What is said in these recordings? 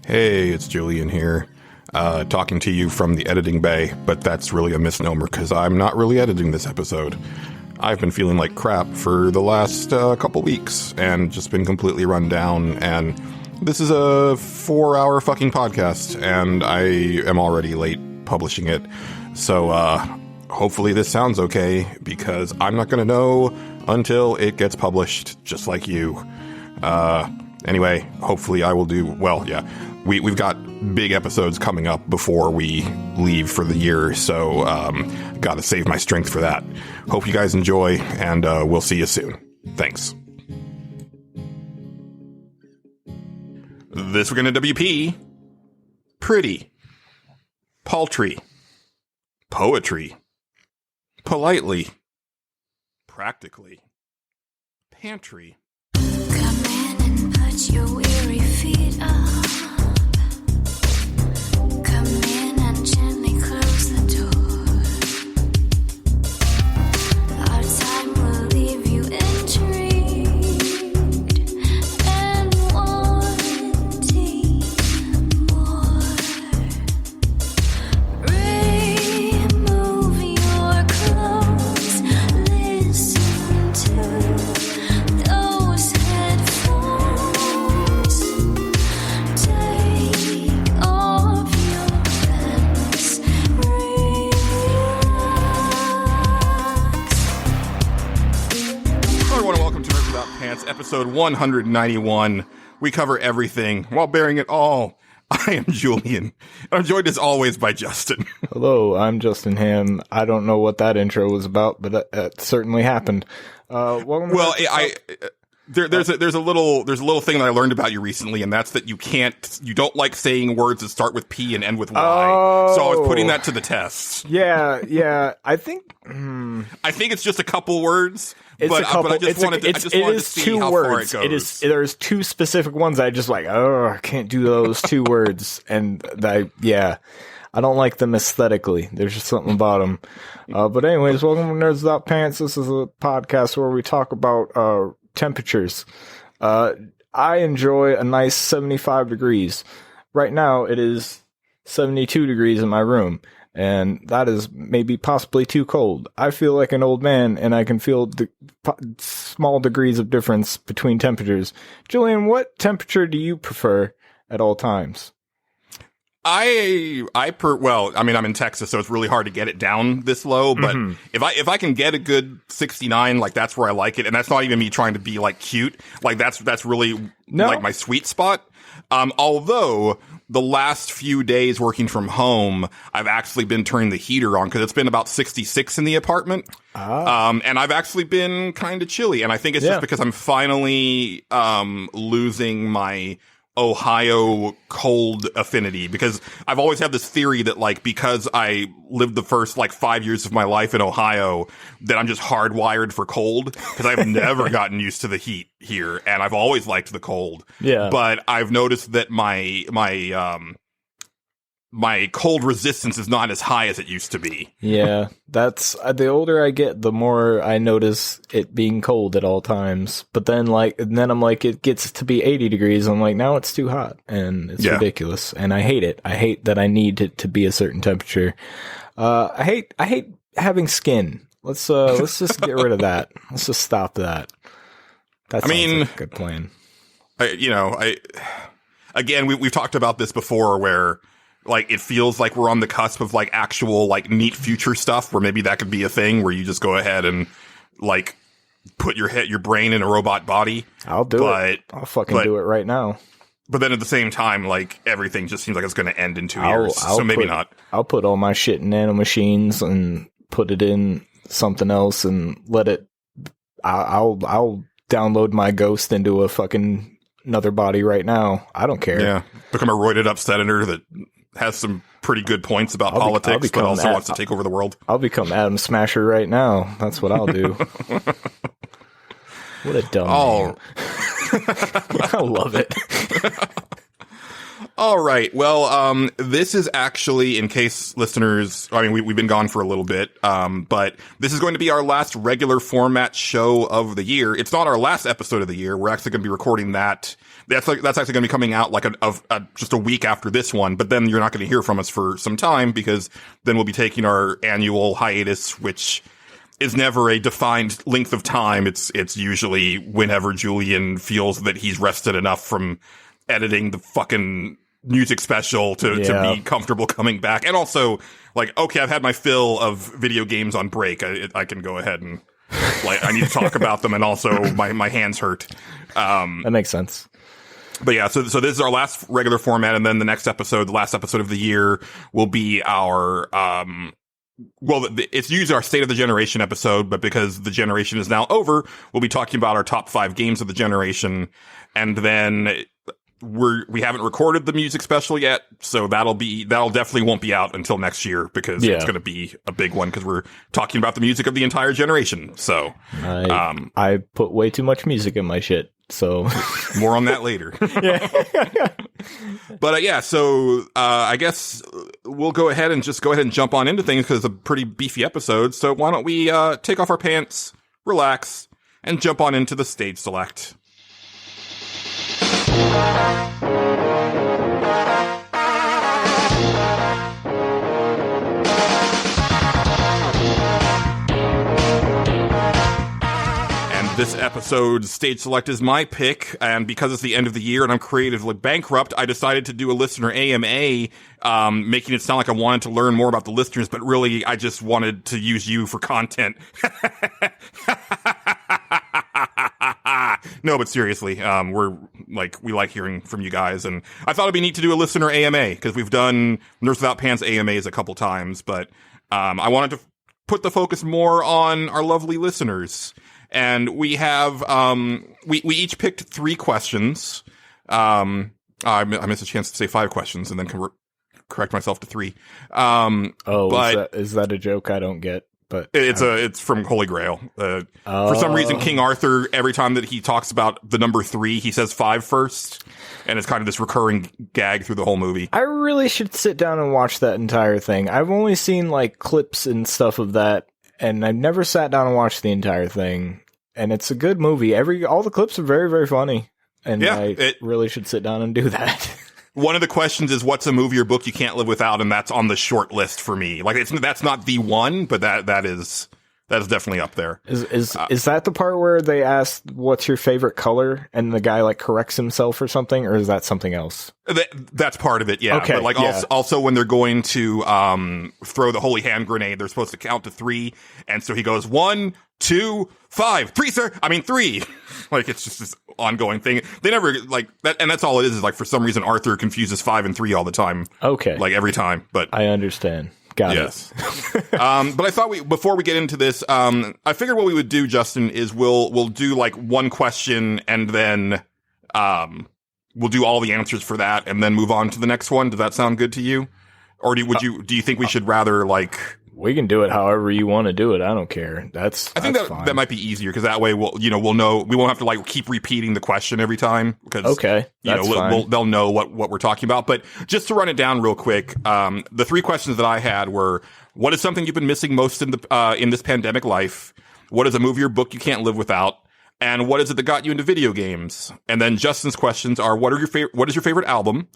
Hey, it's Julian here, talking to you from the editing bay, but that's really a misnomer because I'm not really editing this episode. I've been feeling like crap for the last couple weeks and just been completely run down, and this is a 4-hour fucking podcast, and I am already late publishing it, so hopefully this sounds okay, because I'm not going to know until it gets published, just like you. Anyway, hopefully I will do well. Yeah, we've got big episodes coming up before we leave for the year, so gotta save my strength for that. Hope you guys enjoy, and we'll see you soon. Thanks. This week in WP: pretty, paltry, poetry, politely, practically, pantry. Put your weary feet up. Come in and gently close the door. Our time will leave you intrigued and wanting more. Remove your clothes. Listen to those headphones. Take off your pants. Relax. Hello everyone, and welcome to Nerds Without Pants, episode 191. We cover everything while bearing it all. I am Julian, and I'm joined as always by Justin. Hello, I'm Justin Ham. I don't know what that intro was about, but that certainly happened. Welcome. Well, there's a little thing that I learned about you recently, and that's that you don't like saying words that start with P and end with Y. So I was putting that to the test. Yeah. I think it's just a couple words. it's but a couple. I just wanted to see two how words. far it goes. There's two specific ones. I just like. Oh, I can't do those two words, and I don't like them aesthetically. There's just something about them. But anyways, welcome to Nerds Without Pants. This is a podcast where we talk about temperatures. I enjoy a nice 75 degrees. Right now, it is 72 degrees in my room, and that is maybe possibly too cold. I feel like an old man, and I can feel the small degrees of difference between temperatures. Julian, what temperature do you prefer at all times? I'm in Texas, so it's really hard to get it down this low, but if I can get a good 69, like that's where I like it, and that's not even me trying to be like cute. Like that's really like my sweet spot. Although the last few days working from home, I've actually been turning the heater on because it's been about 66 in the apartment. And I've actually been kind of chilly, and I think it's just because I'm finally losing my Ohio cold affinity, because I've always had this theory that like because I lived the first like 5 years of my life in Ohio that I'm just hardwired for cold, because I've never gotten used to the heat here and I've always liked the cold. Yeah. But I've noticed that my cold resistance is not as high as it used to be. Yeah, that's the older I get, the more I notice it being cold at all times. But then I'm like, it gets to be 80 degrees. I'm like, now it's too hot, and it's ridiculous. And I hate it. I hate that I need it to be a certain temperature. I hate having skin. Let's just get rid of that. Let's just stop that. That sounds like a good plan. We've talked about this before, where like it feels like we're on the cusp of like actual like neat future stuff where maybe that could be a thing where you just go ahead and like put your brain in a robot body. I'll do it. I'll fucking do it right now. But then at the same time, like everything just seems like it's going to end in 2 years. So maybe not. I'll put all my shit in nanomachines and put it in something else and let it. I'll download my ghost into a fucking another body right now. I don't care. Yeah, become a roided up senator that has some pretty good points about politics, but also wants to take over the world. I'll become Atom Smasher right now. That's what I'll do. What a dumb name. I love it. All right. Well, this is actually, in case listeners, I mean, we've been gone for a little bit, but this is going to be our last regular format show of the year. It's not our last episode of the year. We're actually going to be recording that. That's actually going to be coming out like just a week after this one, but then you're not going to hear from us for some time because then we'll be taking our annual hiatus, which is never a defined length of time. It's usually whenever Julian feels that he's rested enough from editing the fucking music special to be comfortable coming back. And also, like, okay, I've had my fill of video games on break. I can go ahead and, like, I need to talk about them, and also my hands hurt. That makes sense. But yeah, so this is our last regular format, and then the next episode, the last episode of the year, will be our, it's usually our State of the Generation episode, but because the generation is now over, we'll be talking about our top 5 games of the generation, and then we haven't recorded the music special yet, so that'll definitely won't be out until next year because it's going to be a big one because we're talking about the music of the entire generation. So I put way too much music in my shit, so more on that later. But yeah, so I guess we'll go ahead and jump on into things because it's a pretty beefy episode. So why don't we take off our pants, relax, and jump on into the stage select. This episode's stage select is my pick, and because it's the end of the year and I'm creatively bankrupt, I decided to do a listener AMA, making it sound like I wanted to learn more about the listeners, but really I just wanted to use you for content. No, but seriously, we like hearing from you guys, and I thought it'd be neat to do a listener AMA, because we've done Nurse Without Pants AMAs a couple times, but I wanted to put the focus more on our lovely listeners. And we have, we each picked 3 questions. I missed a chance to say 5 questions and then correct myself to 3. But is that a joke I don't get? But it's from Holy Grail. For some reason, King Arthur, every time that he talks about the number 3, he says 5 first. And it's kind of this recurring gag through the whole movie. I really should sit down and watch that entire thing. I've only seen like clips and stuff of that, and I've never sat down and watched the entire thing. And it's a good movie. All the clips are very, very funny. And yeah, I really should sit down and do that. One of the questions is, what's a movie or book you can't live without? And that's on the short list for me. Like, that's not the one, but that is definitely up there. Is that the part where they ask, what's your favorite color? And the guy like corrects himself or something? Or is that something else? That's part of it, yeah. Okay, but like also when they're going to throw the holy hand grenade, they're supposed to count to 3. And so he goes 1, 2, 5, 3, sir. I mean 3. Like, it's just this ongoing thing. They never like that, and that's all it is like, for some reason Arthur confuses 5 and 3 all the time. Okay. Like every time. But I understand. Got it. But I thought before we get into this, I figured what we would do, Justin, is we'll do like one question and then we'll do all the answers for that and then move on to the next one. Does that sound good to you? Or do you think we should rather like? We can do it however you want to do it. I don't care. I think that might be easier, because that way we'll know, we won't have to like keep repeating the question every time, because they'll know what we're talking about. But just to run it down real quick, the 3 questions that I had were: what is something you've been missing most in this pandemic life? What is a movie or book you can't live without? And what is it that got you into video games? And then Justin's questions are: what is your favorite album?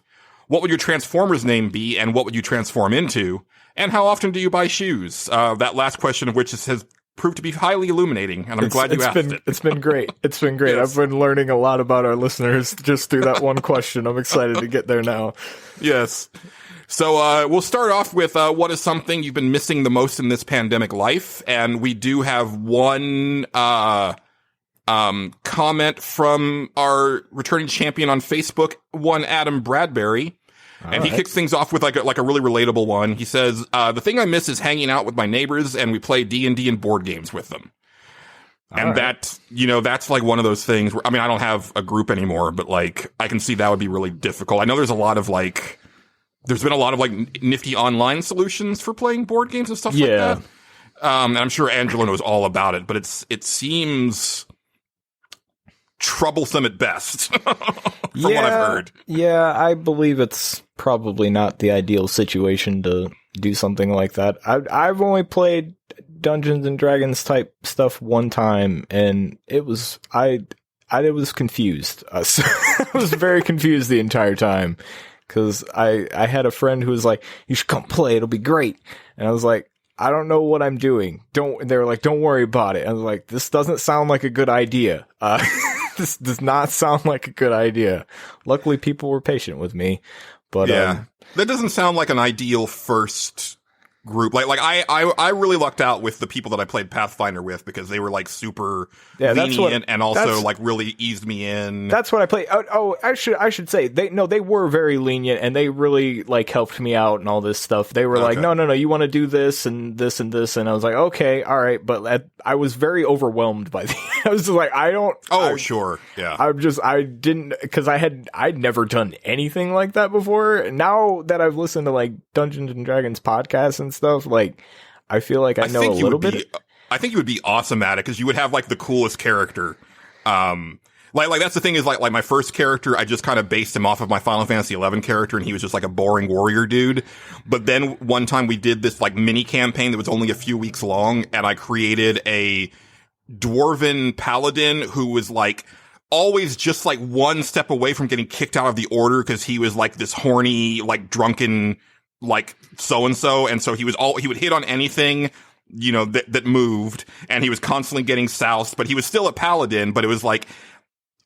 What would your Transformers name be? And what would you transform into? And how often do you buy shoes? That last question of which has proved to be highly illuminating, and I'm glad you asked it. It's been great. It's been great. Yes. I've been learning a lot about our listeners just through that one question. I'm excited to get there now. Yes. So we'll start off with what is something you've been missing the most in this pandemic life? And we do have one comment from our returning champion on Facebook, one Adam Bradbury. And he kicks things off with like a really relatable one. He says, the thing I miss is hanging out with my neighbors, and we play D&D and board games with them. And that's like one of those things where, I mean, I don't have a group anymore, but like, I can see that would be really difficult. I know there's been a lot of like nifty online solutions for playing board games and stuff like that. And I'm sure Angela knows all about it, but it seems troublesome at best, from what I've heard. Yeah, I believe it's probably not the ideal situation to do something like that. I've only played Dungeons and Dragons type stuff one time, and it was I was confused. So I was very confused the entire time, because I had a friend who was like, "You should come play; it'll be great," and I was like, "I don't know what I'm doing." They were like, "Don't worry about it." I was like, "This doesn't sound like a good idea." This does not sound like a good idea. Luckily, people were patient with me, but yeah, that doesn't sound like an ideal first group. Like I really lucked out with the people that I played Pathfinder with, because they were like super lenient and also like really eased me in. That's what I played. Oh, I should say they were very lenient, and they really like helped me out and all this stuff. They were like, no, you want to do this and this and this, and I was like, okay, all right, but I was very overwhelmed by the. I was just like, sure, yeah. I didn't, because I'd never done anything like that before. Now that I've listened to like Dungeons and Dragons podcasts and stuff, like I feel like I know a little bit. I think you would be awesome at it, because you would have like the coolest character. Like that's the thing, is like my first character, I just kind of based him off of my Final Fantasy XI character, and he was just like a boring warrior dude. But then one time we did this like mini campaign that was only a few weeks long, and I created a dwarven paladin who was like always just like one step away from getting kicked out of the order, because he was like this horny, like drunken, like so-and-so. And so he would hit on anything, you know, that moved, and he was constantly getting soused, but he was still a paladin, but it was like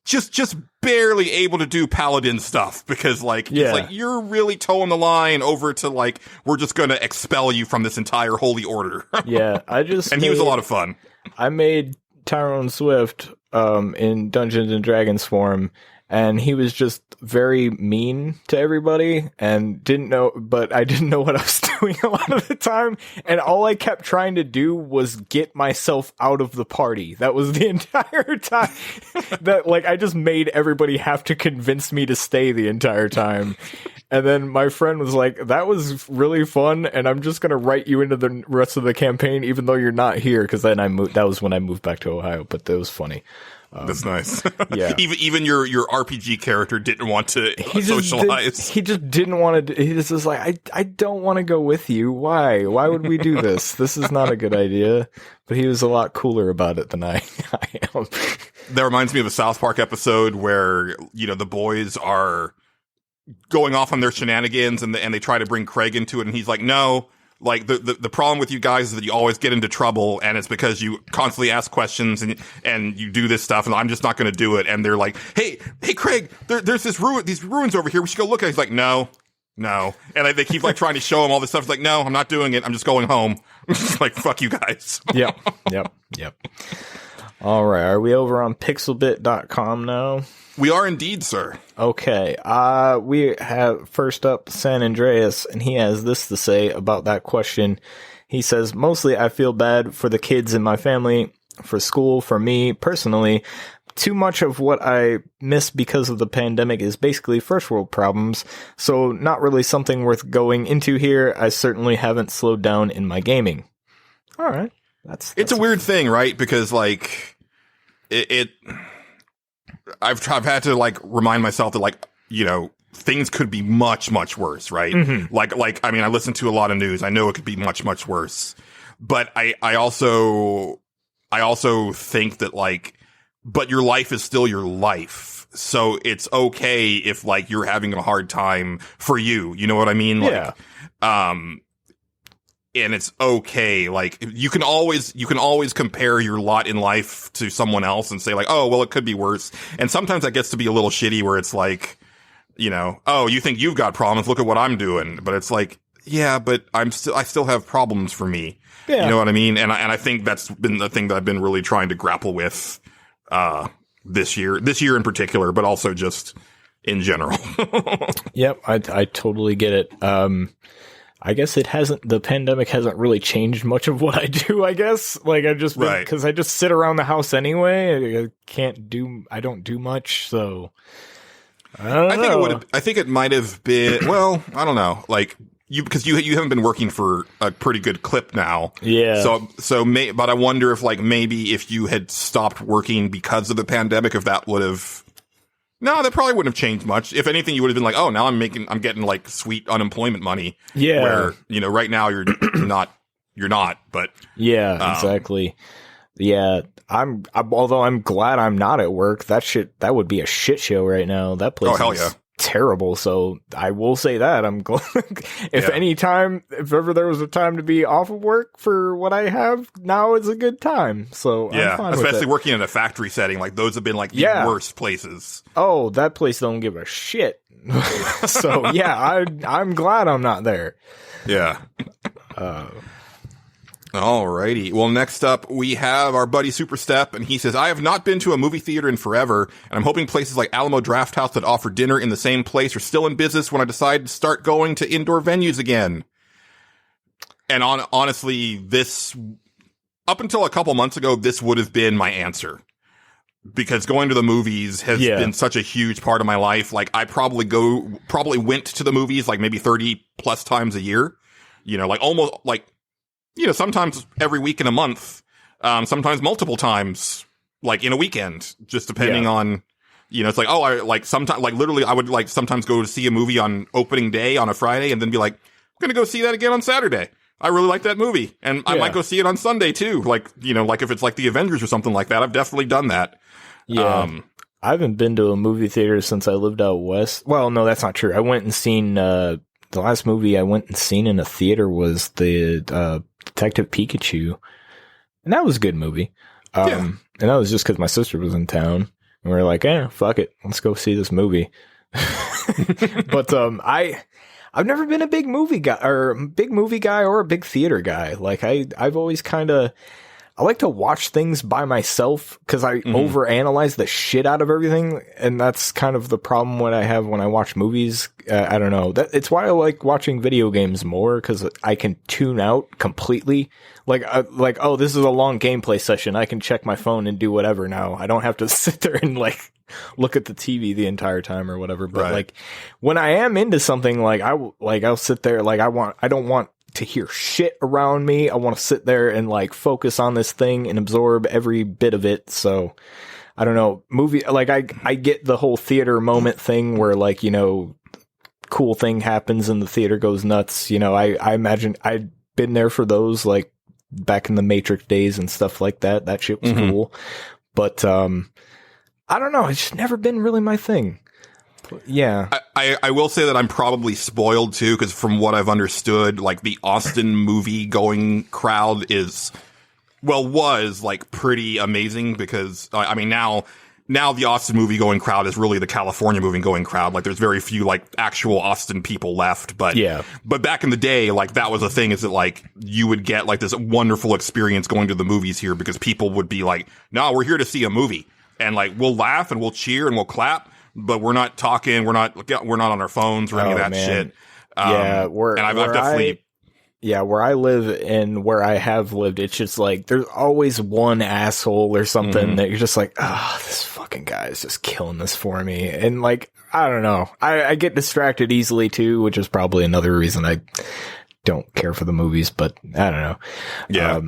just barely able to do paladin stuff, because like, it's like, you're really towing the line over to like, we're just going to expel you from this entire holy order. Yeah. He was a lot of fun. I made Tyrone Swift, in Dungeons and Dragons form, and he was just very mean to everybody, and but I didn't know what I was doing a lot of the time, and all I kept trying to do was get myself out of the party. That was the entire time. That, like, I just made everybody have to convince me to stay the entire time. And then my friend was like, "That was really fun, and I'm just gonna write you into the rest of the campaign, even though you're not here." Because then that was when I moved back to Ohio, but that was funny. That's nice. Yeah. Even your RPG character didn't want to socialize. He just didn't want to. He just was like, I don't want to go with you. Why? Why would we do this? This is not a good idea. But he was a lot cooler about it than I am. That reminds me of a South Park episode where, you know, the boys are going off on their shenanigans, and they try to bring Craig into it, and he's like, "No. Like, the problem with you guys is that you always get into trouble, and it's because you constantly ask questions and you do this stuff, and I'm just not going to do it." And they're like, hey, Craig, there's these ruins over here. We should go look at it. He's like, no. And they keep like trying to show him all this stuff. He's like, "No, I'm not doing it. I'm just going home." Just like, fuck you guys. Yep. All right. Are we over on pixelbit.com now? We are indeed, sir. Okay. We have first up San Andreas, and he has this to say about that question. He says, "Mostly I feel bad for the kids in my family, for school, for me personally. Too much of what I miss because of the pandemic is basically first world problems, so not really something worth going into here. I certainly haven't slowed down in my gaming." All right. It's a weird thing, right? Because like I've had to like remind myself that, like, you know, things could be much, much worse, right? Mm-hmm. Like, I mean, I listen to a lot of news. I know it could be much, much worse, but I also think that, like, but your life is still your life. So it's okay if like you're having a hard time for you. You know what I mean? Like, yeah. And it's okay. Like, you can always compare your lot in life to someone else and say like, "Oh, well, it could be worse." And sometimes that gets to be a little shitty, where it's like, you know, "Oh, you think you've got problems? Look at what I'm doing." But it's like, yeah, but I still have problems for me. Yeah. You know what I mean? And I think that's been the thing that I've been really trying to grapple with, this year in particular, but also just in general. Yep. I totally get it. I guess the pandemic hasn't really changed much of what I do, I guess. Like, I've just been, because I just sit around the house anyway. I don't do much, so I don't know. I think it might have been, well, I don't know. Like, because you haven't been working for a pretty good clip now. Yeah. But I wonder if like maybe if you had stopped working because of the pandemic, if that would have. No, that probably wouldn't have changed much. If anything, you would have been like, oh, now I'm getting like sweet unemployment money. Yeah. Where, you know, right now you're not, but. Yeah, exactly. Yeah. Although I'm glad I'm not at work, that would be a shit show right now. That place is terrible. So I will say that I'm glad if ever there was a time to be off of work for what I have, now is a good time. So I'm fine especially with it. working in a factory setting, like those have been like the worst places. Oh, that place don't give a shit. So yeah, I'm glad I'm not there. Yeah. Alrighty. Well, next up, we have our buddy Superstep, and he says, I have not been to a movie theater in forever, and I'm hoping places like Alamo Drafthouse that offer dinner in the same place are still in business when I decide to start going to indoor venues again. And honestly, this, up until a couple months ago, this would have been my answer. Because going to the movies has been such a huge part of my life. Like, I probably went to the movies like maybe 30 plus times a year. You know, like almost like, you know, sometimes every week in a month, sometimes multiple times, like in a weekend, just depending on, you know, it's like, I would like sometimes go to see a movie on opening day on a Friday and then be like, I'm going to go see that again on Saturday. I really like that movie. And I might go see it on Sunday too. Like, you know, like if it's like the Avengers or something like that, I've definitely done that. Yeah. I haven't been to a movie theater since I lived out west. Well, no, that's not true. I went and seen, the last movie I went and seen in a theater was the, Detective Pikachu, and that was a good movie. And that was just because my sister was in town, and we were like, fuck it, let's go see this movie. But I've never been a big movie guy or a big theater guy. Like I've always I like to watch things by myself because I overanalyze the shit out of everything, and that's kind of the problem when I have when I watch movies. I don't know. It's why I like watching video games more because I can tune out completely. Like, oh, this is a long gameplay session. I can check my phone and do whatever now. I don't have to sit there and like look at the TV the entire time or whatever. But like when I am into something, I'll sit there. Like I don't want to hear shit around me. I want to sit there and like focus on this thing and absorb every bit of it. So I don't know, movie, like I get the whole theater moment thing where like, you know, cool thing happens and the theater goes nuts. You know, I imagine I'd been there for those like back in the Matrix days and stuff like that. That shit was cool. But, I don't know. It's just never been really my thing. Yeah. I will say that I'm probably spoiled too, because from what I've understood, like the Austin movie going crowd was like pretty amazing because I mean now the Austin movie going crowd is really the California movie going crowd. Like there's very few like actual Austin people left, but back in the day, like that was a thing, is that like you would get like this wonderful experience going to the movies here because people would be like, no, we're here to see a movie, and like we'll laugh and we'll cheer and we'll clap. But we're not talking. We're not on our phones or any of that shit. Where I live and where I have lived, it's just like there's always one asshole or something that you're just like, this fucking guy is just killing this for me. And like, I don't know. I get distracted easily too, which is probably another reason I don't care for the movies. But I don't know. Yeah.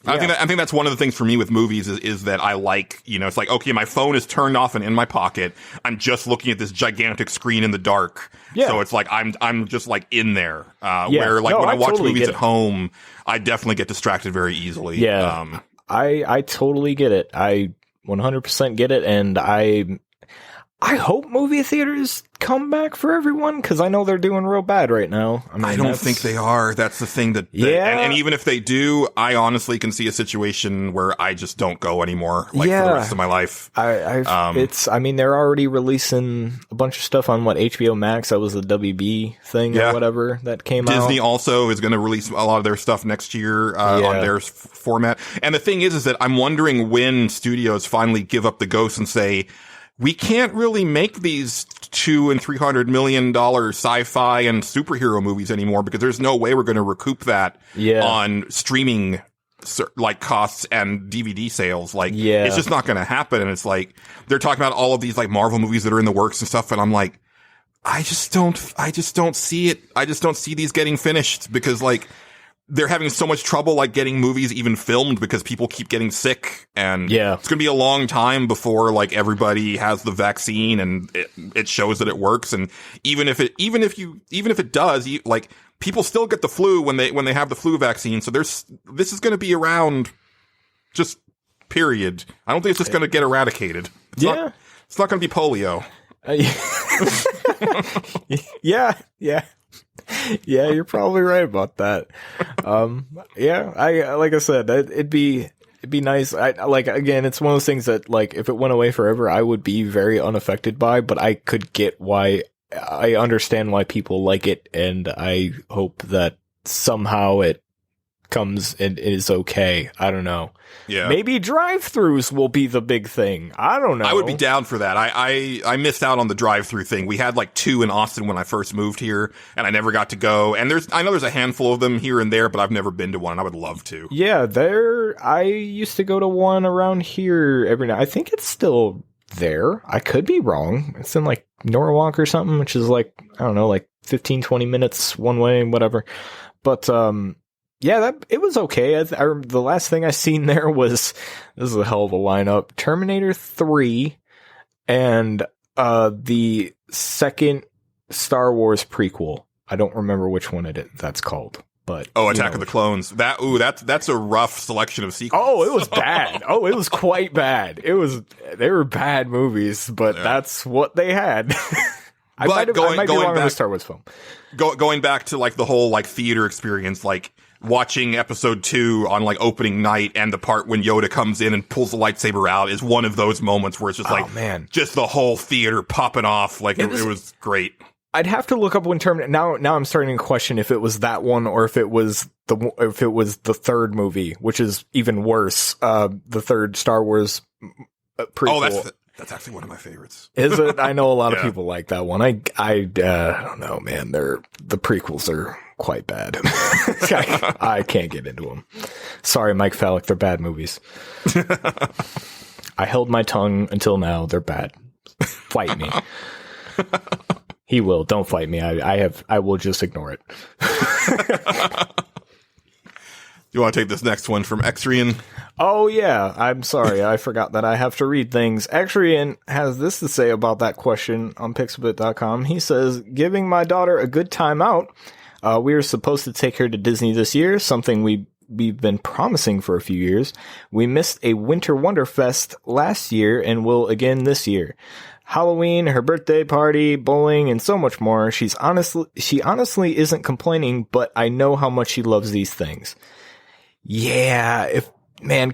I think that's one of the things for me with movies is that I like, you know, it's like, okay, my phone is turned off and in my pocket. I'm just looking at this gigantic screen in the dark. Yeah. So it's like, I'm just like in there. Where like when I watch movies at home, I definitely get distracted very easily. Yeah. I totally get it. I 100% get it. And I hope movie theaters come back for everyone, because I know they're doing real bad right now. I mean, I don't think they are. That's the thing and even if they do, I honestly can see a situation where I just don't go anymore, like for the rest of my life. I mean, they're already releasing a bunch of stuff on HBO Max. That was the WB thing or whatever that came out. Disney also is going to release a lot of their stuff next year on their format. And the thing is that I'm wondering when studios finally give up the ghost and say, we can't really make these $200 and $300 million sci-fi and superhero movies anymore, because there's no way we're going to recoup that on streaming like costs and DVD sales. Like, it's just not going to happen. And it's like, they're talking about all of these like Marvel movies that are in the works and stuff. And I'm like, I just don't see it. I just don't see these getting finished because like they're having so much trouble like getting movies even filmed because people keep getting sick, and it's going to be a long time before like everybody has the vaccine and it shows that it works. And even if it does, like people still get the flu when they have the flu vaccine. So this is going to be around just period. I don't think it's just going to get eradicated. It's not going to be polio. Yeah, you're probably right about that. I like I said, it'd be nice. I like, again, it's one of those things that like if it went away forever, I would be very unaffected by, but I could get why. I understand why people like it, and I hope that somehow it comes and is okay. I don't know. Yeah. Maybe drive-thrus will be the big thing. I don't know. I would be down for that. I missed out on the drive-thru thing. We had like 2 in Austin when I first moved here, and I never got to go. And I know there's a handful of them here and there, but I've never been to one. I would love to. Yeah, I used to go to one around here every night. I think it's still there. I could be wrong. It's in like Norwalk or something, which is like, I don't know, like 15, 20 minutes one way, whatever. But, yeah, it was okay. The last thing I seen there was, this is a hell of a lineup, Terminator 3 and the second Star Wars prequel. I don't remember which one that's called. But Attack of the Clones. That's a rough selection of sequels. Oh, it was bad. It was quite bad. They were bad movies, but that's what they had. I might be wrong on the Star Wars film. Going back to like the whole like theater experience, like watching episode 2 on like opening night, and the part when Yoda comes in and pulls the lightsaber out is one of those moments where it's just just the whole theater popping off. Like it was great. I'd have to look up when Terminator. Now I'm starting to question if it was that one or if it was the third movie, which is even worse. The third Star Wars prequel. Oh, that's actually one of my favorites. Is it? I know a lot of people like that one. I don't know, man. The prequels are quite bad. I can't get into them. Sorry, Mike Fallick. They're bad movies. I held my tongue until now. They're bad. Fight me. He will. Don't fight me. I will just ignore it. You want to take this next one from Xrian? Oh, yeah. I'm sorry. I forgot that I have to read things. Xrian has this to say about that question on Pixabit.com. He says, giving my daughter a good time out. We are supposed to take her to Disney this year, something we've been promising for a few years. We missed a Winter Wonderfest last year and will again this year. Halloween, her birthday party, bowling, and so much more. She honestly isn't complaining, but I know how much she loves these things. Yeah,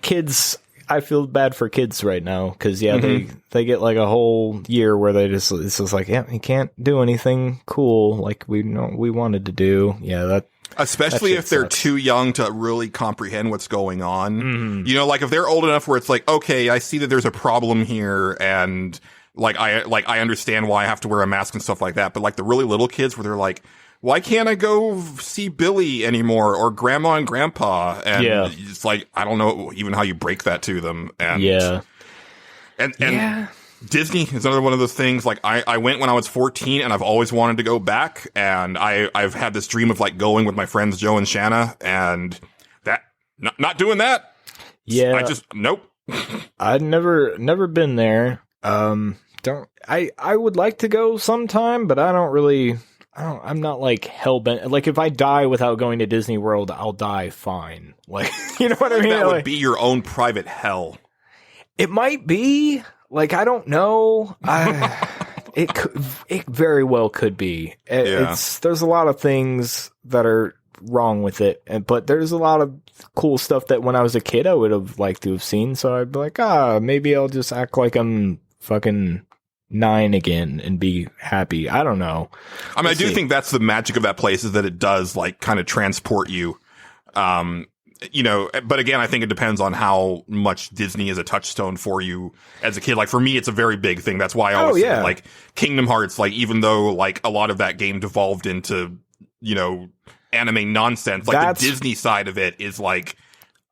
kids, I feel bad for kids right now, because they get like a whole year where it's just like, yeah, you can't do anything cool like we wanted to do. Yeah, especially if they're too young to really comprehend what's going on. Mm-hmm. You know, like if they're old enough where it's like, okay, I see that there's a problem here, and I understand why I have to wear a mask and stuff like that. But like the really little kids where they're like, why can't I go see Billy anymore or Grandma and Grandpa? And it's like, I don't know even how you break that to them. And Disney is another one of those things. Like I went when I was 14 and I've always wanted to go back. And I've had this dream of like going with my friends Joe and Shanna, and that not doing that. Yeah. I just, nope. I'd never been there. I would like to go sometime, but I'm not like hell bent. Like if I die without going to Disney World, I'll die fine. Like, you know what I mean? That would be your own private hell. It might be. Like, I don't know. It very well could be. There's a lot of things that are wrong with it, but there's a lot of cool stuff that when I was a kid I would have liked to have seen. So I'd be like, maybe I'll just act like I'm fucking 9 again and be happy. I don't know. I mean, I do think that's the magic of that place, is that it does like kind of transport you. You know, but again, I think it depends on how much Disney is a touchstone for you as a kid. Like for me, it's a very big thing. That's why I always say, like Kingdom Hearts, like even though like a lot of that game devolved into, you know, anime nonsense, like the Disney side of it is like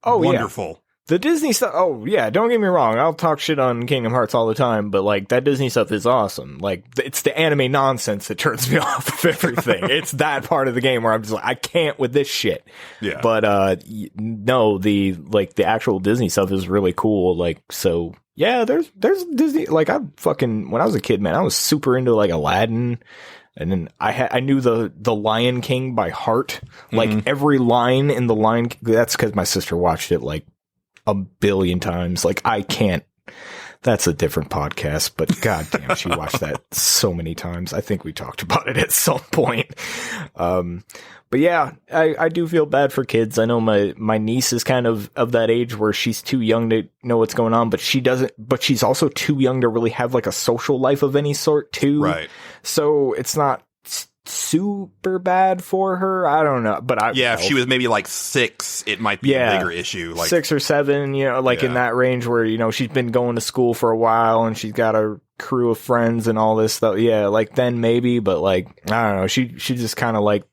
wonderful. The Disney stuff, oh yeah, don't get me wrong, I'll talk shit on Kingdom Hearts all the time, but like, that Disney stuff is awesome. Like, it's the anime nonsense that turns me off of everything. It's that part of the game where I'm just like, I can't with this shit. Yeah. But, no, the actual Disney stuff is really cool. Like, so, yeah, there's Disney, like, when I was a kid, man, I was super into like Aladdin. And then I knew the Lion King by heart. Like, every line in the Lion King, that's because my sister watched it like a billion times. Like, I can't, that's a different podcast, but goddamn, she watched that so many times. I think we talked about it at some point. But yeah, I do feel bad for kids. I know my niece is kind of that age where she's too young to know what's going on, but she's also too young to really have like a social life of any sort too. Right. So it's not super bad for her. I don't know, but if she was maybe like 6, it might be a bigger issue. Like 6 or 7, in that range where, she's been going to school for a while and she's got a crew of friends and all this stuff. Yeah, like then maybe, but like, I don't know. She just kind of like,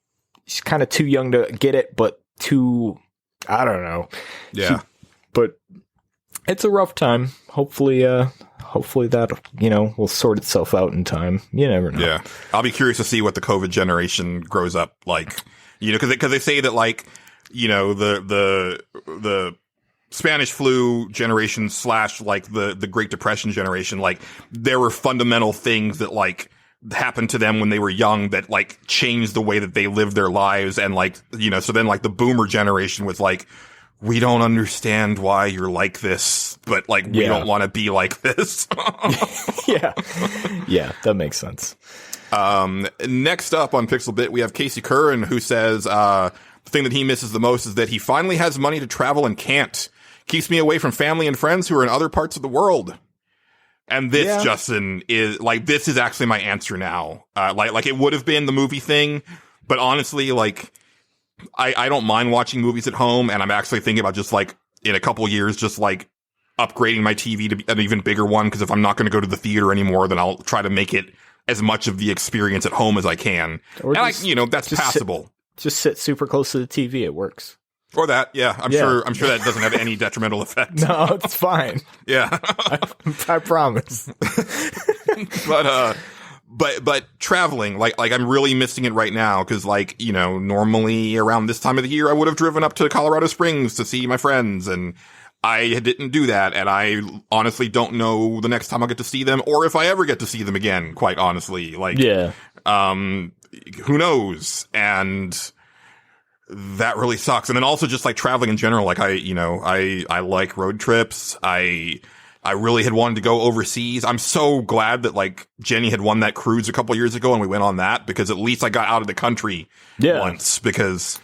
she's kind of too young to get it, but too, I don't know. Yeah. But it's a rough time. Hopefully that, will sort itself out in time. You never know. Yeah. I'll be curious to see what the COVID generation grows up like, cause they say that like, the Spanish flu generation / like the Great Depression generation, like there were fundamental things that like happened to them when they were young that like changed the way that they lived their lives. And like, so then like the boomer generation was like, we don't understand why you're like this, but like, we don't want to be like this. Yeah. Yeah, that makes sense. Next up on Pixelbit, we have Casey Curran, who says, the thing that he misses the most is that he finally has money to travel and can't. Keeps me away from family and friends who are in other parts of the world. And this, Justin, this is actually my answer now. Like it would have been the movie thing, but honestly, like, I don't mind watching movies at home, and I'm actually thinking about just like in a couple years, just like upgrading my TV to an even bigger one. Because if I'm not going to go to the theater anymore, then I'll try to make it as much of the experience at home as I can. Or and just, that's passable. Just sit super close to the TV. It works. Or that, yeah. I'm sure that doesn't have any detrimental effect. No, it's fine. Yeah, I promise. But traveling, like I'm really missing it right now because like, normally around this time of the year, I would have driven up to Colorado Springs to see my friends, and I didn't do that. And I honestly don't know the next time I'll get to see them or if I ever get to see them again, quite honestly. Like, who knows? And that really sucks. And then also just like traveling in general, like I like road trips. I really had wanted to go overseas. I'm so glad that like Jenny had won that cruise a couple years ago and we went on that, because at least I got out of the country once, because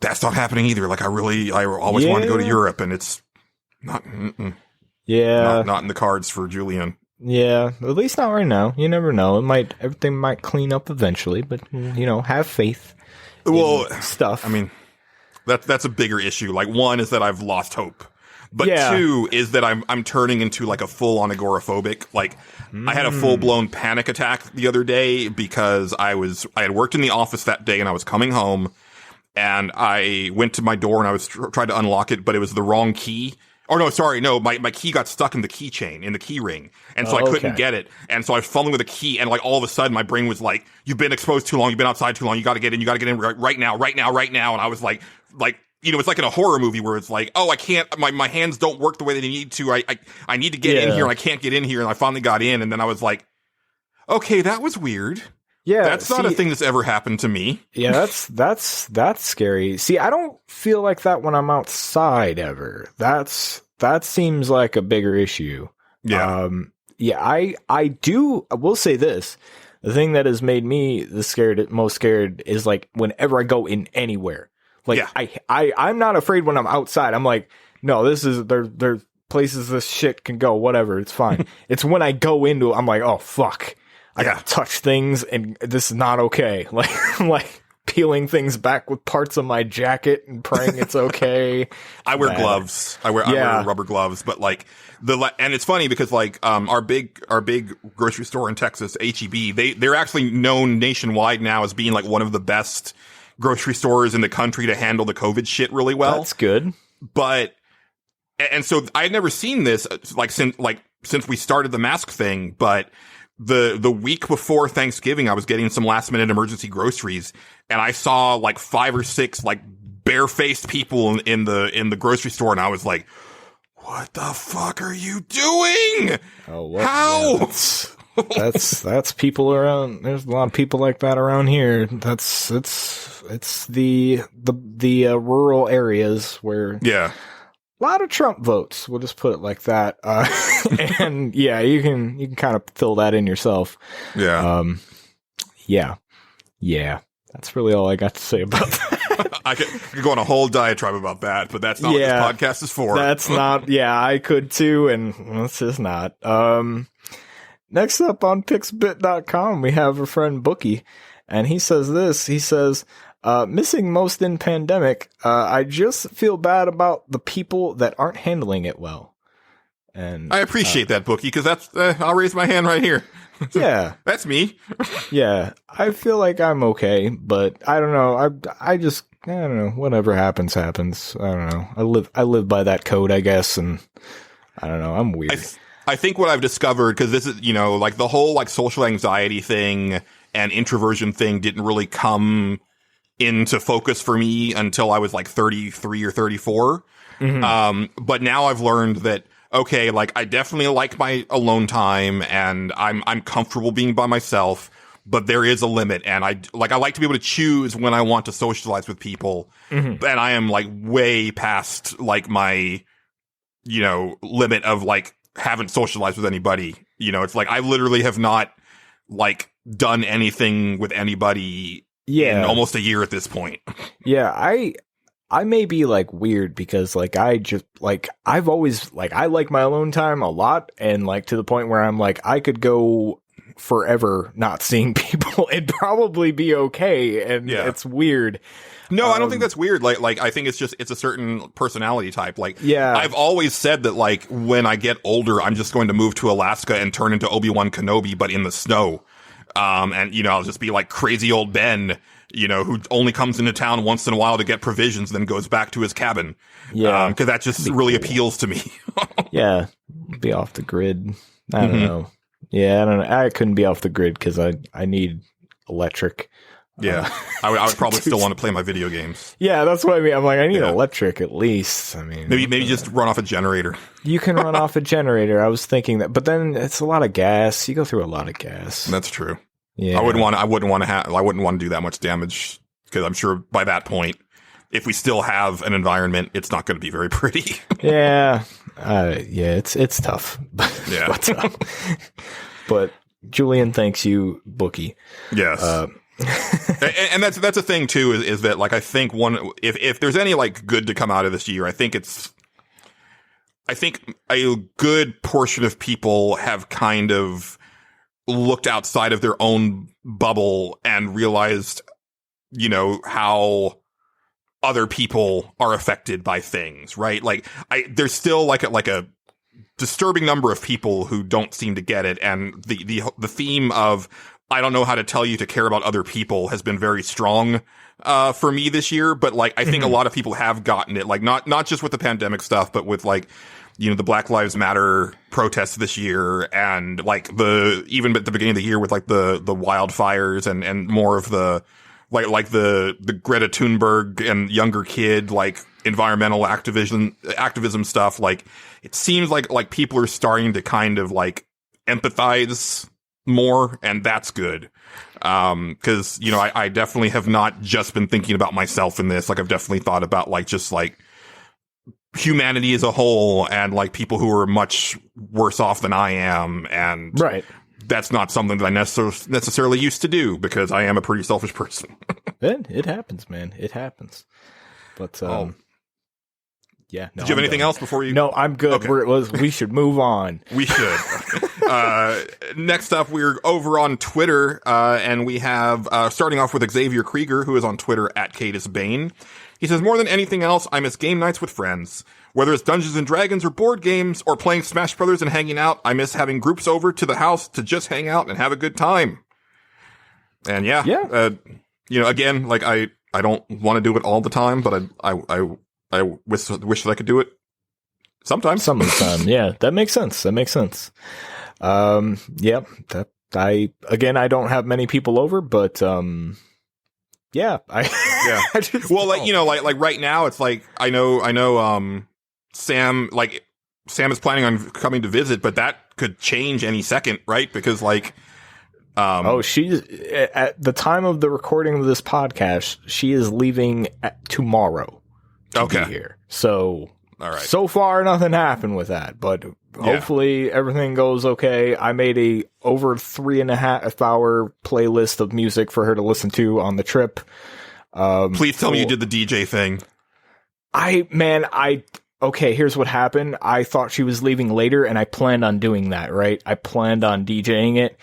that's not happening either. Like I always wanted to go to Europe, and it's not, not in the cards for Julian. Yeah, at least not right now. You never know. Everything might clean up eventually, but have faith. Well, stuff. I mean, that's a bigger issue. Like, one is that I've lost hope. But 2 is that I'm turning into like a full-on agoraphobic. Like, I had a full-blown panic attack the other day because I had worked in the office that day and I was coming home, and I went to my door and I was tried to unlock it, but it was the wrong key. Oh, no, sorry. No, my key got stuck in the keychain, in the key ring. And so I couldn't get it. And so I was fumbling with the key, and like all of a sudden my brain was like, you've been exposed too long. You've been outside too long. You got to get in right now. And I was like, it's like in a horror movie where it's like, oh, I can't, my hands don't work the way they need to. I need to get in here and I can't get in here. And I finally got in, and then I was like, okay, that was weird. Yeah. That's not a thing that's ever happened to me. Yeah, that's scary. See, I don't feel like that when I'm outside ever. That seems like a bigger issue. Yeah. I will say this. The thing that has made me most scared is like whenever I go in anywhere. Like, I'm not afraid when I'm outside. I'm like, no, there's places this shit can go, whatever, it's fine. It's when I go into it, I'm like, oh, fuck. I gotta touch things, and this is not okay. Like, I'm like peeling things back with parts of my jacket and praying it's okay. I wear gloves. I wear rubber gloves, but like, and it's funny because like, our big grocery store in Texas, HEB, they're actually known nationwide now as being like one of the best grocery stores in the country to handle the COVID shit really well. That's good. But And so I had never seen this since we started the mask thing, but the week before Thanksgiving, I was getting some last minute emergency groceries, and I saw like 5 or 6 like barefaced people in the grocery store, and I was like, "What the fuck are you doing? How?" Yeah, that's people around. There's a lot of people like that around here. It's the rural areas where Yeah. a lot of Trump votes. We'll just put it like that. And yeah, you can kind of fill that in yourself. Yeah. Yeah. That's really all I got to say about that. I could go on a whole diatribe about that, but that's not what this podcast is for. That's not. Yeah, I could too, and this is not. Next up on pixbit.com, we have a friend Bookie, and he says this. He says, missing most in pandemic, I just feel bad about the people that aren't handling it well. And I appreciate that, Bookie, because that's, I'll raise my hand right here. Yeah. That's me. Yeah. I feel like I'm okay, but I don't know. I don't know. Whatever happens. I don't know. I live by that code, I guess, and I don't know. I'm weird. I think what I've discovered, because this is, like the whole like social anxiety thing and introversion thing didn't really come into focus for me until I was like 33 or 34. Mm-hmm. But now I've learned that, okay, like I definitely like my alone time and I'm comfortable being by myself, but there is a limit. And I like to be able to choose when I want to socialize with people. Mm-hmm. And I am like way past like my, limit of like, haven't socialized with anybody. It's like I literally have not like done anything with anybody in almost a year at this point. Yeah, I may be like weird because like I just like I've always like I like my alone time a lot, and like to the point where I'm like I could go forever not seeing people and probably be okay, and it's weird. No, I don't think that's weird. Like I think it's a certain personality type. Like, yeah, I've always said that like when I get older, I'm just going to move to Alaska and turn into Obi-Wan Kenobi, but in the snow. And I'll just be like crazy old Ben, who only comes into town once in a while to get provisions, then goes back to his cabin. Yeah, because that just really appeals to me. Yeah, be off the grid. I don't know. Yeah, I don't know. I couldn't be off the grid because I need electric. Yeah, I would probably still want to play my video games. Yeah, that's what I mean. I'm like, I need electric at least. I mean, maybe just run off a generator. You can run off a generator. I was thinking that, but then it's a lot of gas. You go through a lot of gas. That's true. Yeah, I wouldn't want to do that much damage because I'm sure by that point, if we still have an environment, it's not going to be very pretty. Yeah, it's tough. Yeah, but Julian thanks you, Bookie. Yes. And that's a thing too, is that like I think if there's any like good to come out of this year, I think a good portion of people have kind of looked outside of their own bubble and realized, how other people are affected by things, right? Like there's still like a disturbing number of people who don't seem to get it, and the theme of I don't know how to tell you to care about other people has been very strong for me this year. But like I think a lot of people have gotten it, like not just with the pandemic stuff, but with like the Black Lives Matter protests this year, and like even at the beginning of the year with like the wildfires and more of the like the Greta Thunberg and younger kid like environmental activism stuff. Like it seems like people are starting to kind of like empathize more, and that's good. Cause I definitely have not just been thinking about myself in this. Like I've definitely thought about like just like humanity as a whole and like people who are much worse off than I am. And right. That's not something that I necessarily used to do because I am a pretty selfish person. It happens, man. It happens. But, yeah. No, Did you have anything else before you? No, I'm good. Okay. We should move on. We should. Next up, we're over on Twitter, and we have, starting off with Xavier Krieger, who is on Twitter at Cadus Bane. He says, more than anything else, I miss game nights with friends. Whether it's Dungeons and Dragons or board games or playing Smash Brothers and hanging out, I miss having groups over to the house to just hang out and have a good time. And again, like I don't want to do it all the time, but I wish that I could do it Sometimes. Some of the time. Yeah, that makes sense. Yep. I don't have many people over, but yeah, Yeah. I just Well, like, don't. you know, like right now, it's like I know, Sam is planning on coming to visit, but that could change any second, right? Because like, She's at the time of the recording of this podcast, she is leaving tomorrow to be here. So, all right. So far, nothing happened with that, but hopefully everything goes okay. I made a over 3.5 hour playlist of music for her to listen to on the trip. Please tell me you did the DJ thing. Okay, here's what happened. I thought she was leaving later, and I planned on doing that, right? I planned on DJing it,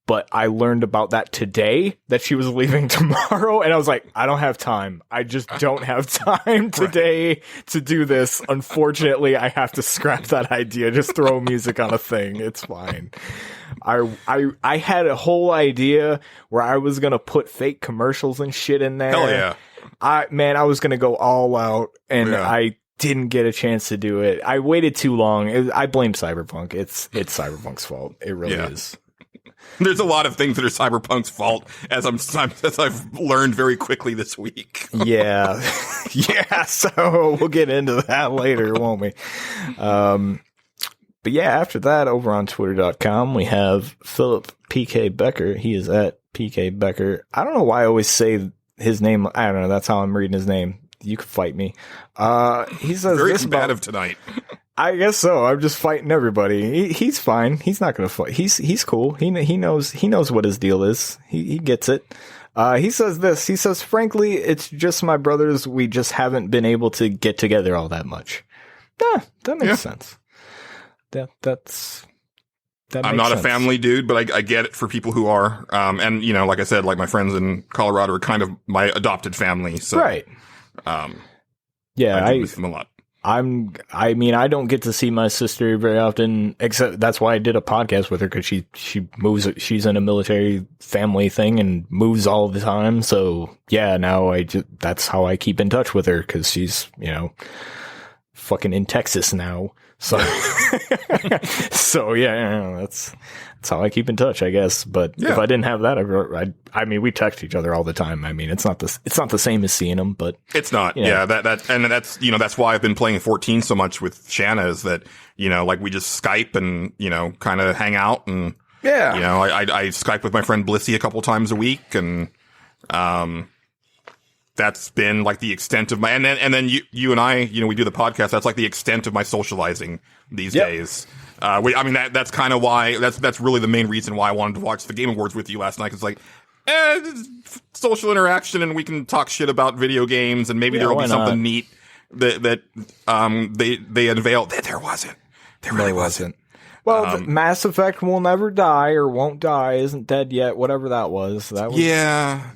but I learned about that today, that she was leaving tomorrow, and I was like, I don't have time. I just don't have time today to do this. Unfortunately, I have to scrap that idea. Just throw music on a thing. It's fine. I had a whole idea where I was going to put fake commercials and shit in there. Hell yeah. I was going to go all out, and I didn't get a chance to do it. I waited too long. I blame Cyberpunk. It's Cyberpunk's fault. It really is. There's a lot of things that are Cyberpunk's fault, as I've learned very quickly this week. Yeah. Yeah, so we'll get into that later, won't we? But yeah, after that, over on Twitter.com, we have Philip PK Becker. He is at PK Becker. I don't know why I always say his name. I don't know. That's how I'm reading his name. You can fight me. He says very this combative tonight. I guess so. I'm just fighting everybody. He's fine. He's not going to fight. He's cool. He knows what his deal is. He gets it. He says this. He says, frankly, it's just my brothers. We just haven't been able to get together all that much. Yeah, that makes sense. That I'm makes not sense. a family dude, but I get it for people who are. And you know, like I said, like my friends in Colorado are kind of my adopted family. So, right. Yeah, I do miss them a lot. I mean, I don't get to see my sister very often, except that's why I did a podcast with her, because she moves, she's in a military family thing and moves all the time. So yeah, now that's how I keep in touch with her, because she's, you know, fucking in Texas now. So, so yeah, that's how I keep in touch, I guess. But if I didn't have that, I mean, we text each other all the time. I mean, it's not the same as seeing them, but it's not. You know. Yeah, that's you know, that's why I've been playing 14 so much with Shanna, is that, you know, like we just Skype and, you know, kind of hang out, and you know, I Skype with my friend Blissy a couple times a week, and that's been like the extent of my, and then you and I, you know, we do the podcast. That's like the extent of my socializing these days. I mean, that's kind of why, that's really the main reason why I wanted to watch the Game Awards with you last night. It's like, social interaction, and we can talk shit about video games, and maybe there will be something neat that they unveil. There wasn't. There really wasn't. Well, Mass Effect will never die, or won't die, isn't dead yet, whatever that was. That was, yeah.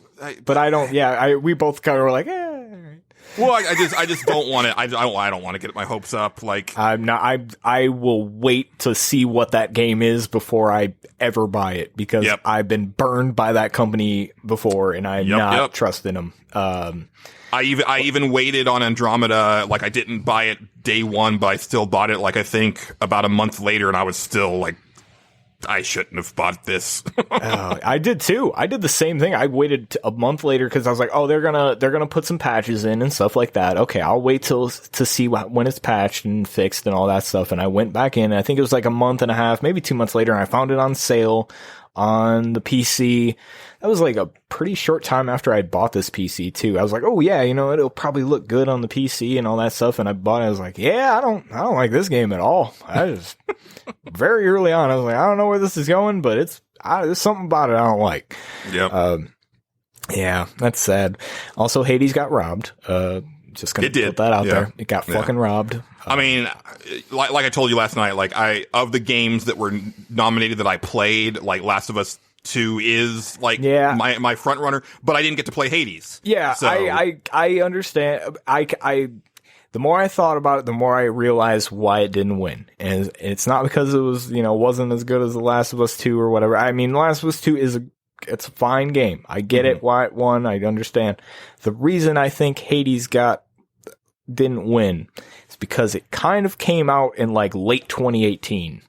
But I don't. Yeah, we both kind of were like, Well, I just don't want to. I don't want to get my hopes up. Like, I'm not. I will wait to see what that game is before I ever buy it, because I've been burned by that company before, and I'm not trusting them. I even waited on Andromeda. Like, I didn't buy it day one, but I still bought it, like, I think about a month later, and I was still like, I shouldn't have bought this. I did too. I did the same thing. I waited a month later because I was like, oh, they're gonna put some patches in and stuff like that. Okay, I'll wait to see when it's patched and fixed and all that stuff. And I went back in. I think it was like a month and a half, maybe 2 months later, and I found it on sale on the PC. That was like a pretty short time after I bought this PC too. I was like, oh yeah, you know, it'll probably look good on the PC and all that stuff. And I bought it. I was like, yeah, I don't like this game at all. I just very early on, I was like, I don't know where this is going, but there's something about it I don't like. Yep. Yeah, that's sad. Also, Hades got robbed. Just gonna put that out there. It got fucking robbed. I mean, like I told you last night, like of the games that were nominated that I played, like Last of Us 2 is like my front runner, but I didn't get to play Hades. Yeah, so. I understand. The more I thought about it, the more I realized why it didn't win. And it's not because it was, you know, wasn't as good as The Last of Us 2 or whatever. I mean, The Last of Us 2 it's a fine game. I get it why it won. I understand. The reason I think Hades didn't win is is because it kind of came out in like late 2018.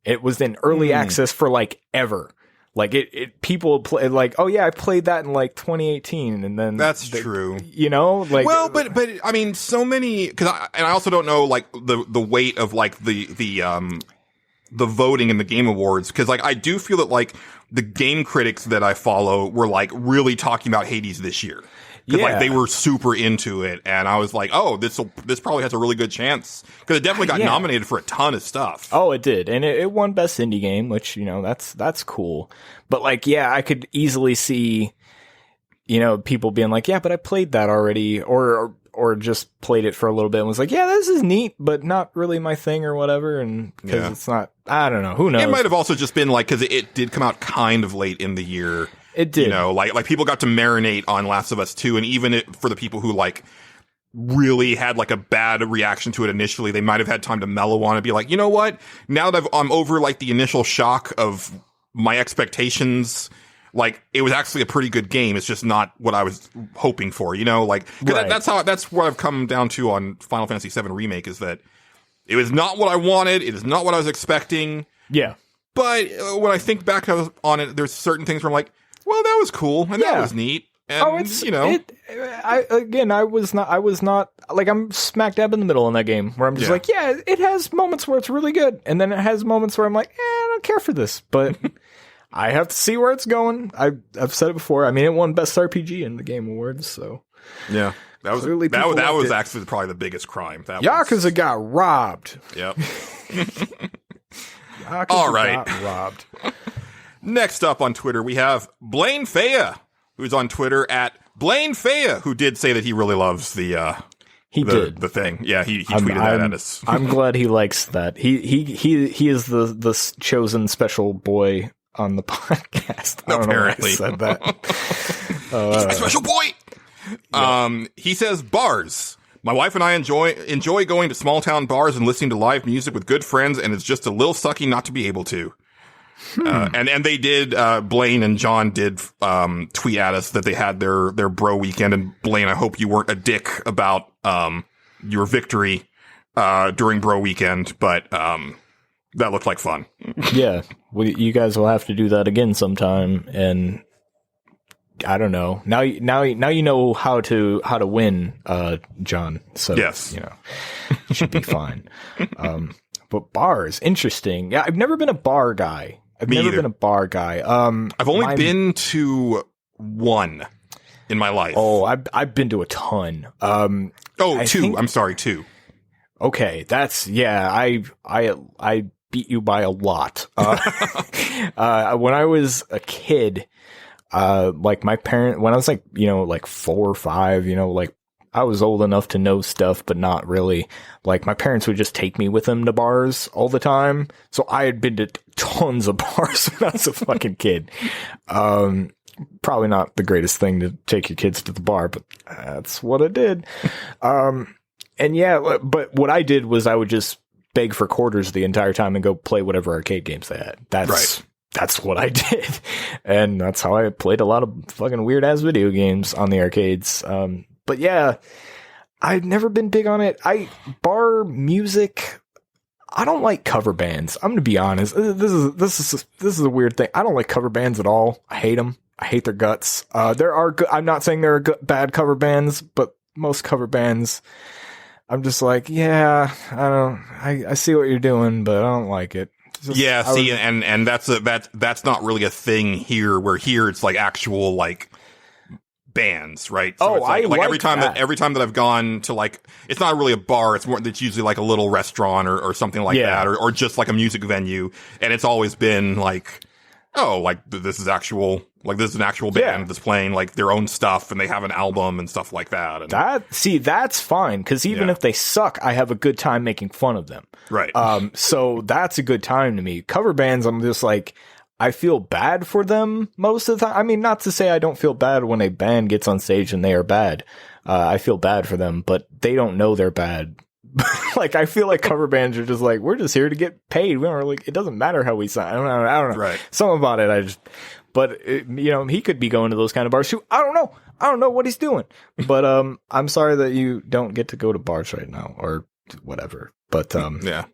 It was in early access for like ever. Like people play like, oh yeah, I played that in like 2018, and then that's true. You know, like well, but I mean, so many because I also don't know like the weight of like the voting in the Game Awards, because like I do feel that like the game critics that I follow were like really talking about Hades this year. Because like they were super into it, and I was like, "Oh, this probably has a really good chance," because it definitely got nominated for a ton of stuff. Oh, it did, and it won Best Indie Game, which, you know, that's cool. But like, yeah, I could easily see, you know, people being like, "Yeah, but I played that already," or just played it for a little bit and was like, "Yeah, this is neat, but not really my thing," or whatever. And because it's not, I don't know, who knows? It might have also just been like because it did come out kind of late in the year. It did. You know, like people got to marinate on Last of Us 2, and even for the people who like really had like a bad reaction to it initially, they might have had time to mellow on it and be like, you know what? Now that I'm over like the initial shock of my expectations, like it was actually a pretty good game. It's just not what I was hoping for, you know, like that's what I've come down to on Final Fantasy VII Remake, is that it was not what I wanted. It is not what I was expecting. Yeah. But when I think back on it, there's certain things where I'm like, well, that was cool, and that was neat. And, you know, I was not like, I'm smack dab in the middle in that game where I'm just like, yeah, it has moments where it's really good, and then it has moments where I'm like, I don't care for this, but I have to see where it's going. I've said it before. I mean, it won Best RPG in the Game Awards, so yeah, that was actually probably the biggest crime. Yakuza got robbed. Yep. Yakuza all right, got robbed. Next up on Twitter, we have Blaine Faya, who's on Twitter at Blaine Faya, who did say that he really loves the thing. Yeah, he tweeted that at us. I'm glad he likes that. He is the chosen special boy on the podcast. I don't Apparently. know why I said that. Special boy. He says bars. My wife and I enjoy going to small town bars and listening to live music with good friends, and it's just a little sucky not to be able to. And they did, Blaine and John did, tweet at us that they had their bro weekend. And Blaine, I hope you weren't a dick about, your victory, during bro weekend, but, that looked like fun. Yeah. You guys will have to do that again sometime. And I don't know. Now you know how to win, John. So, yes, you know, it should be fine. But bars, interesting. Yeah. I've never been a bar guy. I've never been a bar guy. I've only been to one in my life. Oh, I've been to a ton. Two. I'm sorry, two. Okay, I beat you by a lot. When I was a kid, like my parent, when I was like, you know, like 4 or 5, you know, like I was old enough to know stuff, but not really. Like, my parents would just take me with them to bars all the time. So I had been to tons of bars when I was a fucking kid. Probably not the greatest thing to take your kids to the bar, but that's what I did. And yeah, but what I did was I would just beg for quarters the entire time and go play whatever arcade games they had. That's what I did. And that's how I played a lot of fucking weird ass video games on the arcades. But yeah, I've never been big on it. Bar music, I don't like cover bands. I'm gonna be honest. This is a weird thing. I don't like cover bands at all. I hate them. I hate their guts. There are I'm not saying there are bad cover bands, but most cover bands, I'm just like, yeah, I see what you're doing, but I don't like it. And that's not really a thing here. Where here it's like actual like bands, right? So it's like every time that I've gone to, like, it's not really a bar, it's usually like a little restaurant or something like that, or just like a music venue, and it's always been like, oh, like this is an actual band that's playing like their own stuff, and they have an album and stuff like that. And that's fine, because even if they suck, I have a good time making fun of them. Right. So that's a good time to me. Cover bands, I'm just like, I feel bad for them most of the time. I mean, not to say I don't feel bad when a band gets on stage and they are bad. I feel bad for them, but they don't know they're bad. Like, I feel like cover bands are just like, we're just here to get paid. We don't really, it doesn't matter how we sound. I don't know. Right. Something about it, you know, he could be going to those kind of bars too. I don't know what he's doing. But I'm sorry that you don't get to go to bars right now, or whatever. But yeah.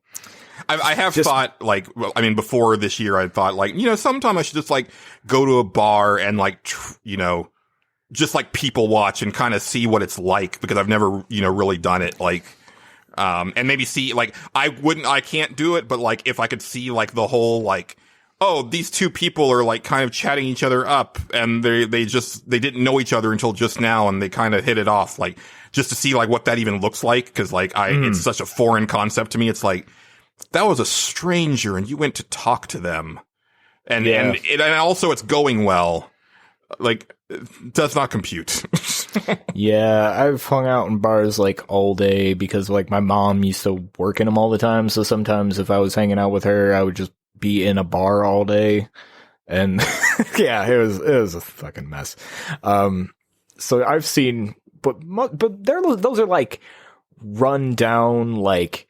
I have thought, like, well, I mean, before this year, I thought, like, sometime I should just, like, go to a bar and, like, just, like, people watch and kind of see what it's like, because I've never, really done it, like, and maybe see, like, I can't do it, but, like, if I could see, like, the whole, like, oh, these two people are, like, kind of chatting each other up, and they didn't know each other until just now, and they kind of hit it off, like, just to see, like, what that even looks like, because, like, it's such a foreign concept to me. It's like, that was a stranger and you went to talk to them. And also it's going well. Like, it does not compute. Yeah, I've hung out in bars like all day because like my mom used to work in them all the time. So sometimes if I was hanging out with her, I would just be in a bar all day. And yeah, it was a fucking mess. So I've seen, but those are like run down, like,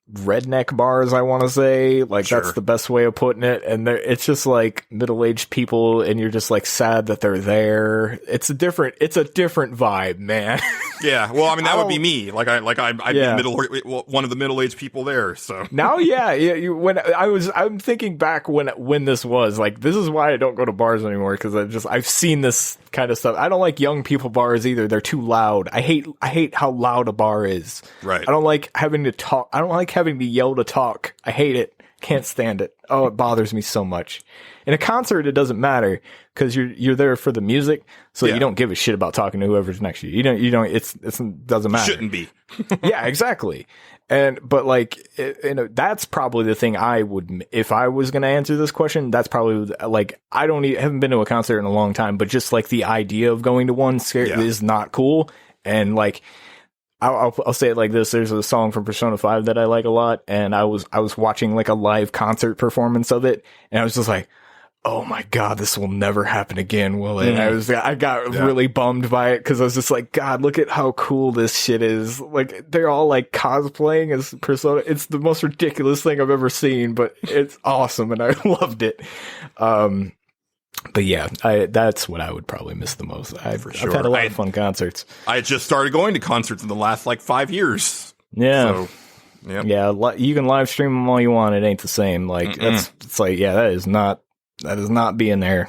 redneck bars, I want to say, like, sure. That's the best way of putting it. And it's just like middle-aged people, and you're just like sad that they're there. It's a different vibe, man. Yeah, well, I mean, that would be me. Like, I'd be one of the middle-aged people there. So now, I'm thinking back when this was like, this is why I don't go to bars anymore, because I've seen this kind of stuff. I don't like young people bars either. They're too loud. I hate how loud a bar is. Right. I don't like having to talk. I don't like having to yell to talk. I hate it. Can't stand it. Oh, it bothers me so much. In a concert, it doesn't matter because you're there for the music, so you don't give a shit about talking to whoever's next to you. You don't. It doesn't matter. Shouldn't be. Yeah, exactly. But like, that's probably the thing I would, if I was going to answer this question, that's probably like, haven't been to a concert in a long time, but just like the idea of going to one is not cool. And like, I'll say it like this. There's a song from Persona 5 that I like a lot. And I was watching like a live concert performance of it. And I was just like, oh my God, this will never happen again, will it? I got really bummed by it because I was just like, God, look at how cool this shit is. Like, they're all like cosplaying as Persona. It's the most ridiculous thing I've ever seen, but it's awesome and I loved it. But yeah, that's what I would probably miss the most. I've had a lot of fun concerts. I just started going to concerts in the last like 5 years. Yeah. So, yep. Yeah, you can live stream them all you want. It ain't the same. Like, it's like, yeah, that is not being there.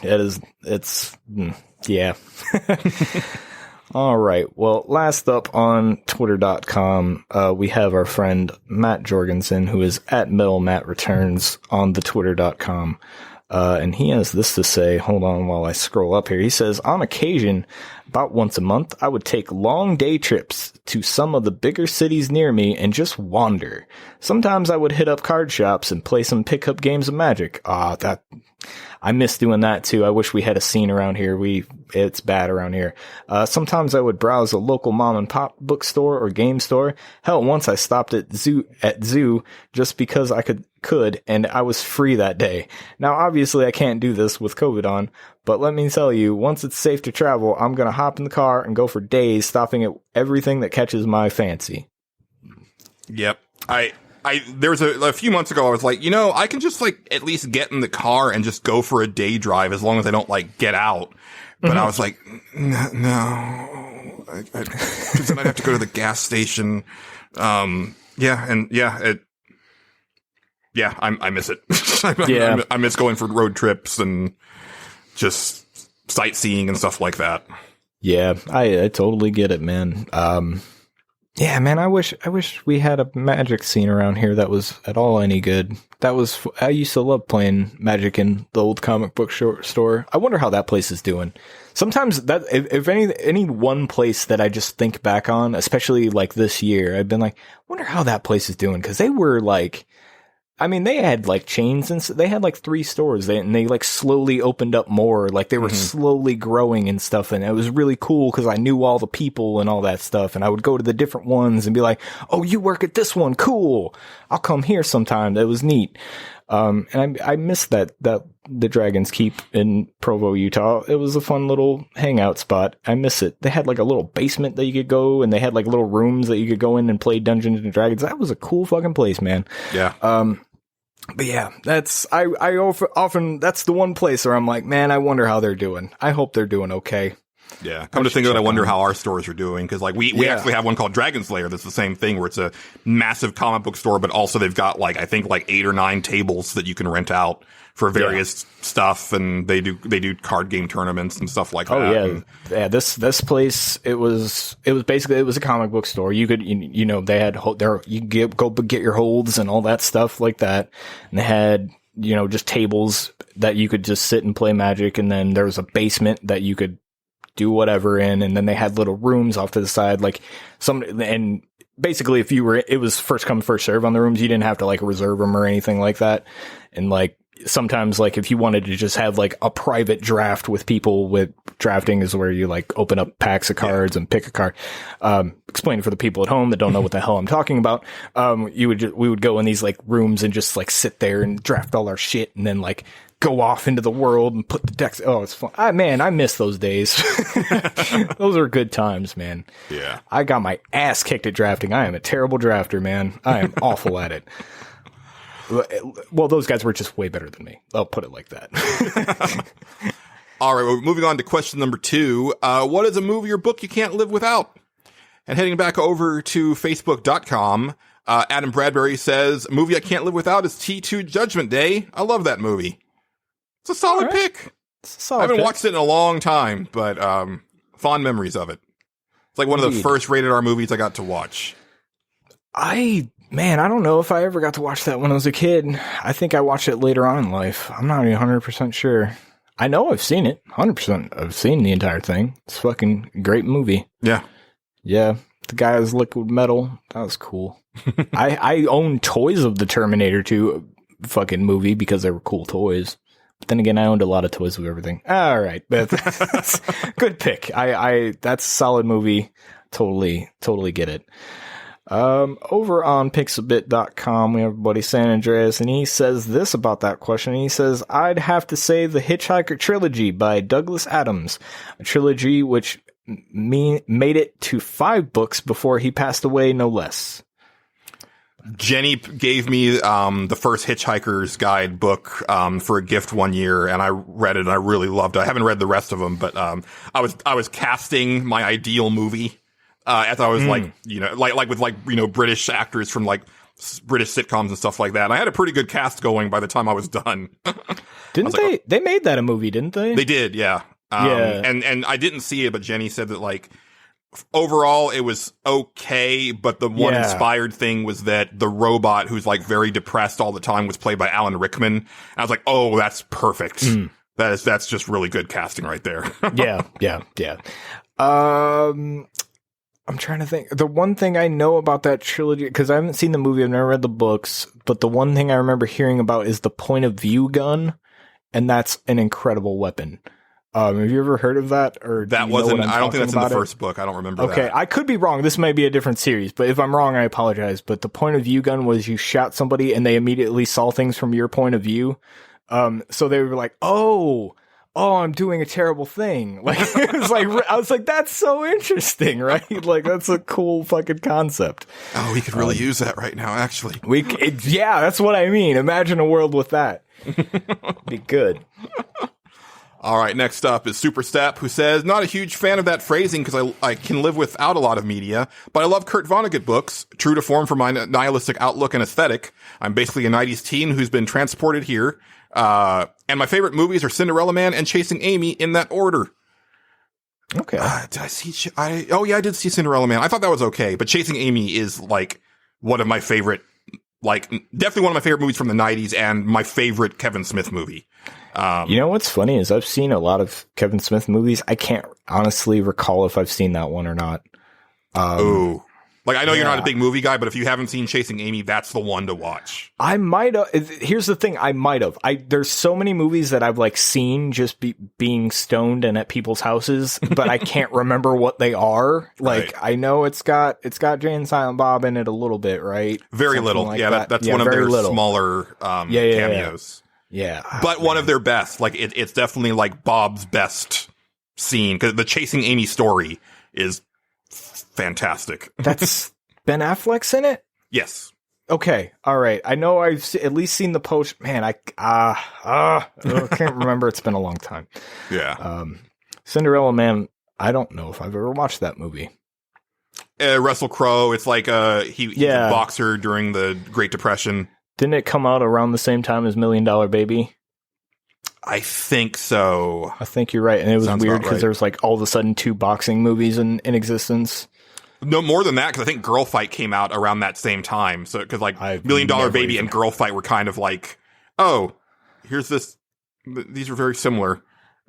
Yeah. All right. Well, last up on Twitter.com, we have our friend Matt Jorgensen, who is at MetalMattReturns on the Twitter.com. And he has this to say. Hold on while I scroll up here. He says, on occasion, about once a month, I would take long day trips to some of the bigger cities near me and just wander. Sometimes I would hit up card shops and play some pickup games of Magic. I miss doing that too. I wish we had a scene around here. It's bad around here. Sometimes I would browse a local mom and pop bookstore or game store. Hell, once I stopped at zoo just because I could, and I was free that day. Now, obviously I can't do this with COVID on, but let me tell you, once it's safe to travel, I'm gonna hop in the car and go for days, stopping at everything that catches my fancy. Yep. There was a few months ago, I was like, I can just like at least get in the car and just go for a day drive as long as I don't like get out. But I was like, no, because then I'd have to go to the gas station. I miss it. I miss going for road trips and just sightseeing and stuff like that. Yeah, I totally get it, man. Yeah, man, I wish we had a Magic scene around here that was at all any good. I used to love playing Magic in the old comic book store. I wonder how that place is doing. Sometimes that, if any one place that I just think back on, especially like this year, I've been like, I wonder how that place is doing. Cause they were like, they had like chains and they had like 3 stores and they like slowly opened up more. Like they were slowly growing and stuff. And it was really cool because I knew all the people and all that stuff. And I would go to the different ones and be like, oh, you work at this one. Cool. I'll come here sometime. That was neat. And I missed that the Dragon's Keep in Provo, Utah. It was a fun little hangout spot. I miss it. They had like a little basement that you could go and they had like little rooms that you could go in and play Dungeons and Dragons. That was a cool fucking place, man. Yeah. But yeah, I often, that's the one place where I'm like, man, I wonder how they're doing. I hope they're doing okay. Yeah, come to think of it, I wonder how our stores are doing, because like we actually have one called Dragon Slayer that's the same thing, where it's a massive comic book store, but also they've got like I think like 8 or 9 tables that you can rent out for various stuff, and they do card game tournaments and stuff like that. Oh yeah, this place it was basically a comic book store. You could they had you could go get your holds and all that stuff like that, and they had just tables that you could just sit and play Magic, and then there was a basement that you could do whatever in, and then they had little rooms off to the side, like and basically if it was first come first serve on the rooms. You didn't have to like reserve them or anything like that, and like sometimes like if you wanted to just have like a private draft with people, with drafting is where you like open up packs of cards and pick a card. Explain it for the people at home that don't know what the hell I'm talking about. We would go in these like rooms and just like sit there and draft all our shit, and then like go off into the world and put the decks. Oh, it's fun. I miss those days. Those are good times, man. Yeah. I got my ass kicked at drafting. I am a terrible drafter, man. I am awful at it. Well, those guys were just way better than me. I'll put it like that. All right, well, moving on to question number 2. What is a movie or book you can't live without? And heading back over to Facebook.com, Adam Bradbury says, movie I can't live without is T2 Judgment Day. I love that movie. It's a solid pick. I haven't watched it in a long time, but fond memories of it. It's like one of the first rated R movies I got to watch. I don't know if I ever got to watch that when I was a kid. I think I watched it later on in life. I'm not even 100% sure. I know I've seen it. 100% I've seen the entire thing. It's a fucking great movie. Yeah. Yeah. The guy was liquid metal. That was cool. I owned toys of the Terminator 2 fucking movie because they were cool toys. But then again, I owned a lot of toys of everything. All right. That's good pick. That's a solid movie. Totally get it. Over on pixabit.com, we have our buddy San Andreas, and he says this about that question. He says, I'd have to say The Hitchhiker Trilogy by Douglas Adams, a trilogy which made it to 5 books before he passed away, no less. Jenny gave me the first Hitchhiker's Guide book for a gift one year, and I read it and I really loved it. I haven't read the rest of them, but I was casting my ideal movie as I was like with British actors from like British sitcoms and stuff like that. And I had a pretty good cast going by the time I was done. Didn't they? They made that a movie, didn't they? They did, yeah. And I didn't see it, but Jenny said that like overall it was okay, but the one inspired thing was that the robot who's like very depressed all the time was played by Alan Rickman. And I was like, oh, that's perfect. That's just really good casting right there. Yeah. I'm trying to think. The one thing I know about that trilogy, because I haven't seen the movie, I've never read the books, but the one thing I remember hearing about is the point of view gun, and that's an incredible weapon. Have you ever heard of that? Or that wasn't, I don't think that's in the first book. I don't remember that. Okay, I could be wrong. This might be a different series, but if I'm wrong, I apologize. But the point of view gun was you shot somebody and they immediately saw things from your point of view. So they were like, oh, I'm doing a terrible thing. Like, it was like, I was like, that's so interesting, right? Like, that's a cool fucking concept. Oh, we could really use that right now, actually. Yeah, that's what I mean. Imagine a world with that. Be good. All right, next up is Superstep, who says, not a huge fan of that phrasing because I can live without a lot of media, but I love Kurt Vonnegut books, true to form for my nihilistic outlook and aesthetic. I'm basically a 90s teen who's been transported here. And my favorite movies are Cinderella Man and Chasing Amy in that order. Okay. Did I see? I did see Cinderella Man. I thought that was okay, but Chasing Amy is like one of my favorite, like definitely one of my favorite movies from the 90s and my favorite Kevin Smith movie. You know what's funny is I've seen a lot of Kevin Smith movies. I can't honestly recall if I've seen that one or not. Like, I know you're not a big movie guy, but if you haven't seen Chasing Amy, that's the one to watch. I might have. Here's the thing. I might have. There's so many movies that I've like seen just being stoned and at people's houses, but I can't remember what they are. Like, right. I know it's got Jay and Silent Bob in it a little bit, right? Very Something little. Like that's one of their smaller cameos. Yeah. But one of their best. Like, it's definitely like Bob's best scene, because the Chasing Amy story is fantastic. That's Ben Affleck's in it? Yes. Okay. All right. I know I've at least seen the post. Man, I can't remember. It's been a long time. Yeah. Cinderella Man. I don't know if I've ever watched that movie. Russell Crowe. It's like he's Yeah. a boxer during the Great Depression. Didn't it come out around the same time as $1 Million Baby? I think so. I think you're right. And it was Sounds weird about because right. there was like all of a sudden 2 boxing movies in existence. No, more than that, because I think Girl Fight came out around that same time. So, because like I've $1 Million never Baby even- and Girl Fight were kind of like, oh, here's this. These are very similar.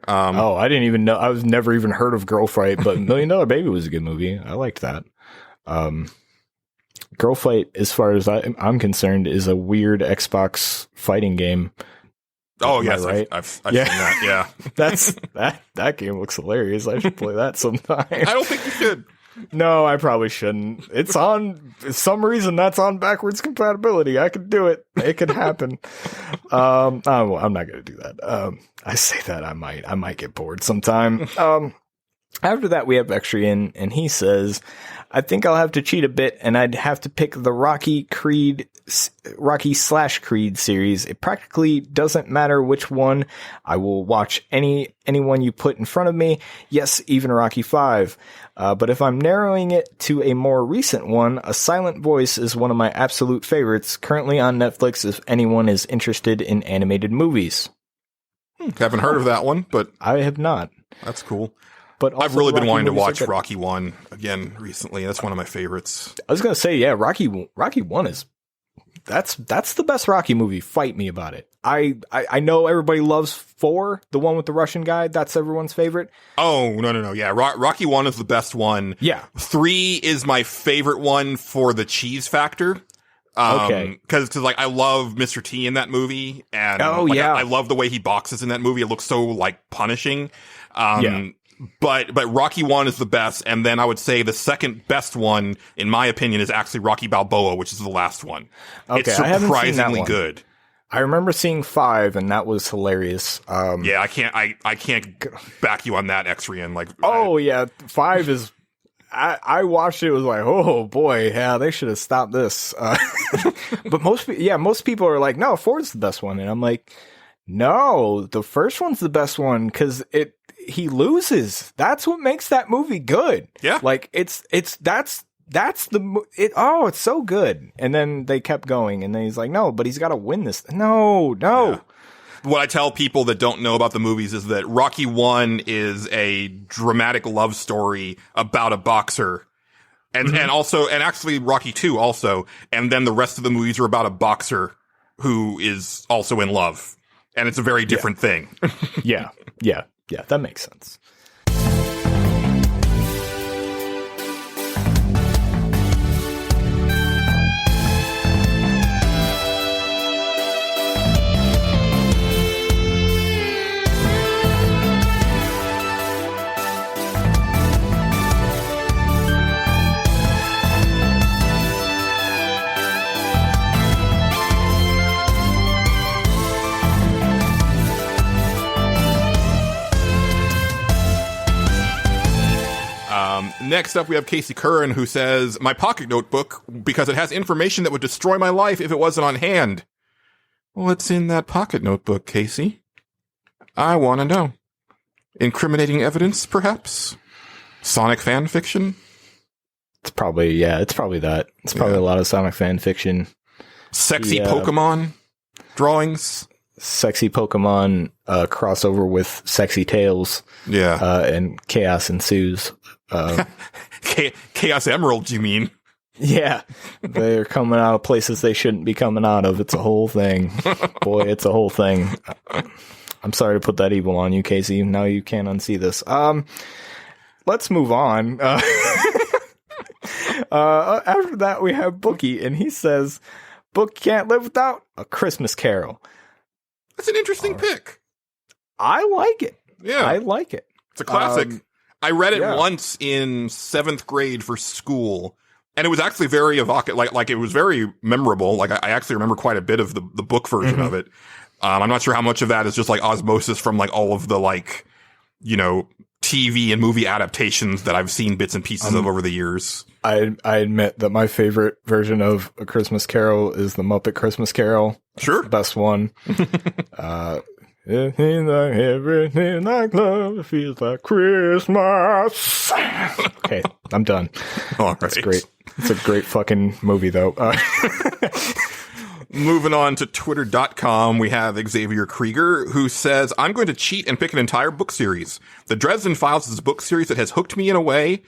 Oh, I didn't even know. I was never even heard of Girl Fight, but $1 Million Baby was a good movie. I liked that. Girl Fight, as far as I'm concerned, is a weird Xbox fighting game. Oh Am I yes, right? I've Yeah. seen that. Yeah, That's that game looks hilarious. I should play that sometime. I don't think you should. No, I probably shouldn't. It's on for some reason that's on backwards compatibility. I could do it. It could happen. I'm not gonna do that. I say that I might get bored sometime. After that, we have Extrian, and he says, I think I'll have to cheat a bit, and I'd have to pick the Rocky/Creed series. It practically doesn't matter which one. I will watch anyone you put in front of me. Yes, even Rocky 5. But if I'm narrowing it to a more recent one, A Silent Voice is one of my absolute favorites, currently on Netflix if anyone is interested in animated movies. Haven't heard of that one, but I have not. that's cool. But I've also really been Rocky wanting to movies are watch good. Rocky 1 again recently. That's one of my favorites. I was gonna say, yeah, Rocky 1 is that's the best Rocky movie. Fight me about it. I know everybody loves 4, the one with the Russian guy. That's everyone's favorite. Oh, no. Yeah, Rocky 1 is the best one. Yeah. 3 is my favorite one for the cheese factor. Okay. Because like I love Mr. T in that movie, and Oh, like, yeah. I love the way he boxes in that movie. It looks so like punishing. Yeah. But Rocky 1 is the best, and then I would say the second best one, in my opinion, is actually Rocky Balboa, which is the last one. Okay, It's I haven't seen that surprisingly one. good. I remember seeing 5, and that was hilarious. Yeah, I can't back you on that, Exrian. Like, Oh yeah, 5 is. I watched it. It was like, oh boy, yeah, they should have stopped this. But most people are like, no, 4 is the best one, and I'm like, no, the first one's the best one because he loses. That's what makes that movie good. Yeah. Like it's so good. And then they kept going, and then he's like, no, but he's got to win this. No. Yeah. What I tell people that don't know about the movies is that Rocky 1 is a dramatic love story about a boxer. And actually Rocky 2 also. And then the rest of the movies are about a boxer who is also in love. And it's a very different thing. Yeah, that makes sense. Next up, we have Casey Curran, who says, my pocket notebook, because it has information that would destroy my life if it wasn't on hand. What's in that pocket notebook, Casey? I want to know. Incriminating evidence, perhaps? Sonic fan fiction? It's probably that. It's probably a lot of Sonic fan fiction. Sexy Yeah. Pokemon drawings? Sexy Pokemon crossover with sexy tails, Yeah. and chaos ensues. Chaos Emerald, you mean? Yeah, they're coming out of places they shouldn't be coming out of. It's a whole thing. Boy, it's a whole thing. I'm sorry to put that evil on you, Casey. Now you can't unsee this. Let's move on. After that, we have Bookie, and he says, book can't live without A Christmas Carol. That's an interesting pick. I like it. Yeah. I like it. It's a classic. I read it yeah. once in 7th grade for school, and it was actually very evocative. Like it was very memorable. Like I actually remember quite a bit of the book version of it. I'm not sure how much of that is just like osmosis from like all of the like, you know, TV and movie adaptations that I've seen bits and pieces of over the years. I admit that my favorite version of A Christmas Carol is the Muppet Christmas Carol. Sure. The best one. It feels like everything like love. It feels like Christmas. Okay, I'm done. All right. That's great. It's a great fucking movie, though. Moving on to Twitter.com, we have Xavier Krieger, who says, I'm going to cheat and pick an entire book series. The Dresden Files is a book series that has hooked me in a way,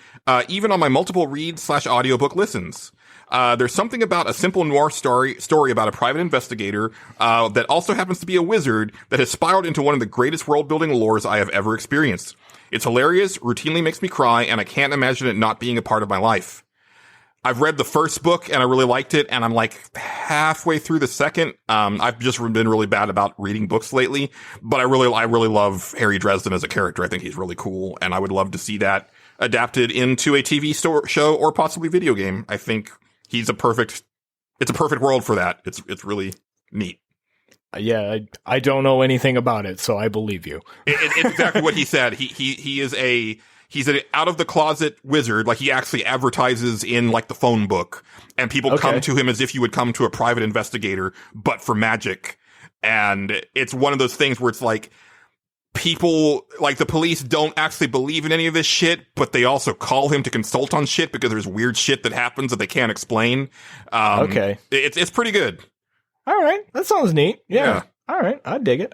even on my multiple read/audiobook listens. There's something about a simple noir story about a private investigator, that also happens to be a wizard that has spiraled into one of the greatest world-building lores I have ever experienced. It's hilarious, routinely makes me cry, and I can't imagine it not being a part of my life. I've read the first book and I really liked it, and I'm like halfway through the second. I've just been really bad about reading books lately, but I really love Harry Dresden as a character. I think he's really cool, and I would love to see that adapted into a TV show or possibly video game. I think it's a perfect world for that. It's really neat. Yeah, I don't know anything about it, so I believe you. It's exactly what he said. He's an out of the closet wizard. Like, he actually advertises in like the phone book, and people come to him as if you would come to a private investigator, but for magic. And it's one of those things where it's like, people, like the police don't actually believe in any of this shit, but they also call him to consult on shit because there's weird shit that happens that they can't explain. It's pretty good. All right. That sounds neat. Yeah. All right. I dig it.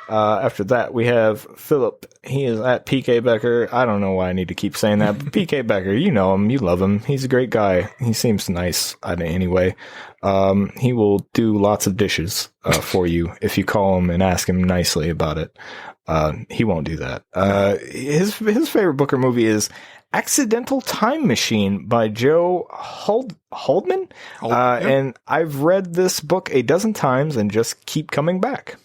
After that, we have Philip. He is at PK Becker. I don't know why I need to keep saying that, but PK Becker, you know him, you love him. He's a great guy. He seems nice anyway. He will do lots of dishes for you if you call him and ask him nicely about it. He won't do that. His favorite book or movie is Accidental Time Machine by Joe Haldeman. And I've read this book a dozen times and just keep coming back.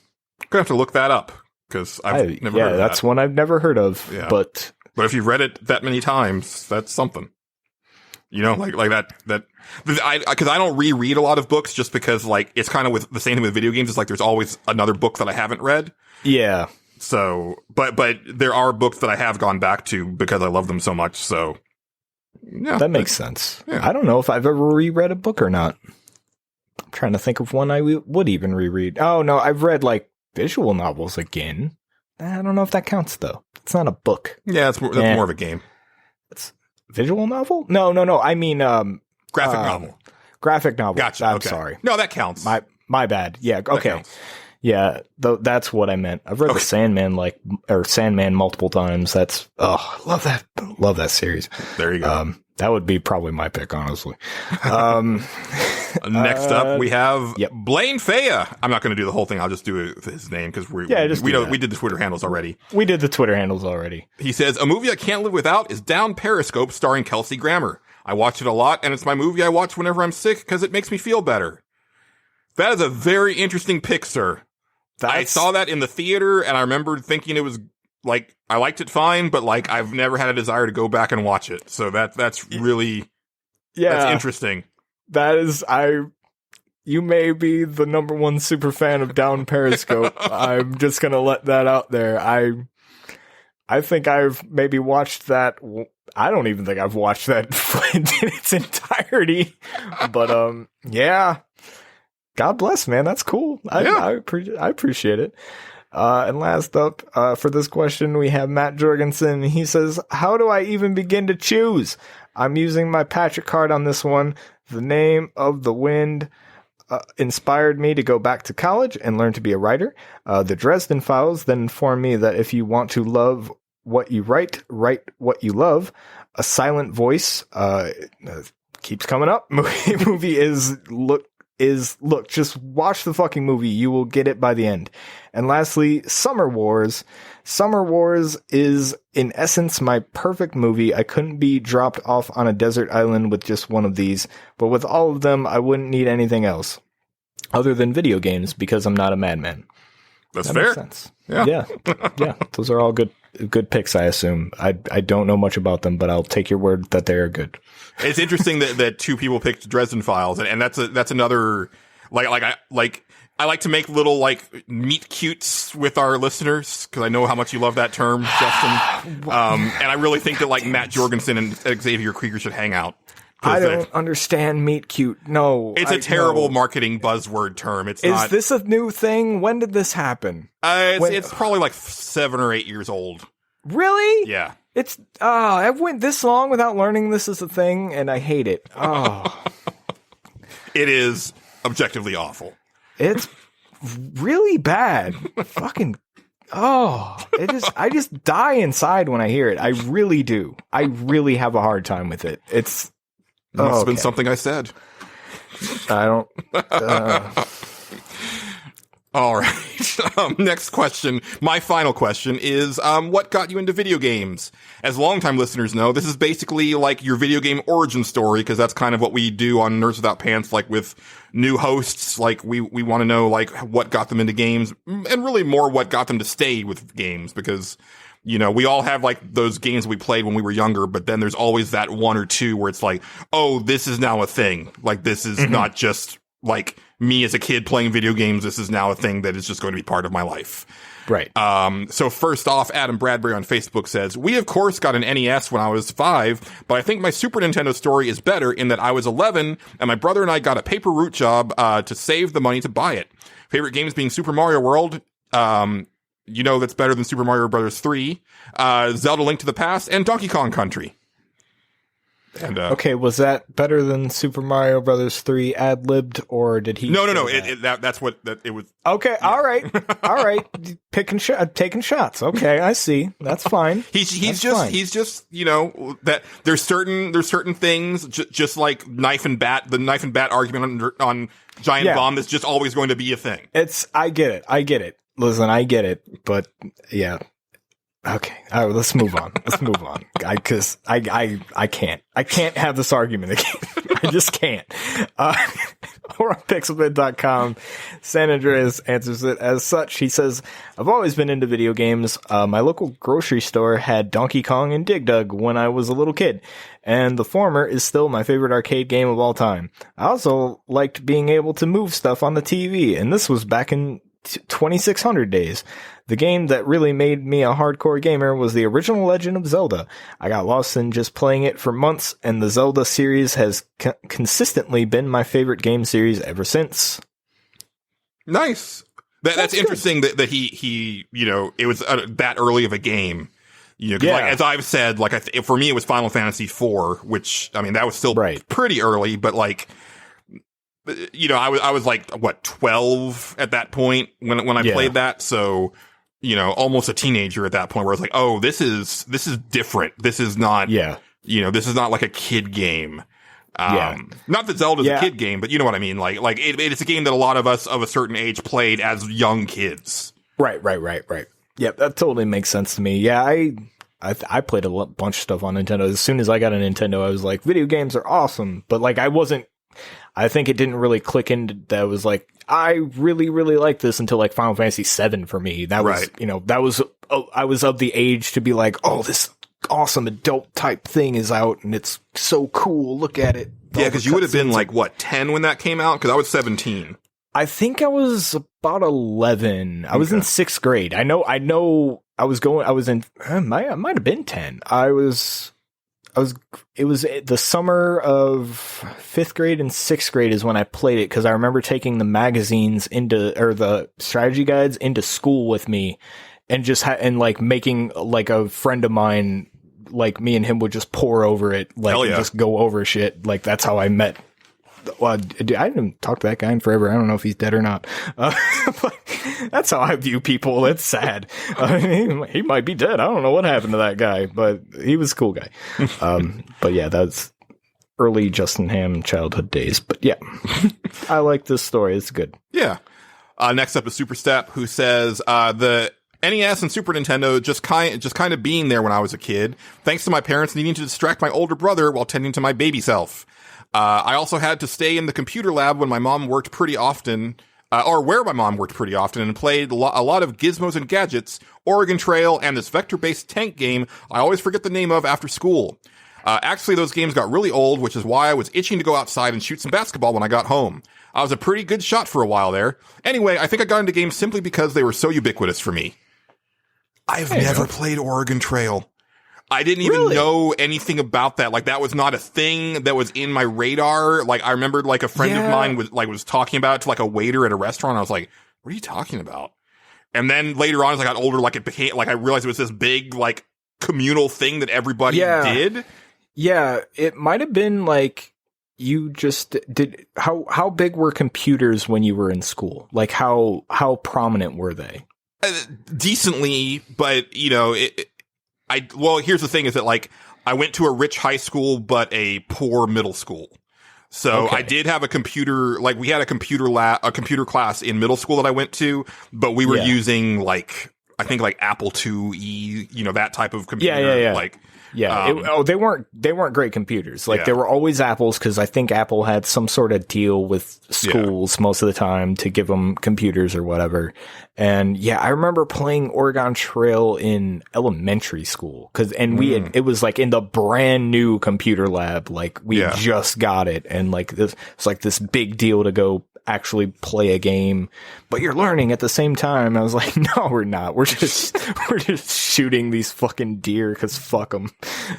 Gonna have to look that up because I've never heard of that. That's one I've never heard of. Yeah. But if you've read it that many times, that's something. You know, like that. Because I don't reread a lot of books just because like it's kind of with the same thing with video games. It's like there's always another book that I haven't read. Yeah. So, but there are books that I have gone back to because I love them so much. So, yeah, that makes sense. Yeah. I don't know if I've ever reread a book or not. I'm trying to think of one I would even reread. Oh no, I've read like visual novels again. I don't know if that counts though. It's not a book. Yeah, that's more of a game. It's visual novel? No. I mean, graphic novel. Graphic novel. Gotcha. I'm sorry. No, that counts. My bad. Yeah. Okay. Yeah. That's what I meant. I've read the Sandman multiple times. Love that. Love that series. There you go. That would be probably my pick, honestly. Next up, we have Blaine Faya. I'm not going to do the whole thing. I'll just do his name because we did the Twitter handles already. He says, a movie I can't live without is Down Periscope starring Kelsey Grammer. I watch it a lot, and it's my movie I watch whenever I'm sick because it makes me feel better. That is a very interesting pick, sir. I saw that in the theater, and I remember thinking it was like, I liked it fine, but like I've never had a desire to go back and watch it. So that's really, that's interesting. That is, you may be the number one super fan of Down Periscope. I'm just going to let that out there. I think I've maybe watched that. I don't even think I've watched that in its entirety, but, yeah, God bless, man. That's cool. I appreciate it. And last up, for this question, we have Matt Jorgensen. He says, how do I even begin to choose? I'm using my Patrick card on this one. The Name of the Wind inspired me to go back to college and learn to be a writer. The Dresden Files then informed me that if you want to love what you write what you love. A Silent Voice keeps coming up. Movie is look, just watch the fucking movie. You will get it by the end. And lastly, Summer Wars. Summer Wars is, in essence, my perfect movie. I couldn't be dropped off on a desert island with just one of these, but with all of them, I wouldn't need anything else other than video games because I'm not a madman. That fair. Makes sense. Yeah. Those are all good picks, I assume. I don't know much about them, but I'll take your word that they are good. It's interesting that two people picked Dresden Files, and that's another I like to make little like meet cutes with our listeners because I know how much you love that term, Justin. And I really think that like Matt Jorgensen and Xavier Krieger should hang out I don't understand meet cute. No. It's a terrible marketing buzzword term. It's Is not. this a new thing? When did this happen? It's probably like 7 or 8 years old. Really? Yeah. It's, I've went this long without learning this is a thing, and I hate it. Oh. It is objectively awful. It's really bad. Fucking, I just die inside when I hear it. I really do. I really have a hard time with it. It's, Must have been something I said. I don't, All right. Next question. My final question is, what got you into video games? As longtime listeners know, this is basically like your video game origin story, because that's kind of what we do on Nerds Without Pants, like with new hosts. Like we want to know like what got them into games, and really more what got them to stay with games, because you know, we all have like those games we played when we were younger, but then there's always that one or two where it's like, oh, this is now a thing. Like this is not just like me as a kid playing video games. This is now a thing that is just going to be part of my life. right. So first off, Adam Bradbury on Facebook says, we of course got an NES when I was 5, but I think my Super Nintendo story is better in that I was 11 and my brother and I got a paper route job, to save the money to buy it. Favorite games being Super Mario World. You know, that's better than Super Mario Bros. 3, Zelda Link to the Past, and Donkey Kong Country. And, okay, was that better than Super Mario Brothers 3 ad-libbed, or did he? No. say that? That's what it was. Okay, yeah. All right. Taking shots. Okay, I see. That's fine. He's just, you know, that there's certain things, just like knife and bat, the knife and bat argument on Giant Bomb is just always going to be a thing. I get it. Listen, I get it, but yeah. Okay. All right, let's move on. Cause I can't have this argument again. I just can't. Or on pixelbit.com, San Andreas answers it as such. He says, I've always been into video games. My local grocery store had Donkey Kong and Dig Dug when I was a little kid, and the former is still my favorite arcade game of all time. I also liked being able to move stuff on the TV, and this was back in 2600 days. The game that really made me a hardcore gamer was the original Legend of Zelda. I got lost in just playing it for months, and the Zelda series has consistently been my favorite game series ever since. Nice. That's interesting that he, you know, it was that early of a game. You know, like, as I've said, like for me, it was Final Fantasy IV, which, I mean, that was still pretty early, but like, you know, I was like, what, 12 at that point when I played that. So, you know, almost a teenager at that point where I was like, oh, this is different. This is not, you know, this is not like a kid game. Not that Zelda's a kid game, but you know what I mean? Like it's a game that a lot of us of a certain age played as young kids. Right. Yep. That totally makes sense to me. Yeah. I played a bunch of stuff on Nintendo. As soon as I got a Nintendo, I was like, video games are awesome. But like, I think it didn't really click into that. Was like, I really, really like this until like Final Fantasy VII for me. That was, you know, I was of the age to be like, oh, this awesome adult type thing is out and it's so cool. Look at it. Yeah, because you would have been like, what, 10 when that came out? Because I was 17. I think I was about 11. I was in 6th grade. I know I was in, I might have been 10. it was the summer of 5th grade and 6th grade is when I played it, because I remember taking the magazines or the strategy guides into school with me, and just and like making like a friend of mine, like me and him would just pour over it, like and just go over shit. Like that's how I met. Well, I didn't talk to that guy in forever. I don't know if he's dead or not. But that's how I view people. It's sad. He might be dead. I don't know what happened to that guy, but he was a cool guy. But yeah, that's early Justin Ham childhood days. But yeah, I like this story. It's good. Yeah. Next up is Superstep, who says, the NES and Super Nintendo just kind of being there when I was a kid, thanks to my parents needing to distract my older brother while tending to my baby self. I also had to stay in the computer lab when my mom worked pretty often, where my mom worked pretty often, and played a lot of Gizmos and Gadgets, Oregon Trail, and this vector-based tank game I always forget the name of after school. Actually, those games got really old, which is why I was itching to go outside and shoot some basketball when I got home. I was a pretty good shot for a while there. Anyway, I think I got into games simply because they were so ubiquitous for me. I've never played Oregon Trail. I didn't even know anything about that. Like, that was not a thing that was in my radar. Like, I remember, like, a friend of mine was talking about it to, like, a waiter at a restaurant. I was like, what are you talking about? And then later on, as I got older, like, it became, like, I realized it was this big, like, communal thing that everybody did. Yeah, it might have been, like, you just did, how big were computers when you were in school? Like, how prominent were they? Decently, but, you know, well, here's the thing is that, like, I went to a rich high school, but a poor middle school. So I did have a computer, like, we had a computer class in middle school that I went to, but we were using, like, I think, like, Apple IIe, you know, that type of computer. Yeah. Like, they weren't great computers. Like, they were always Apples, because I think Apple had some sort of deal with schools most of the time to give them computers or whatever. And I remember playing Oregon Trail in elementary school, it was like in the brand new computer lab. Like, we just got it, and like it's like this big deal to go actually play a game, but you're learning at the same time. I was like, no, we're not. We're just shooting these fucking deer because fuck them.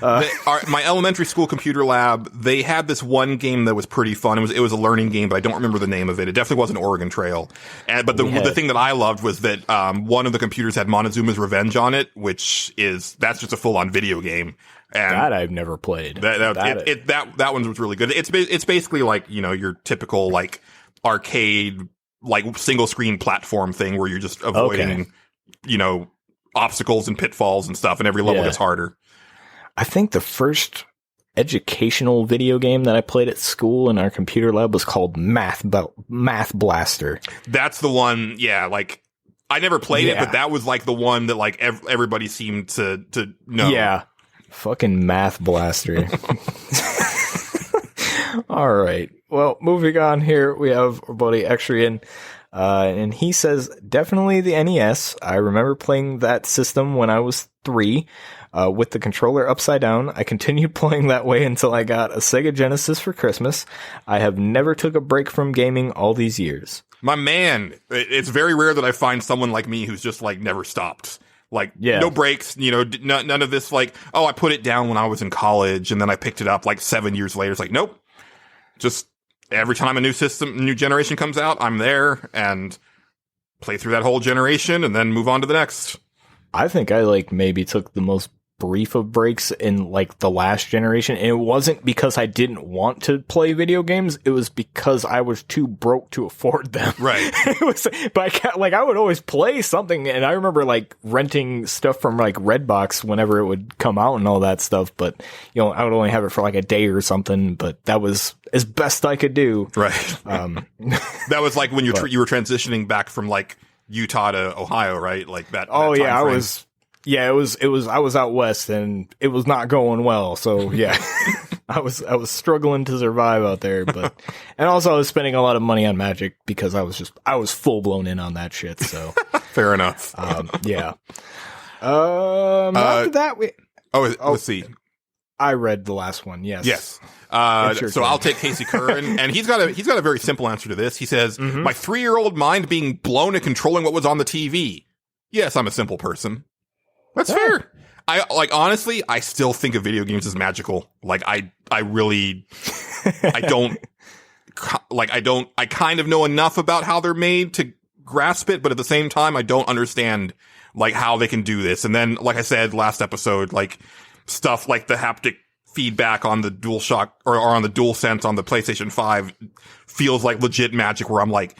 My elementary school computer lab, they had this one game that was pretty fun. It was a learning game, but I don't remember the name of it. It definitely wasn't Oregon Trail. But the thing that I loved was that one of the computers had Montezuma's Revenge on it, that's just a full on video game. And that I've never played. That one was really good. It's basically like, you know, your typical, like, arcade, like, single screen platform thing where you're just avoiding, you know, obstacles and pitfalls and stuff, and every level gets harder. I think the first educational video game that I played at school in our computer lab was called Math Blaster. That's the one, like, I never played it, but that was, like, the one that, like, everybody seemed to know. Yeah. Fucking Math Blaster. All right. Well, moving on here, we have our buddy Extrian, and he says, definitely the NES. I remember playing that system when I was 3, with the controller upside down. I continued playing that way until I got a Sega Genesis for Christmas. I have never took a break from gaming all these years. My man, it's very rare that I find someone like me who's just, like, never stopped. Like, no breaks, you know, none of this, like, oh, I put it down when I was in college and then I picked it up, like, 7 years later. It's like, nope. Just every time a new generation comes out, I'm there and play through that whole generation and then move on to the next. I think I, like, maybe took the most brief of breaks in, like, the last generation, and it wasn't because I didn't want to play video games. It was because I was too broke to afford them. Right. I would always play something, and I remember, like, renting stuff from, like, Redbox whenever it would come out and all that stuff, but, you know, I would only have it for, like, a day or something, but that was as best I could do. Right. That was, like, when you were transitioning back from, like, Utah to Ohio, right? Like that. Oh, that yeah, I was. Yeah, it was, I was out west and it was not going well. So yeah, I was struggling to survive out there, but, and also I was spending a lot of money on Magic because I was full blown in on that shit. So fair enough. Yeah. After that, let's see. I read the last one. Yes. So I'll take Casey Curran, and he's got a very simple answer to this. He says, my 3-year-old mind being blown at controlling what was on the TV. Yes, I'm a simple person. That's fair. Honestly, I still think of video games as magical. Like, I really, I kind of know enough about how they're made to grasp it, but at the same time, I don't understand, like, how they can do this. And then, like I said last episode, like, stuff like the haptic feedback on the DualShock or on the DualSense on the PlayStation 5 feels like legit magic, where I'm like,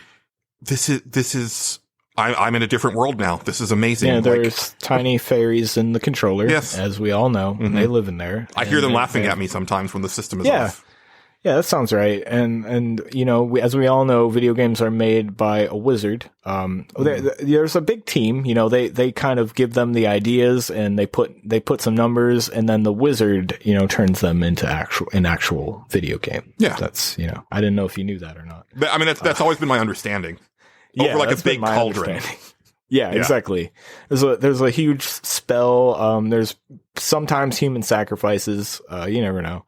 I'm in a different world now. This is amazing. Yeah, there's tiny fairies in the controller, as we all know, and they live in there. I hear them laughing at me sometimes when the system is off. Yeah, that sounds right. And you know, as we all know, video games are made by a wizard. There's a big team. You know, they kind of give them the ideas and they put some numbers, and then the wizard, you know, turns them into an actual video game. Yeah, that's, you know, I didn't know if you knew that or not. But, I mean, that's always been my understanding. Over like a big cauldron. Yeah, exactly. There's a huge spell. There's sometimes human sacrifices. You never know.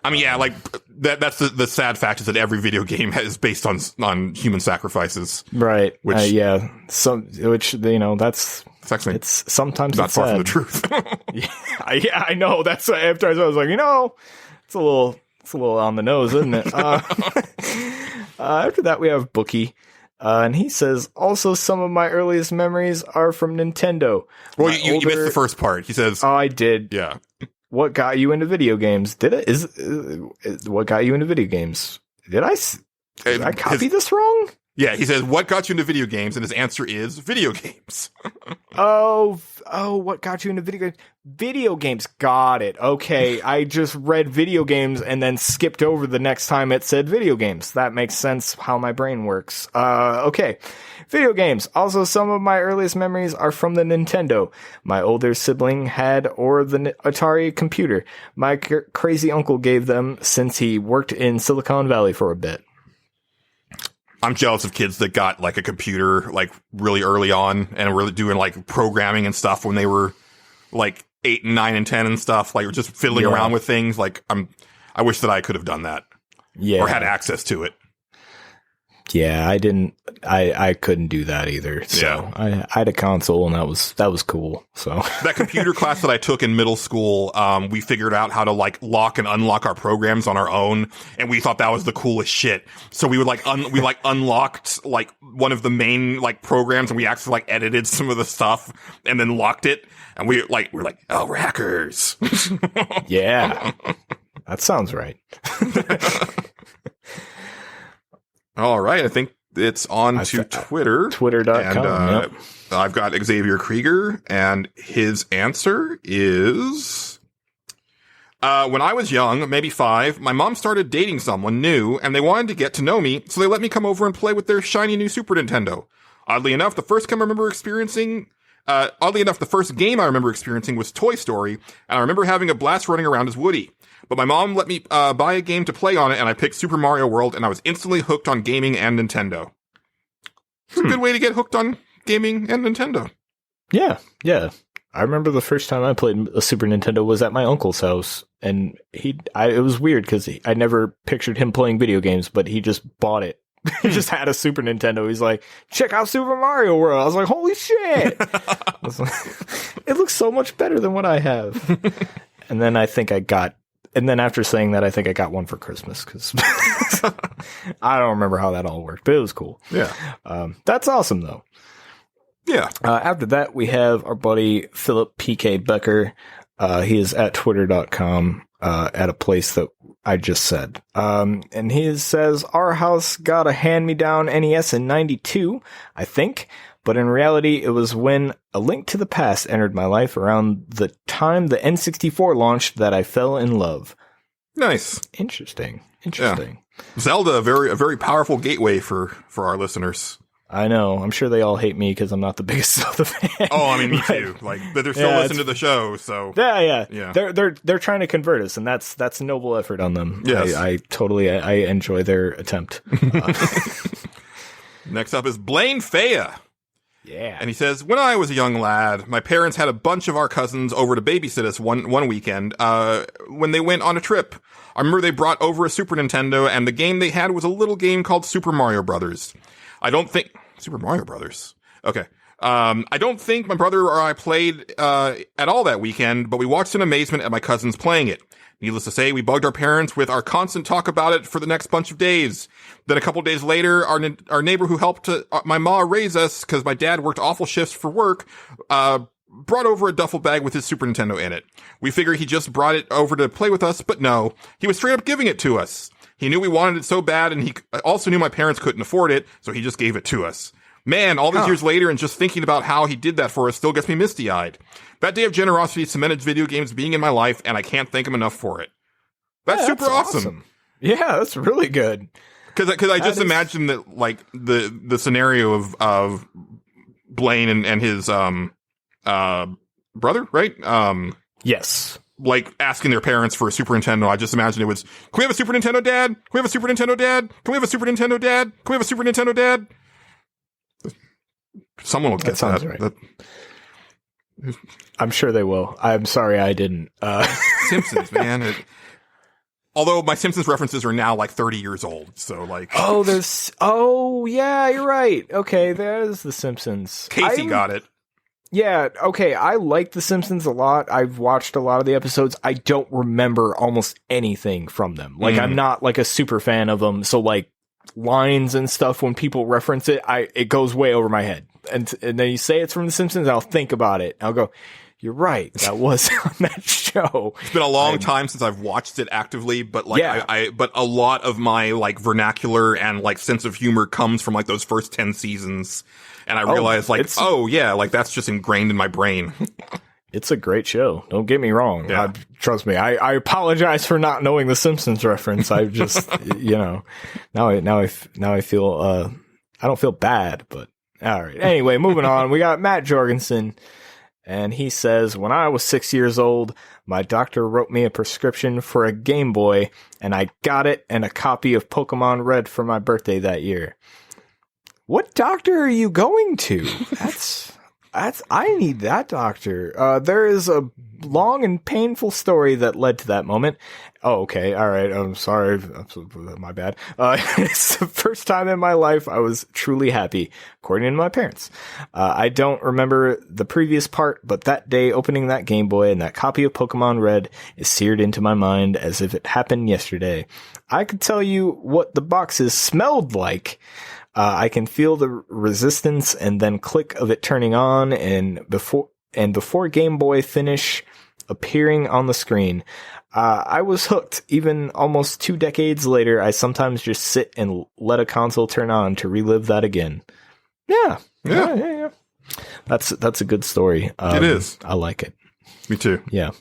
I mean, yeah, like that's the sad fact is that every video game is based on human sacrifices. Right. Which yeah. Which it's actually it's sometimes not it's far sad. from the truth. Yeah, I know. That's why after I was like, it's a little on the nose, isn't it? After that, we have Bookie. And he says, also, some of my earliest memories are from Nintendo. Well, you missed the first part. He says, oh, I did. Yeah. What got you into video games? Did it? What got you into video games? Did I copy this wrong? Yeah, he says, what got you into video games? And his answer is video games. Oh, what got you into video games? Video games. Got it. Okay, I just read video games and then skipped over the next time it said video games. That makes sense how my brain works. Okay. Video games. Also, some of my earliest memories are from the Nintendo. My older sibling had or the Atari computer. My crazy uncle gave them since he worked in Silicon Valley for a bit. I'm jealous of kids that got like a computer like really early on and were doing like programming and stuff when they were like 8 and 9 and 10 and stuff, like just fiddling around with things. Like I wish that I could have done that. Yeah. Or had access to it. Yeah, I couldn't do that either. So I had a console and that was cool. So that computer class that I took in middle school, we figured out how to like lock and unlock our programs on our own. And we thought that was the coolest shit. So we would like, we like unlocked like one of the main like programs and we actually like edited some of the stuff and then locked it. And we're like, oh, we're hackers. Yeah, that sounds right. All right, I think it's on to Twitter. Twitter.com. And I've got Xavier Krieger, and his answer is, when I was young, maybe 5, my mom started dating someone new, and they wanted to get to know me, so they let me come over and play with their shiny new Super Nintendo. Oddly enough, the first game I remember experiencing was Toy Story, and I remember having a blast running around as Woody. But my mom let me buy a game to play on it, and I picked Super Mario World, and I was instantly hooked on gaming and Nintendo. It's a good way to get hooked on gaming and Nintendo. Yeah. I remember the first time I played a Super Nintendo was at my uncle's house, and it was weird because I never pictured him playing video games, but he just bought it. He just had a Super Nintendo. He's like, check out Super Mario World. I was like, holy shit. It looks so much better than what I have. And then after saying that, I think I got one for Christmas because I don't remember how that all worked, but it was cool. Yeah. That's awesome, though. Yeah. After that, we have our buddy Philip P.K. Becker. He is at twitter.com at a place that I just said. And he says, our house got a hand-me-down NES in 92, I think. But in reality, it was when A Link to the Past entered my life around the time the N64 launched that I fell in love. Nice. Interesting. Yeah. Zelda, a very powerful gateway for our listeners. I know. I'm sure they all hate me because I'm not the biggest Zelda fan. Oh, I mean, me too. Like, but they're still listening to the show, so yeah. They're trying to convert us, and that's a noble effort on them. Yes. I totally enjoy their attempt. Next up is Blaine Faya. Yeah. And he says, when I was a young lad, my parents had a bunch of our cousins over to babysit us one weekend, when they went on a trip. I remember they brought over a Super Nintendo, and the game they had was a little game called Super Mario Brothers. Super Mario Brothers. Okay. I don't think my brother or I played, at all that weekend, but we watched in amazement at my cousins playing it. Needless to say, we bugged our parents with our constant talk about it for the next bunch of days. Then a couple days later, our neighbor who helped my ma raise us, cause my dad worked awful shifts for work, brought over a duffel bag with his Super Nintendo in it. We figured he just brought it over to play with us, but no, he was straight up giving it to us. He knew we wanted it so bad, and he also knew my parents couldn't afford it, so he just gave it to us. Man, all these years later, and just thinking about how he did that for us still gets me misty-eyed. That day of generosity cemented video games being in my life, and I can't thank him enough for it. That's super awesome. Yeah, that's really good. Because I just imagine that, like, the scenario of Blaine and his brother, right? Yes. Like, asking their parents for a Super Nintendo. I just imagine it was, can we have a Super Nintendo, Dad? Can we have a Super Nintendo, Dad? Can we have a Super Nintendo, Dad? Can we have a Super Nintendo, Dad? Someone will get that. Sounds right. I'm sure they will. I'm sorry I didn't. Simpsons, man. Although my Simpsons references are now like 30 years old, so like. Oh, yeah, you're right. Okay, there's the Simpsons. Casey got it. Yeah, okay, I like The Simpsons a lot. I've watched a lot of the episodes. I don't remember almost anything from them. Like, I'm not, like, a super fan of them, so, like, lines and stuff, when people reference it, it goes way over my head. And then you say it's from The Simpsons, I'll think about it. I'll go, you're right, that was on that show. It's been a long time since I've watched it actively, but, like, Yeah. but a lot of my, like, vernacular and, like, sense of humor comes from, like, those first 10 seasons. And I realized, like, like, that's just ingrained in my brain. It's a great show. Don't get me wrong. Yeah. Trust me. I apologize for not knowing the Simpsons reference. I just, now I feel, I don't feel bad, but all right. Anyway, moving on. We got Matt Jorgensen, and he says, when I was 6 years old, my doctor wrote me a prescription for a Game Boy, and I got it and a copy of Pokemon Red for my birthday that year. What doctor are you going to? I need that doctor. There is a long and painful story that led to that moment. Oh, okay. All right. I'm sorry. My bad. It's the first time in my life I was truly happy, according to my parents. I don't remember the previous part, but that day opening that Game Boy and that copy of Pokemon Red is seared into my mind as if it happened yesterday. I could tell you what the boxes smelled like. I can feel the resistance and then click of it turning on, and before Game Boy finish appearing on the screen, I was hooked. Even almost 2 decades later, I sometimes just sit and let a console turn on to relive that again. Yeah. That's a good story. It is. I like it. Me too. Yeah.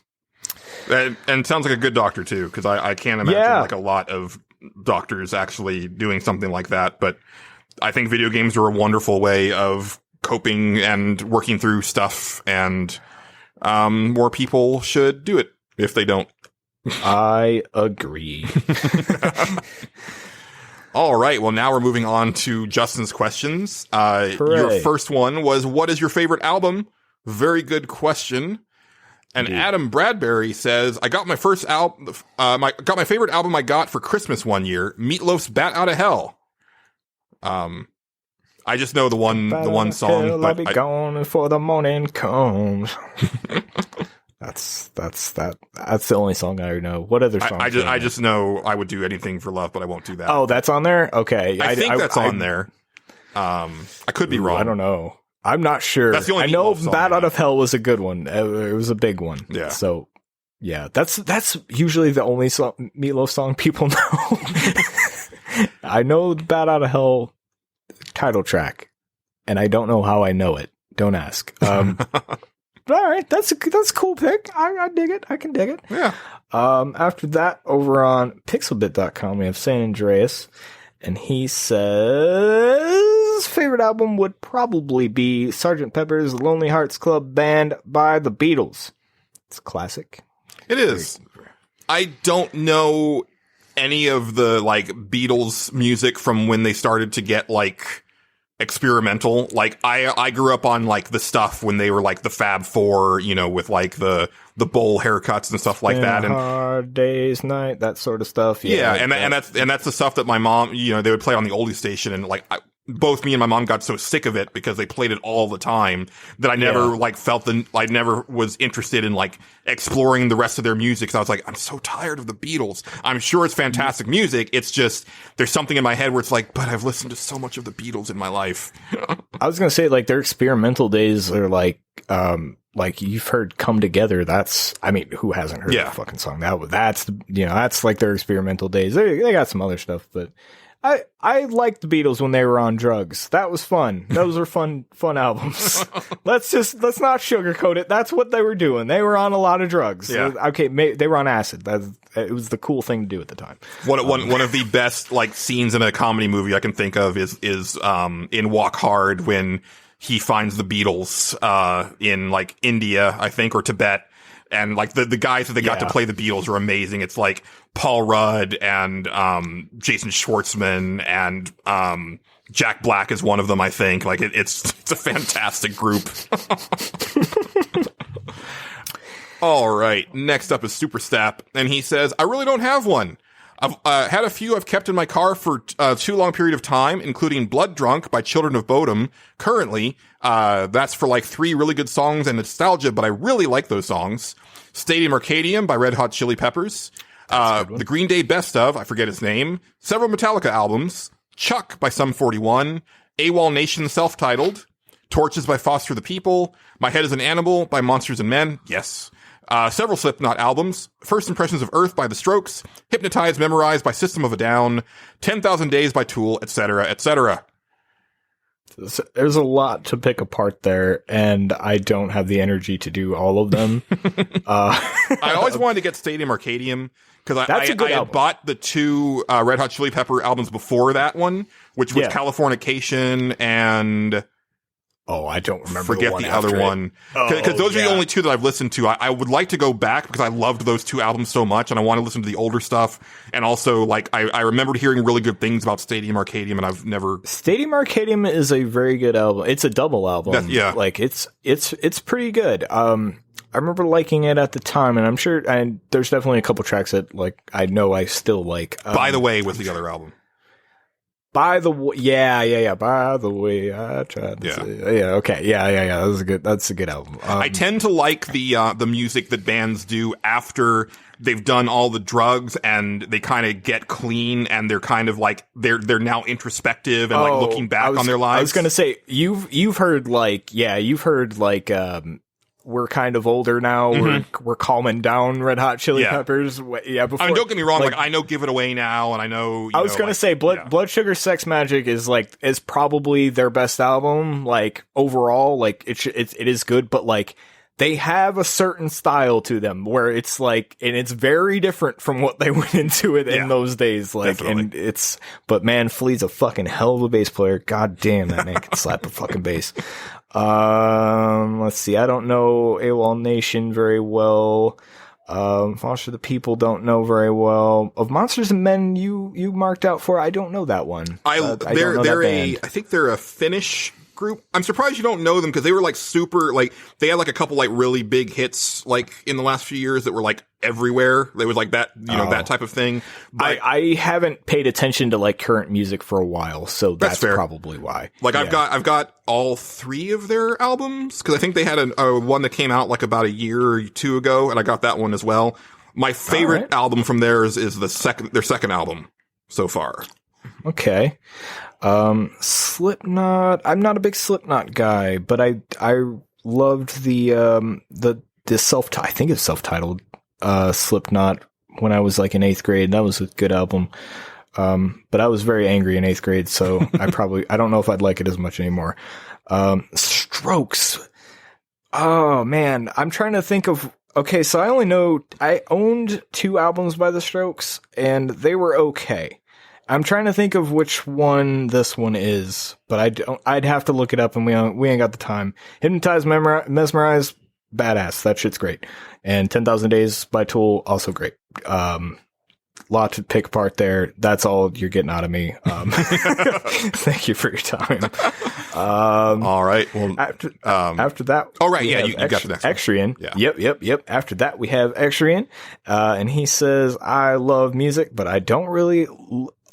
And it sounds like a good doctor too, because I can't imagine like a lot of doctors actually doing something like that, but I think video games are a wonderful way of coping and working through stuff, and more people should do it if they don't. I agree. All right. Well, now we're moving on to Justin's questions. Your first one was, what is your favorite album? Very good question. And Indeed. Adam Bradbury says, I got my first album, got my favorite album I got for Christmas one year, Meatloaf's Bat Outta Hell. I just know the one song. Hell, I'll be gone before the morning comes. That's the only song I know. What other song? I just know I would do anything for love, but I won't do that. Oh, that's on there? Okay. I think that's on there. I could be wrong. I don't know. I'm not sure. That's the only I know song Bat Out of Hell was a good one. It was a big one. Yeah. So, yeah, that's usually the only Meatloaf song people know. I know the Bat Out of Hell title track, and I don't know how I know it. Don't ask. All right, that's a cool pick. I dig it. I can dig it. Yeah. After that, over on pixelbit.com, we have San Andreas, and he says favorite album would probably be Sgt. Pepper's Lonely Hearts Club Band by the Beatles. It's a classic. It is. I don't know any of the like Beatles music from when they started to get like experimental. Like I grew up on like the stuff when they were like the Fab Four, you know, with like the bowl haircuts and stuff like that, and hard days, night, that sort of stuff. Yeah, and that's the stuff that my mom, you know, they would play on the oldie station, and like both me and my mom got so sick of it because they played it all the time that I never like I never was interested in like exploring the rest of their music. So I was like, I'm so tired of the Beatles. I'm sure it's fantastic music. It's just, there's something in my head where it's like, but I've listened to so much of the Beatles in my life. I was going to say like their experimental days are like you've heard Come Together. That's, I mean, who hasn't heard the fucking song? That's like their experimental days. They got some other stuff, but I liked the Beatles when they were on drugs. That was fun. Those were fun albums. Let's not sugarcoat it. That's what they were doing. They were on a lot of drugs. Yeah. Okay, they were on acid. It was the cool thing to do at the time. One of the best like scenes in a comedy movie I can think of is in Walk Hard when he finds the Beatles in like India, I think, or Tibet. And like the guys that they got to play the Beatles are amazing. It's like Paul Rudd and Jason Schwartzman and Jack Black is one of them, I think. Like, it's a fantastic group. All right. Next up is Superstap, and he says, I really don't have one. I've had a few I've kept in my car for too long a period of time, including Blood Drunk by Children of Bodom. Currently, that's for like 3 really good songs and nostalgia, but I really like those songs. Stadium Arcadium by Red Hot Chili Peppers. The Green Day Best Of, I forget its name. Several Metallica albums. Chuck by Sum 41. AWOL Nation Self-Titled. Torches by Foster the People. My Head is an Animal by Monsters and Men. Yes. Several Slipknot albums, First Impressions of Earth by The Strokes, Hypnotized Memorized by System of a Down, 10,000 Days by Tool, etc., etc. There's a lot to pick apart there, and I don't have the energy to do all of them. I always wanted to get Stadium Arcadium, because I had bought the 2 Red Hot Chili Pepper albums before that one, which was Californication and... Oh, I don't remember. Forget the other one. Because those are the only 2 that I've listened to. I would like to go back because I loved those 2 albums so much, and I want to listen to the older stuff. And also, like, I remembered hearing really good things about Stadium Arcadium, and I've never... Stadium Arcadium is a very good album. It's a double album. Like, it's pretty good. I remember liking it at the time, and I'm sure, and there's definitely a couple tracks that, like, I know I still like. By the Way was the other album. By the way, yeah. By the way, I tried to say, okay, yeah. That's a good album. I tend to like the music that bands do after they've done all the drugs and they kind of get clean and they're kind of like they're now introspective and like looking back on their lives. I was gonna say you've heard we're kind of older now. Mm-hmm. We're calming down Red Hot Chili Peppers. Yeah, before, I mean, don't get me wrong. Like I know Give It Away Now, and I know. I was gonna say Blood Sugar Sex Magic is probably their best album. Like overall, like it is good, but like they have a certain style to them where it's like, and it's very different from what they went into it in those days. Like, definitely. And but man, Flea's a fucking hell of a bass player. God damn, that man can slap a fucking bass. Let's see. I don't know AWOL Nation very well. Foster the People don't know very well. Of Monsters and Men, you marked out for. I don't know that one. I think they're a Finnish group. I'm surprised you don't know them because they were like super, like they had like a couple like really big hits like in the last few years that were like everywhere. They was like that, that type of thing. But I haven't paid attention to like current music for a while, so that's probably why. Like I've got all 3 of their albums because I think they had a one that came out like about a year or 2 ago, and I got that one as well. My favorite album from theirs is their second album so far. Okay. Slipknot. I'm not a big Slipknot guy, but I loved the I think it's self-titled Slipknot when I was like in 8th grade. That was a good album. But I was very angry in 8th grade, so I don't know if I'd like it as much anymore. Strokes. Oh man, I'm trying to think of. Okay, so I owned 2 albums by the Strokes, and they were okay. I'm trying to think of which one this one is, but I'd have to look it up, and we ain't got the time. Hypnotized, Mesmerized, badass. That shit's great. And 10,000 Days by Tool, also great. Lot to pick apart there. That's all you're getting out of me. Thank you for your time. All right. Well, after that. Oh, right. Yeah, you got the next one. Extrian. Yeah. Yep. After that, we have Extrian. And he says, I love music, but I don't really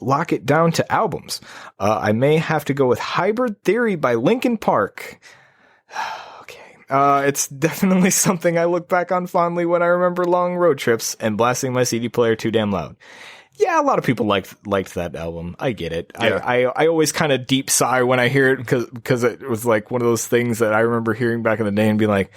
lock it down to albums. I may have to go with Hybrid Theory by Linkin Park. Okay. It's definitely something I look back on fondly when I remember long road trips and blasting my CD player too damn loud. Yeah, a lot of people liked that album. I get it. Yeah. I always kind of deep sigh when I hear it because it was like one of those things that I remember hearing back in the day and be like,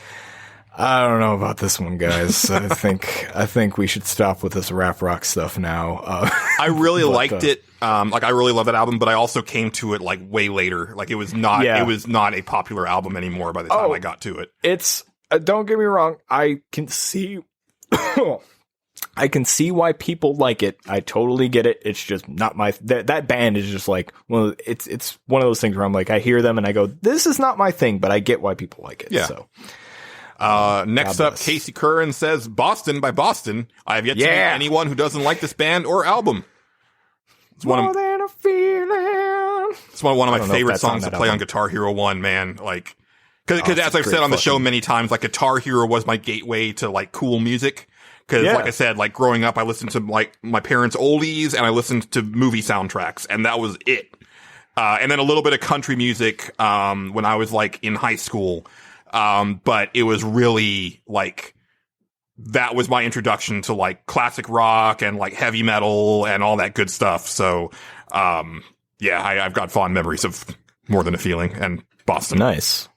I don't know about this one, guys. I think we should stop with this rap rock stuff now. I really liked it. Like I really love that album, but I also came to it like way later. Like it was not a popular album anymore by the time I got to it. It's don't get me wrong. I can see why people like it. I totally get it. It's just not my that band is just like, well, it's one of those things where I'm like, I hear them and I go, this is not my thing, but I get why people like it. Yeah. So. Next up, Casey Curran says Boston by Boston. I have yet to meet anyone who doesn't like this band or album. It's more than a feeling. It's one of my don't know if favorite that's on songs to that play on album. Guitar Hero 1, man. Like, cause it's as a I've said great on the show fucking- many times, like Guitar Hero was my gateway to like cool music. Cause Yeah. like I said, like growing up, I listened to like my parents' oldies and I listened to movie soundtracks and that was it. And then a little bit of country music, when I was like in high school. But it was really like, that was my introduction to like classic rock and like heavy metal and all that good stuff. So, yeah, I've got fond memories of More Than a Feeling and Boston. Nice.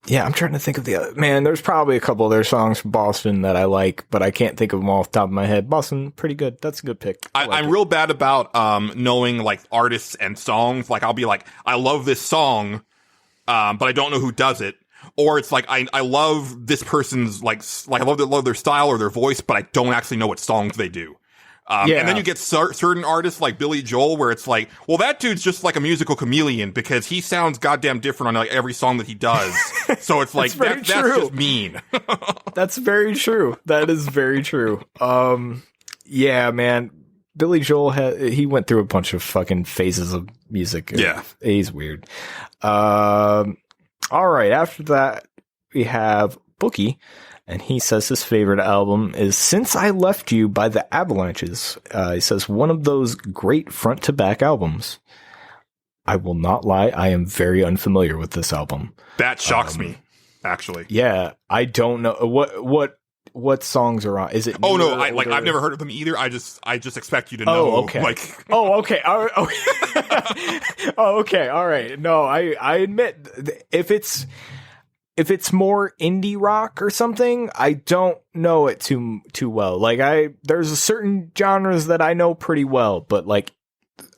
Yeah, I'm trying to think of the other. Man, there's probably a couple other songs from Boston that I like, but I can't think of them off the top of my head. Boston, pretty good. That's a good pick. I'm real bad about knowing like artists and songs. Like I'll be like, I love this song, but I don't know who does it. Or it's like I love this person's like I love their style or their voice, but I don't actually know what songs they do. Yeah. And then you get certain artists like Billy Joel, where it's like, well, that dude's just like a musical chameleon because he sounds goddamn different on like every song that he does. So it's like That's that's true. just mean. That's very true. That is very true. Yeah, man. Billy Joel he went through a bunch of fucking phases of music. Yeah. He's weird. All right. After that, we have Bookie, and he says his favorite album is Since I Left You by the Avalanches. He says one of those great front to back albums. I will not lie. I am very unfamiliar with this album. That shocks me, actually. Yeah. I don't know what songs are on. Is it? Oh no, newer, older? I've never heard of them either. I just expect you to know. Oh, okay. Like, Oh, okay. Oh, okay. All right. No, I admit if it's more indie rock or something, I don't know it too well. Like there's a certain genres that I know pretty well, but like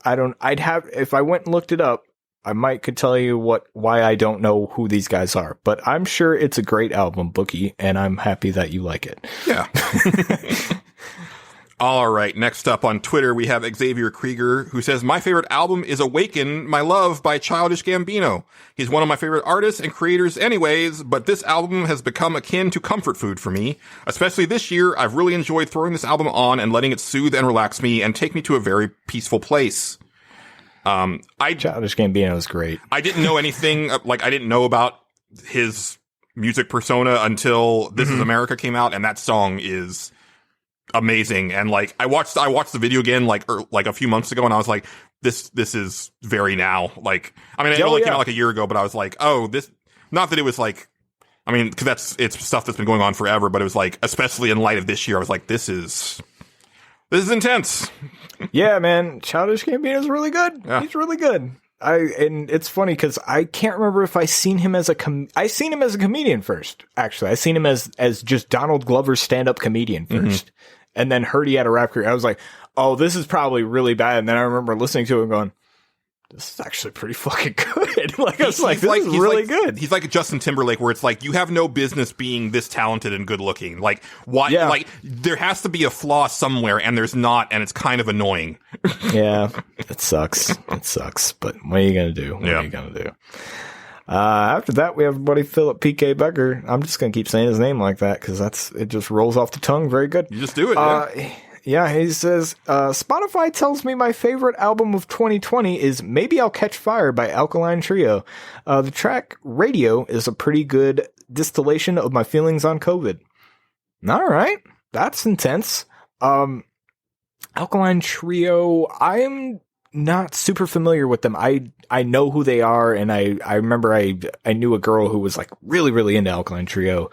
if I went and looked it up, I could tell you why I don't know who these guys are, but I'm sure it's a great album, Bookie, and I'm happy that you like it. yeah. All right. Next up on Twitter, we have Xavier Krieger, who says, my favorite album is Awaken My Love by Childish Gambino. He's one of my favorite artists and creators anyways, but this album has become akin to comfort food for me. Especially this year, I've really enjoyed throwing this album on and letting it soothe and relax me and take me to a very peaceful place. Childish Gambino is great. I didn't know anything, like I didn't know about his music persona until This Is America came out, and that song is amazing. And like I watched the video again like a few months ago, and I was like, this is very now. Like, I mean, it only came out like a year ago, but I was like, oh, this, not that it was like, I mean, because it's stuff that's been going on forever, but it was like, especially in light of this year, I was like, this is intense. Yeah, man. Childish Gambino is really good. Yeah. He's really good. And it's funny because I can't remember if I seen him as I seen him as a comedian first. Actually, I seen him as just Donald Glover's stand-up comedian first, and then heard he had a rap career. I was like, oh, this is probably really bad. And then I remember listening to it and going, this is actually pretty fucking good. Like I was like, this is really good. He's like Justin Timberlake, where it's like, you have no business being this talented and good looking. Like, why? Yeah. Like, there has to be a flaw somewhere, and there's not, and it's kind of annoying. Yeah, it sucks. It sucks. But what are you gonna do? What are you gonna do? After that, we have our buddy Philip PK Becker. I'm just gonna keep saying his name like that because it just rolls off the tongue very good. You just do it. Yeah, he says, Spotify tells me my favorite album of 2020 is Maybe I'll Catch Fire by Alkaline Trio. The track Radio is a pretty good distillation of my feelings on COVID. All right. That's intense. Alkaline Trio, I'm not super familiar with them. I know who they are, and I remember I knew a girl who was like really, really into Alkaline Trio.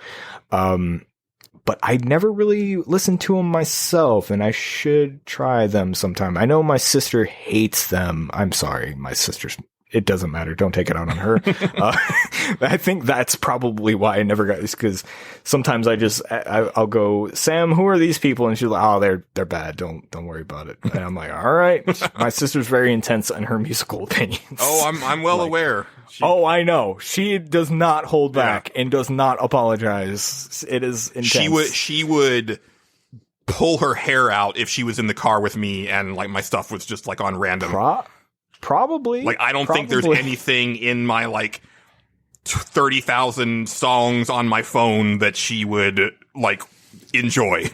But I never really listened to them myself, and I should try them sometime. I know my sister hates them. I'm sorry, my sister's. It doesn't matter. Don't take it out on her. I think that's probably why I never got this, because sometimes I'll go, Sam, who are these people? And she's like, oh, they're bad. Don't worry about it. And I'm like, all right. My sister's very intense in her musical opinions. Oh, I'm well aware. I know. She does not hold back and does not apologize. It is intense. She would pull her hair out if she was in the car with me and like my stuff was just like on random. Probably. Like, I don't think there's anything in my like 30,000 songs on my phone that she would like enjoy.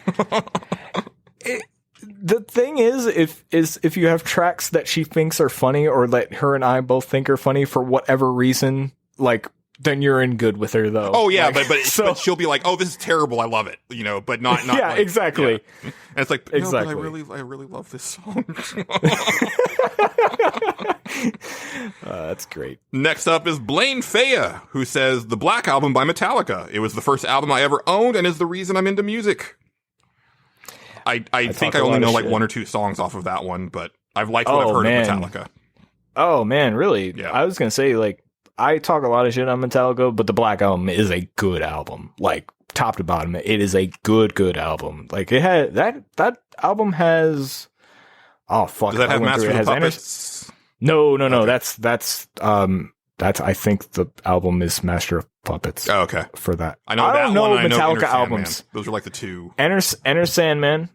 the thing is if you have tracks that she thinks are funny or that her and I both think are funny for whatever reason, like, then you're in good with her though. Oh yeah, like, but she'll be like, "Oh, this is terrible. I love it," but not yeah, like, exactly. Yeah. And it's like, no, exactly. but I really love this song. That's great. Next up is Blaine Faya, who says the Black Album by Metallica. It was the first album I ever owned and is the reason I'm into music. I think I only know like one or two songs off of that one, but I've liked what I've heard of Metallica. Oh man, really? Yeah. I was gonna say, like, I talk a lot of shit on Metallica, but the Black Album is a good album. Like, top to bottom, it is a good album. Like, it had that album has. Oh fuck! Does that have Master of the Puppets? No. Okay. That's I think the album is Master of Puppets. Oh, okay. For that, I know I that don't know one. And Metallica I know albums. Sandman. Those are like the two. Enter Sandman.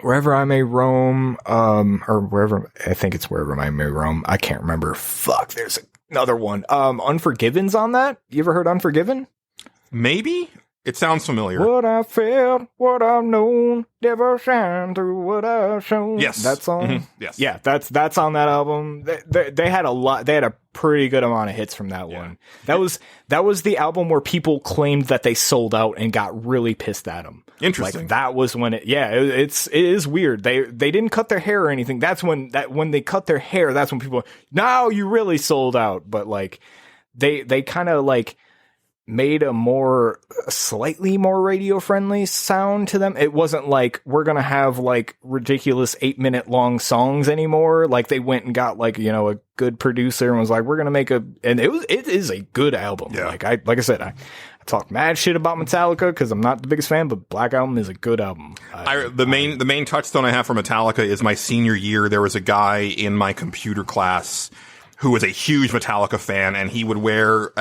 Wherever I May Roam, or wherever, I think it's Wherever I May Roam. I can't remember. Fuck, there's another one. Unforgiven's on that. You ever heard Unforgiven? Maybe? It sounds familiar. What I felt, what I've known, never shine through what I've shown. Yes. That song? Mm-hmm. Yes. Yeah, that's on that album. They had a lot, they had a pretty good amount of hits from that one. That was the album where people claimed that they sold out and got really pissed at them. Interesting. Like, that was when it is weird. They didn't cut their hair or anything. That's when they cut their hair, that's when people, now you really sold out. But like, they kind of like made a slightly more radio friendly sound to them. It wasn't like, we're going to have like ridiculous 8-minute long songs anymore. Like, they went and got like, a good producer and was like, we're going to make and it is a good album. Yeah. Like I said, I talk mad shit about Metallica because I'm not the biggest fan, but Black Album is a good album. The main touchstone I have for Metallica is my senior year. There was a guy in my computer class who was a huge Metallica fan, and he would wear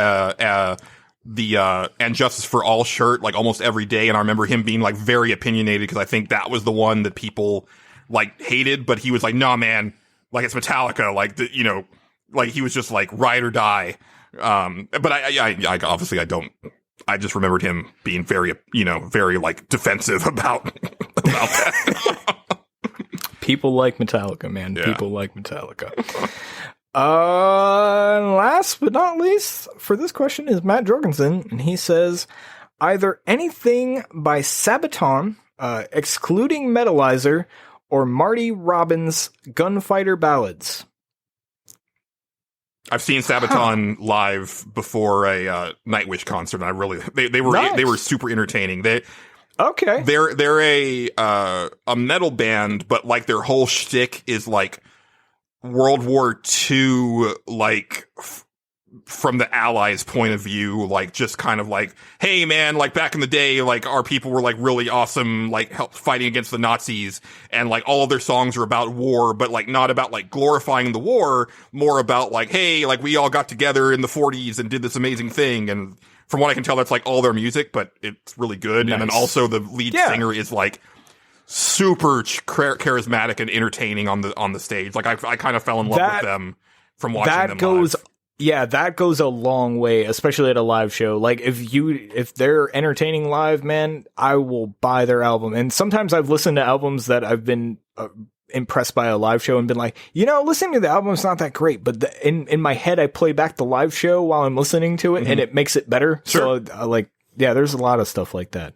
the And Justice for All shirt like almost every day. And I remember him being like very opinionated because I think that was the one that people like hated, but he was like, nah, man, like it's Metallica. Like like he was just like ride or die. But I obviously I don't. I just remembered him being very, very like defensive about that. People like Metallica, man. Yeah. People like Metallica. Last but not least for this question is Matt Jorgensen, and he says either anything by Sabaton, excluding Metalizer, or Marty Robbins' Gunfighter Ballads. I've seen Sabaton live before a Nightwish concert, and I really they were super entertaining. They're a metal band, but like their whole shtick is like World War II, like from the Allies' point of view, like just kind of like, hey man, like back in the day, like our people were like really awesome, like fighting against the Nazis, and like all of their songs are about war, but like not about like glorifying the war, more about like, hey, like we all got together in the 40s and did this amazing thing. And from what I can tell, that's like all their music, but it's really good. Nice. And then also the lead singer is like super charismatic and entertaining on the stage. Like I kind of fell in love with them from watching them live. Yeah, that goes a long way, especially at a live show. Like if they're entertaining live, man, I will buy their album. And sometimes I've listened to albums that I've been impressed by a live show and been like, listening to the album is not that great, but in my head I play back the live show while I'm listening to it, and it makes it better. Sure. So there's a lot of stuff like that.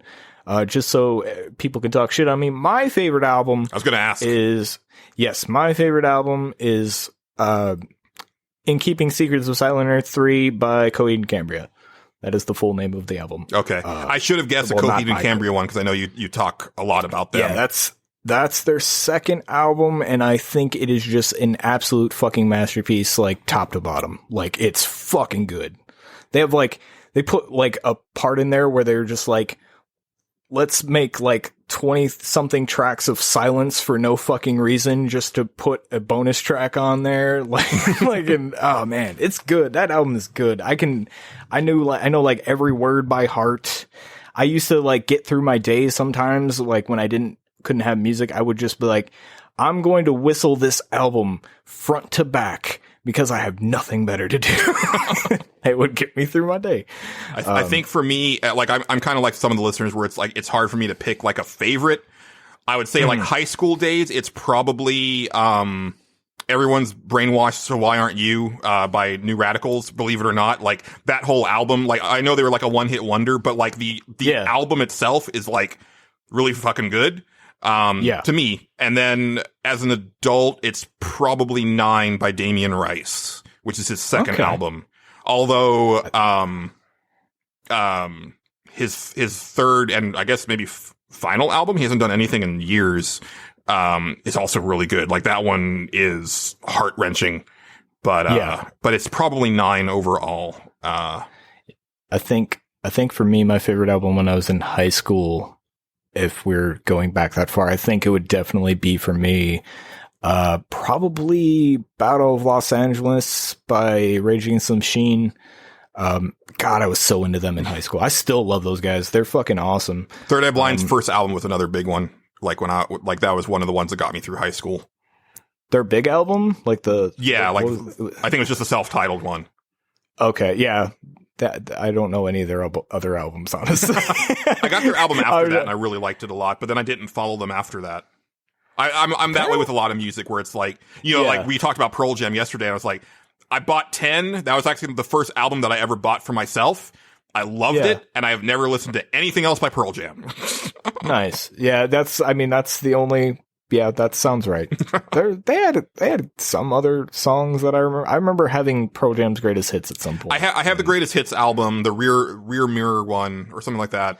Just so people can talk shit on me. My favorite album, I was going to ask, my favorite album is In Keeping Secrets of Silent Earth 3 by Coheed and Cambria. That is the full name of the album. Okay. I should have guessed the Coheed and Cambria one because I know you talk a lot about them. Yeah, that's their second album, and I think it is just an absolute fucking masterpiece, like top to bottom. Like, it's fucking good. They have they put like a part in there where they're just like, let's make like 20 something tracks of silence for no fucking reason just to put a bonus track on there. Oh man, it's good. That album is good. I know like every word by heart. I used to like get through my days sometimes, like when I couldn't have music, I would just be like, I'm going to whistle this album front to back because I have nothing better to do. It would get me through my day. I think for me, like I'm kind of like some of the listeners where it's like, it's hard for me to pick like a favorite. I would say like high school days, it's probably Everyone's Brainwashed, So Why Aren't You by New Radicals, believe it or not. Like that whole album, like I know they were like a one-hit wonder, but like the album itself is like really fucking good to me. And then as an adult, it's probably 9 by Damien Rice, which is his second album. Although his third and I guess maybe final album, he hasn't done anything in years, is also really good. Like that one is heart-wrenching, but it's probably 9 overall. I think for me, my favorite album when I was in high school, if we're going back that far, I think it would definitely be for me, probably Battle of Los Angeles by Rage Against the Machine. God, I was so into them in high school. I still love those guys. They're fucking awesome. Third Eye Blind's first album was another big one. Like that was one of the ones that got me through high school. Their big album? I think it was just a self-titled one. Okay, yeah. I don't know any of their other albums, honestly. I got their album after that, and I really liked it a lot, but then I didn't follow them after that. I'm that way with a lot of music, where it's like, like we talked about Pearl Jam yesterday, and I was like, I bought 10. That was actually the first album that I ever bought for myself. I loved it, and I have never listened to anything else by Pearl Jam. Nice. Yeah, that's the only... Yeah, that sounds right. They had some other songs that I remember. I remember having Pearl Jam's Greatest Hits at some point. I have the Greatest Hits album, the Rear Mirror one, or something like that.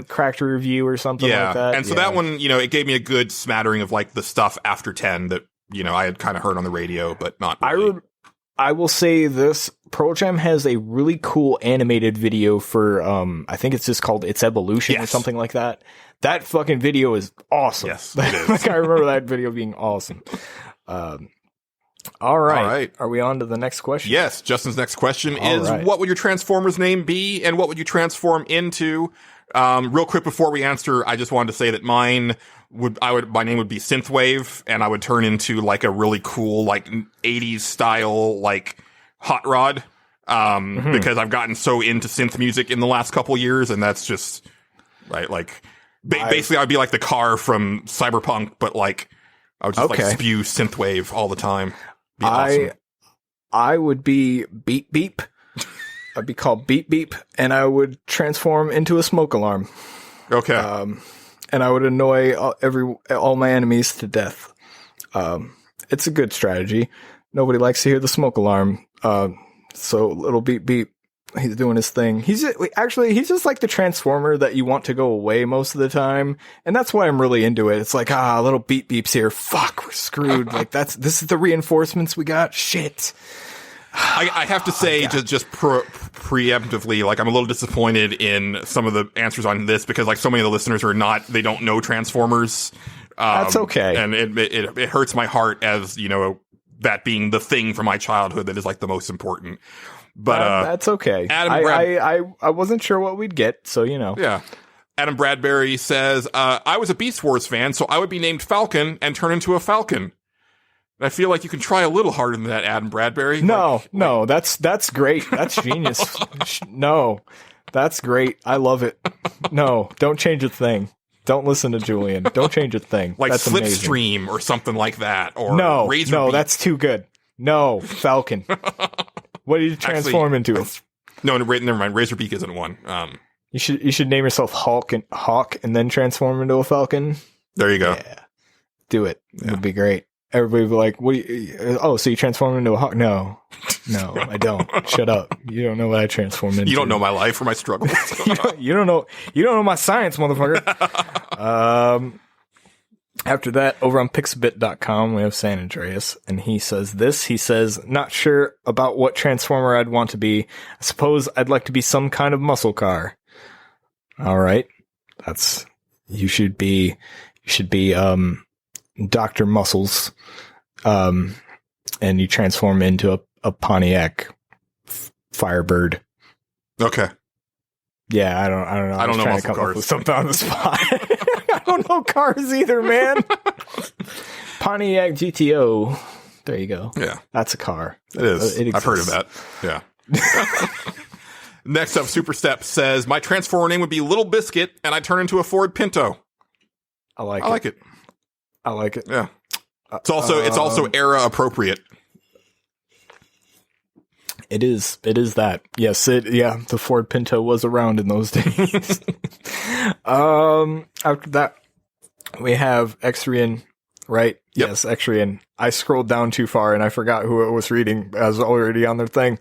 Cracked Review or something like that. And so that one, it gave me a good smattering of like the stuff after 10 that, I had kind of heard on the radio, but not really. I will say this, Pearl Jam has a really cool animated video for, I think it's just called It's Evolution or something like that. That fucking video is awesome. Yes, it is. I remember that video being awesome. All right. Are we on to the next question? Yes. Justin's next question is, what would your Transformer's name be, and what would you transform into? Real quick before we answer, I just wanted to say that my name would be Synthwave, and I would turn into like a really cool, like 80s style, like hot rod. Because I've gotten so into synth music in the last couple years, and that's just right. Like basically I'd be like the car from Cyberpunk, but like I would just like spew Synthwave all the time. Be awesome. I would be Beep Beep. I'd be called Beep Beep, and I would transform into a smoke alarm. Okay. And I would annoy all my enemies to death. It's a good strategy. Nobody likes to hear the smoke alarm. So little Beep Beep, he's doing his thing. He's just like the Transformer that you want to go away most of the time. And that's why I'm really into it. It's like, little Beep Beep's here. Fuck, we're screwed. Like this is the reinforcements we got. Shit. I have to say, just preemptively, like I'm a little disappointed in some of the answers on this, because like so many of the listeners they don't know Transformers. That's okay. And it hurts my heart as, that being the thing from my childhood that is like the most important. But that's okay. I wasn't sure what we'd get, so Yeah. Adam Bradbury says, I was a Beast Wars fan, so I would be named Falcon and turn into a Falcon. I feel like you can try a little harder than that, Adam Bradbury. No, that's great. That's genius. No, that's great. I love it. No, don't change a thing. Don't listen to Julian. Don't change a thing. Like that's Slipstream or something like that. Or Razor No, Beak. that's too good. No, Falcon. What did you transform into? No, never mind. Razor Beak isn't one. You should name yourself Hawk and then transform into a Falcon. There you go. Yeah. Do it. It would be great. Everybody would be like, so you transform into a hawk? No, I don't. Shut up. You don't know what I transform into. You don't know my life or my struggles. you don't know my science, motherfucker. After that, over on pixabit.com, we have San Andreas, and he says, not sure about what Transformer I'd want to be. I suppose I'd like to be some kind of muscle car. All right. You should be, Dr. Muscles, and you transform into a Pontiac Firebird. Okay. Yeah, I don't know. I don't know muscle cars. Up with something on the spot. I don't know cars either, man. Pontiac GTO. There you go. Yeah, that's a car. It is. I've heard of that. Yeah. Next up, Superstep says, my Transformer name would be Little Biscuit, and I turn into a Ford Pinto. I like it. I like it. Yeah. It's also era appropriate. It is that. Yes, the Ford Pinto was around in those days. After that, we have Exrian, right? Yep. Yes, Exrian. I scrolled down too far and I forgot who it was reading. I was already on their thing.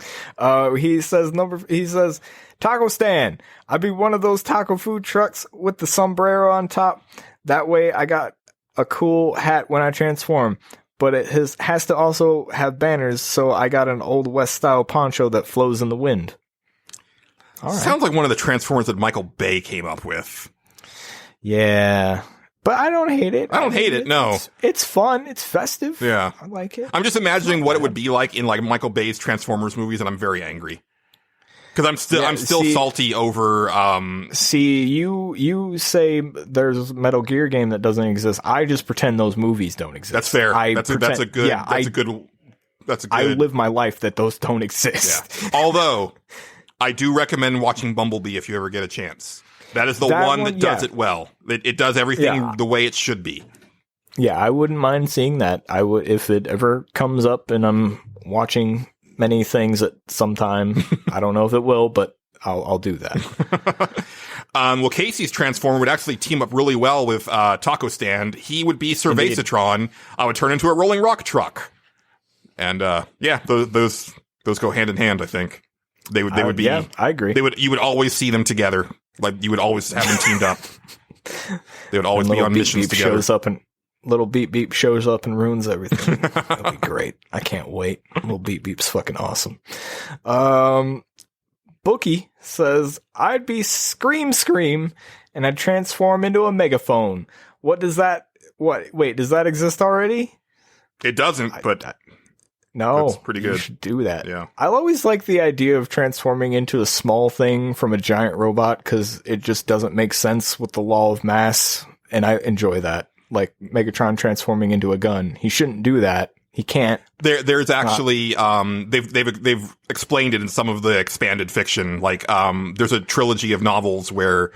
He says, taco stand. I'd be one of those taco food trucks with the sombrero on top. That way I got a cool hat when I transform. But it has to also have banners, so I got an Old West style poncho that flows in the wind. All right. Sounds like one of the Transformers that Michael Bay came up with. Yeah. But I don't hate it. I don't hate it, no. It's fun. It's festive. Yeah. I like it. I'm just imagining what it would be like in like Michael Bay's Transformers movies, and I'm very angry. Because I'm still salty over. See, you say there's a Metal Gear game that doesn't exist. I just pretend those movies don't exist. That's fair. That's a good. I live my life that those don't exist. Yeah. Although, I do recommend watching Bumblebee if you ever get a chance. That is the one that does it well. It does everything the way it should be. Yeah, I wouldn't mind seeing that. I would if it ever comes up and I'm watching many things at some time. I don't know if it will, but I'll do that. Well, Casey's Transformer would actually team up really well with Taco Stand. He would be Cervacitron. I would turn into a rolling rock truck. And those go hand in hand, I think. They would be. Yeah, I agree. You would always see them together. Like you would always have them teamed up. They would always be on missions together. Little Beep Beep shows up and ruins everything. That'd be great. I can't wait. Little Beep Beep's fucking awesome. Bookie says, I'd be Scream, and I'd transform into a megaphone. Does that exist already? It doesn't, but no. That's pretty good. You should do that. Yeah. I always like the idea of transforming into a small thing from a giant robot, because it just doesn't make sense with the law of mass, and I enjoy that. Like Megatron transforming into a gun. He shouldn't do that. He can't. There's actually they've explained it in some of the expanded fiction. Like there's a trilogy of novels where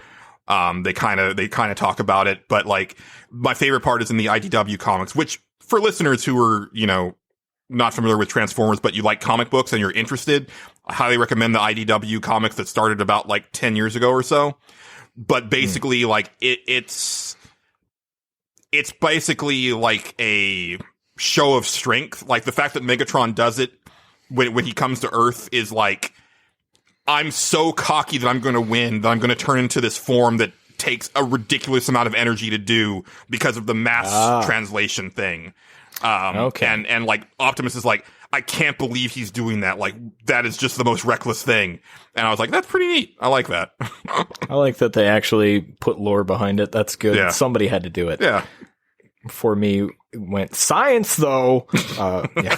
they kind of talk about it. But like my favorite part is in the IDW comics, which for listeners who are not familiar with Transformers, but you like comic books and you're interested, I highly recommend the IDW comics that started about like 10 years ago or so. But basically, like it's basically like a show of strength. Like the fact that Megatron does it when he comes to Earth is like, I'm so cocky that I'm going to win, that I'm going to turn into this form that takes a ridiculous amount of energy to do because of the mass translation thing. Okay. And like Optimus is like, I can't believe he's doing that. Like that is just the most reckless thing. And I was like, that's pretty neat. I like that. I like that they actually put lore behind it. That's good. Yeah. Somebody had to do it. Yeah. For me, it went science though. Yeah.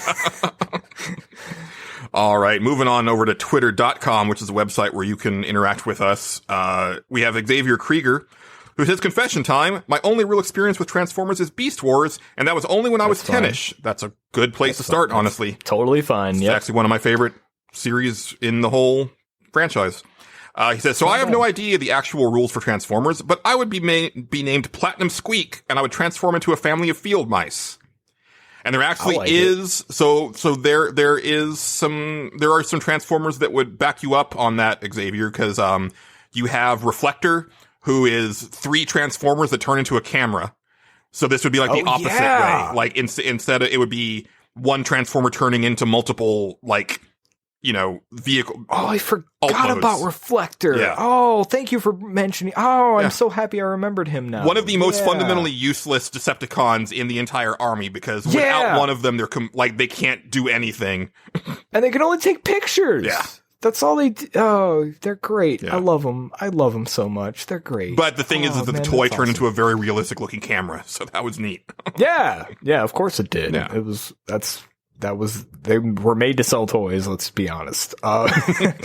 All right. Moving on over to twitter.com, which is a website where you can interact with us. We have Xavier Krieger, who says, confession time. My only real experience with Transformers is Beast Wars, and that was only when I was 10-ish. That's a good place to start, honestly. Totally fine. It's actually one of my favorite series in the whole franchise. He says, so I have no idea the actual rules for Transformers, but I would be named Platinum Squeak, and I would transform into a family of field mice. And there actually there are some Transformers that would back you up on that, Xavier, because you have Reflector, who is 3 Transformers that turn into a camera. So this would be like the opposite way. Like instead of, it would be one Transformer turning into multiple, like, vehicle. Oh, I forgot about Reflector. Yeah. Oh, thank you for mentioning. Oh, I'm so happy I remembered him now. One of the most fundamentally useless Decepticons in the entire army, because without one of them, they can't do anything. And they can only take pictures. Yeah. That's all they do. Oh, they're great. Yeah. I love them. I love them so much. They're great. But the thing is that the toy turned into a very realistic looking camera. So that was neat. Yeah, of course it did. Yeah. They were made to sell toys, let's be honest. After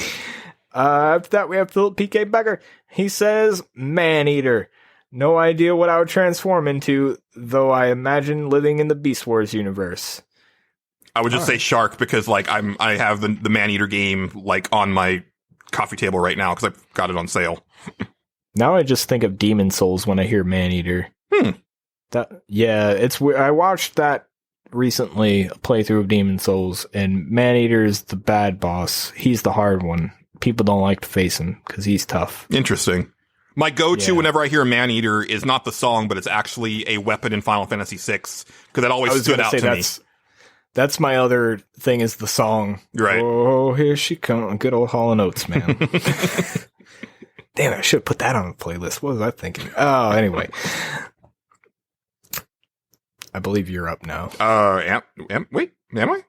that, we have Philip P.K. Becker. He says, Man-Eater. No idea what I would transform into, though I imagine living in the Beast Wars universe. I would just say Shark, because like I have the Man-Eater game like on my coffee table right now because I've got it on sale. Now I just think of Demon Souls when I hear Man-Eater. It's weird. I watched that recently, a playthrough of Demon Souls, and Maneater's the bad boss. He's the hard one. People don't like to face him because he's tough. Interesting. My go-to whenever I hear Maneater is not the song, but it's actually a weapon in Final Fantasy VI, because that always stood out to me. That's my other thing is the song. Right. Oh, here she comes. Good old Hall & Oates, man. Damn, I should have put that on the playlist. What was I thinking? Oh, anyway. I believe you're up now. Wait, am I?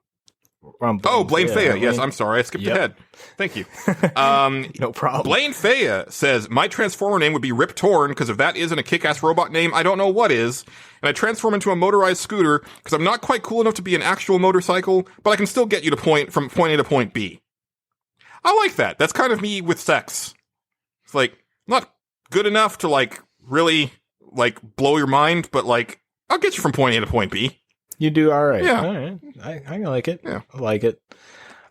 Blaine Faya. Yes, I'm sorry. I skipped ahead. Thank you. No problem. Blaine Faya says, my Transformer name would be Rip Torn, because if that isn't a kick-ass robot name, I don't know what is. And I transform into a motorized scooter, because I'm not quite cool enough to be an actual motorcycle, but I can still get you from point A to point B. I like that. That's kind of me with sex. It's like, not good enough to, like, really, like, blow your mind, but, like, I'll get you from point A to point B. You do all right. Yeah. All right. I like it. Yeah. I like it.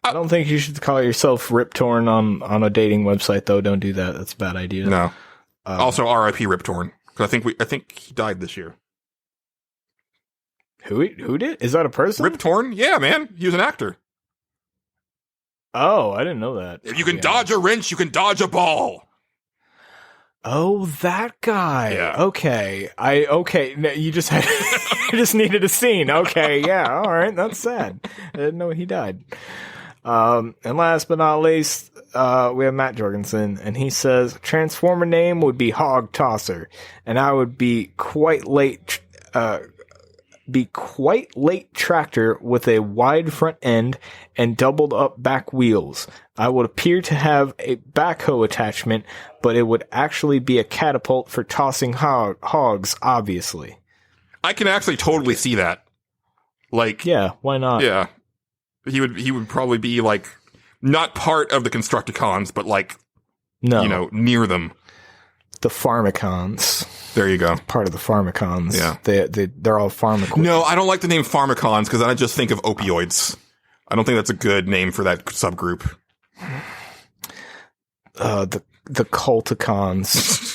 I don't think you should call yourself Rip Torn on a dating website, though. Don't do that. That's a bad idea. No. Also, R.I.P. Rip Torn, because I think he died this year. Who did? Is that a person? Rip Torn? Yeah, man. He was an actor. Oh, I didn't know that. If you can dodge a wrench, you can dodge a ball. Oh, that guy. Yeah. Okay. No, you just had, you just needed a scene. Okay. Yeah. All right. That's sad. I didn't know he died. And last but not least, we have Matt Jorgensen, and he says Transformer name would be Hog Tosser, and I would be quite late tractor with a wide front end and doubled up back wheels. I would appear to have a backhoe attachment, but it would actually be a catapult for tossing hogs, obviously. I can actually totally see that. Like, yeah, why not? Yeah. He would probably be like not part of the Constructicons, but like, no, near them. The Pharmacons. There you go. Part of the Pharmacons. Yeah. They're all Pharmacons. No, I don't like the name Pharmacons because then I just think of opioids. I don't think that's a good name for that subgroup. The Culticons.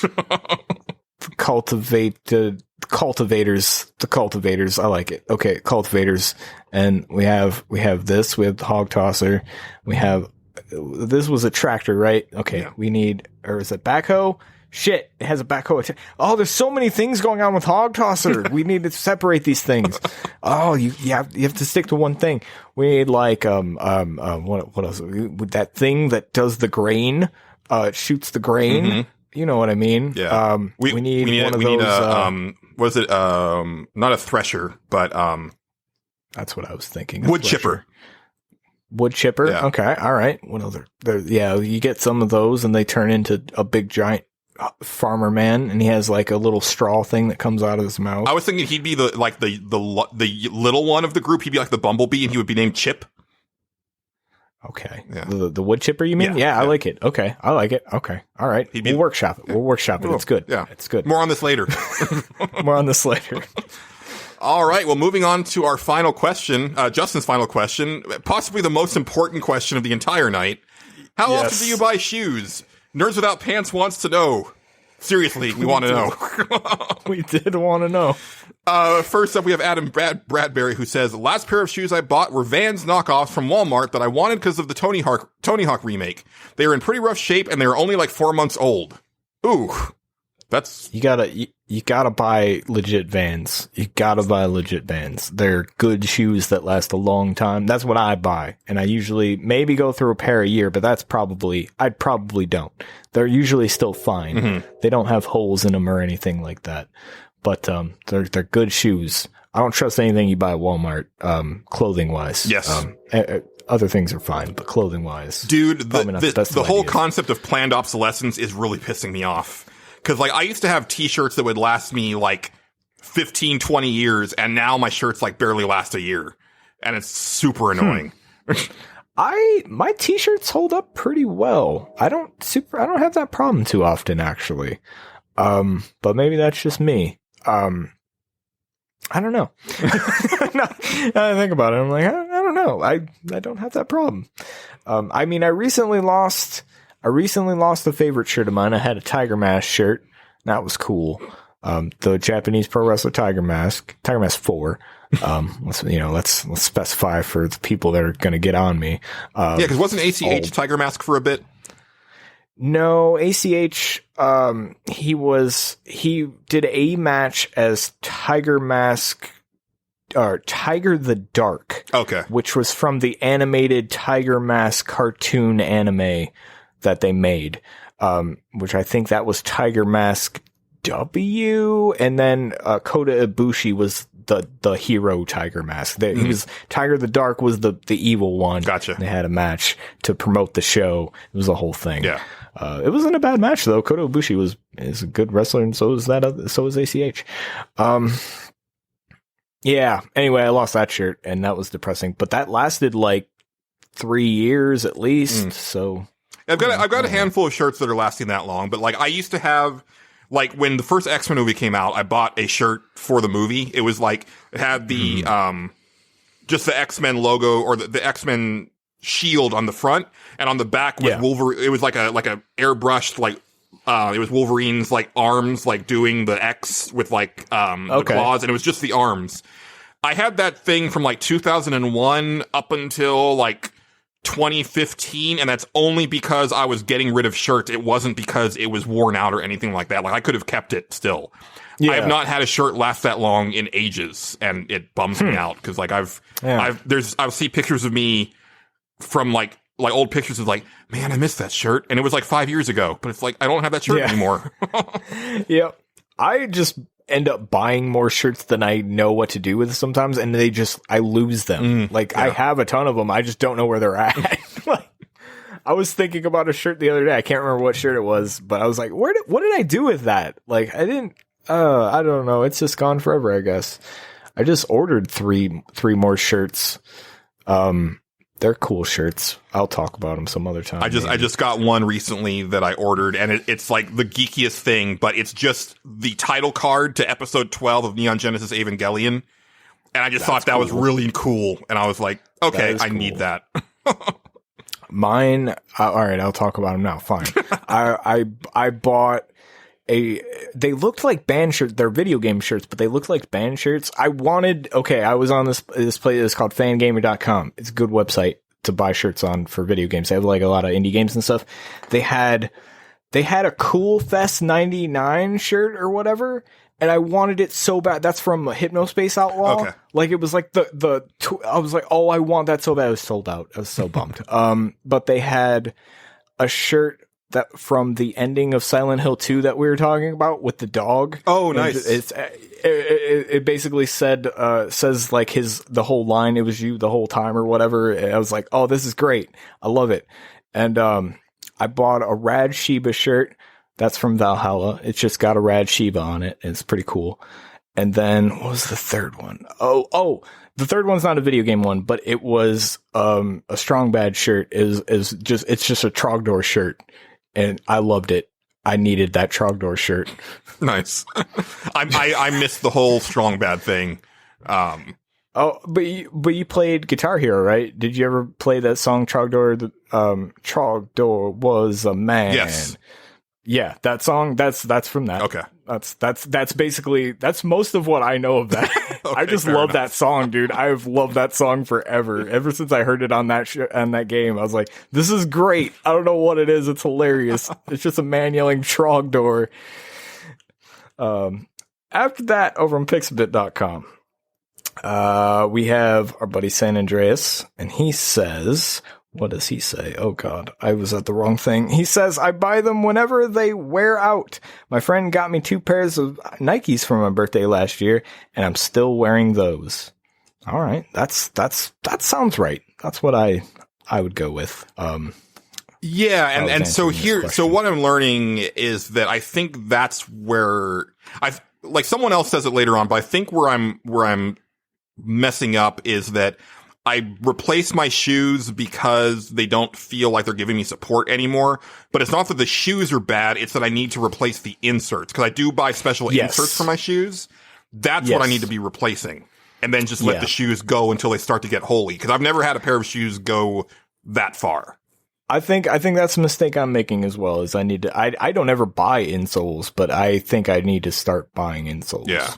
The cultivators. I like it. Okay, cultivators. And we have this. We have the Hog Tosser. This was a tractor, right? Okay, yeah. Or is it backhoe? Shit, it has a backhoe. Oh, there's so many things going on with Hog Tosser. We need to separate these things. Oh, you have to stick to one thing. We need like what else? That thing that does the grain, shoots the grain. Mm-hmm. You know what I mean? Yeah. We need one of those. Was it not a thresher, but that's what I was thinking. Wood chipper. Wood chipper. Yeah. Okay. All right. What other? Yeah, you get some of those, and they turn into a big giant farmer man, and he has like a little straw thing that comes out of his mouth. I was thinking he'd be the little one of the group. He'd be like the bumblebee, and he would be named Chip. Okay. Yeah. The wood chipper, you mean? Yeah, I like it. Okay. I like it. Okay. All right. We'll workshop it. We'll workshop it. It's good. Yeah. It's good. More on this later. All right. Well, moving on to our final question, Justin's final question, possibly the most important question of the entire night. How often do you buy shoes? Nerds Without Pants wants to know. Seriously, we want to know. We did want to know. First up, we have Adam Bradbury, who says, last pair of shoes I bought were Vans knockoffs from Walmart that I wanted because of the Tony Hawk remake. They were in pretty rough shape, and they were only like 4 months old. Ooh. That's... You gotta buy legit Vans. You gotta buy legit Vans. They're good shoes that last a long time. That's what I buy. And I usually maybe go through a pair a year, but I probably don't. They're usually still fine. Mm-hmm. They don't have holes in them or anything like that. But, they're good shoes. I don't trust anything you buy at Walmart, clothing wise. Yes. Other things are fine, but clothing wise. Dude, the whole concept of planned obsolescence is really pissing me off. Cause like I used to have t-shirts that would last me like 15, 20 years, and now my shirts like barely last a year. And it's super annoying. My t-shirts hold up pretty well. I don't have that problem too often, actually. But maybe that's just me. I don't know. I think about it. I'm like, I don't know. I don't have that problem. I mean, I recently lost a favorite shirt of mine. I had a Tiger Mask shirt. That was cool. The Japanese pro wrestler Tiger Mask 4. Let's specify for the people that are going to get on me. Yeah, because wasn't ACH Tiger Mask for a bit? No, ACH, he did a match as Tiger Mask, or Tiger the Dark. Okay. Which was from the animated Tiger Mask cartoon anime that they made, which I think that was Tiger Mask W, and then Kota Ibushi was the hero Tiger Mask. He was Tiger the Dark was the evil one. Gotcha. They had a match to promote the show. It was the whole thing. Yeah. It wasn't a bad match though. Kota Ibushi is a good wrestler, and so is ACH. Yeah. Anyway, I lost that shirt, and that was depressing. But that lasted like 3 years at least. So I've got a handful of shirts that are lasting that long. But like I used to have. Like, when the first X-Men movie came out, I bought a shirt for the movie. It was like, it had the, just the X-Men logo, or the X-Men shield on the front, and on the back was Wolverine. It was like a airbrushed, like, it was Wolverine's, like, arms, like, doing the X with, like, the claws, and it was just the arms. I had that thing from, like, 2001 up until, like, 2015, and that's only because I was getting rid of shirts. It wasn't because it was worn out or anything like that. Like, I could have kept it still. Yeah. I have not had a shirt last that long in ages, and it bums me out because, like, I'll see pictures of me from like old pictures of like, man, I missed that shirt, and it was like 5 years ago, but it's like I don't have that shirt anymore. Yep, I just end up buying more shirts than I know what to do with sometimes, and I lose them. I have a ton of them, I just don't know where they're at. Like, I was thinking about a shirt the other day. I can't remember what shirt it was, but I was like, what did I do with that? Like, I don't know. It's just gone forever, I guess. I just ordered three more shirts. They're cool shirts. I'll talk about them some other time. I just got one recently that I ordered, and it's like the geekiest thing, but it's just the title card to episode 12 of Neon Genesis Evangelion. And I just thought that was really cool. And I was like, okay, I need that. Mine, all right, I'll talk about them now. Fine. I bought they looked like band shirts. They're video game shirts, but they looked like band shirts. I was on this place. It's called fangamer.com. It's a good website to buy shirts on for video games. They have like a lot of indie games and stuff. They had a Cool Fest 99 shirt or whatever, and I wanted it so bad. That's from Hypnospace Outlaw. Okay. Like, it was like I was like, oh, I want that so bad. It was sold out. I was so bummed. But they had a shirt that from the ending of Silent Hill 2 that we were talking about with the dog. Oh, nice. It basically says like the whole line, it was you the whole time or whatever. And I was like, oh, this is great. I love it. And I bought a Rad Shiba shirt. That's from Valhalla. It's just got a Rad Shiba on it. And it's pretty cool. And then what was the third one? Oh, the third one's not a video game one, but it was a Strong Bad shirt. It's just a Trogdor shirt. And I loved it. I needed that Trogdor shirt. Nice. I missed the whole Strong Bad thing. But you played Guitar Hero, right? Did you ever play that song Trogdor? Trogdor was a man. Yes. Yeah, that song. That's from that. Okay. That's basically most of what I know of that. Okay, I just love that song, dude. I've loved that song forever. Ever since I heard it on that on that game, I was like, this is great. I don't know what it is. It's hilarious. It's just a man yelling Trogdor. After that, over on Pixabit.com, we have our buddy San Andreas, and he says, what does he say? Oh God, I was at the wrong thing. He says, I buy them whenever they wear out. My friend got me 2 pairs of Nikes for my birthday last year, and I'm still wearing those. All right. That sounds right. That's what I would go with. Yeah. And so what I'm learning is that I think that's where like someone else says it later on, but I think where I'm messing up is that I replace my shoes because they don't feel like they're giving me support anymore. But it's not that the shoes are bad. It's that I need to replace the inserts, because I do buy special inserts for my shoes. That's what I need to be replacing. And then just let the shoes go until they start to get holy. Because I've never had a pair of shoes go that far. I think that's a mistake I'm making as well. Is I need to. I don't ever buy insoles, but I think I need to start buying insoles. Yeah.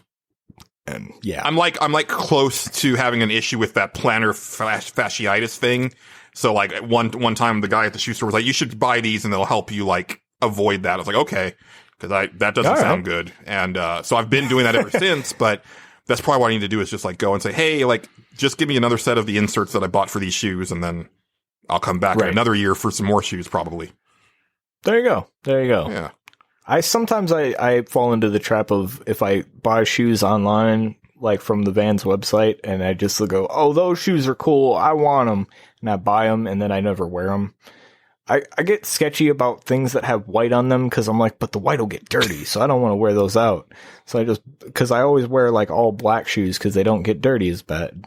And yeah, I'm like close to having an issue with that plantar fasciitis thing. So like one time the guy at the shoe store was like, you should buy these and they'll help you like avoid that. I was like, okay, because that doesn't sound good. And so I've been doing that ever since, but that's probably what I need to do is just like go and say, hey, like just give me another set of the inserts that I bought for these shoes and then I'll come back in another year for some more shoes probably. There you go. Yeah. Sometimes I fall into the trap of if I buy shoes online, like from the Vans website, and I just go, oh, those shoes are cool, I want them, and I buy them, and then I never wear them. I get sketchy about things that have white on them because I'm like, but the white will get dirty, so I don't want to wear those out. So because I always wear like all black shoes because they don't get dirty as bad,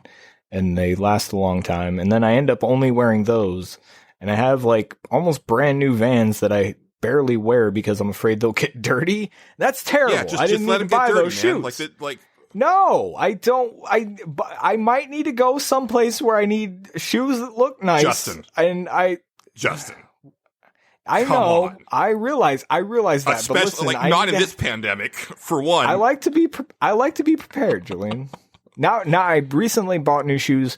and they last a long time, and then I end up only wearing those, and I have like almost brand new Vans that I barely wear because I'm afraid they'll get dirty. That's terrible. Yeah, I didn't let even them buy get dirty, those shoes. No, I don't. I might need to go someplace where I need shoes that look nice. Justin. I Come know. on. I realize that. Especially but listen, like not in this pandemic for one. I like to be prepared, Julian. Now I recently bought new shoes.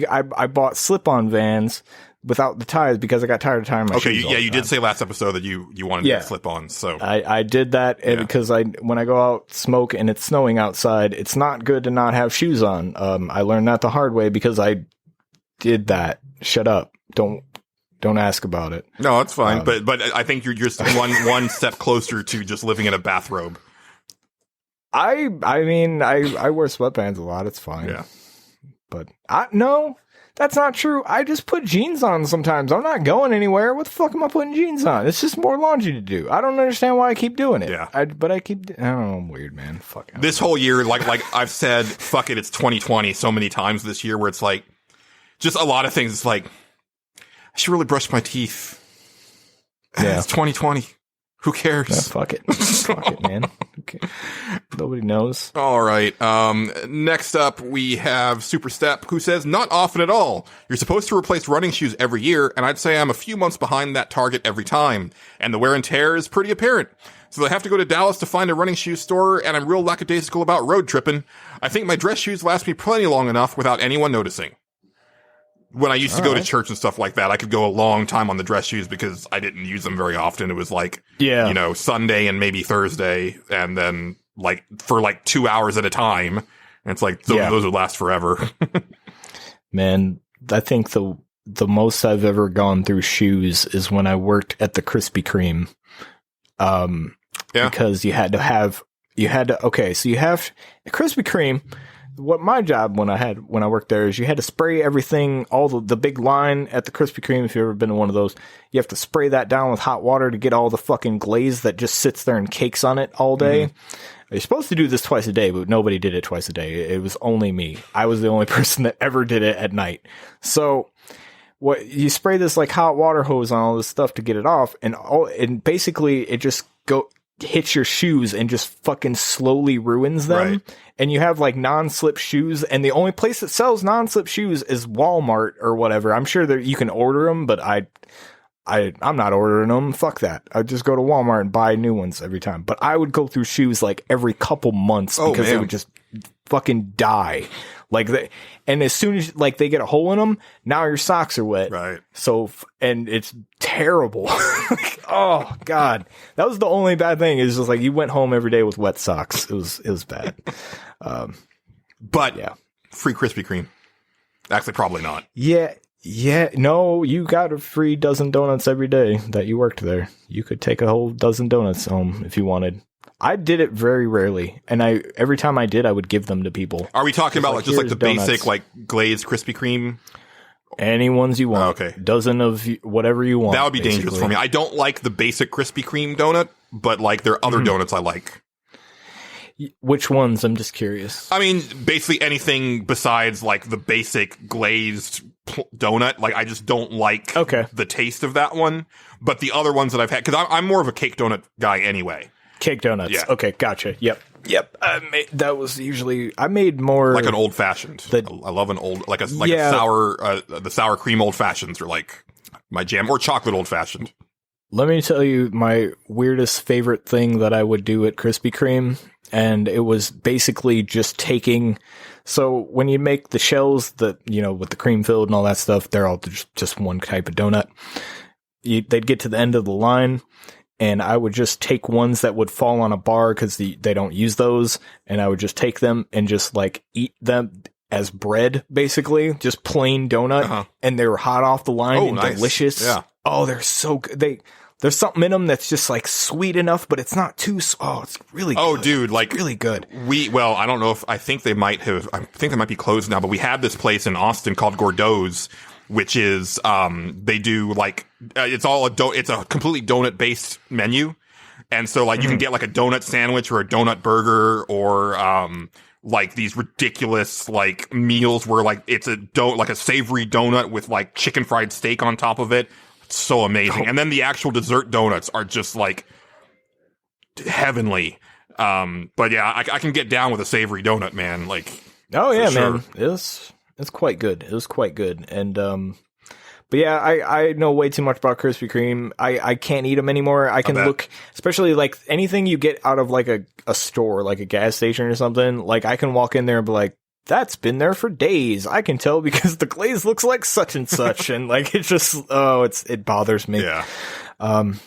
I bought slip-on Vans without the ties because I got tired of tying my shoes. Okay, you did say last episode that you wanted to slip on. So I did that because when I go out smoke and it's snowing outside, it's not good to not have shoes on. I learned that the hard way because I did that. Shut up. Don't ask about it. No, it's fine. But I think you're just one step closer to just living in a bathrobe. I mean I wear sweatpants a lot. It's fine. Yeah. But no. That's not true. I just put jeans on sometimes. I'm not going anywhere. What the fuck am I putting jeans on? It's just more laundry to do. I don't understand why I keep doing it. Yeah. I don't know. I'm weird, man. Fuck. This whole year, like I've said, fuck it, it's 2020 so many times this year where it's like, just a lot of things. It's like, I should really brush my teeth. Yeah. It's 2020. Who cares? Yeah, fuck it. Fuck it, man. Okay. Nobody knows. All right. Next up, we have Superstep, who says, not often at all. You're supposed to replace running shoes every year, and I'd say I'm a few months behind that target every time. And the wear and tear is pretty apparent. So I have to go to Dallas to find a running shoe store, and I'm real lackadaisical about road tripping. I think my dress shoes last me plenty long enough without anyone noticing. When I used to go to church and stuff like that, I could go a long time on the dress shoes because I didn't use them very often. It was like, Sunday and maybe Thursday, and then like for like 2 hours at a time. And it's like, those would last forever. Man, I think the most I've ever gone through shoes is when I worked at the Krispy Kreme. Because so you have Krispy Kreme. What my job when I worked there is you had to spray everything, all the big line at the Krispy Kreme. If you've ever been to one of those, you have to spray that down with hot water to get all the fucking glaze that just sits there and cakes on it all day. Mm-hmm. You're supposed to do this twice a day, but nobody did it twice a day. It was only me. I was the only person that ever did it at night. So what you spray this like hot water hose on all this stuff to get it off, and basically it just hits your shoes and just fucking slowly ruins them. Right. And you have like non-slip shoes, and the only place that sells non-slip shoes is Walmart or whatever. I'm sure that you can order them, but I'm not ordering them. Fuck that. I just go to Walmart and buy new ones every time. But I would go through shoes like every couple months because they would just fucking die. And as soon as like they get a hole in them, now your socks are wet. Right. So, and it's terrible. Oh God. That was the only bad thing is just like you went home every day with wet socks. It was bad. But yeah, free Krispy Kreme. Actually, probably not. Yeah. No, you got a free dozen donuts every day that you worked there. You could take a whole dozen donuts home if you wanted. I did it very rarely, and every time I did, I would give them to people. Are we talking about just like the donuts. basic like glazed Krispy Kreme? Any ones you want. Okay. Dozen of whatever you want. That would be dangerous for me. I don't like the basic Krispy Kreme donut, but like there are other donuts I like. Which ones? I'm just curious. I mean, basically anything besides like the basic glazed donut. Like I just don't like the taste of that one. But the other ones that I've had, because I'm more of a cake donut guy anyway. Cake donuts. Yeah. Okay, gotcha. Yep. That was usually I made more like an old fashioned. I love an old a sour the sour cream old fashions are like my jam, or chocolate old fashioned. Let me tell you my weirdest favorite thing that I would do at Krispy Kreme, and it was basically just taking. So when you make the shells that, you know, with the cream filled and all that stuff, they're all just one type of donut. They'd get to the end of the line, and I would just take ones that would fall on a bar because they don't use those, and I would just take them and just like eat them as bread, basically, just plain donut, and they were hot off the line and nice. delicious. Yeah. Oh, they're so good. There's something in them that's just like sweet enough, but it's not too. Oh, it's really good. Oh, dude, like it's really good. I don't know if I think they might be closed now, but we had this place in Austin called Gordeau's, which is they do like it's a completely donut based menu, and so like you can get like a donut sandwich or a donut burger or like these ridiculous like meals where like it's like a savory donut with like chicken fried steak on top of it. It's so amazing. And then the actual dessert donuts are just like heavenly. But yeah, I can get down with a savory donut, man. Like, oh yeah, sure. man, it's quite good. It was quite good. And but yeah, I know way too much about Krispy Kreme. I can't eat them anymore. I can look, especially like anything you get out of like a store, like a gas station or something. Like I can walk in there and be like, that's been there for days. I can tell because the glaze looks like such and such, and like it's just it bothers me. Yeah. But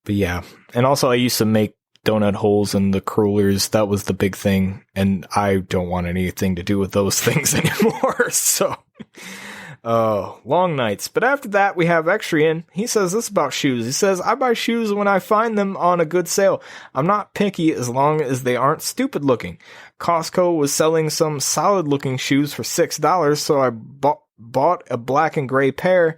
yeah, and also I used to make donut holes in the crullers. That was the big thing, and I don't want anything to do with those things anymore. So, long nights. But after that, we have Extrian. He says this about shoes. He says, I buy shoes when I find them on a good sale. I'm not picky as long as they aren't stupid looking. Costco was selling some solid looking shoes for $6, so I bought a black and gray pair.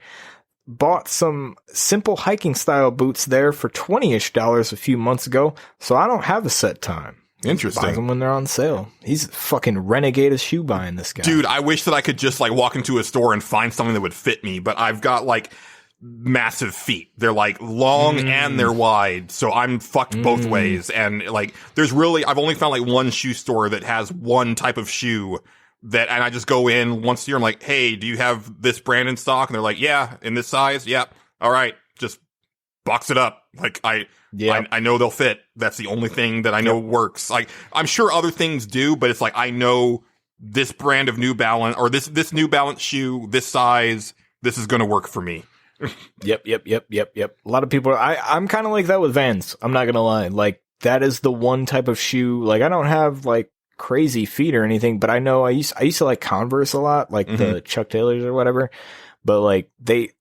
Bought some simple hiking style boots there for $20-ish a few months ago, so I don't have a set time. Interesting. Buys them when they're on sale. He's fucking renegade of shoe buying, this guy. Dude, I wish that I could just like walk into a store and find something that would fit me, but I've got like massive feet. They're like long and they're wide, so I'm fucked both ways. And like, I've only found like one shoe store that has one type of shoe and I just go in once a year. I'm like, hey, do you have this brand in stock? And they're like, yeah, in this size. Yeah. All right. Just box it up. Like I know they'll fit. That's the only thing that I know works. Like I'm sure other things do, but it's like, I know this brand of New Balance or this New Balance shoe, this size, this is going to work for me. Yep. A lot of people, I'm kind of like that with Vans. I'm not going to lie. Like that is the one type of shoe. Like I don't have like crazy feet or anything, but I know I used to like Converse a lot, like the Chuck Taylors or whatever, but like they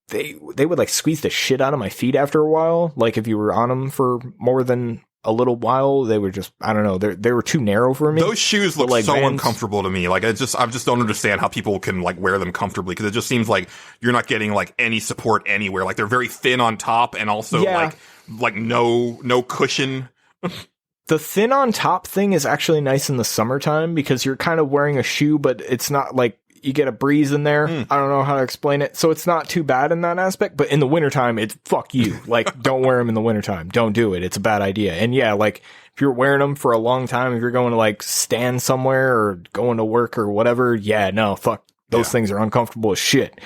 would like squeeze the shit out of my feet after a while. Like if you were on them for more than a little while, they were just, I don't know, they were too narrow for me. Those shoes look like so Vans, uncomfortable to me. Like I just don't understand how people can like wear them comfortably, because it just seems like you're not getting like any support anywhere. Like they're very thin on top and also like no cushion. The thin on top thing is actually nice in the summertime because you're kind of wearing a shoe, but it's not like you get a breeze in there. I don't know how to explain it. So it's not too bad in that aspect, but in the wintertime, it's fuck you. Like, don't wear them in the wintertime. Don't do it. It's a bad idea. And yeah, like if you're wearing them for a long time, if you're going to like stand somewhere or going to work or whatever, yeah, no, fuck. Those things are uncomfortable as shit.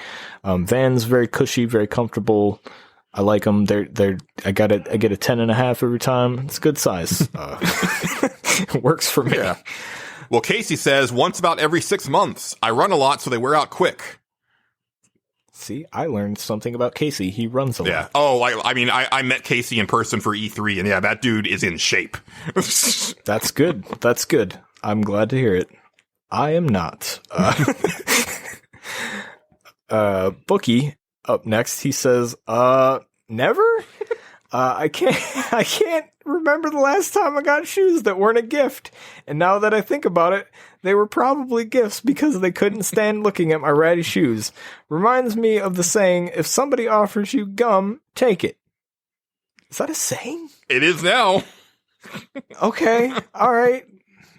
Vans, very cushy, very comfortable. I like them. I get a 10.5 every time. It's a good size. It works for me. Yeah. Well, Casey says once about every 6 months. I run a lot, so they wear out quick. See, I learned something about Casey. He runs a lot. Yeah. Oh, I mean, I met Casey in person for E3, and yeah, that dude is in shape. That's good. That's good. I'm glad to hear it. I am not. Bookie up next. He says, never? I can't remember the last time I got shoes that weren't a gift. And now that I think about it, they were probably gifts because they couldn't stand looking at my ratty shoes. Reminds me of the saying, if somebody offers you gum, take it. Is that a saying? It is now. Okay. All right.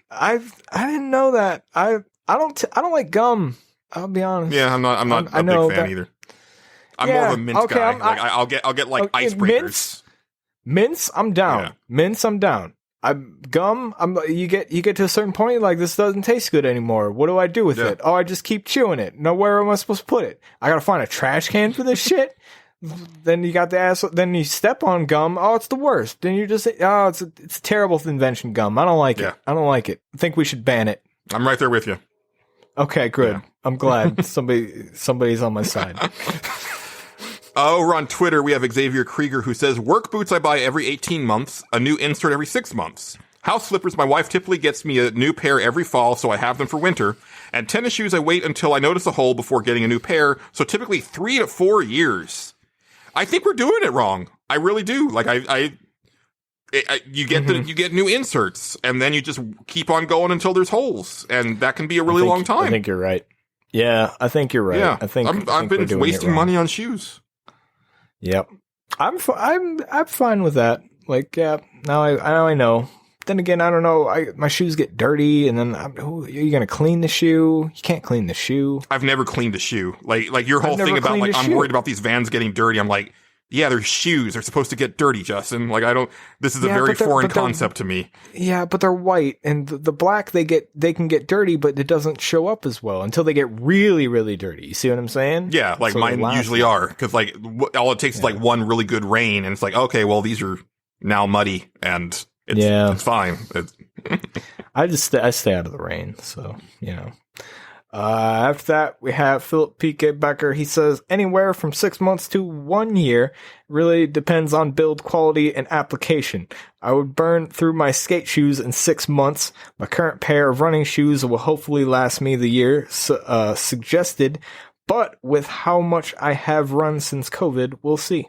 I didn't know that. I don't like gum. I'll be honest. Yeah, I'm not a big fan either. I'm more of a mint guy. I'll get like ice breakers. Mints, I'm down. Yeah. Mints, I'm down. You get to a certain point, like, this doesn't taste good anymore. What do I do with it? Oh, I just keep chewing it. No, where am I supposed to put it? I gotta find a trash can for this shit. Then you got the ass. Then you step on gum. Oh, it's the worst. Then you just say, oh, it's a terrible invention, gum. I don't like it. I don't like it. I think we should ban it. I'm right there with you. Okay, good. Yeah. I'm glad somebody's on my side. Over on Twitter, we have Xavier Krieger who says, work boots I buy every 18 months, a new insert every 6 months. House slippers, my wife typically gets me a new pair every fall, so I have them for winter. And tennis shoes, I wait until I notice a hole before getting a new pair, so typically 3 to 4 years. I think we're doing it wrong. I really do. Like, you get new inserts, and then you just keep on going until there's holes, and that can be a really long time. I think you're right. Yeah, I think you're right. Yeah, I think I've been wasting money on shoes. Yep, I'm fine with that. Like, yeah, now I know. Then again, I don't know. My shoes get dirty, and then are you gonna clean the shoe? You can't clean the shoe. I've never cleaned a shoe. Like your whole thing about like I'm worried about these Vans getting dirty. I'm like, yeah, they're shoes. They're supposed to get dirty, Justin. Like, this is a very foreign concept to me. Yeah, but they're white, and the black they can get dirty, but it doesn't show up as well until they get really, really dirty. You see what I'm saying? Yeah, like so mine usually are, because like all it takes is like one really good rain, and it's like, okay, well these are now muddy, and it's fine. I stay out of the rain, so you know. After that, we have Philip P.K. Becker. He says, anywhere from 6 months to 1 year really depends on build quality and application. I would burn through my skate shoes in 6 months. My current pair of running shoes will hopefully last me the year suggested, but with how much I have run since COVID, we'll see.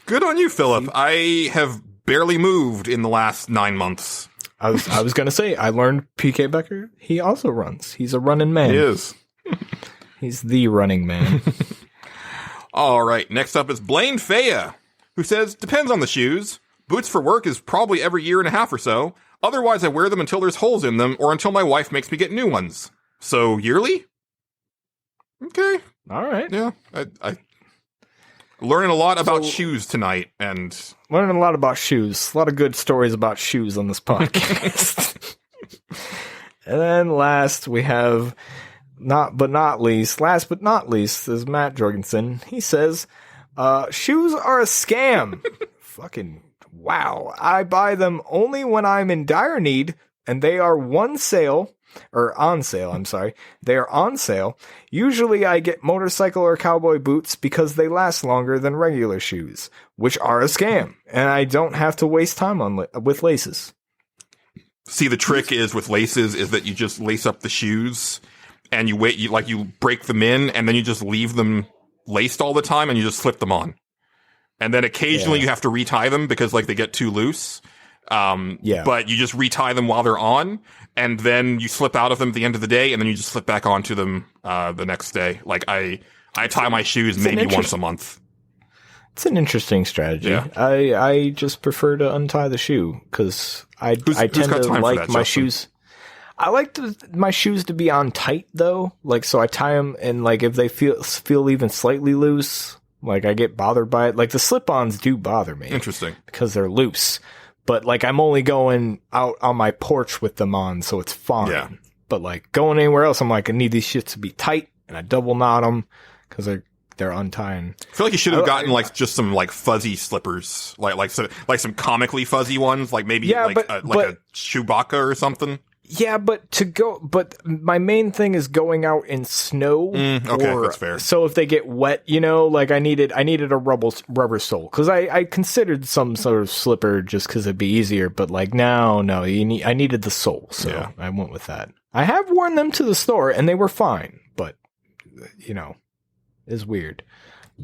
Good on you, Philip. I have barely moved in the last 9 months. I was going to say, I learned P.K. Becker. He also runs. He's a running man. He is. He's the running man. All right. Next up is Blaine Faya, who says, depends on the shoes. Boots for work is probably every year and a half or so. Otherwise, I wear them until there's holes in them or until my wife makes me get new ones. So, yearly? Okay. All right. Yeah. I learning a lot about shoes tonight, and learning a lot about shoes. A lot of good stories about shoes on this podcast. And then last we have, last but not least, is Matt Jorgensen. He says, shoes are a scam. Fucking wow. I buy them only when I'm in dire need, and they are on sale. They are on sale. Usually I get motorcycle or cowboy boots because they last longer than regular shoes, which are a scam, and I don't have to waste time with laces. See, the trick is with laces is that you just lace up the shoes and you break them in and then you just leave them laced all the time and you just slip them on. And then occasionally you have to retie them because like they get too loose. But you just retie them while they're on, and then you slip out of them at the end of the day, and then you just slip back onto them the next day. Like I tie my shoes maybe once a month. It's an interesting strategy. Yeah. I just prefer to untie the shoe because I tend to like my shoes. I like my shoes to be on tight though, like so I tie them, and like if they feel even slightly loose, like I get bothered by it. Like the slip-ons do bother me. Interesting, because they're loose. But, like, I'm only going out on my porch with them on, so it's fine. Yeah. But, like, going anywhere else, I'm like, I need these shits to be tight, and I double knot them, because they're untying. I feel like you should have gotten, like, just some, like, fuzzy slippers. Like some comically fuzzy ones, like maybe, a Chewbacca or something. Yeah, but my main thing is going out in snow. Okay, that's fair. So if they get wet, you know, like I needed a rubber sole because I considered some sort of slipper just because it'd be easier, but like I needed the sole, so I went with that. I have worn them to the store and they were fine, but you know, it's weird.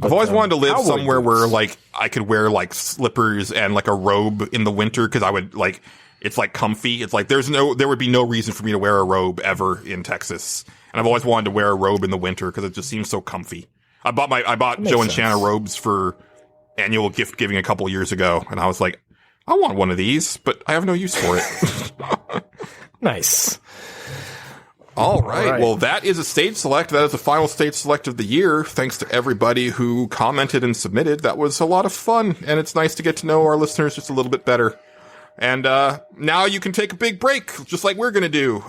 I've always wanted to live somewhere where like I could wear like slippers and like a robe in the winter because I would like. It's like comfy. It's like there would be no reason for me to wear a robe ever in Texas. And I've always wanted to wear a robe in the winter because it just seems so comfy. I bought Joe and Shanna robes for annual gift giving a couple years ago, and I was like, I want one of these, but I have no use for it. Nice. All right. Well, that is a stage select. That is the final stage select of the year. Thanks to everybody who commented and submitted. That was a lot of fun, and it's nice to get to know our listeners just a little bit better. And now you can take a big break, just like we're gonna do.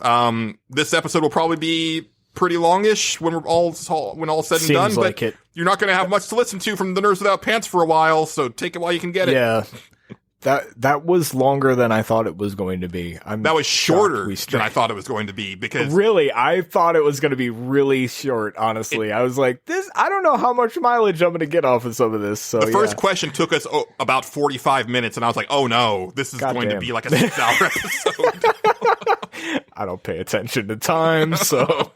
This episode will probably be pretty longish when all said and done. Like but it. you're not gonna have much to listen to from the Nerds Without Pants for a while, so take it while you can get it. Yeah. That was longer than I thought it was going to be. That was shorter than I thought it was going to be because really, I thought it was going to be really short. Honestly, I was like, "This, I don't know how much mileage I'm going to get off of some of this." So the first question took us about 45 minutes, and I was like, "Oh no, this is going to be like a 6-hour episode." I don't pay attention to time, so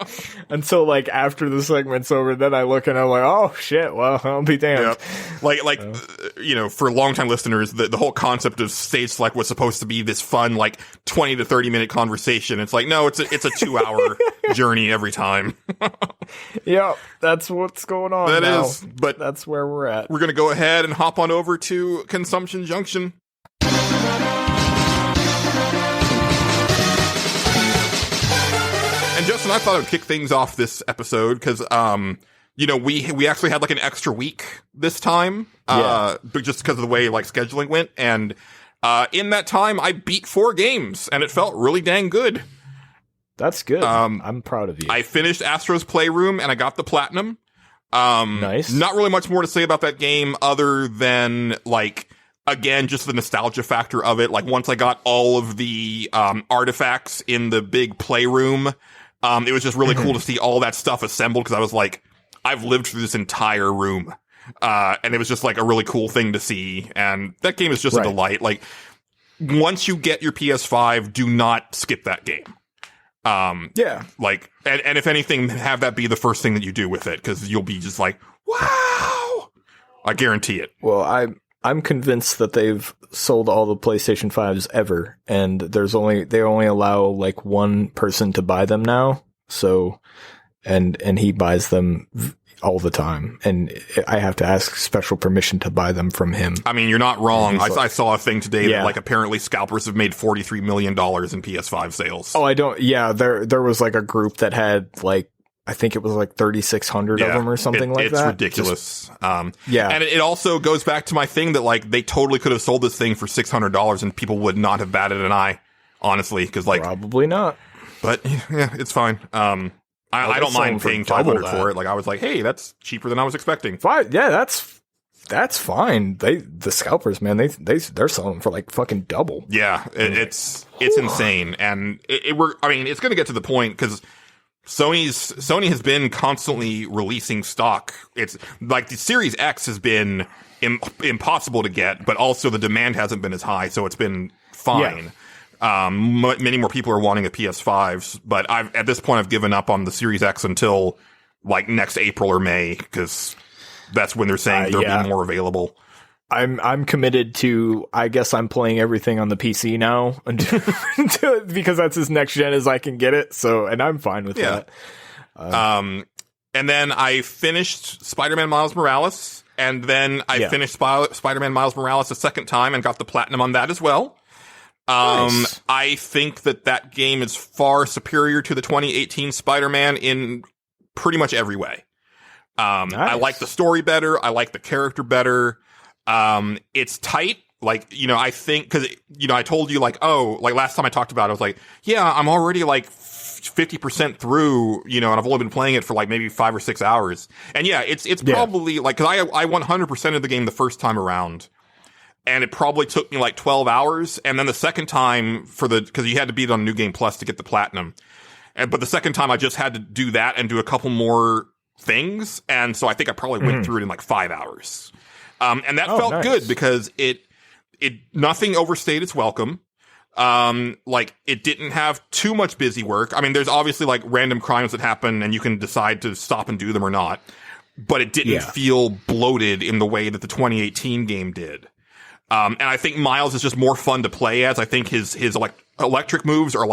until like after the segment's over, then I look and I'm like, "Oh shit, well, I'll be damned." Yeah. For longtime listeners, the whole concept of stage select was supposed to be this fun, 20 to 30 minute conversation. It's like, no, it's a 2-hour journey every time. Yeah, that's what's going on. That now. is, but that's where we're at. We're gonna go ahead and hop on over to Consumption Junction. And Justin, I thought I would kick things off this episode because, we actually had an extra week this time, but just because of the way scheduling went. And in that time, I beat 4 games, and it felt really dang good. That's good. I'm proud of you. I finished Astro's Playroom, and I got the platinum. Nice. Not really much more to say about that game other than again, just the nostalgia factor of it. Once I got all of the artifacts in the big Playroom. It was just really cool to see all that stuff assembled because I was like, I've lived through this entire room. And it was just a really cool thing to see. And that game is just a delight. Once you get your PS5, do not skip that game. Yeah. And if anything, have that be the first thing that you do with it because you'll be just like, wow! I guarantee it. Well, I'm convinced that they've sold all the PlayStation 5s ever, and they only allow one person to buy them now. So, and he buys them all the time, and I have to ask special permission to buy them from him. I mean, you're not wrong. I saw a thing today that apparently scalpers have made $43 million in PS5 sales. Oh, I don't. Yeah, there was a group that had I think it was 3,600 of them or something like that. It's ridiculous. Yeah. And it also goes back to my thing that they totally could have sold this thing for $600 and people would not have batted an eye, honestly, because probably not. But yeah, it's fine. I don't mind paying $500 for it. I was like, hey, that's cheaper than I was expecting. Yeah, that's fine. The scalpers, man, they're selling for fucking double. Yeah, it's insane. And it's going to get to the point because Sony has been constantly releasing stock. It's the Series X has been impossible to get, but also the demand hasn't been as high, so it's been fine. Yeah. Many more people are wanting a PS5, but at this point I've given up on the Series X until next April or May because that's when they're saying there'll be more available. I'm committed to. I guess I'm playing everything on the PC now because that's as next gen as I can get it. So, and I'm fine with that. And then I finished Spider-Man Miles Morales, and then I finished Spider-Man Miles Morales a second time and got the platinum on that as well. Nice. I think that game is far superior to the 2018 Spider-Man in pretty much every way. Nice. I like the story better. I like the character better. It's tight. I think, cause, I told you last time I talked about it, I was like, yeah, I'm already 50% through, and I've only been playing it for maybe 5 or 6 hours. And yeah, it's probably cause I 100% of the game the first time around. And it probably took me 12 hours. And then the second time cause you had to beat it on New Game Plus to get the platinum. But the second time I just had to do that and do a couple more things. And so I think I probably went through it in 5 hours. And that felt good because it nothing overstayed its welcome. It didn't have too much busy work. I mean, there's obviously random crimes that happen and you can decide to stop and do them or not, but it didn't feel bloated in the way that the 2018 game did. And I think Miles is just more fun to play as. I think his electric moves are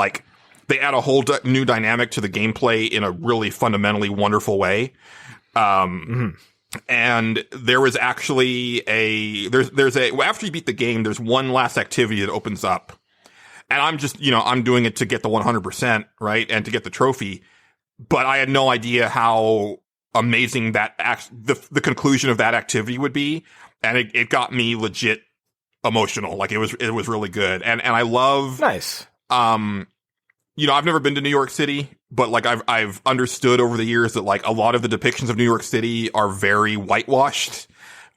they add a whole new dynamic to the gameplay in a really fundamentally wonderful way. And there was actually after you beat the game, there's one last activity that opens up. And I'm just, I'm doing it to get the 100%, right? And to get the trophy. But I had no idea how amazing the conclusion of that activity would be. And it got me legit emotional. Like it was really good. And I love, Nice. I've never been to New York City, but like I've understood over the years that like a lot of the depictions of New York City are very whitewashed.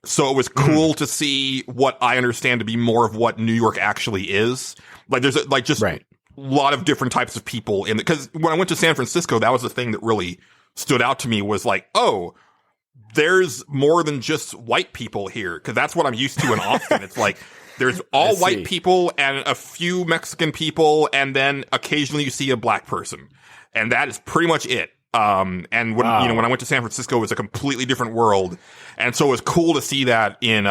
So it was cool to see what I understand to be more of what New York actually is. Like there's just Right. a lot of different types of people in it. Cause when I went to San Francisco, that was the thing that really stood out to me was like, oh, there's more than just white people here. Cause that's what I'm used to in Austin. It's like, there's all white people and a few Mexican people. And then occasionally you see a black person. And that is pretty much it. And when, when I went to San Francisco, it was a completely different world. And so it was cool to see that in,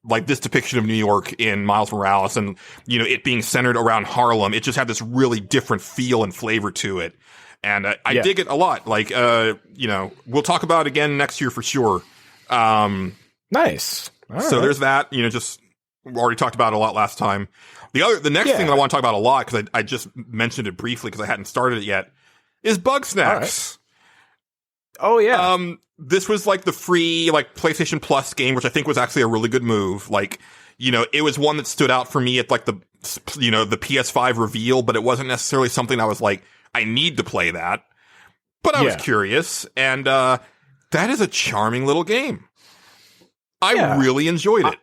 like this depiction of New York in Miles Morales and, it being centered around Harlem. It just had this really different feel and flavor to it. And I dig it a lot. Like, we'll talk about it again next year for sure. Nice. All So right. there's that, just we already talked about it a lot last time. The next thing that I want to talk about a lot, because I just mentioned it briefly because I hadn't started it yet, is Bugsnax. Oh, yeah. This was like the free, like PlayStation Plus game, which I think was actually a really good move. Like, it was one that stood out for me at like the PS5 reveal, but it wasn't necessarily something I was like, I need to play that. But I was curious, and that is a charming little game. I really enjoyed it.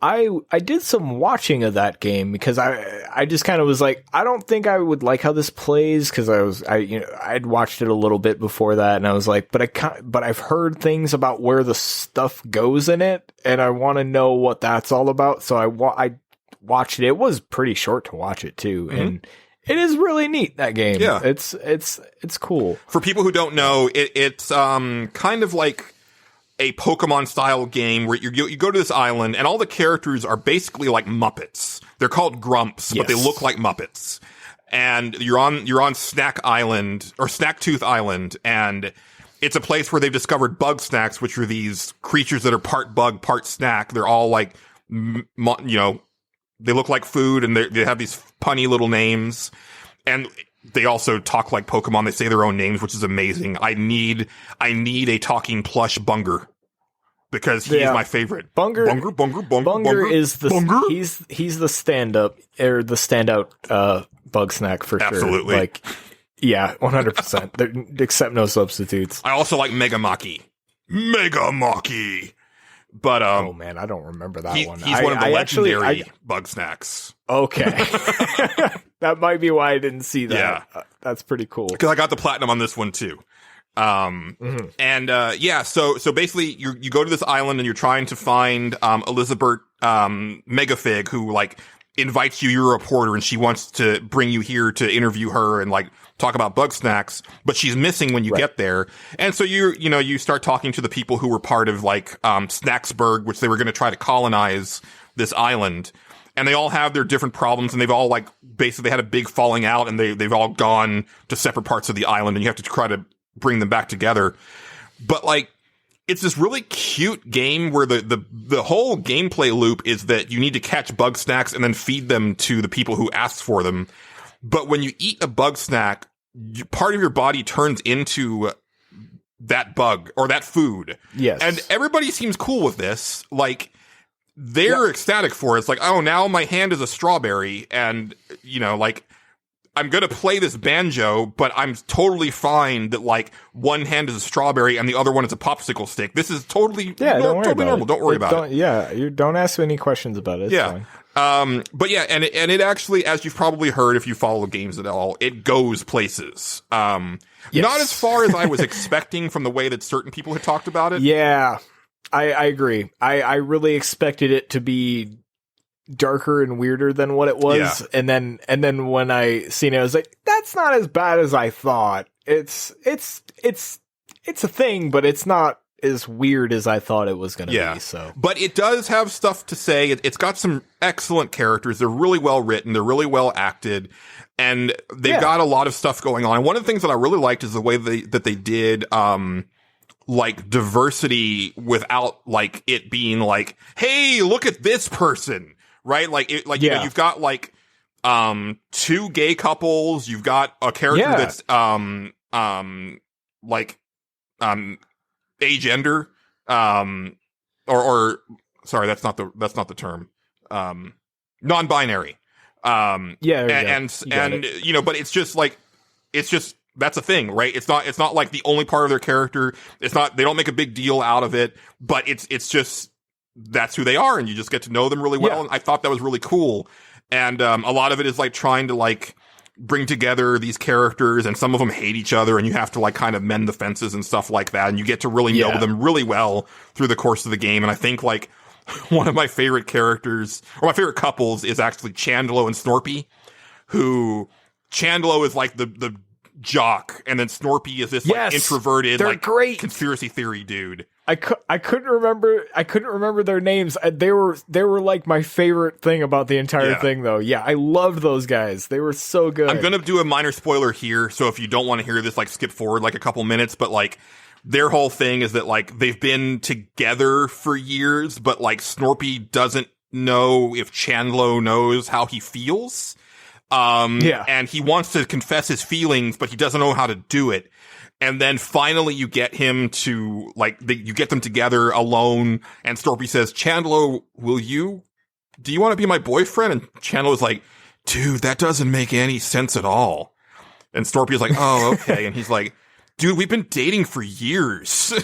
I did some watching of that game because I just kind of was like, I don't think I would like how this plays because I'd watched it a little bit before that and I was like, but I've heard things about where the stuff goes in it and I want to know what that's all about. So I watched it. It was pretty short to watch it too, and it is really neat, that game. Yeah, it's cool. For people who don't know, it's kind of like a Pokemon style game where you go to this island and all the characters are basically like Muppets. They're called Grumps, but they look like Muppets. And you're on Snack Island or Snacktooth Island, and it's a place where they've discovered Bugsnax, which are these creatures that are part bug, part snack. They're all like, they look like food and they have these punny little names. And they also talk like Pokemon. They say their own names, which is amazing. I need a talking plush Bunger because he's my favorite. Bunger is the Bunger? he's the standout bug snack for sure. Absolutely. Like, yeah, 100%. Except no substitutes. I also like Mega Maki. But oh man, I don't remember that one. He's one of the legendary Bugsnax. Okay. That might be why I didn't see that. Yeah. That's pretty cool. Because I got the platinum on this one too. So basically you go to this island and you're trying to find Elizabeth Megafig, who like invites you. You're a reporter and she wants to bring you here to interview her and like talk about Bugsnax, but she's missing when you get there. And so you start talking to the people who were part of like Snacksburg, which they were going to try to colonize this island. And they all have their different problems, and they've all like basically had a big falling out, and they've all gone to separate parts of the island, and you have to try to bring them back together. But like, it's this really cute game where the whole gameplay loop is that you need to catch Bugsnax and then feed them to the people who ask for them. But when you eat a Bugsnax, part of your body turns into that bug or that food. Yes. And everybody seems cool with this. Like, they're ecstatic for it. It's like, oh, now my hand is a strawberry, and like, I'm gonna play this banjo, but I'm totally fine that like one hand is a strawberry and the other one is a popsicle stick. This is totally normal. Don't worry about it. Yeah, you don't ask any questions about it. It's fine. But yeah, and it actually, as you've probably heard if you follow games at all, it goes places. Not as far as I was expecting from the way that certain people had talked about it. Yeah. I agree. I really expected it to be darker and weirder than what it was, and then when I seen it, I was like, "That's not as bad as I thought." It's a thing, but it's not as weird as I thought it was going to be. So, but it does have stuff to say. It's got some excellent characters. They're really well written. They're really well acted, and they've got a lot of stuff going on. And one of the things that I really liked is the way that they did. Like diversity without like it being like, hey, look at this person, right? Like you've got like two gay couples, you've got a character that's agender, or sorry, that's not the term. non-binary. Yeah, and you know, but it's just that's a thing, right? It's not like the only part of their character. It's not, they don't make a big deal out of it, but it's just, that's who they are, and you just get to know them really well. Yeah. And I thought that was really cool. And a lot of it is like trying to like bring together these characters, and some of them hate each other, and you have to like kind of mend the fences and stuff like that. And you get to really know them really well through the course of the game. And I think like one of my favorite characters, or my favorite couples, is actually Chandlo and Snorpy, who Chandlo is like the jock, and then Snorpy is this like introverted, like great conspiracy theory dude. I couldn't remember their names. They were like my favorite thing about the entire thing, though. Yeah, I loved those guys. They were so good. I'm gonna do a minor spoiler here, so if you don't want to hear this, like skip forward like a couple minutes. But like their whole thing is that like they've been together for years, but like Snorpy doesn't know if Chandlo knows how he feels. And he wants to confess his feelings, but he doesn't know how to do it. And then finally you get him to, like, you get them together alone, and Snorpy says, Chandlo, do you want to be my boyfriend? And Chandlo's like, dude, that doesn't make any sense at all. And Snorpy's like, oh, okay. And he's like, dude, we've been dating for years. and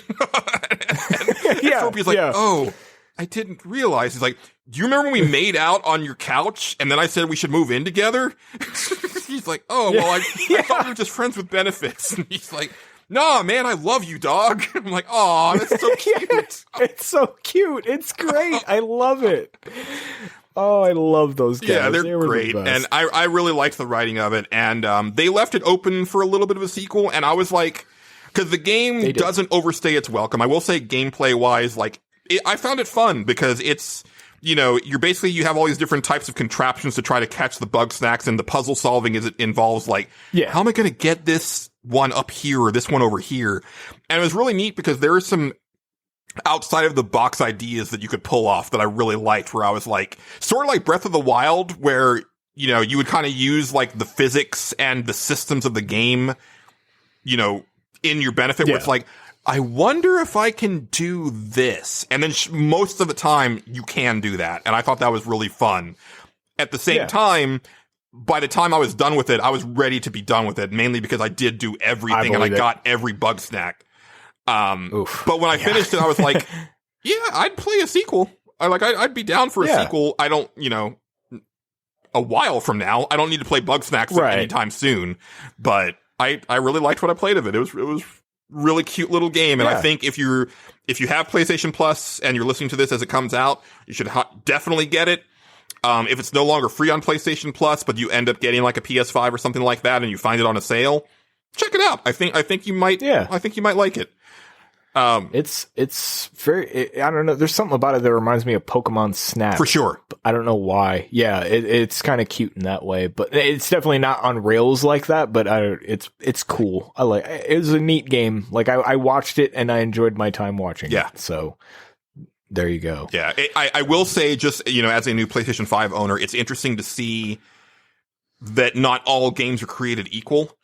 Snorpy's like, oh, I didn't realize. He's like, do you remember when we made out on your couch and then I said we should move in together? He's like, oh, well, I thought we were just friends with benefits. And he's like, nah, man, I love you, dog. I'm like, oh, that's so cute. It's so cute. It's great. I love it. Oh, I love those guys. Yeah, they're great. And I really liked the writing of it. And they left it open for a little bit of a sequel. And I was like, because the game doesn't overstay its welcome. I will say gameplay-wise, like, I found it fun because it's, you know, you have all these different types of contraptions to try to catch the Bugsnax, and the puzzle solving involves like, how am I going to get this one up here or this one over here? And it was really neat because there are some outside of the box ideas that you could pull off that I really liked, where I was like, sort of like Breath of the Wild, where, you know, you would kind of use like the physics and the systems of the game, you know, in your benefit, where it's like, I wonder if I can do this. And then most of the time you can do that. And I thought that was really fun. At the same time, by the time I was done with it, I was ready to be done with it, mainly because I did do everything and I got every Bugsnax. But when I finished it, I was like, yeah, I'd play a sequel. I'd be down for a sequel. I don't, you know, a while from now, I don't need to play Bugsnax anytime soon. But I really liked what I played of it. It was really cute little game. And I think if you have PlayStation Plus and you're listening to this as it comes out, you should definitely get it. If it's no longer free on PlayStation Plus, but you end up getting like a PS5 or something like that, and you find it on a sale, check it out. I think you might. Yeah. I think you might like it. It's very. I don't know. There's something about it that reminds me of Pokemon Snap. For sure. I don't know why. Yeah, it's kind of cute in that way, but it's definitely not on rails like that. But it's cool. I like. It was a neat game. Like I watched it and I enjoyed my time watching it. So there you go. Yeah, I will say, just, you know, as a new PlayStation 5 owner, it's interesting to see that not all games are created equal.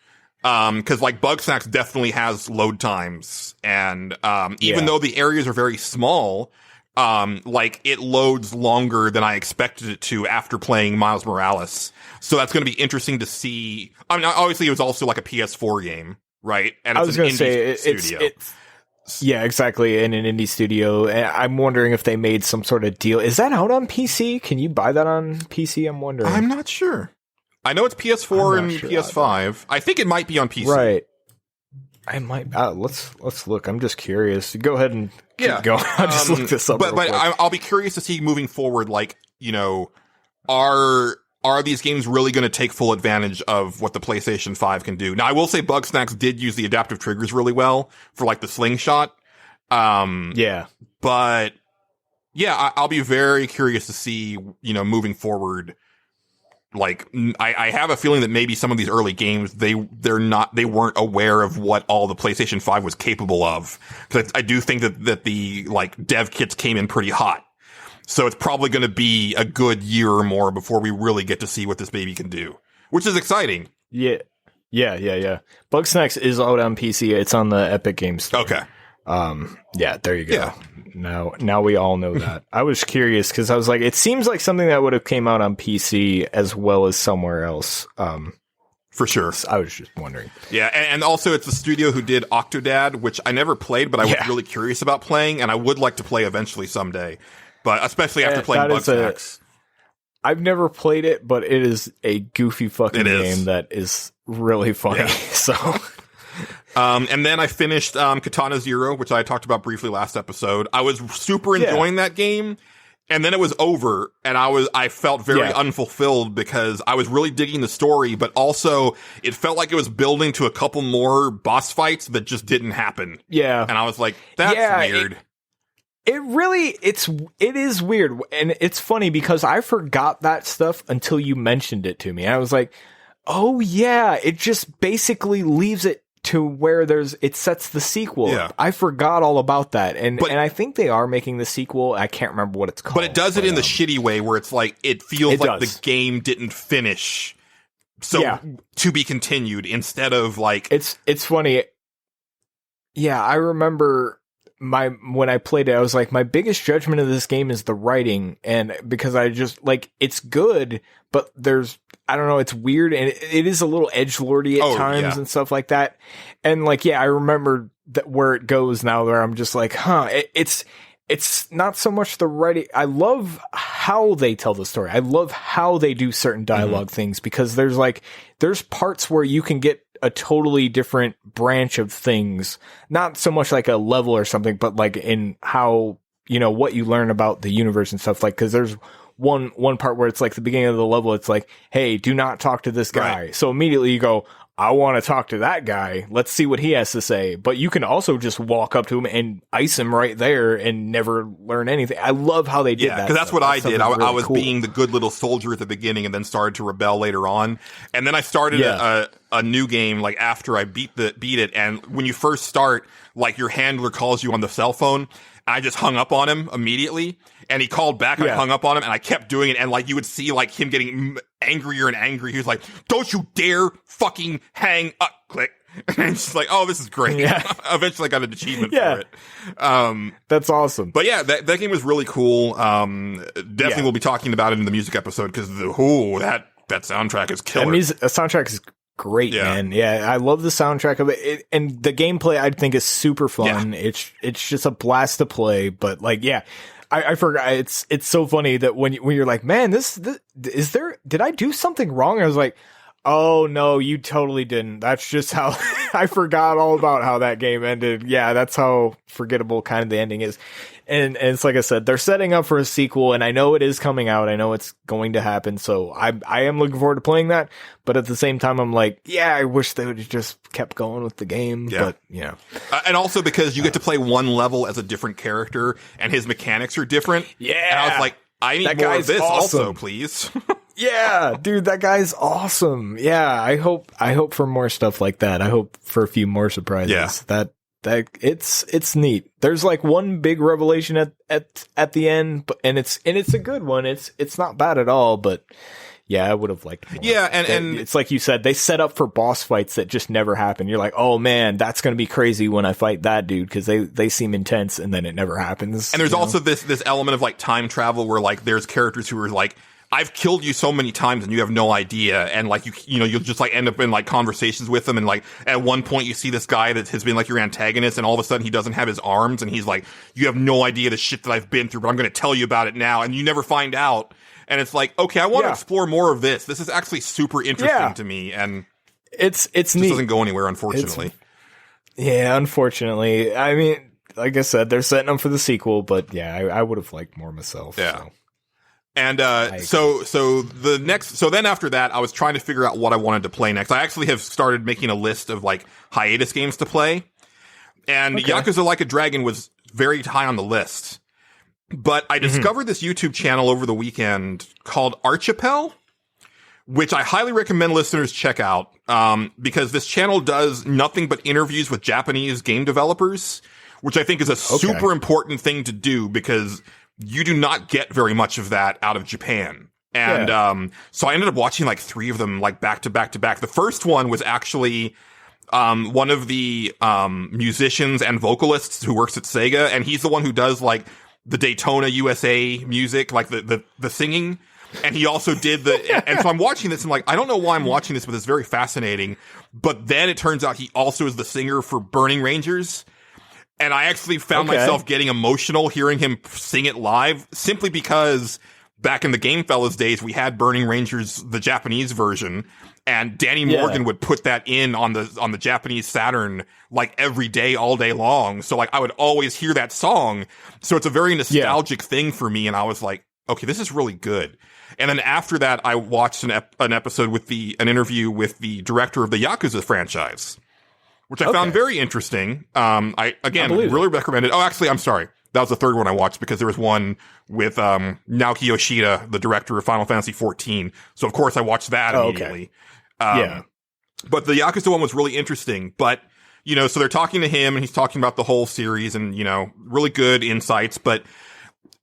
Cause like Bugsnax definitely has load times, and even though the areas are very small, like it loads longer than I expected it to after playing Miles Morales. So that's going to be interesting to see. I mean, obviously it was also like a PS4 game, right? And it's an indie studio. Yeah, exactly. In an indie studio. And I'm wondering if they made some sort of deal. Is that out on PC? Can you buy that on PC? I'm wondering. I'm not sure. I know it's PS4 and PS5. I think it might be on PC. Right. I might. Let's look. I'm just curious. Go ahead and keep going. I'll just look this up. But I'll be curious to see moving forward. Like, you know, are these games really going to take full advantage of what the PlayStation 5 can do? Now, I will say Bugsnax did use the adaptive triggers really well for like the slingshot. But yeah, I'll be very curious to see, you know, moving forward. Like, I have a feeling that maybe some of these early games, they weren't aware of what all the PlayStation 5 was capable of. Cause I do think that the, like, dev kits came in pretty hot. So it's probably going to be a good year or more before we really get to see what this baby can do, which is exciting. Yeah. Bugsnax is out on PC. It's on the Epic Games Store. Okay. Yeah, there you go. Yeah. Now we all know that. I was curious because I was like, it seems like something that would have came out on PC as well as somewhere else. For sure. I was just wondering. Yeah, and also it's the studio who did Octodad, which I never played, but I was really curious about playing, and I would like to play eventually someday. But especially after playing Bugsnax. I've never played it, but it is a goofy fucking game that is really funny. Yeah. So, and then I finished Katana Zero, which I talked about briefly last episode. I was super enjoying that game. And then it was over, and I felt very unfulfilled because I was really digging the story, but also it felt like it was building to a couple more boss fights that just didn't happen. Yeah. And I was like, that's weird. It is weird. And it's funny because I forgot that stuff until you mentioned it to me. I was like, oh yeah, it just basically leaves it to where it sets the sequel. Yeah. I forgot all about that. And I think they are making the sequel. I can't remember what it's called. But it does it in the shitty way where it's like, it feels like the game didn't finish. So to be continued instead of like. It's funny. Yeah, I remember when I played it, I was like, my biggest judgment of this game is the writing. And because I just like, it's good, but I don't know, it's weird, and it is a little edgelordy at times and stuff like that. And like, I remember that where it goes now, where I'm just like, it's not so much the writing. I love how they tell the story. I love how they do certain dialogue things, because there's parts where you can get a totally different branch of things, not so much like a level or something, but like in how, what you learn about the universe and stuff. Like, cause there's one part where it's like the beginning of the level, it's like, hey, do not talk to this guy. Right. So immediately you go, I want to talk to that guy. Let's see what he has to say. But you can also just walk up to him and ice him right there and never learn anything. I love how they did that. Because that's what I did. Really I was being the good little soldier at the beginning and then started to rebel later on. And then I started a new game like after I beat it. And when you first start, like your handler calls you on the cell phone. I just hung up on him immediately, and he called back, and I hung up on him, and I kept doing it, and like you would see like him getting angrier and angrier. He was like, don't you dare fucking hang up, click. And it's just like, oh, this is great. Yeah. Eventually I got an achievement for it. That's awesome. But yeah, that game was really cool. Definitely we'll be talking about it in the music episode, because that soundtrack is killer. The soundtrack is great, man. Yeah, I love the soundtrack of it, and the gameplay I think is super fun. Yeah. It's just a blast to play. But like, I forgot. It's so funny that when you're like, man, did I do something wrong? I was like, oh no, you totally didn't. That's just how I forgot all about how that game ended. Yeah, that's how forgettable kind of the ending is. And it's like I said, they're setting up for a sequel, and I know it is coming out. I know it's going to happen, so I am looking forward to playing that. But at the same time, I'm like, I wish they would have just kept going with the game. Yeah. But and also because you get to play one level as a different character, and his mechanics are different. Yeah, and I was like, I need more of this also, please. Yeah, dude, that guy's awesome. Yeah, I hope for more stuff like that. I hope for a few more surprises. Yeah. That it's neat. There's like one big revelation at the end, and it's a good one. It's not bad at all, but I would have liked more. Yeah, and it's like you said, they set up for boss fights that just never happen. You're like, oh man, that's gonna be crazy when I fight that dude, because they seem intense, and then it never happens. And there's also this element of like time travel where like there's characters who are like, I've killed you so many times and you have no idea. And like, you'll just like end up in like conversations with them. And like at one point you see this guy that has been like your antagonist, and all of a sudden he doesn't have his arms, and he's like, you have no idea the shit that I've been through, but I'm going to tell you about it now. And you never find out. And it's like, okay, I want to explore more of this. This is actually super interesting to me. And it's neat. It doesn't go anywhere, unfortunately. Unfortunately. I mean, like I said, they're setting up for the sequel, but I would have liked more myself. Yeah. So. And so then after that, I was trying to figure out what I wanted to play next. I actually have started making a list of like hiatus games to play, and Yakuza Like a Dragon was very high on the list. But I discovered this YouTube channel over the weekend called Archipel, which I highly recommend listeners check out, because this channel does nothing but interviews with Japanese game developers, which I think is a super important thing to do, because you do not get very much of that out of Japan. And so I ended up watching like 3 of them like back to back to back. The first one was actually one of the musicians and vocalists who works at Sega, and he's the one who does like the Daytona USA music, like the singing. And he also did and so I'm watching this and like, I don't know why I'm watching this, but it's very fascinating. But then it turns out he also is the singer for Burning Rangers. And I actually found myself getting emotional hearing him sing it live simply because back in the Game Fellas days, we had Burning Rangers, the Japanese version, and Danny Morgan would put that in on the Japanese Saturn like every day, all day long. So like I would always hear that song. So it's a very nostalgic thing for me. And I was like, okay, this is really good. And then after that, I watched an episode with an interview with the director of the Yakuza franchise, which I found very interesting. I really recommend it. Oh, actually, I'm sorry. That was the third one I watched because there was one with Naoki Yoshida, the director of Final Fantasy XIV. So, of course, I watched that immediately. But the Yakuza one was really interesting. But, you know, so they're talking to him and he's talking about the whole series and, you know, really good insights. But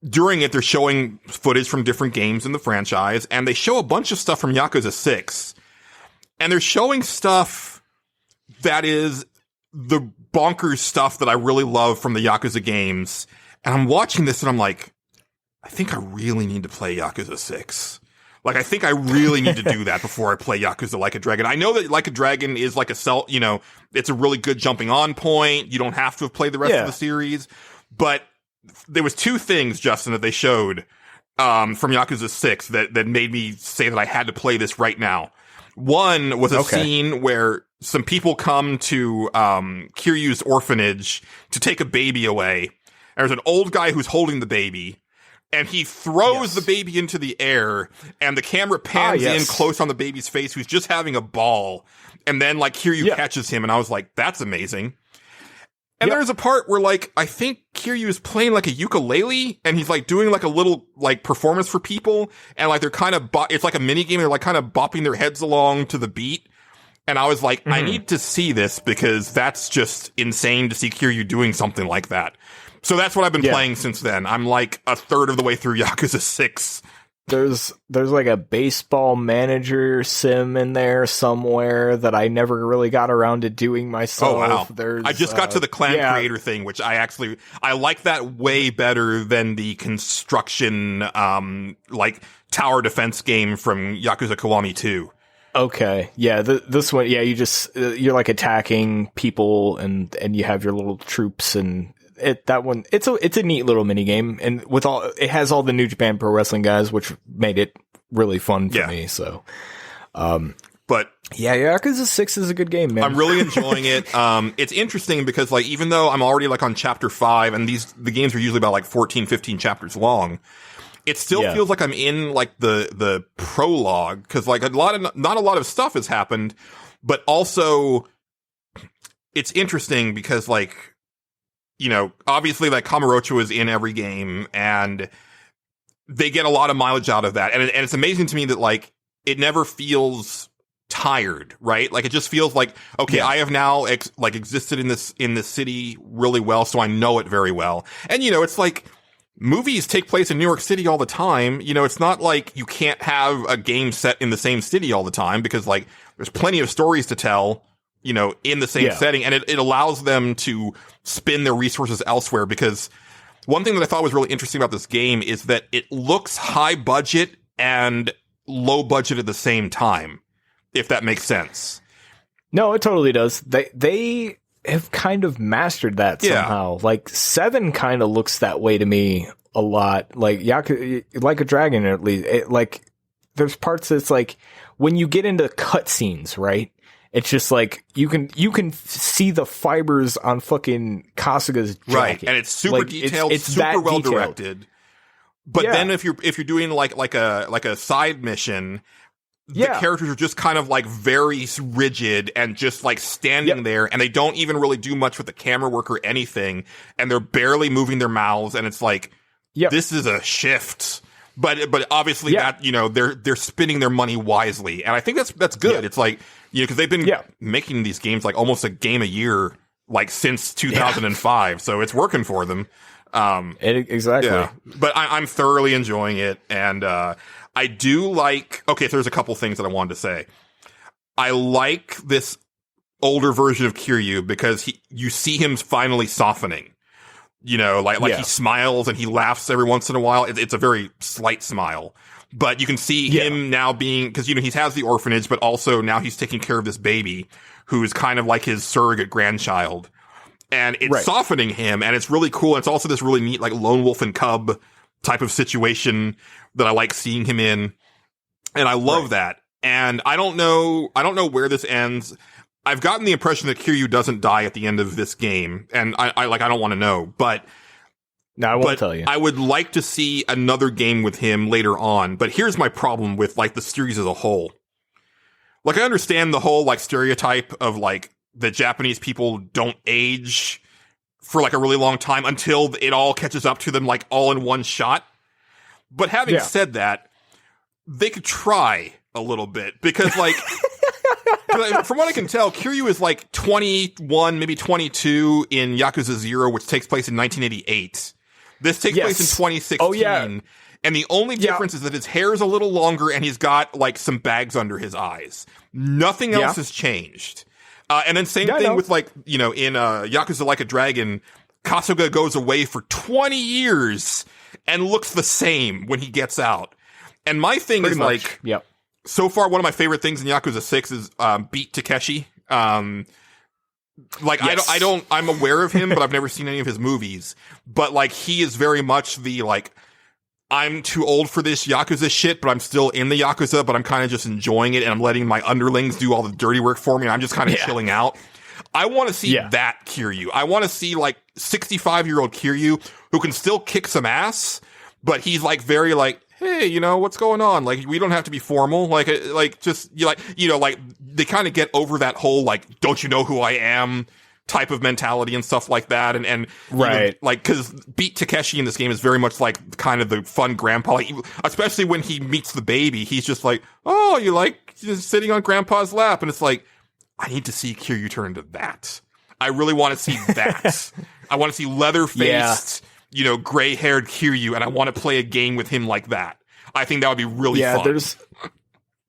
during it, they're showing footage from different games in the franchise, and they show a bunch of stuff from Yakuza 6. And they're showing stuff that is the bonkers stuff that I really love from the Yakuza games. And I'm watching this and I'm like, I think I really need to play Yakuza 6. Like, I think I really need to do that before I play Yakuza Like a Dragon. I know that Like a Dragon is like you know, it's a really good jumping on point. You don't have to have played the rest of the series. But there was two things, Justin, that they showed from Yakuza 6 that made me say that I had to play this right now. One was a scene where some people come to Kiryu's orphanage to take a baby away. There's an old guy who's holding the baby, and he throws the baby into the air, and the camera pans in close on the baby's face, who's just having a ball. And then, like, Kiryu catches him, and I was like, that's amazing. And there's a part where, like, I think Kiryu is playing, like, a ukulele, and he's, like, doing, like, a little, like, performance for people, and, like, they're kind of, it's like a mini game, they're, like, kind of bopping their heads along to the beat. And I was like, I need to see this, because that's just insane to see Kiryu doing something like that. So that's what I've been playing since then. I'm, like, a third of the way through Yakuza 6. There's like a baseball manager sim in there somewhere that I never really got around to doing myself. Oh, wow. I just got to the clan creator thing, which I like that way better than the construction, like tower defense game from Yakuza Kiwami 2. Okay. Yeah. This one, you're like attacking people and you have your little troops and it's a neat little mini game, and it has all the New Japan Pro Wrestling guys, which made it really fun for me. So, but yeah, Yakuza 6 is a good game, man. I'm really enjoying it. It's interesting because, like, even though I'm already like on chapter 5, and the games are usually about like 14, 15 chapters long, it still feels like I'm in like the prologue, because like not a lot of stuff has happened, but also it's interesting because, like, you know, obviously, like, Kamurocho is in every game, and they get a lot of mileage out of that. And it's amazing to me that, like, it never feels tired, right? Like, it just feels like, okay, I have now, existed in this city really well, so I know it very well. And, you know, it's like, movies take place in New York City all the time. You know, it's not like you can't have a game set in the same city all the time, because, like, there's plenty of stories to tell, you know, in the same setting, and it allows them to spin their resources elsewhere. Because one thing that I thought was really interesting about this game is that it looks high budget and low budget at the same time, if that makes sense. No, it totally does. They have kind of mastered that somehow. Like 7 kind of looks that way to me a lot. Like Like a Dragon, at least. Like, there's parts that's like when you get into cutscenes, right? It's just like you can see the fibers on fucking Kasuga's jacket. Right, and it's super detailed, it's super well directed. But then if you're doing like a side mission, the characters are just kind of like very rigid and just like standing there, and they don't even really do much with the camera work or anything, and they're barely moving their mouths, and it's like this is a shift. But obviously that, you know, they're spending their money wisely, and I think that's good. It's like, you know, because they've been making these games like almost a game a year, like since 2005, so it's working for them. Exactly. Yeah. But I'm thoroughly enjoying it, and I do like. Okay, so there's a couple things that I wanted to say. I like this older version of Kiryu because you see him finally softening. You know, like he smiles and he laughs every once in a while. It's a very slight smile. But you can see him now being, because, you know, he has the orphanage, but also now he's taking care of this baby who is kind of like his surrogate grandchild. And it's softening him, and it's really cool. It's also this really neat, like, lone wolf and cub type of situation that I like seeing him in. And I love that. And I don't know where this ends. I've gotten the impression that Kiryu doesn't die at the end of this game. And I don't want to know, but. No, I won't tell you. I would like to see another game with him later on. But here's my problem with, like, the series as a whole. Like, I understand the whole, like, stereotype of, like, the Japanese people don't age for, like, a really long time until it all catches up to them, like, all in one shot. But having said that, they could try a little bit. Because, like, from what I can tell, Kiryu is, like, 21, maybe 22 in Yakuza 0, which takes place in 1988. This takes place in 2016. Oh, yeah. And the only difference is that his hair is a little longer and he's got, like, some bags under his eyes. Nothing else has changed. And then same thing with, like, you know, in Yakuza Like a Dragon, Kasuga goes away for 20 years and looks the same when he gets out. And my thing is, like, so far, one of my favorite things in Yakuza 6 is Beat Takeshi. Like, I'm aware of him, but I've never seen any of his movies. But, like, he is very much the, like, I'm too old for this Yakuza shit, but I'm still in the Yakuza, but I'm kind of just enjoying it, and I'm letting my underlings do all the dirty work for me, and I'm just kind of chilling out. I want to see that Kiryu. I want to see, like, 65-year-old Kiryu who can still kick some ass, but he's, like, very, like, hey, you know, what's going on? Like, we don't have to be formal. Like, just, like, you know, like, they kind of get over that whole, like, don't you know who I am type of mentality and stuff like that. And right. Know, like, cause Beat Takeshi in this game is very much like kind of the fun grandpa, like, especially when he meets the baby, he's just like, oh, you like just sitting on grandpa's lap. And it's like, I need to see Kiryu turn into that. I really want to see that. I want to see leather-faced, you know, gray-haired Kiryu, and I want to play a game with him like that. I think that would be really fun.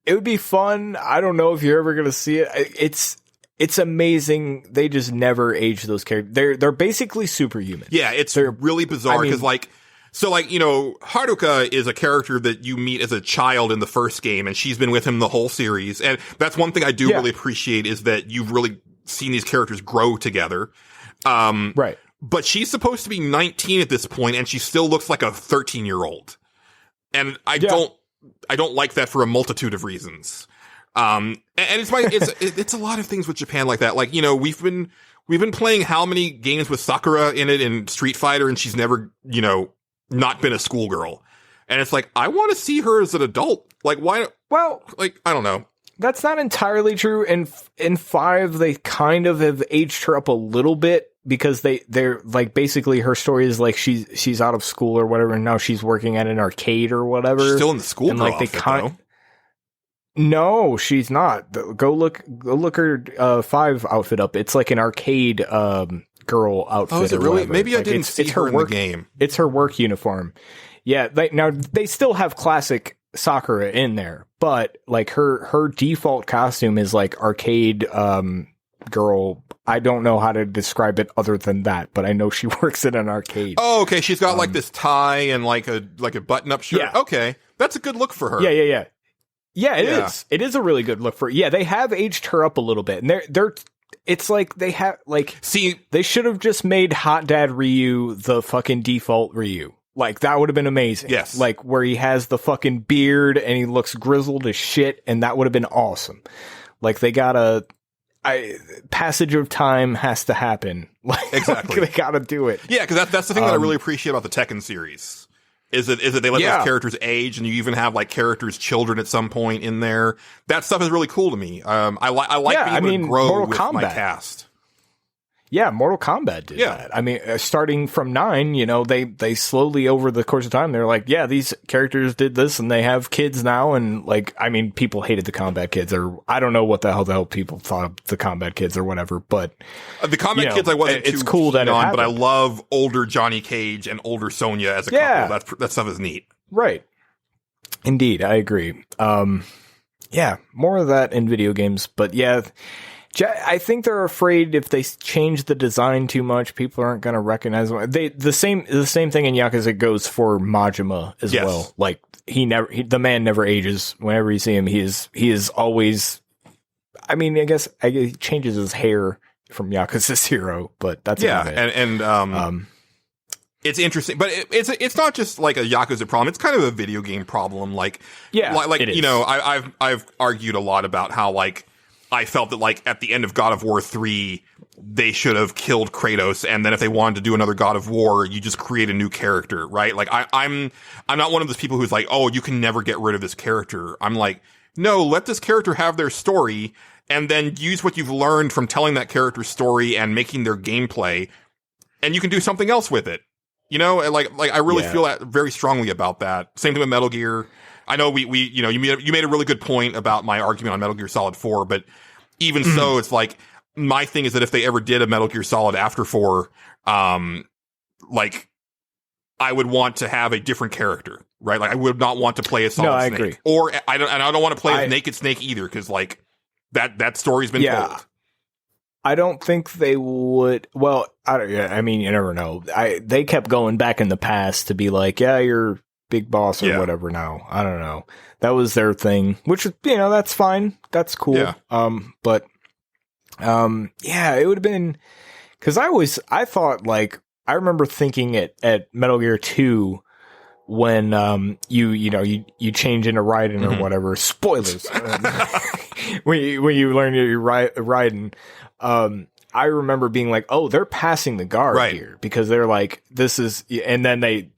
It would be fun. I don't know if you're ever going to see it. It's amazing. They just never age those characters. They're basically superhuman. Yeah, they're really bizarre because, you know, Haruka is a character that you meet as a child in the first game, and she's been with him the whole series. And that's one thing I do really appreciate is that you've really seen these characters grow together. Right. But she's supposed to be 19 at this point, and she still looks like a 13-year-old. And I don't like that for a multitude of reasons. And it's a lot of things with Japan like that. Like, you know, we've been playing how many games with Sakura in it in Street Fighter, and she's never, you know, not been a schoolgirl. And it's like, I want to see her as an adult. Like, why? Well, like, I don't know. That's not entirely true. In 5, they kind of have aged her up a little bit because they're like, basically her story is like she's out of school or whatever, and now she's working at an arcade or whatever. She's still in the school, and like they No, she's not. Go look her 5 outfit up. It's like an arcade girl outfit. Oh, is it really? Maybe I didn't see her in the game. It's her work uniform. Yeah, now they still have classic Sakura in there, but like her default costume is like arcade girl. I don't know how to describe it other than that, but I know she works in an arcade. Oh, okay. She's got like this tie and like a button-up shirt. Yeah. Okay, that's a good look for her. Yeah. Yeah, it is. It is a really good look for her. Yeah, they have aged her up a little bit, and they're. It's like they have like. See, they should have just made Hot Dad Ryu the fucking default Ryu. Like, that would have been amazing. Yes. Like, where he has the fucking beard and he looks grizzled as shit, and that would have been awesome. Like, they gotta... passage of time has to happen. Like, exactly. They gotta do it. Yeah, because that's the thing that I really appreciate about the Tekken series. Is that they let those characters age, and you even have, like, characters' children at some point in there. That stuff is really cool to me. I like being able to grow Mortal with Kombat. my cast. Yeah, Mortal Kombat did that. I mean, starting from 9, you know, they slowly over the course of time, they're like, yeah, these characters did this and they have kids now. And like, I mean, people hated the Combat Kids, or I don't know what the hell people thought of the Combat Kids or whatever, but the Combat Kids, I wasn't it's too cool that keen on, but I love older Johnny Cage and older Sonya as a couple. That stuff is neat. Right. Indeed. I agree. Yeah, more of that in video games, but yeah, I think they're afraid if they change the design too much, people aren't going to recognize them. The same thing in Yakuza goes for Majima as well. Like the man never ages. Whenever you see him, he is always. I mean, I guess he changes his hair from Yakuza 0, but that's it's interesting, but it's not just like a Yakuza problem. It's kind of a video game problem. Like, like you know, I've argued a lot about how like I felt that like at the end of God of War 3, they should have killed Kratos, and then if they wanted to do another God of War, you just create a new character, right? Like I'm not one of those people who's like, oh, you can never get rid of this character. I'm like, no, let this character have their story, and then use what you've learned from telling that character's story and making their gameplay, and you can do something else with it. You know, like I really feel that very strongly about that. Same thing with Metal Gear. I know we you know, you made a really good point about my argument on Metal Gear Solid 4, but even so, it's like my thing is that if they ever did a Metal Gear Solid after 4, like I would want to have a different character, right? Like I would not want to play as Solid Snake. Agree. Or I don't want to play as Naked Snake either, because like that story's been told. I don't think they would. Well, I mean, you never know. They kept going back in the past to be like, yeah, you're big boss or whatever now. I don't know. That was their thing, which, you know, that's fine. That's cool. Yeah. But it would have been, cause I thought like, I remember thinking at Metal Gear 2 when, you change into Raiden or whatever, spoilers. when you learn you're Raiden, I remember being like, oh, they're passing the guard here, because they're like, this is, and then they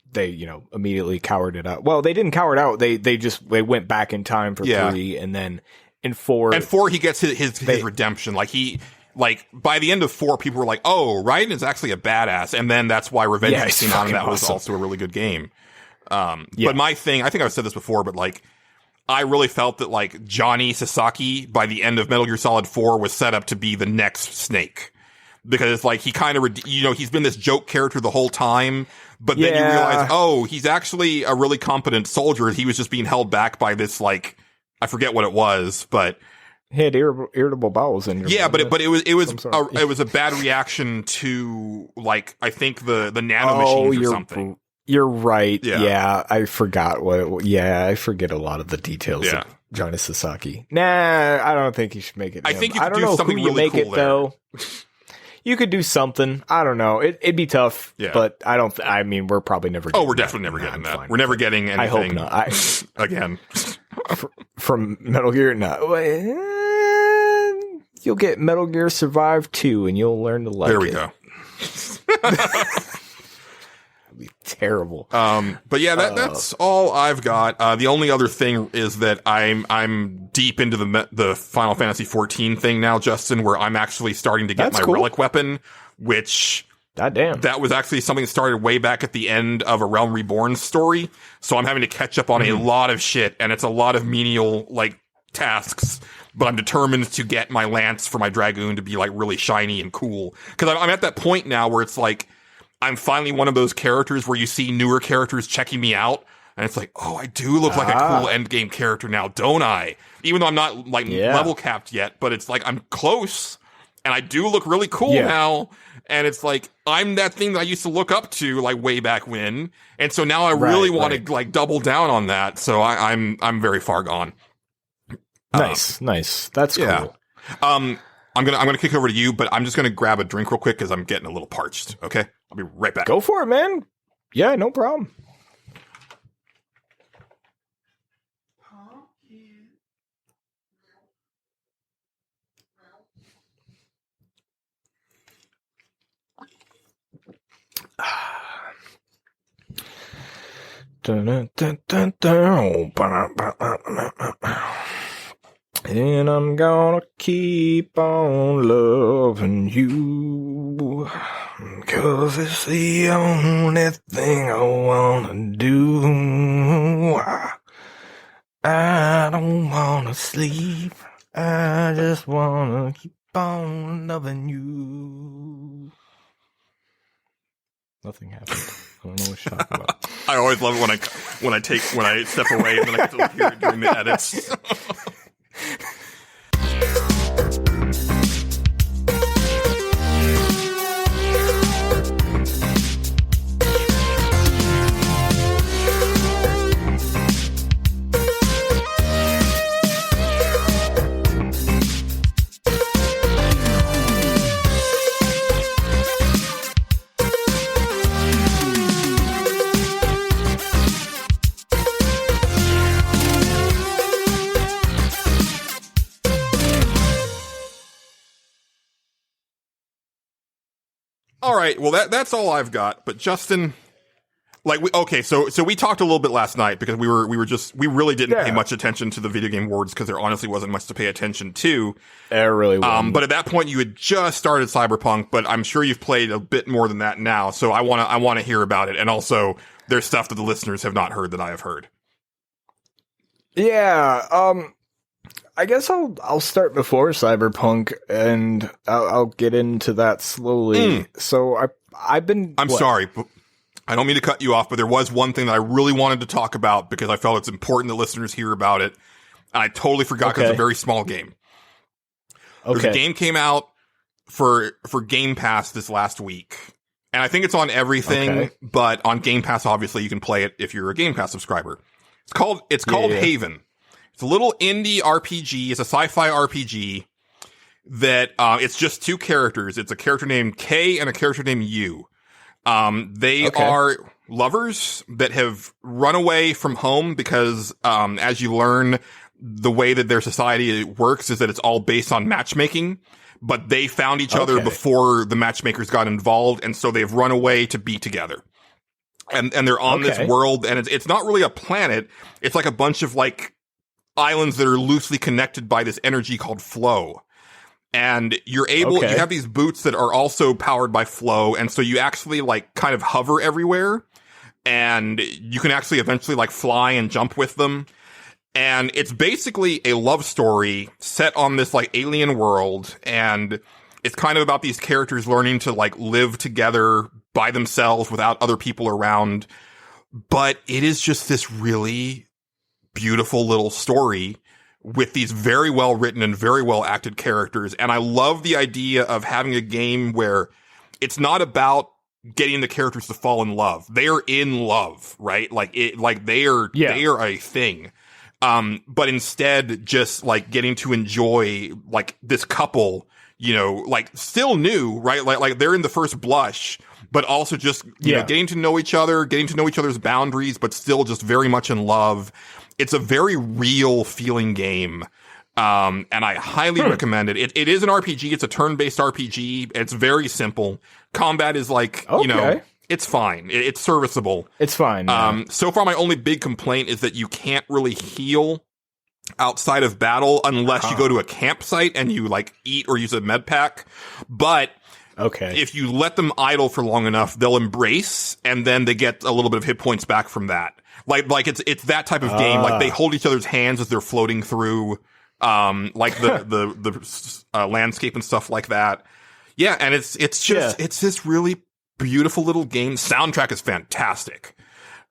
immediately cowered it out. Well, they didn't cower it out. They went back in time for 3, and then in 4. And 4, he gets his redemption. Like by the end of 4, people were like, oh, Raiden is actually a badass. And then that's why Revenge came out, and that was also a really good game. But my thing, I think I've said this before, but like, I really felt that like Johnny Sasaki by the end of Metal Gear Solid 4 was set up to be the next Snake, because it's like he kind of, he's been this joke character the whole time, but then you realize, oh, he's actually a really competent soldier. He was just being held back by this, like, I forget what it was, but he had irritable bowels in your but it was a bad reaction to like, I think the nano machines or something. You're right. Yeah, I forgot I forget a lot of the details of Johnny Sasaki. Nah, I don't think you should make it. I think you could do something really cool there. Though. You could do something. I don't know. It'd be tough, but I mean, we're probably never getting we're definitely never getting that. We're never getting anything. I hope not. Again. From Metal Gear? No. You'll get Metal Gear Survive 2, and you'll learn to like it. There we go. Terrible. But yeah, that's all I've got. The only other thing is that I'm deep into the Final Fantasy 14 thing now, Justin, where I'm actually starting to get my relic weapon, which that was actually something that started way back at the end of a Realm Reborn story. So I'm having to catch up on a lot of shit, and it's a lot of menial like tasks. But I'm determined to get my lance for my Dragoon to be like really shiny and cool, because I'm at that point now where it's like, I'm finally one of those characters where you see newer characters checking me out, and it's like, oh, I do look like a cool endgame character now, don't I? Even though I'm not like level capped yet, but it's like I'm close, and I do look really cool now. And it's like, I'm that thing that I used to look up to like way back when, and so now I really want to like double down on that. So I'm very far gone. Nice. That's cool. Yeah. I'm gonna kick over to you, but I'm just gonna grab a drink real quick because I'm getting a little parched. Okay, I'll be right back. Go for it, man. Yeah, no problem. And I'm gonna keep on loving you, 'cause it's the only thing I wanna do. I don't wanna sleep, I just wanna keep on loving you. Nothing happened. I don't know what you're talking about. I always love it when I step away and then I get to hear it during the edits. All right. Well, that's all I've got. But Justin, so we talked a little bit last night because we really didn't pay much attention to the video game awards because there honestly wasn't much to pay attention to. There really wasn't. But at that point you had just started Cyberpunk, but I'm sure you've played a bit more than that now. So I want to hear about it. And also there's stuff that the listeners have not heard that I have heard. Yeah. I guess I'll start before Cyberpunk, and I'll get into that slowly. So I've been. I'm sorry, but I don't mean to cut you off, but there was one thing that I really wanted to talk about because I felt it's important that listeners hear about it. And I totally forgot because it's a very small game. There's a game came out for Game Pass this last week, and I think it's on everything. But on Game Pass, obviously, you can play it if you're a Game Pass subscriber. It's called Haven. It's a little indie RPG. It's a sci-fi RPG that, it's just two characters. It's a character named K and a character named U. They are lovers that have run away from home because, as you learn, the way that their society works is that it's all based on matchmaking, but they found each other before the matchmakers got involved. And so they've run away to be together. And they're on this world, and it's not really a planet. It's like a bunch of islands that are loosely connected by this energy called flow. And you're able, you have these boots that are also powered by flow. And so you actually kind of hover everywhere, and you can actually eventually fly and jump with them. And it's basically a love story set on this alien world. And it's kind of about these characters learning to live together by themselves without other people around. But it is just this really beautiful little story with these very well written and very well acted characters. And I love the idea of having a game where it's not about getting the characters to fall in love. They are in love, right? They are a thing. But instead just getting to enjoy this couple, still new, right? They're in the first blush, but also just, you know, getting to know each other, getting to know each other's boundaries, but still just very much in love. It's a very real feeling game. And I highly recommend it. It is an RPG. It's a turn-based RPG. It's very simple. Combat is you know, it's fine. It's serviceable. It's fine. So far my only big complaint is that you can't really heal outside of battle unless you go to a campsite and you eat or use a med pack. But if you let them idle for long enough, they'll embrace, and then they get a little bit of hit points back from that. It's that type of game. They hold each other's hands as they're floating through, the landscape and stuff like that. Yeah. And it's this really beautiful little game. Soundtrack is fantastic.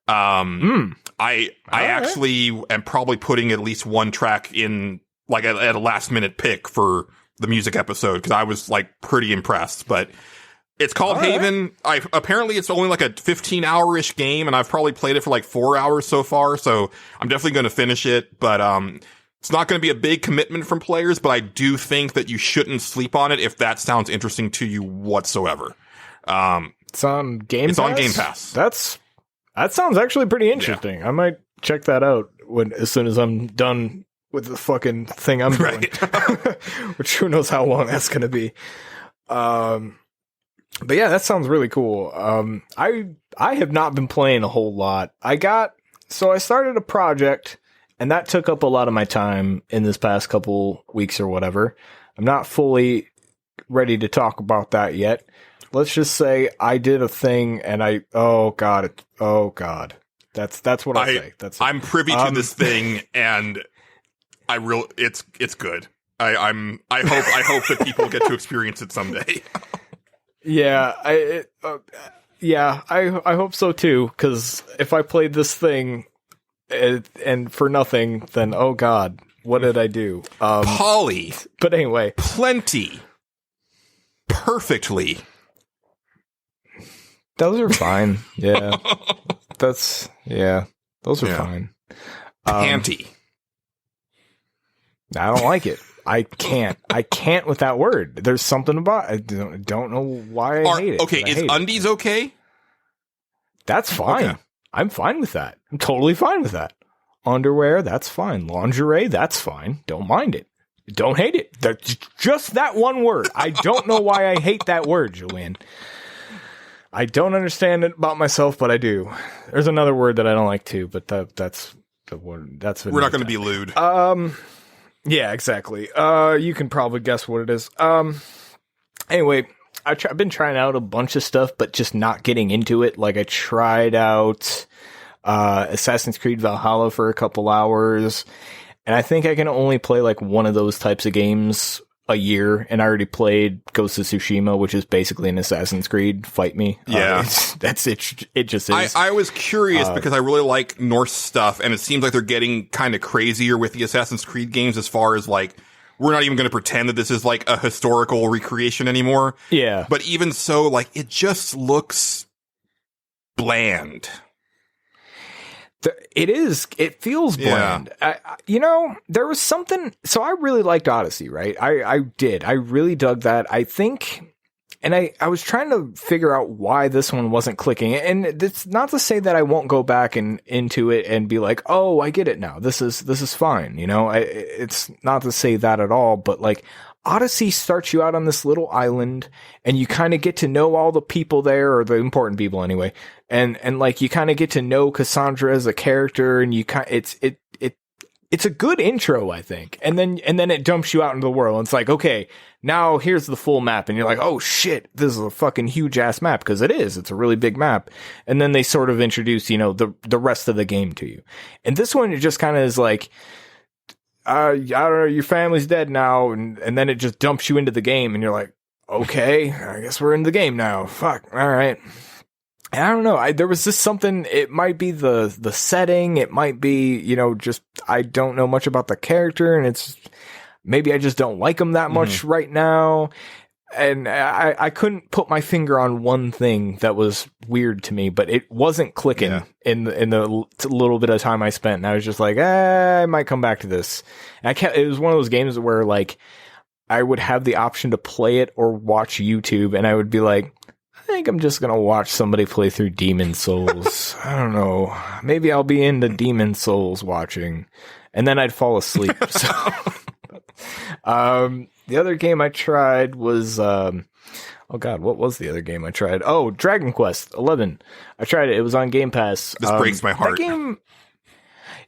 I actually am probably putting at least one track in at a last minute pick for the music episode because I was pretty impressed. But it's called Haven. Apparently it's only a 15-hour-ish game, and I've probably played it for 4 hours so far. So I'm definitely going to finish it. But it's not going to be a big commitment from players. But I do think that you shouldn't sleep on it if that sounds interesting to you whatsoever. It's on Game Pass? It's on Game Pass. That sounds actually pretty interesting. Yeah. I might check that out as soon as I'm done with the fucking thing I'm doing. Which who knows how long that's going to be. But yeah, that sounds really cool. I have not been playing a whole lot. I started a project, and that took up a lot of my time in this past couple weeks or whatever. I'm not fully ready to talk about that yet. Let's just say I did a thing, and oh god. That's what I say. I'm privy to this thing, and it's good. I hope that people get to experience it someday. Yeah, I hope so too. Because if I played this thing and for nothing, then oh god, what did I do? Polly. But anyway, plenty, perfectly. Those are fine. Yeah, those are fine. Panty. I don't like it. I can't with that word. There's something about I don't know why I hate it. Okay, is undies okay? That's fine. Okay. I'm fine with that. I'm totally fine with that. Underwear, that's fine. Lingerie, that's fine. Don't mind it. Don't hate it. That's just that one word. I don't know why I hate that word, Julian. I don't understand it about myself, but I do. There's another word that I don't like too, but that's the word. That's We're not going to be lewd. Yeah, exactly. You can probably guess what it is. Anyway, I've been trying out a bunch of stuff, but just not getting into it. Like I tried out Assassin's Creed Valhalla for a couple hours, and I think I can only play like one of those types of games a year, and I already played Ghost of Tsushima, which is basically an Assassin's Creed fight me. Yeah. That's it. It just is. I was curious because I really like Norse stuff, and it seems like they're getting kind of crazier with the Assassin's Creed games as far as like, we're not even going to pretend that this is like a historical recreation anymore. Yeah. But even so, like, it just looks bland. It is. It feels bland. There was something. So I really liked Odyssey, right? I did. I really dug that. I think, and I was trying to figure out why this one wasn't clicking. And it's not to say that I won't go back into it and be like, oh, I get it now. This is fine. It's not to say that at all. But like, Odyssey starts you out on this little island, and you kind of get to know all the people there, or the important people anyway. And like, you kind of get to know Cassandra as a character, and it's a good intro, I think. And then it dumps you out into the world. And it's like, okay, now here's the full map. And you're like, oh shit, this is a fucking huge ass map. Cause it is. It's a really big map. And then they sort of introduce, the rest of the game to you. And this one, it just kind of is like, I don't know, your family's dead now. And then it just dumps you into the game. And you're like, okay, I guess we're in the game now. Fuck. All right. I don't know. There was just something. It might be the setting. It might be, just I don't know much about the character, and it's maybe I just don't like him that much right now. And I couldn't put my finger on one thing that was weird to me, but it wasn't clicking in the little bit of time I spent. And I was just like, I might come back to this. And it was one of those games where like I would have the option to play it or watch YouTube, and I would be like, I think I'm just going to watch somebody play through Demon Souls. I don't know. Maybe I'll be into Demon Souls watching. And then I'd fall asleep. So, the other game I tried was, oh God, what was the other game I tried? Oh, Dragon Quest 11. I tried it. It was on Game Pass. This breaks my heart. That game,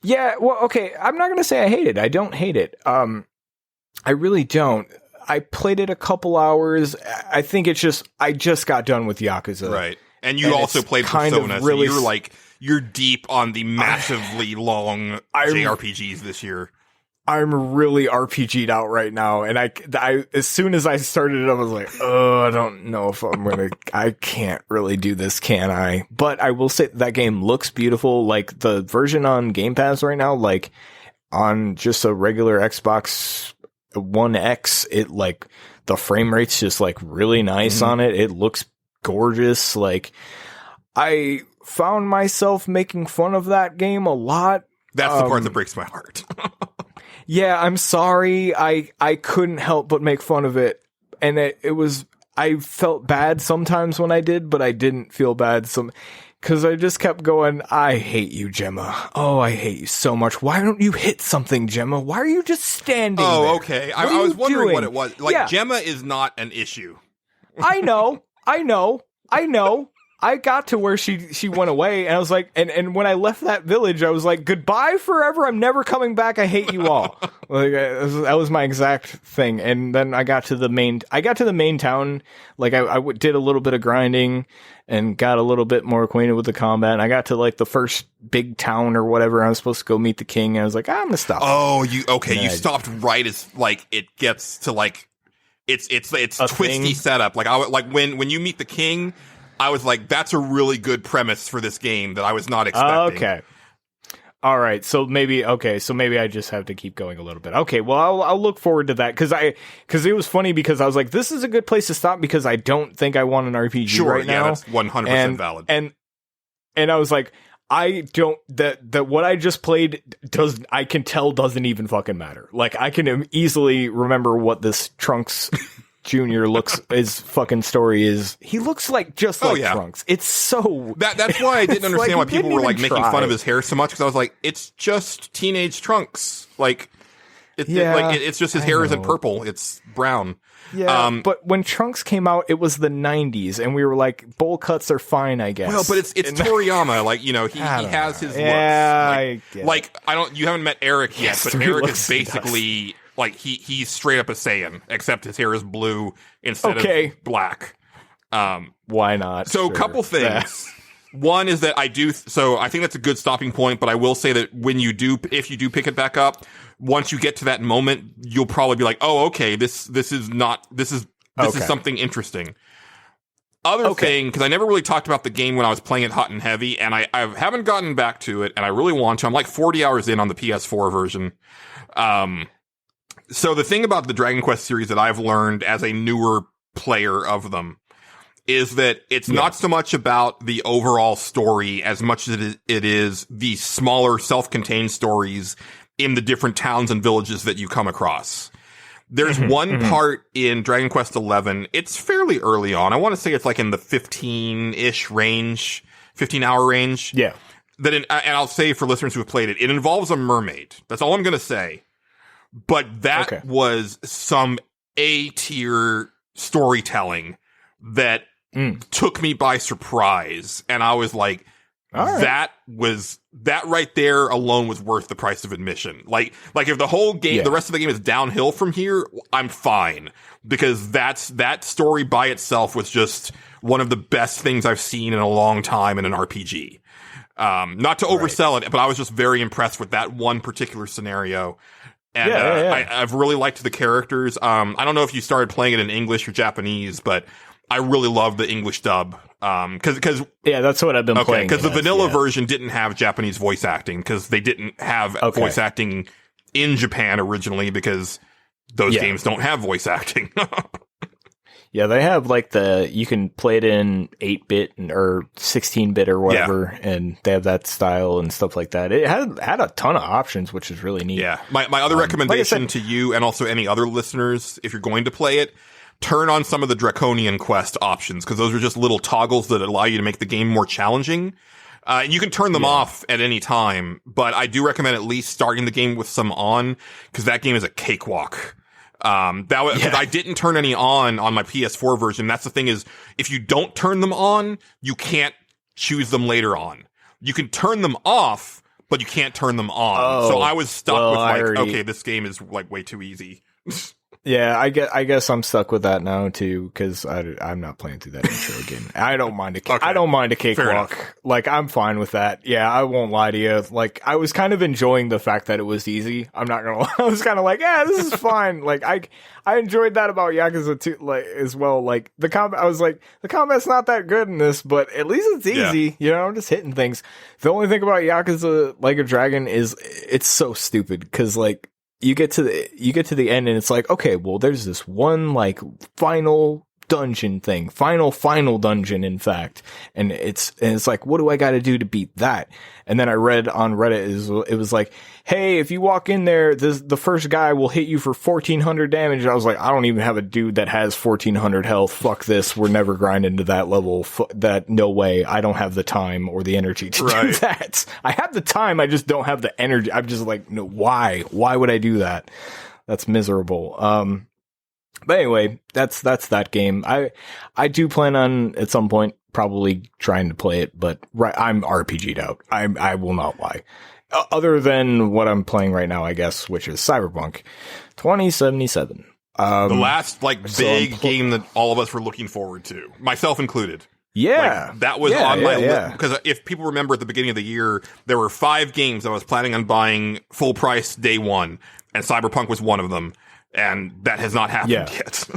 yeah, well, okay. I'm not going to say I hate it. I don't hate it. I really don't. I played it a couple hours. I think it's just, I just got done with Yakuza. Right. And you also played Persona, really, so you're deep on the massively long JRPGs this year. I'm really RPG'd out right now. And I as soon as I started it, I was like, oh, I don't know if I can't really do this, can I? But I will say that game looks beautiful. Like the version on Game Pass right now, like on just a regular Xbox One X, it like the frame rate's just like really nice on it. It looks gorgeous. Like I found myself making fun of that game a lot. That's the part that breaks my heart. Yeah, I'm sorry. I couldn't help but make fun of it. And it was, I felt bad sometimes when I did, but I didn't feel bad because I just kept going, I hate you, Gemma. Oh, I hate you so much. Why don't you hit something, Gemma? Why are you just standing there? Okay. I was wondering what it was. Like, Gemma is not an issue. I know. I got to where she went away, and I was like, and when I left that village, I was like, goodbye forever. I'm never coming back. I hate you all. Like that was my exact thing. And then I got to the main town. Like I did a little bit of grinding and got a little bit more acquainted with the combat. And I got to like the first big town or whatever. I was supposed to go meet the king. And I was like, I'm gonna stop. Oh, you stopped right as like it gets to like it's twisty thing? setup. Like when you meet the king, I was like, that's a really good premise for this game that I was not expecting. Okay. All right. So maybe I just have to keep going a little bit. Okay. Well, I'll look forward to that because it was funny because I was like, this is a good place to stop because I don't think I want an RPG right now. That's 100% valid. And I was like, I don't, that what I just played I can tell doesn't even fucking matter. Like I can easily remember what this Trunks Junior his fucking story is. He looks like Trunks. It's so that's why I didn't understand why people were like making try. fun of his hair so much because I was like, it's just teenage Trunks. Like, it's just his hair isn't purple; it's brown. Yeah, but when Trunks came out, it was the 90s, and we were like, bowl cuts are fine, I guess. Well, but it's Toriyama, like, you know, he has his looks. Yeah, you haven't met Eric yet, but three Eric looks is he basically, like, he's straight up a Saiyan, except his hair is blue instead of black. Why not? So a couple things. One is that I think that's a good stopping point, but I will say that if you do pick it back up, once you get to that moment, you'll probably be like, oh, okay, this is something interesting. Other thing, because I never really talked about the game when I was playing it hot and heavy, and I haven't gotten back to it, and I really want to. I'm like 40 hours in on the PS4 version. So the thing about the Dragon Quest series that I've learned as a newer player of them is that it's not so much about the overall story as much as it is the smaller self-contained stories in the different towns and villages that you come across. There's one part in Dragon Quest XI. It's fairly early on. I want to say it's like in the 15-ish range, 15-hour range. Yeah. And I'll say for listeners who have played it, it involves a mermaid. That's all I'm going to say. But that was some A-tier storytelling that took me by surprise. And I was like, that right there alone was worth the price of admission. Like if the whole game, the rest of the game is downhill from here, I'm fine. Because that story by itself was just one of the best things I've seen in a long time in an RPG. Not to oversell it, but I was just very impressed with that one particular scenario. And I've really liked the characters. I don't know if you started playing it in English or Japanese, but I really love the English dub. Cause that's what I've been playing. Because the vanilla version didn't have Japanese voice acting because they didn't have voice acting in Japan originally because those games don't have voice acting. Yeah, they have like you can play it in 8-bit or 16-bit or whatever, and they have that style and stuff like that. It had a ton of options, which is really neat. Yeah. My other recommendation to you and also any other listeners, if you're going to play it, turn on some of the Draconian Quest options, because those are just little toggles that allow you to make the game more challenging. You can turn them off at any time, but I do recommend at least starting the game with some on, because that game is a cakewalk. I didn't turn any on my PS4 version. That's the thing is, if you don't turn them on, you can't choose them later on. You can turn them off, but you can't turn them on. So I was stuck with okay, this game is like way too easy. Yeah, I guess I'm stuck with that now too, because I'm not playing through that intro again. I don't mind I don't mind a cakewalk. Like, I'm fine with that. Yeah, I won't lie to you. Like, I was kind of enjoying the fact that it was easy. I'm not gonna lie. I was kind of like, yeah, this is fine. Like, I enjoyed that about Yakuza 2, like, as well. Like, the combat, I was like, the combat's not that good in this, but at least it's easy. Yeah. You know, I'm just hitting things. The only thing about Yakuza Like a Dragon is it's so stupid, because like, you get to the end and it's like, okay, well, there's this one like final dungeon thing, final dungeon, in fact, and it's like, what do I got to do to beat that? And then I read on Reddit it was like, hey, if you walk in there, the first guy will hit you for 1,400 damage. And I was like, I don't even have a dude that has 1,400 health. Fuck this. We're never grinding to that level. That no way. I don't have the time or the energy to do that. I have the time. I just don't have the energy. I'm just like, no, why? Why would I do that? That's miserable. But anyway, that's that game. I do plan on at some point probably trying to play it, but I'm RPG'd out. I will not lie. Other than what I'm playing right now, I guess, which is Cyberpunk 2077. The last big game that all of us were looking forward to, myself included. Yeah, that was on my list, because if people remember at the beginning of the year, there were 5 games I was planning on buying full price day one, and Cyberpunk was one of them. And that has not happened yet.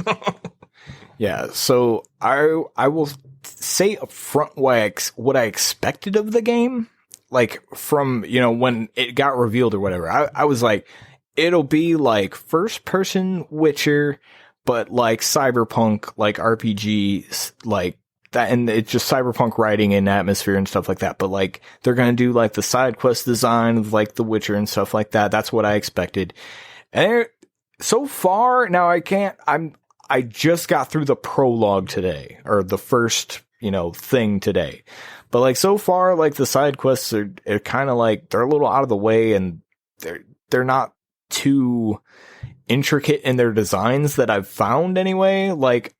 Yeah, so I will say up front what I expected of the game. Like, from, when it got revealed or whatever, I was like, it'll be like first person Witcher, but like Cyberpunk, like RPG, like that, and it's just Cyberpunk writing and atmosphere and stuff like that. But like, they're gonna do like the side quest design of like The Witcher and stuff like that. That's what I expected. And so far, now I just got through the prologue today, or the first, thing today. But like, so far, like, the side quests are kind of like, they're a little out of the way, and they're not too intricate in their designs that I've found anyway. Like,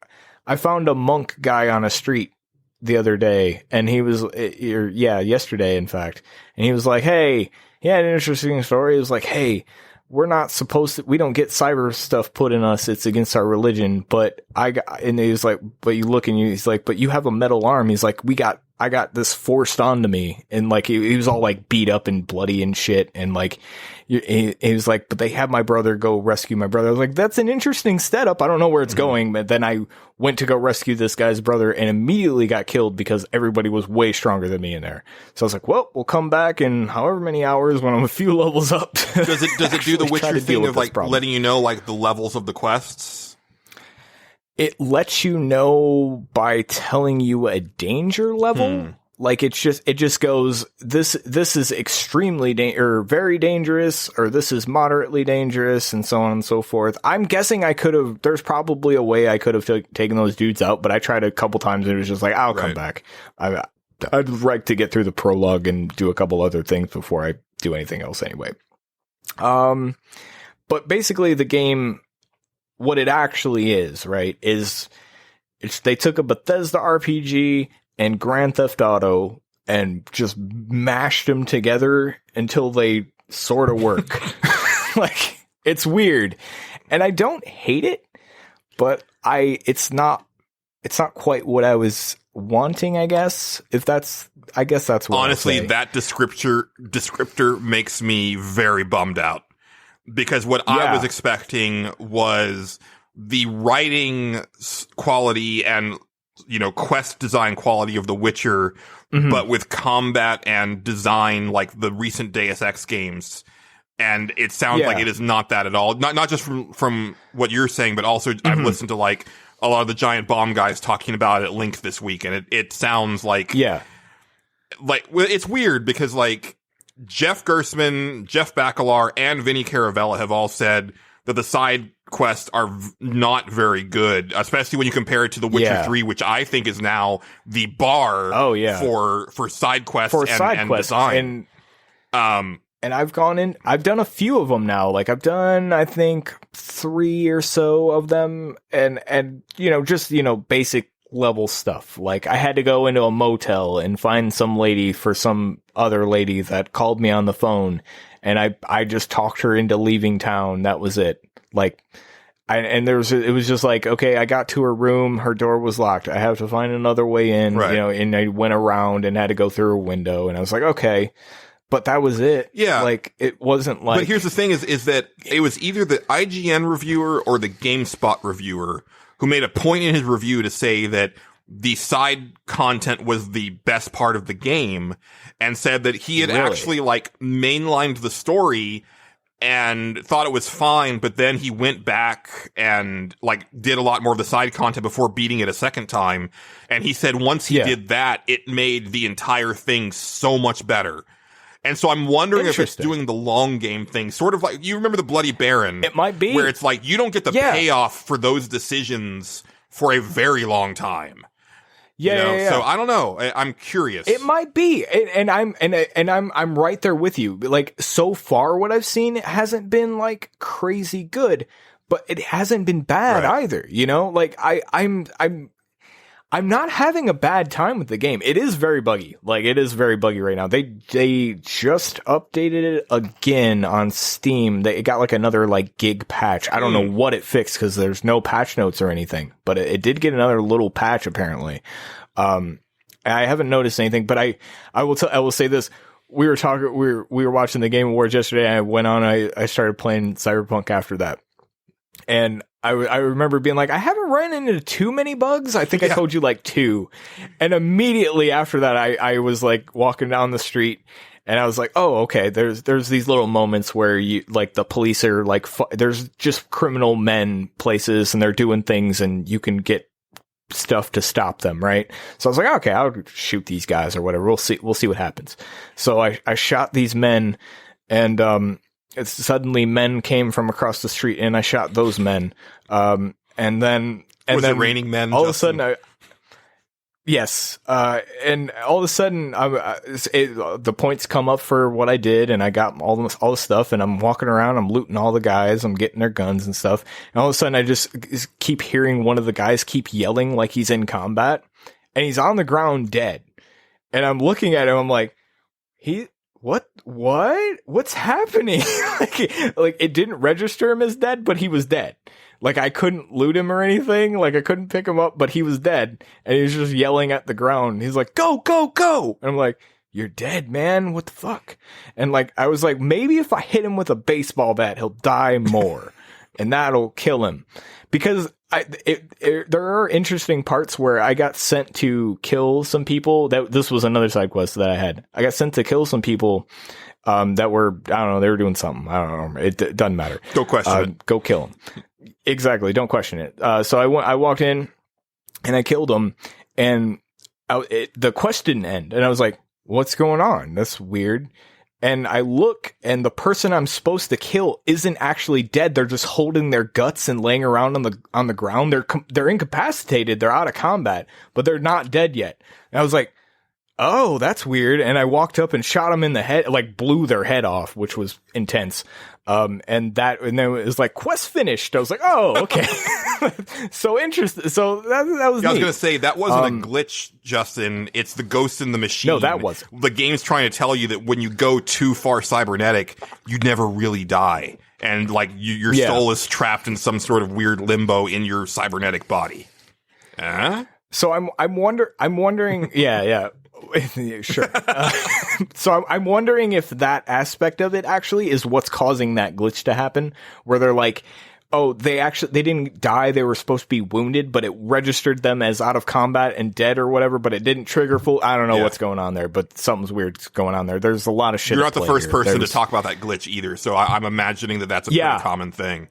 I found a monk guy on a street the other day, and he was, yesterday, in fact, and he was like, hey, he had an interesting story. He was like, hey, we don't get cyber stuff put in us. It's against our religion. But and he was like, but you look and he's like, but you have a metal arm. He's like, I got this forced onto me. And like, he was all like beat up and bloody and shit. And like, he was like, but they had my brother go rescue my brother. I was like, that's an interesting setup. I don't know where it's going. But then I went to go rescue this guy's brother and immediately got killed because everybody was way stronger than me in there. So I was like, well, we'll come back in however many hours when I'm a few levels up. Does it do the Witcher thing of like letting you know like the levels of the quests? It lets you know by telling you a danger level. Like it just goes, this is extremely very dangerous, or this is moderately dangerous, and so on and so forth. I'm guessing there's probably a way I could have taken those dudes out, but I tried a couple times and it was just like, I'll come back. I'd like to get through the prologue and do a couple other things before I do anything else anyway. But basically the game, what it actually is, right, they took a Bethesda RPG and Grand Theft Auto and just mashed them together until they sort of work. Like, it's weird. And I don't hate it, but it's not quite what I was wanting, I guess. I guess that's what honestly, that descriptor makes me very bummed out. Because what I was expecting was the writing quality and, quest design quality of The Witcher, but with combat and design like the recent Deus Ex games. And it sounds like it is not that at all. Not just from what you're saying, but also I've listened to like a lot of the Giant Bomb guys talking about it at length this week, and it sounds like it's weird because like Jeff Gerstmann, Jeff Bakalar, and Vinny Caravella have all said that the side quests are not very good, especially when you compare it to The Witcher 3, which I think is now the bar for side quests and design. And I've I've done a few of them now. Like I've done, I think 3 or so of them, and just basic level stuff. Like I had to go into a motel and find some lady for some other lady that called me on the phone, and I just talked her into leaving town. That was it. Like, it was just like, okay, I got to her room, her door was locked. I have to find another way in, and I went around and had to go through a window, and I was like, okay, but that was it. Yeah. Like, it wasn't like... But here's the thing is that it was either the IGN reviewer or the GameSpot reviewer who made a point in his review to say that the side content was the best part of the game, and said that he had actually like mainlined the story and thought it was fine, but then he went back and like did a lot more of the side content before beating it a second time. And he said once he did that, it made the entire thing so much better. And so I'm wondering if it's doing the long game thing, sort of like, you remember the Bloody Baron? It might be. Where it's like, you don't get the payoff for those decisions for a very long time. So I don't know. I'm curious. It might be, and I'm right there with you. Like so far, what I've seen hasn't been like crazy good, but it hasn't been bad either. Like I'm not having a bad time with the game. It is very buggy. Like it is very buggy right now. They just updated it again on Steam. It got like another like gig patch. I don't know what it fixed because there's no patch notes or anything, but it did get another little patch apparently. I haven't noticed anything, but I will say this. We were watching the Game Awards yesterday. I went on, I started playing Cyberpunk after that. And I remember being like, I haven't run into too many bugs. I think I told you like 2. And immediately after that, I was like walking down the street and I was like, oh, okay. There's these little moments where you like the police are like, there's just criminal men places and they're doing things and you can get stuff to stop them. Right. So I was like, okay, I'll shoot these guys or whatever. We'll see what happens. So I shot these men and, suddenly men came from across the street and I shot those men. And then it raining men? All of a sudden Yes. And all of a sudden, the points come up for what I did, and I got all the stuff, and I'm walking around, I'm looting all the guys, I'm getting their guns and stuff. And all of a sudden, I just keep hearing one of the guys keep yelling like he's in combat, and he's on the ground dead. And I'm looking at him, I'm like, what's happening? like it didn't register him as dead, but he was dead. Like, I couldn't loot him or anything. Like, I couldn't pick him up, but he was dead. And he was just yelling at the ground. He's like, go, go, go. And I'm like, you're dead, man. What the fuck? And like, I was like, maybe if I hit him with a baseball bat, he'll die more. And that'll kill him. Because there are interesting parts where I got sent to kill some people. This was another side quest that I had. I got sent to kill some people that were, I don't know, they were doing something. I don't know. It doesn't matter. Go question it. Go kill them. Exactly. Don't question it. So I walked in and I killed him, and the quest didn't end. And I was like, what's going on? That's weird. And I look, and the person I'm supposed to kill isn't actually dead. They're just holding their guts and laying around on the ground. They're incapacitated. They're out of combat, but they're not dead yet. And I was like, oh, that's weird. And I walked up and shot them in the head, like blew their head off, which was intense. And then it was like, quest finished. I was like, oh, okay. So interesting. So that was I was neat. going to say, that wasn't a glitch, Justin. It's the ghost in the machine. No, that wasn't. The game's trying to tell you that when you go too far cybernetic, you never really die. And like your soul is trapped in some sort of weird limbo in your cybernetic body. So I'm wondering, yeah. Sure. So I'm wondering if that aspect of it actually is what's causing that glitch to happen, where they're like, oh, they didn't die. They were supposed to be wounded, but it registered them as out of combat and dead or whatever, but it didn't trigger full. I don't know what's going on there, but something's weird going on there. There's a lot of shit. You're not the first person to talk about that glitch either. So I'm imagining that that's a pretty common thing.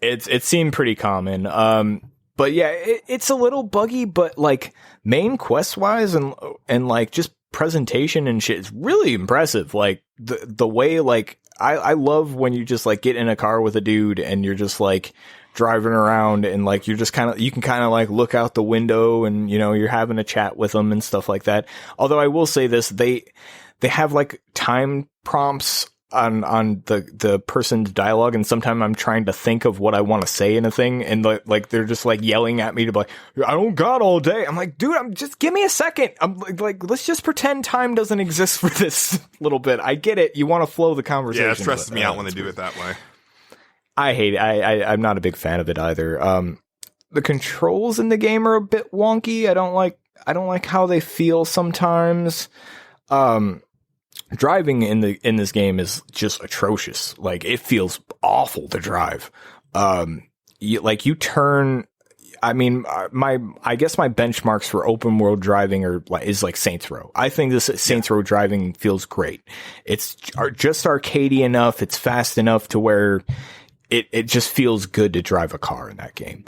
It seemed pretty common. But yeah, it's a little buggy, but like main quest wise and like just presentation and shit is really impressive. Like the way, like I love when you just like get in a car with a dude and you're just like driving around and like you're just you can kind of like look out the window and, you know, you're having a chat with them and stuff like that. Although I will say this, they have like time prompts on the person's dialogue, and sometimes I'm trying to think of what I want to say in a thing, and like they're just like yelling at me to be like, I don't got all day. I'm like, dude, just give me a second. I'm like let's just pretend time doesn't exist for this little bit. I get it. You want to flow the conversation. Yeah, it stresses me out when they do it that way. I hate it. I'm not a big fan of it either. The controls in the game are a bit wonky. I don't like how they feel sometimes. Driving in this game is just atrocious. Like, it feels awful to drive. You turn. I mean, I guess my benchmarks for open world driving is like Saints Row. I think this Saints Row driving feels great. It's just arcadey enough. It's fast enough to where it just feels good to drive a car in that game.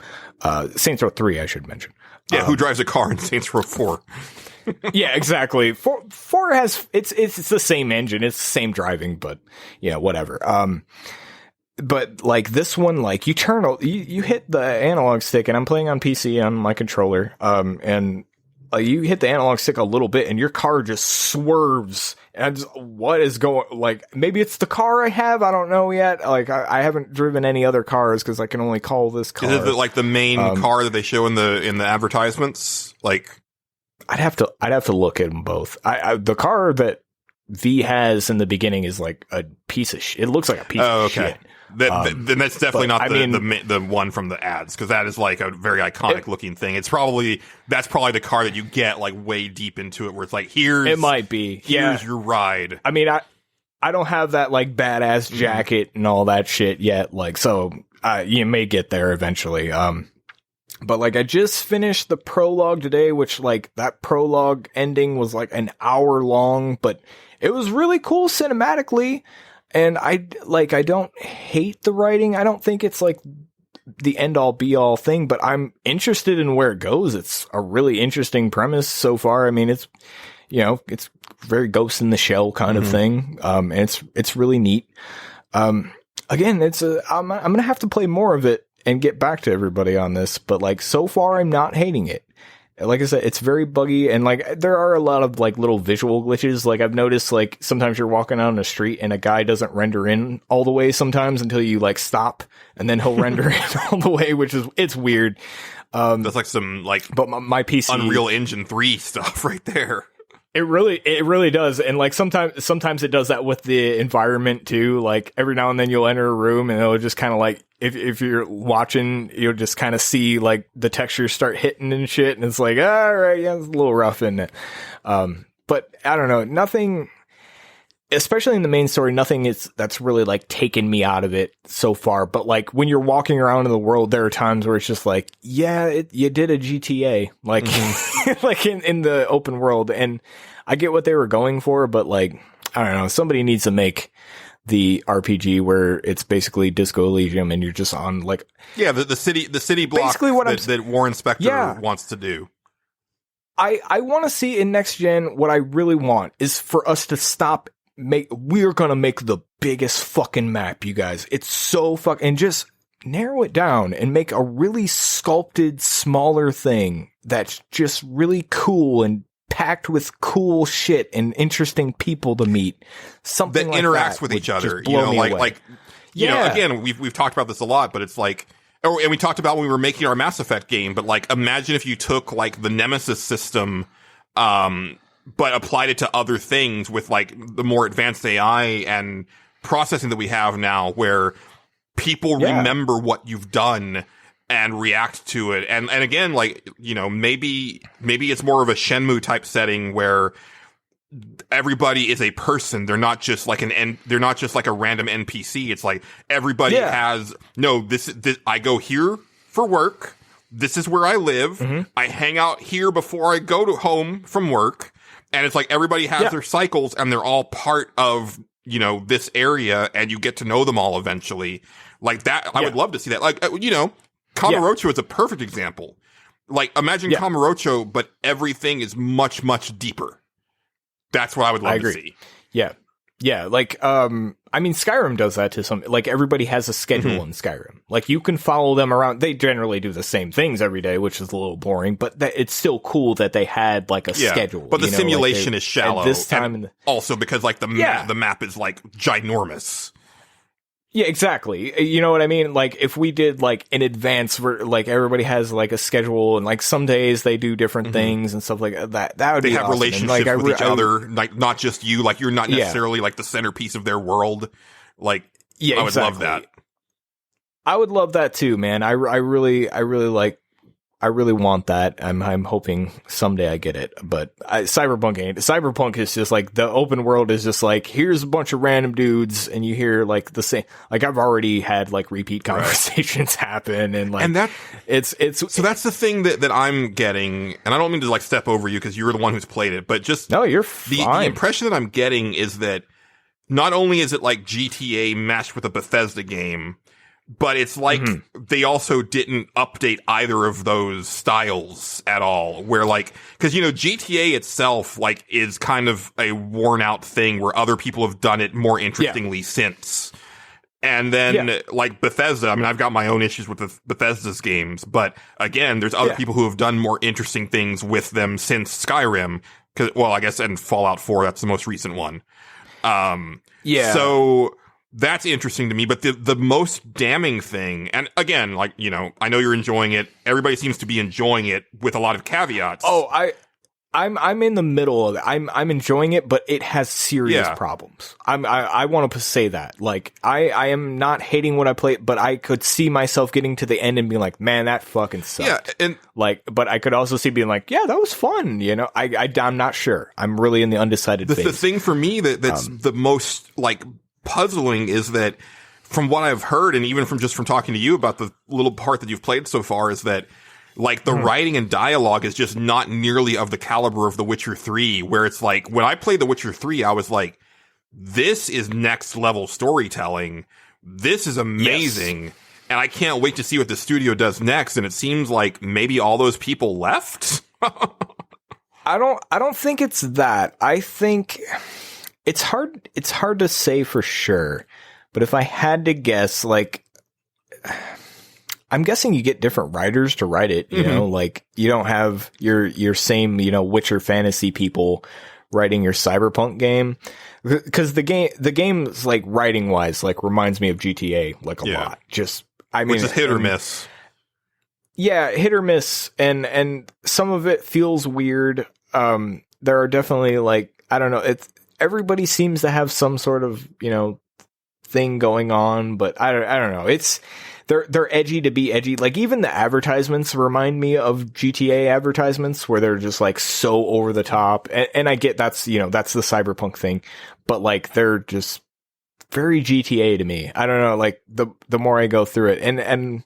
Saints Row 3, I should mention. Yeah, who drives a car in Saints Row 4? Yeah, exactly. Four has it's the same engine, it's the same driving, but yeah, whatever. But like this one, like you hit the analog stick, and I'm playing on PC on my controller, and you hit the analog stick a little bit, and your car just swerves. And what is going? Like, maybe it's the car I have. I don't know yet. Like, I haven't driven any other cars because I can only call this car. Is it like the main car that they show in the advertisements? Like, I'd have to look at them both. The car that V has in the beginning is like a piece of shit. It looks like a piece of shit. Then that's definitely not the one from the ads, because that is like a very iconic looking thing. That's probably the car that you get like way deep into it, where it's like, it might be here's your ride. I mean, I don't have that like badass jacket and all that shit yet. Like, so you may get there eventually. But like, I just finished the prologue today, which like that prologue ending was like an hour long, but it was really cool cinematically. And I don't hate the writing. I don't think it's like the end all be all thing, but I'm interested in where it goes. It's a really interesting premise so far. I mean, it's very Ghost in the Shell kind of thing. And it's really neat. Again, I'm going to have to play more of it and get back to everybody on this, but like, so far I'm not hating it. Like I said, it's very buggy, and like there are a lot of like little visual glitches. Like I've noticed, like sometimes you're walking out on the street and a guy doesn't render in all the way sometimes until you like stop, and then he'll render in all the way, it's weird. That's like some like, but my PC Unreal Engine 3 stuff right there. It really does, and like sometimes it does that with the environment too. Like every now and then you'll enter a room and it'll just kind of like if you're watching, you'll just kind of see like the textures start hitting and shit, and it's like, all right, yeah, it's a little rough, isn't it? But I don't know, nothing, especially in the main story, nothing that's really like taken me out of it so far. But like when you're walking around in the world, there are times where it's just like, yeah, you did a GTA, like like in the open world, and I get what they were going for, but like I don't know, somebody needs to make the RPG where it's basically Disco Elysium and you're just on like the city block basically what that Warren Spector wants to do. I want to see in next gen. What I really want is for us to stop. We're gonna make the biggest fucking map, you guys. It's so and just narrow it down and make a really sculpted, smaller thing that's just really cool and packed with cool shit and interesting people to meet. Something that like interacts with each other. You know, like you know, again, we've talked about this a lot, but it's like, and we talked about when we were making our Mass Effect game, but like, imagine if you took like the Nemesis system, but applied it to other things with like the more advanced AI and processing that we have now, where people remember what you've done and react to it. And again, like, you know, maybe it's more of a Shenmue type setting where everybody is a person. They're not just like they're not just like a random NPC. It's like everybody has, this, I go here for work. This is where I live. Mm-hmm. I hang out here before I go to home from work. And it's like everybody has their cycles and they're all part of, you know, this area, and you get to know them all eventually. Like that, I would love to see that. Like, you know, Kamurocho is a perfect example. Like, imagine Kamurocho, but everything is much, much deeper. That's what I would love to see. Yeah. Yeah. Like, I mean, Skyrim does that to some, like, everybody has a schedule in Skyrim. Like, you can follow them around. They generally do the same things every day, which is a little boring, but it's still cool that they had, like, a schedule. But the simulation is shallow. This time, also because, like, the map is, like, ginormous. Yeah, exactly. You know what I mean? Like, if we did, like, in advance, where, like, everybody has, like, a schedule, and, like, some days they do different things and stuff like that. That would be awesome. They have relationships with each other, like, not just you. Like, you're not necessarily, like, the centerpiece of their world. Like, I would love that. I would love that, too, man. I really want that. I'm hoping someday I get it, but Cyberpunk ain't. Cyberpunk is just like, the open world is just like, here's a bunch of random dudes, and you hear like the same. Like, I've already had like repeat conversations happen, and like, and that it's so that's the thing that I'm getting, and I don't mean to like step over you because you're the one who's played it, but just you're fine. The impression that I'm getting is that not only is it like GTA meshed with a Bethesda game, but it's like they also didn't update either of those styles at all. Where like, cause you know, GTA itself like is kind of a worn out thing where other people have done it more interestingly since. And then like Bethesda, I mean, I've got my own issues with Bethesda's games, but again, there's other people who have done more interesting things with them since Skyrim. Cause, well, I guess, and Fallout 4, that's the most recent one. So that's interesting to me, but the most damning thing, and again, like, you know, I know you're enjoying it. Everybody seems to be enjoying it with a lot of caveats. I'm in the middle of it. I'm enjoying it, but it has serious problems. I want to say that. Like, I am not hating what I play, but I could see myself getting to the end and being like, man, that fucking sucked. Yeah, and like, but I could also see being like, yeah, that was fun. You know, I'm not sure. I'm really in the undecided phase. The thing for me that's the most like puzzling is that, from what I've heard, and even from talking to you about the little part that you've played so far, is that like the writing and dialogue is just not nearly of the caliber of The Witcher 3, where it's like, when I played The Witcher 3, I was like, this is next level storytelling. This is amazing. Yes. And I can't wait to see what the studio does next. And it seems like maybe all those people left. I don't think it's that. I think it's hard to say for sure. But if I had to guess, like, I'm guessing you get different writers to write it, you know, like you don't have your same, you know, Witcher fantasy people writing your Cyberpunk game. Cause the game's like writing wise, like reminds me of GTA like a lot. Just, I mean, which is hit or miss. Yeah, hit or miss. And some of it feels weird. There are definitely like, I don't know, everybody seems to have some sort of, you know, thing going on, but I don't know. They're edgy to be edgy. Like even the advertisements remind me of GTA advertisements where they're just like so over the top. And I get that's, you know, that's the Cyberpunk thing, but like they're just very GTA to me. I don't know. Like the more I go through it and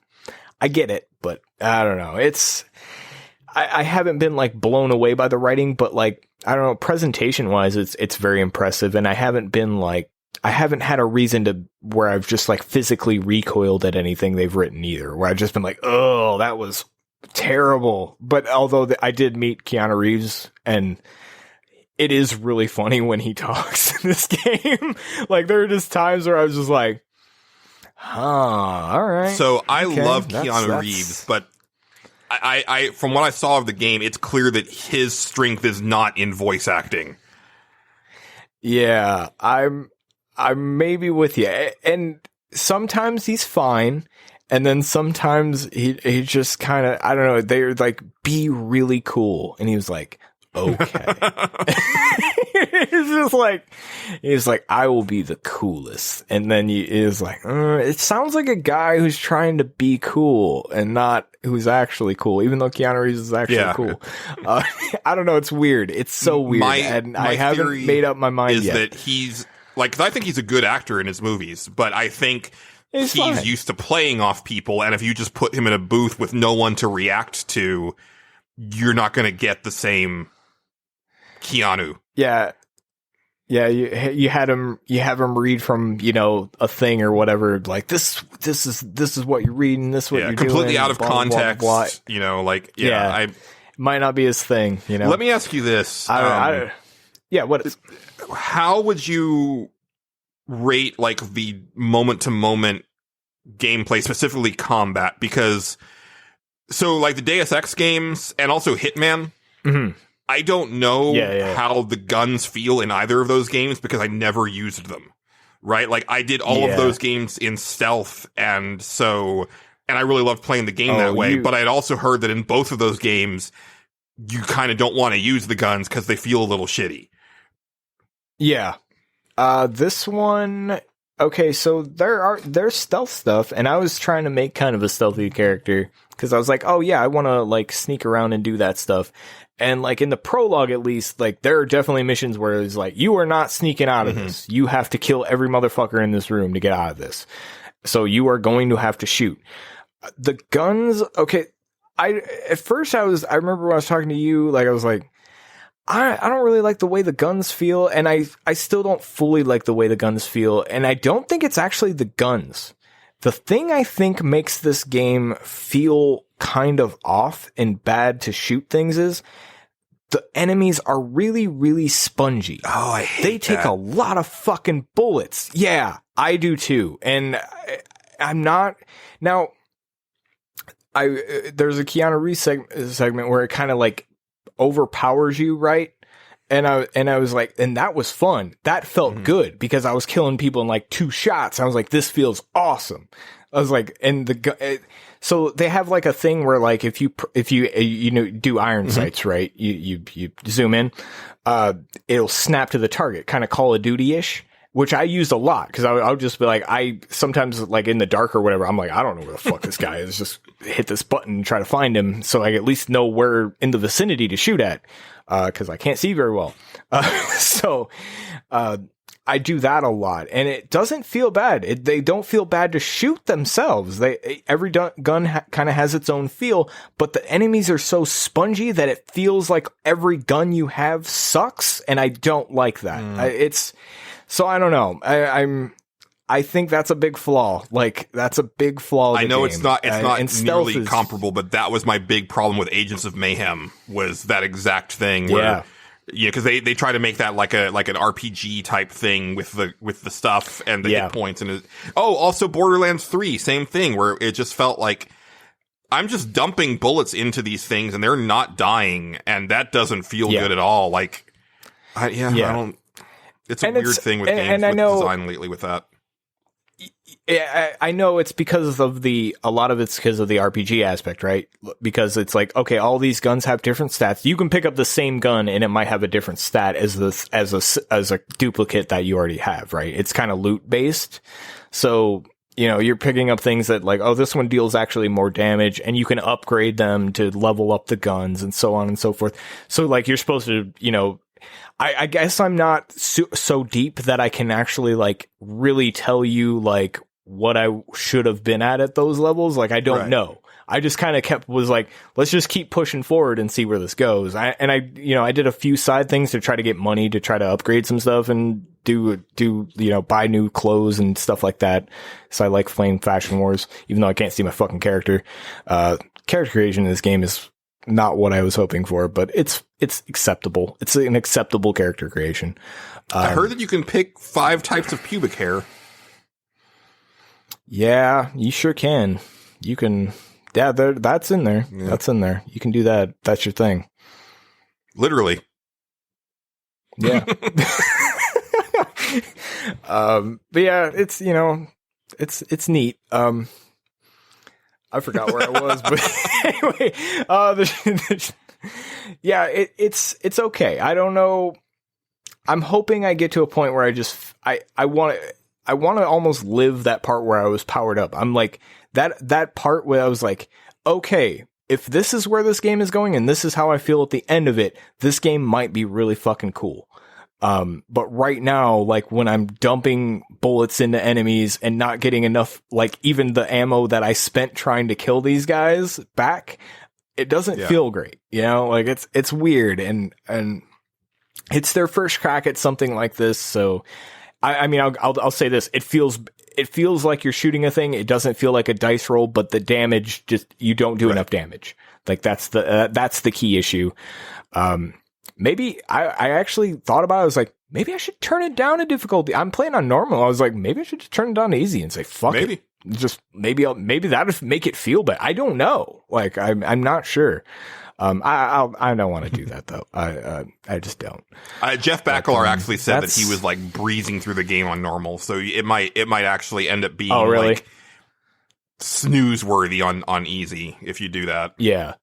I get it, but I don't know. I haven't been like blown away by the writing, but like, I don't know, presentation wise, it's very impressive. And I haven't had a reason to where I've just like physically recoiled at anything they've written either, where I've just been like, oh, that was terrible. But although I did meet Keanu Reeves and it is really funny when he talks in this game. Like there are just times where I was just like, all right. So I love Keanu Reeves, but I from what I saw of the game, it's clear that his strength is not in voice acting. Yeah, I'm maybe with you. And sometimes he's fine. And then sometimes he just kind of, I don't know, they're like, be really cool. And he was like, okay. He's like, I will be the coolest. And then is like, it sounds like a guy who's trying to be cool and not who's actually cool, even though Keanu Reeves is actually cool. I don't know. It's weird. It's so weird. And I haven't made up my mind yet. That he's like, 'cause I think he's a good actor in his movies, but I think he's used to playing off people. And if you just put him in a booth with no one to react to, you're not going to get the same Keanu. Yeah. Yeah, you have him read from, you know, a thing or whatever, like this is what you're reading, this is what you're completely doing, out of context, blah, you know, like might not be his thing, you know. Let me ask you this. What is, how would you rate like the moment to moment gameplay, specifically combat? Because so like the Deus Ex games and also Hitman, I don't know how the guns feel in either of those games because I never used them, right? Like I did all of those games in stealth, and I really loved playing the game that way. But I'd also heard that in both of those games, you kind of don't want to use the guns because they feel a little shitty. Yeah. This one, okay, so there's stealth stuff, and I was trying to make kind of a stealthy character because I was like, oh yeah, I want to like sneak around and do that stuff. And like in the prologue, at least, like there are definitely missions where it's like, you are not sneaking out of this. You have to kill every motherfucker in this room to get out of this. So you are going to have to shoot. The guns, okay. At first I remember when I was talking to you, like I was like, I don't really like the way the guns feel, and I still don't fully like the way the guns feel, and I don't think it's actually the guns. The thing I think makes this game feel kind of off and bad to shoot things is the enemies are really, really spongy. Oh, I hate They take a lot of fucking bullets. Yeah, I do too. And I'm not now. There's a Keanu Reeves segment where it kind of like overpowers you, right? And I was like, and that was fun. That felt good because I was killing people in like 2 shots. I was like, this feels awesome. I was like, and so they have like a thing where like if you know do iron sights, right? You zoom in, it'll snap to the target, kind of Call of Duty-ish, which I used a lot because I'll just be like, I sometimes like in the dark or whatever, I'm like, I don't know where the fuck this guy is. Just hit this button and try to find him so I at least know where in the vicinity to shoot at. Cause I can't see very well. So I do that a lot and it doesn't feel bad. They don't feel bad to shoot themselves. Every gun kind of has its own feel, but the enemies are so spongy that it feels like every gun you have sucks. And I don't like that. So I don't know. I think that's a big flaw. Like that's a big flaw. I know game. it's not nearly is comparable, but that was my big problem with Agents of Mayhem was that exact thing where, because they try to make that like an RPG type thing with the stuff and the hit points and also Borderlands 3, same thing where it just felt like I'm just dumping bullets into these things and they're not dying, and that doesn't feel good at all. Like, I don't. It's a weird thing with games with design lately with that. I know it's because of a lot of it's because of the RPG aspect, right? Because it's like, okay, all these guns have different stats. You can pick up the same gun and it might have a different stat as a duplicate that you already have, right? It's kind of loot based. So, you're picking up things that like, oh, this one deals actually more damage, and you can upgrade them to level up the guns and so on and so forth. So like, you're supposed to, I guess I'm not so deep that I can actually like really tell you like what I should have been at those levels. Like, I don't know. I just kind of was like, let's just keep pushing forward and see where this goes. I did a few side things to try to get money to try to upgrade some stuff and buy new clothes and stuff like that. So I like playing Fashion Wars, even though I can't see my fucking character. Character creation in this game is not what I was hoping for, but it's acceptable. It's an acceptable character creation. I heard that you can pick 5 types of pubic hair. Yeah, you sure can. You can. Yeah, that's in there. Yeah. That's in there. You can do that. That's your thing. Literally. Yeah. But yeah, it's it's neat. I forgot where I was, but anyway, yeah, it's okay. I don't know. I'm hoping I get to a point where I want to almost live that part where I was powered up. I'm like that part where I was like, okay, if this is where this game is going and this is how I feel at the end of it, this game might be really fucking cool. But right now, like when I'm dumping bullets into enemies and not getting enough, like even the ammo that I spent trying to kill these guys back, it doesn't feel great. Like it's weird, and it's their first crack at something like this. So I mean, I'll say this: it feels like you're shooting a thing. It doesn't feel like a dice roll, but the damage you don't do enough damage. Like that's the key issue. Maybe I actually thought about it. I was like, maybe I should turn it down in difficulty. I'm playing on normal. I was like, maybe I should just turn it down to easy and say, fuck it. Just maybe that'll make it feel better. I don't know. Like, I'm not sure. I don't want to do that though. I just don't. Jeff Bakalar actually said that he was like breezing through the game on normal. So it might actually end up being like snooze worthy on easy if you do that. Yeah.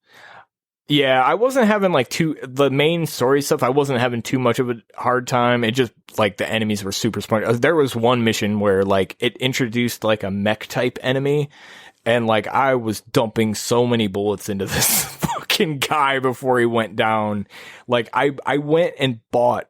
Yeah, I wasn't having the main story stuff. I wasn't having too much of a hard time. It just like the enemies were super smart. There was one mission where like it introduced like a mech type enemy, and like I was dumping so many bullets into this fucking guy before he went down. Like I went and bought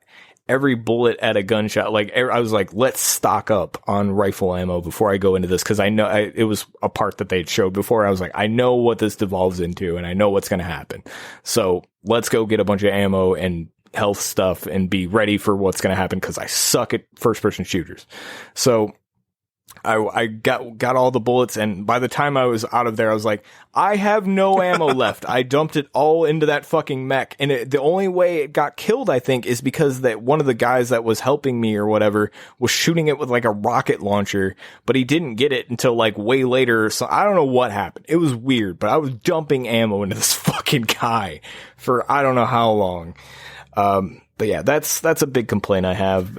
every bullet at a gunshot. Like I was like, let's stock up on rifle ammo before I go into this, because I know it was a part that they'd showed before. I was like, I know what this devolves into, and I know what's going to happen. So let's go get a bunch of ammo and health stuff and be ready for what's going to happen, because I suck at first person shooters. So I got all the bullets, and by the time I was out of there, I was like, I have no ammo left. I dumped it all into that fucking mech, and the only way it got killed, I think, is because that one of the guys that was helping me or whatever was shooting it with like a rocket launcher, but he didn't get it until like way later. So I don't know what happened. It was weird, but I was dumping ammo into this fucking guy for I don't know how long. But yeah, that's a big complaint I have.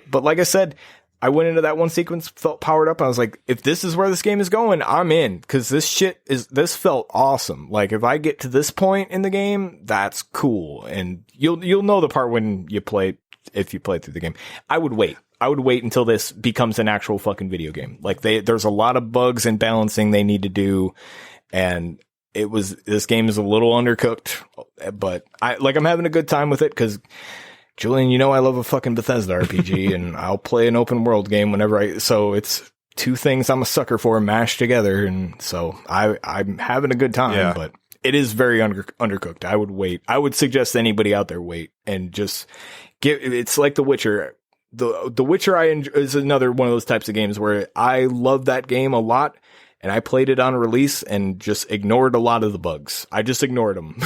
But like I said, I went into that one sequence, felt powered up. I was like, if this is where this game is going, I'm in, because this felt awesome. Like if I get to this point in the game, that's cool. And you'll know the part when if you play through the game. I would wait until this becomes an actual fucking video game. Like there's a lot of bugs and balancing they need to do. And this game is a little undercooked, but I'm having a good time with it, because Julian, I love a fucking Bethesda RPG, and I'll play an open world game whenever so it's two things I'm a sucker for mashed together. And so I'm having a good time, but it is very undercooked. I would wait. I would suggest anybody out there wait and just it's like The Witcher. The Witcher is another one of those types of games where I love that game a lot. And I played it on release and just ignored a lot of the bugs. I just ignored them,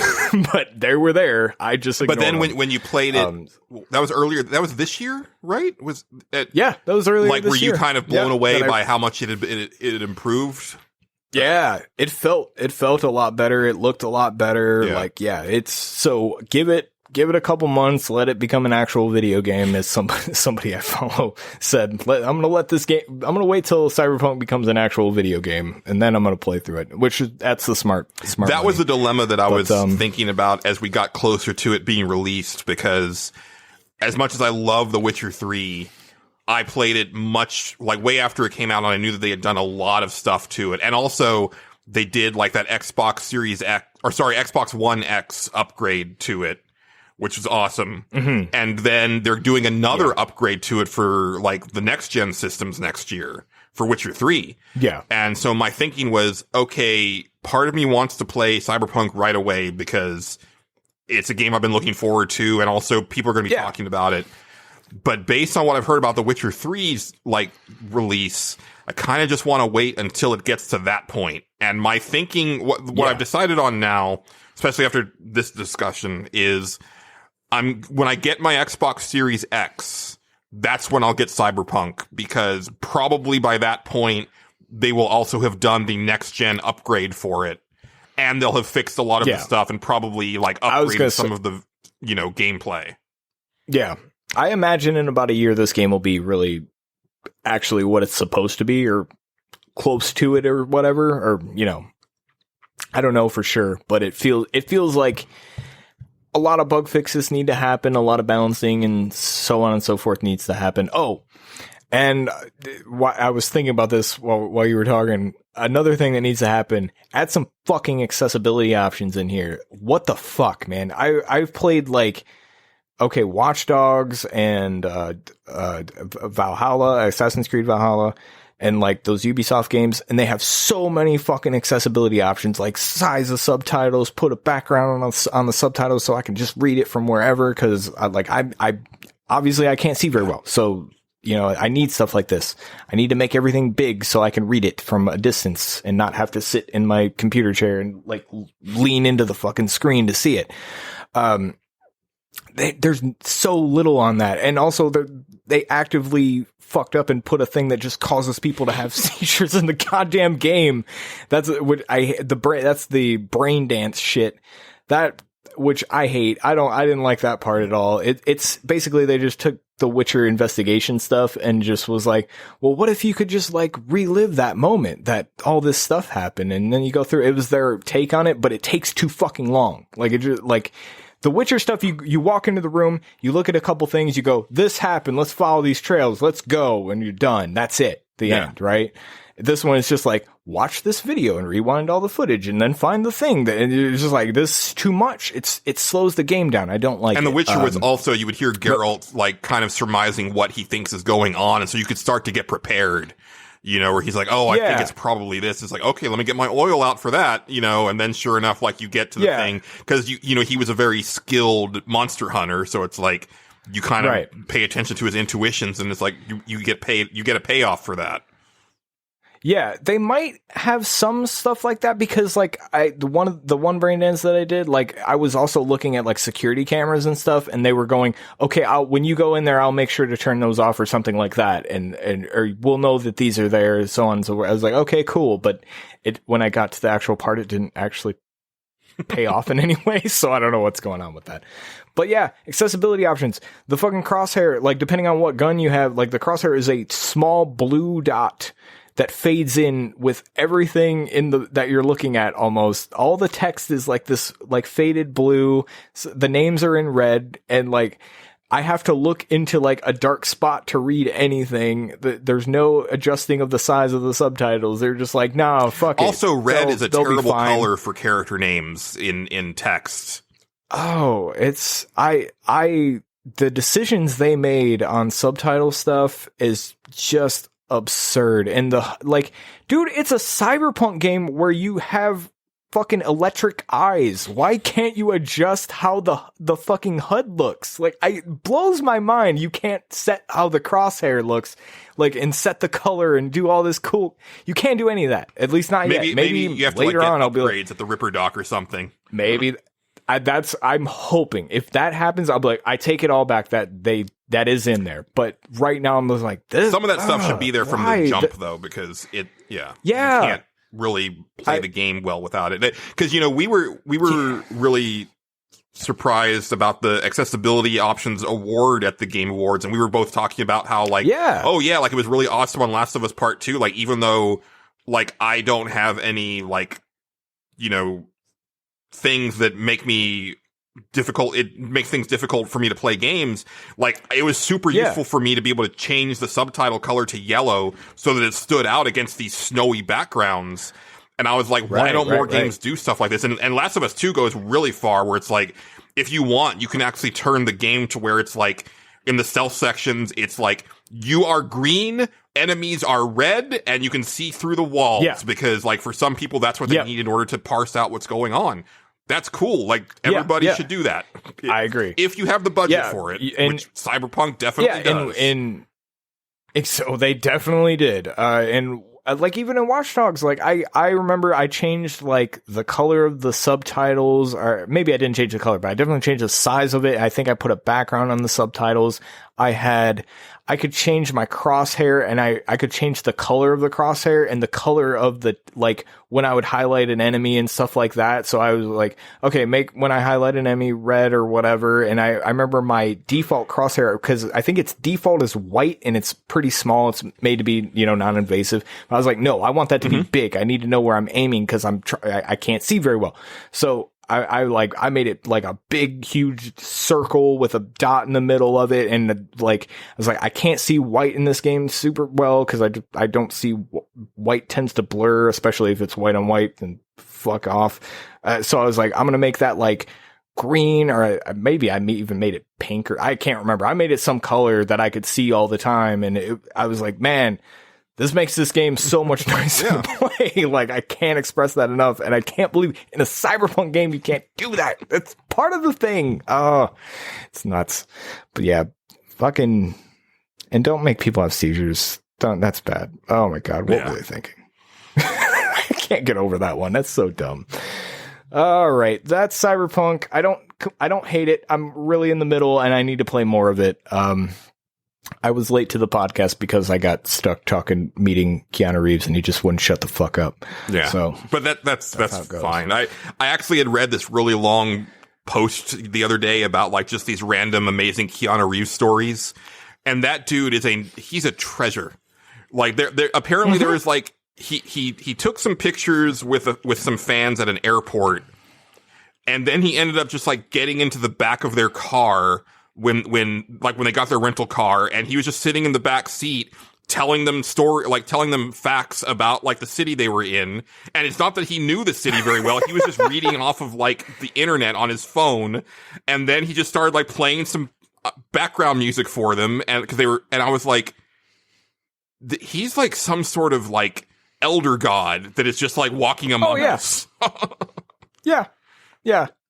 but they were there. I just ignored them. But then when you played it, that was earlier. That was this year, right? Yeah, that was earlier. Like, this were you year. kind of blown away by how much it had improved? Yeah, it felt a lot better. It looked a lot better. Yeah. Like, yeah, it's so give it a couple months, let it become an actual video game, as somebody I follow said. I'm gonna wait till Cyberpunk becomes an actual video game, and then I'm gonna play through it. That's the smart. That was the dilemma that I was But, thinking about as we got closer to it being released, because as much as I love The Witcher 3, I played it way after it came out, and I knew that they had done a lot of stuff to it. And also, they did like that Xbox One X upgrade to it, which was awesome. Mm-hmm. And then they're doing another upgrade to it for like the next gen systems next year for Witcher 3. Yeah. And so my thinking was, okay, part of me wants to play Cyberpunk right away because it's a game I've been looking forward to, and also people are going to be talking about it. But based on what I've heard about The Witcher 3's like release, I kind of just want to wait until it gets to that point. And my thinking, what I've decided on now, especially after this discussion, is when I get my Xbox Series X, that's when I'll get Cyberpunk, because probably by that point they will also have done the next gen upgrade for it, and they'll have fixed a lot of the stuff and probably like upgraded some of the gameplay. Yeah. I imagine in about a year this game will be really actually what it's supposed to be, or close to it, or whatever, or I don't know for sure, but it feels like a lot of bug fixes need to happen, a lot of balancing and so on and so forth needs to happen. Oh, and I was thinking about this while you were talking. Another thing that needs to happen: add some fucking accessibility options in here. What the fuck, man? I've played like, okay, Watch Dogs and Valhalla, Assassin's Creed Valhalla, and like those Ubisoft games, and they have so many fucking accessibility options, like size of subtitles, put a background on the subtitles so I can just read it from wherever, because I obviously I can't see very well, so I need stuff like this. I need to make everything big so I can read it from a distance and not have to sit in my computer chair and like lean into the fucking screen to see it. There's so little on that, and also they actively fucked up and put a thing that just causes people to have seizures in the goddamn game. That's what that's the brain dance shit, that which I hate. I didn't like that part at all. It's basically they just took the Witcher investigation stuff and just was like, well, what if you could just like relive that moment that all this stuff happened, and then you go through. It was their take on it, but it takes too fucking long. Like it just like. The Witcher stuff, you walk into the room, you look at a couple things, you go, this happened, let's follow these trails, let's go, and you're done. That's it. The end, right? This one is just like, watch this video and rewind all the footage and then find the thing. And it's just like, this is too much. It slows the game down. I don't like it. And The Witcher was also, you would hear Geralt like kind of surmising what he thinks is going on, and so you could start to get prepared. Where he's like, oh, I think it's probably this. It's like, okay, let me get my oil out for that, and then sure enough, like you get to the thing, because he was a very skilled monster hunter, so it's like you kind of pay attention to his intuitions, and it's like you get a payoff for that. Yeah, they might have some stuff like that, because like the one brain dance that I did, like I was also looking at like security cameras and stuff, and they were going, okay, when you go in there, I'll make sure to turn those off or something like that, or we'll know that these are there, so on. So I was like, okay, cool, but when I got to the actual part, it didn't actually pay off in any way, so I don't know what's going on with that. But yeah, accessibility options. The fucking crosshair, like depending on what gun you have, like the crosshair is a small blue dot that fades in with everything that you're looking at. Almost all the text is like this, like faded blue. So the names are in red, and like I have to look into like a dark spot to read anything. There's no adjusting of the size of the subtitles. They're just like, no, fuck it. Also, red is a terrible color for character names in text. Oh, the decisions they made on subtitle stuff is just absurd. And dude, it's a Cyberpunk game where you have fucking electric eyes. Why can't you adjust how the fucking HUD looks? Like, it blows my mind. You can't set how the crosshair looks, like, and set the color and do all this cool. You can't do any of that. At least not yet. Maybe you have to later on I'll be upgrades at the Ripper Dock or something. Maybe. I'm hoping if that happens, I'll be like, I take it all back. That is in there. But right now I'm just like, this. Some of that stuff should be there from the jump, though, because you can't really play the game well without it. Because, you know, we were really surprised about the accessibility options award at the Game Awards, and we were both talking about how, like, oh yeah, like, it was really awesome on Last of Us Part 2, like, even though, like, I don't have any, like, you know, things that make me difficult, it makes things difficult for me to play games, like, it was super useful for me to be able to change the subtitle color to yellow so that it stood out against these snowy backgrounds. And I was like, why don't more games do stuff like this? And Last of Us 2 goes really far, where it's like, if you want, you can actually turn the game to where it's like, in the stealth sections, it's like, you are green, enemies are red, and you can see through the walls. Yeah. Because, like, for some people, that's what they need in order to parse out what's going on. That's cool. Like, everybody should do that. I agree. If you have the budget for it, which Cyberpunk definitely does. So they definitely did. And like, even in Watch Dogs, like, I remember I changed, like, the color of the subtitles, or maybe I didn't change the color, but I definitely changed the size of it. I think I put a background on the subtitles. I could change my crosshair, and I could change the color of the crosshair and the color of the, like, when I would highlight an enemy and stuff like that. So I was like, okay, when I highlight an enemy red or whatever. And I remember my default crosshair, because I think its default is white and it's pretty small. It's made to be, you know, non-invasive. I was like, no, I want that to be big. I need to know where I'm aiming, because I can't see very well. So I made it like a big, huge circle with a dot in the middle of it. And like, I was like, I can't see white in this game super well, because I don't see white tends to blur, especially if it's white on white, and fuck off. So I was like, I'm going to make that like green, or maybe I even made it pink, or I can't remember. I made it some color that I could see all the time. And I was like, man, this makes this game so much nicer to play. Like, I can't express that enough. And I can't believe in a Cyberpunk game you can't do that. It's part of the thing. Oh, it's nuts. But yeah, fucking, and don't make people have seizures. That's bad. Oh my God. What were they thinking? I can't get over that one. That's so dumb. All right. That's Cyberpunk. I don't hate it. I'm really in the middle, and I need to play more of it. I was late to the podcast because I got stuck meeting Keanu Reeves, and he just wouldn't shut the fuck up. Yeah. So, but that's fine. I actually had read this really long post the other day about, like, just these random amazing Keanu Reeves stories. And that dude he's a treasure. Like, there apparently there was, like, he took some pictures with some fans at an airport, and then he ended up just, like, getting into the back of their car when they got their rental car, and he was just sitting in the back seat telling them facts about, like, the city they were in. And it's not that he knew the city very well. He was just reading off of, like, the internet on his phone. And then he just started, like, playing some background music for them. And I was like, he's like some sort of, like, elder god that is just, like, walking among us. Yeah.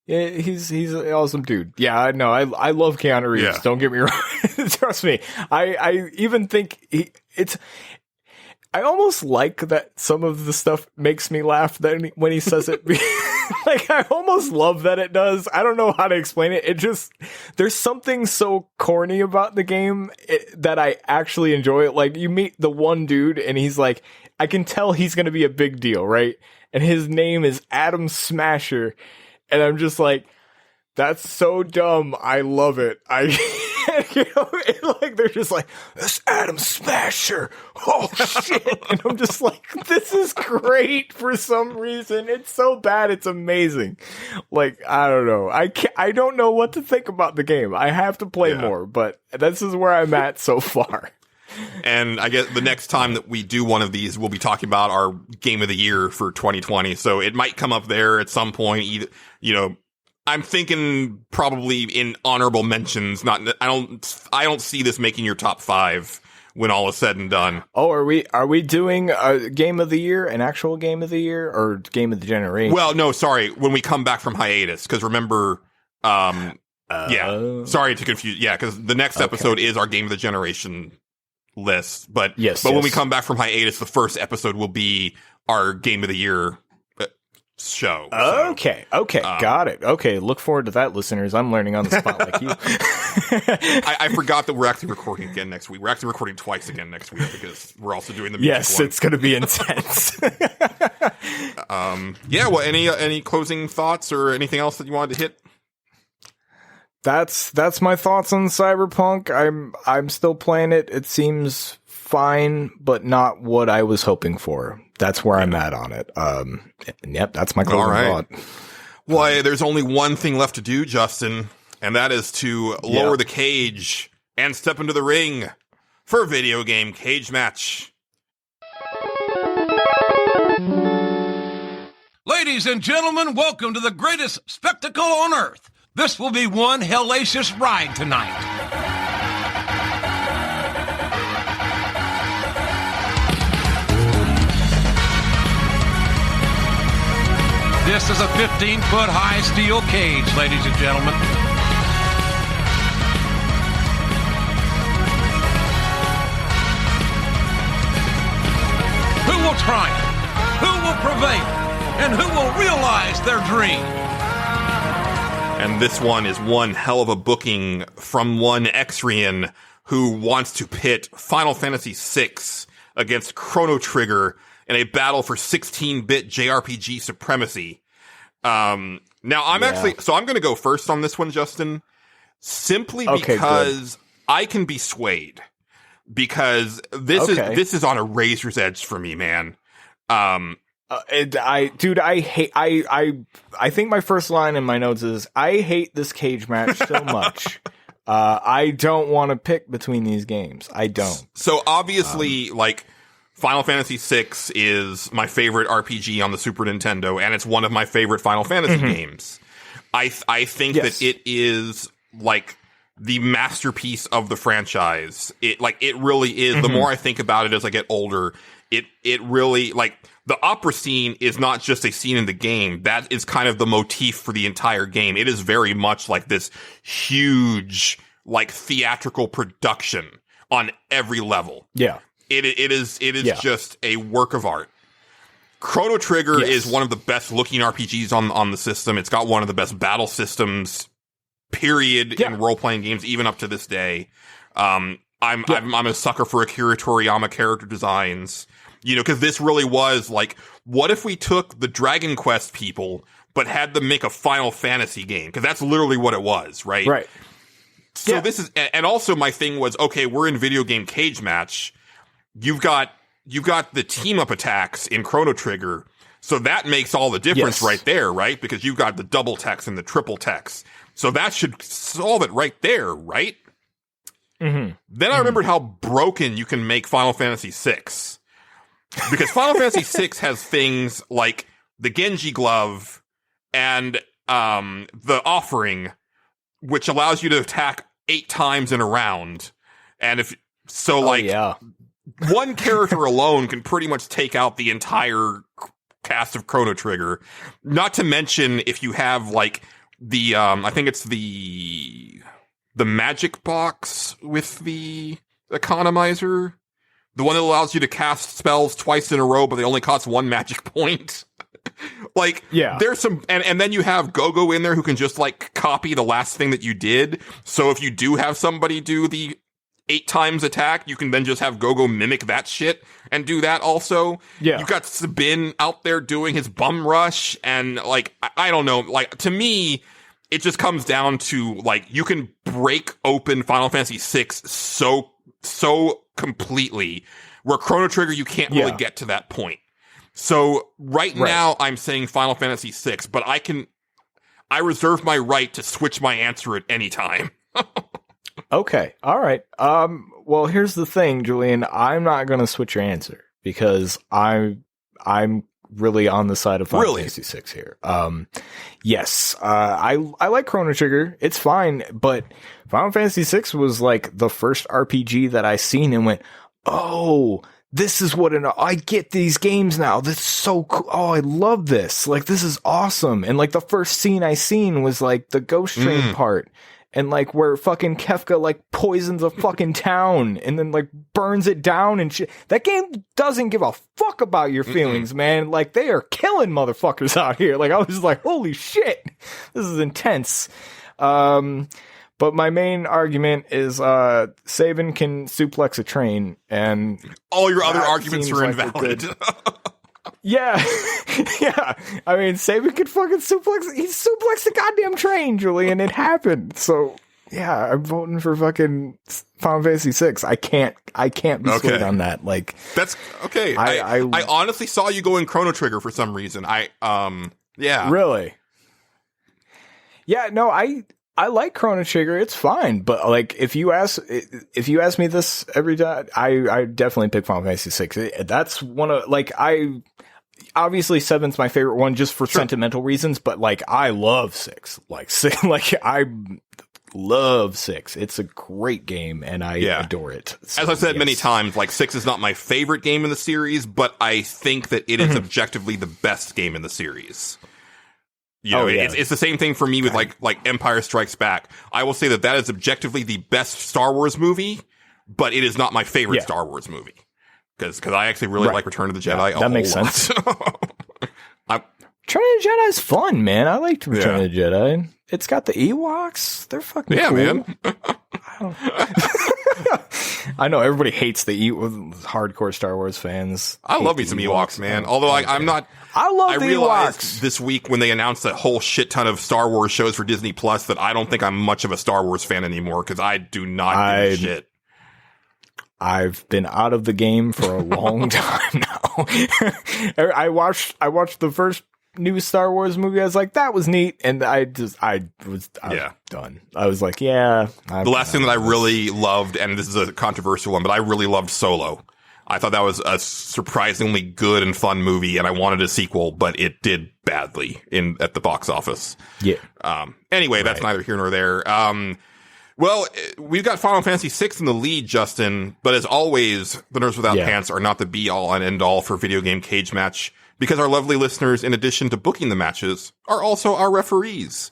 He's an awesome dude. Yeah, I know. I love Keanu Reeves. Yeah. Don't get me wrong. Trust me. I even think I almost like that some of the stuff makes me laugh when he says it. Like, I almost love that it does. I don't know how to explain it. There's something so corny about the game that I actually enjoy it. Like, you meet the one dude, and he's like, I can tell he's going to be a big deal, right? And his name is Adam Smasher. And I'm just like, that's so dumb. I love it. Like, they're just like, this Adam Smasher. Oh shit. And I'm just like, this is great for some reason. It's so bad. It's amazing. Like, I don't know. I don't know what to think about the game. I have to play more, but this is where I'm at so far. And I guess the next time that we do one of these, we'll be talking about our game of the year for 2020. So it might come up there at some point. You know, I'm thinking probably in honorable mentions. I don't see this making your top 5 when all is said and done. Oh, are we doing a game of the year, an actual game of the year, or game of the generation? Well, no, sorry. When we come back from hiatus, because remember, sorry to confuse. Yeah, because the next episode is our game of the generation list, but when we come back from hiatus, the first episode will be our game of the year show. So, Okay, got it. Okay, look forward to that, listeners. I'm learning on the spot like you. I forgot that we're actually recording again next week. We're actually recording twice again next week because we're also doing the music Yes, one. it's going to be intense. Yeah, well, any closing thoughts or anything else that you wanted to hit? That's my thoughts on Cyberpunk. I'm still playing it. It seems fine, but not what I was hoping for. That's where I'm at on it. Yep, that's my closing thought. Well, there's only one thing left to do, Justin, and that is to lower the cage and step into the ring for a video game cage match. Ladies and gentlemen, welcome to the greatest spectacle on earth. This will be one hellacious ride tonight. This is a 15-foot high steel cage, ladies and gentlemen. Who will triumph? Who will prevail? And who will realize their dream? And this one is one hell of a booking from one Xrian who wants to pit Final Fantasy VI against Chrono Trigger in a battle for 16-bit JRPG supremacy. Now I'm I'm going to go first on this one, Justin, simply because I can be swayed, because this is on a razor's edge for me, man. I think my first line in my notes is, I hate this cage match so much. I don't want to pick between these games. I don't. So obviously, Final Fantasy VI is my favorite RPG on the Super Nintendo, and it's one of my favorite Final Fantasy games. I think that it is the masterpiece of the franchise. It really is. The more I think about it as I get older, it really, the opera scene is not just a scene in the game. That is kind of the motif for the entire game. It is very much like this huge, theatrical production on every level. Yeah. It is just a work of art. Chrono Trigger is one of the best looking RPGs on the system. It's got one of the best battle systems, period, in role playing games, even up to this day. I'm a sucker for Akira Toriyama character designs, because this really was what if we took the Dragon Quest people but had them make a Final Fantasy game? Because that's literally what it was, right? Right. So this is, and also my thing was, okay, we're in video game cage match. You've got the team up attacks in Chrono Trigger, so that makes all the difference right there, right? Because you've got the double text and the triple text, so that should solve it right there, right? Then I remembered how broken you can make Final Fantasy VI, because Final Fantasy VI has things like the Genji glove and the offering, which allows you to attack 8 times in a round, and one character alone can pretty much take out the entire cast of Chrono Trigger. Not to mention if you have the I think it's the magic box with the economizer, the one that allows you to cast spells twice in a row, but they only cost 1 magic point. There's some, and then you have Go-Go in there who can just copy the last thing that you did. So if you do have somebody do the 8 times attack, you can then just have Go-Go mimic that shit and do that also. Yeah. You've got Sabin out there doing his bum rush, and I don't know, to me, it just comes down to you can break open Final Fantasy VI so completely, where Chrono Trigger you can't really get to that point. So right now I'm saying Final Fantasy VI, but I reserve my right to switch my answer at any time. Okay. All right. Well, here's the thing, Julian. I'm not going to switch your answer because I'm really on the side of Final Fantasy VI here. Yes. I like Chrono Trigger. It's fine, but Final Fantasy VI was the first RPG that I seen and went, oh, this is what I get these games now. This is so cool. Oh, I love this. This is awesome. And the first scene I seen was the Ghost Train part. and like where fucking Kefka like poisons a fucking town and then like burns it down and shit. That game doesn't give a fuck about your feelings, man. Like they are killing motherfuckers out here. Like I was like, holy shit, this is intense. But my main argument is Saban can suplex a train, and all your other arguments are invalid. Yeah, yeah. I mean, Saban could fucking suplex. He suplexed a goddamn train, Julian. It happened. So yeah, I'm voting for fucking Final Fantasy VI. I can't be swayed on that. Like that's okay. I honestly saw you go in Chrono Trigger for some reason. Yeah, really. Yeah, no, I like Chrono Trigger. It's fine, but like if you ask me this every time, I definitely pick Final Fantasy VI. That's one of obviously 7's my favorite one just for sentimental reasons, but like I love 6. Like I love 6. It's a great game and I adore it. So, as I've said many times, like 6 is not my favorite game in the series, but I think that it is objectively the best game in the series. You know, it's the same thing for me with like Empire Strikes Back. I will say that is objectively the best Star Wars movie, but it is not my favorite Star Wars movie. Because I actually really like Return of the Jedi. That makes sense. Return of the Jedi is fun, man. I liked Return of the Jedi. It's got the Ewoks. They're fucking cool. Man. I know everybody hates the hardcore Star Wars fans. I love me some Ewoks, man. Although I'm not. I realized Ewoks. This week when they announced a whole shit ton of Star Wars shows for Disney Plus that I don't think I'm much of a Star Wars fan anymore because I do not give a shit. I've been out of the game for a long time now. I watched the first new Star Wars movie. I was like, that was neat, and I was done. I was like, the last thing that I really loved, and this is a controversial one, but I really loved Solo. I thought that was a surprisingly good and fun movie, and I wanted a sequel, but it did badly at the box office. Yeah. Anyway, that's neither here nor there. Well, we've got Final Fantasy VI in the lead, Justin, but as always, the Nerds Without Pants are not the be-all and end-all for video game cage match, because our lovely listeners, in addition to booking the matches, are also our referees.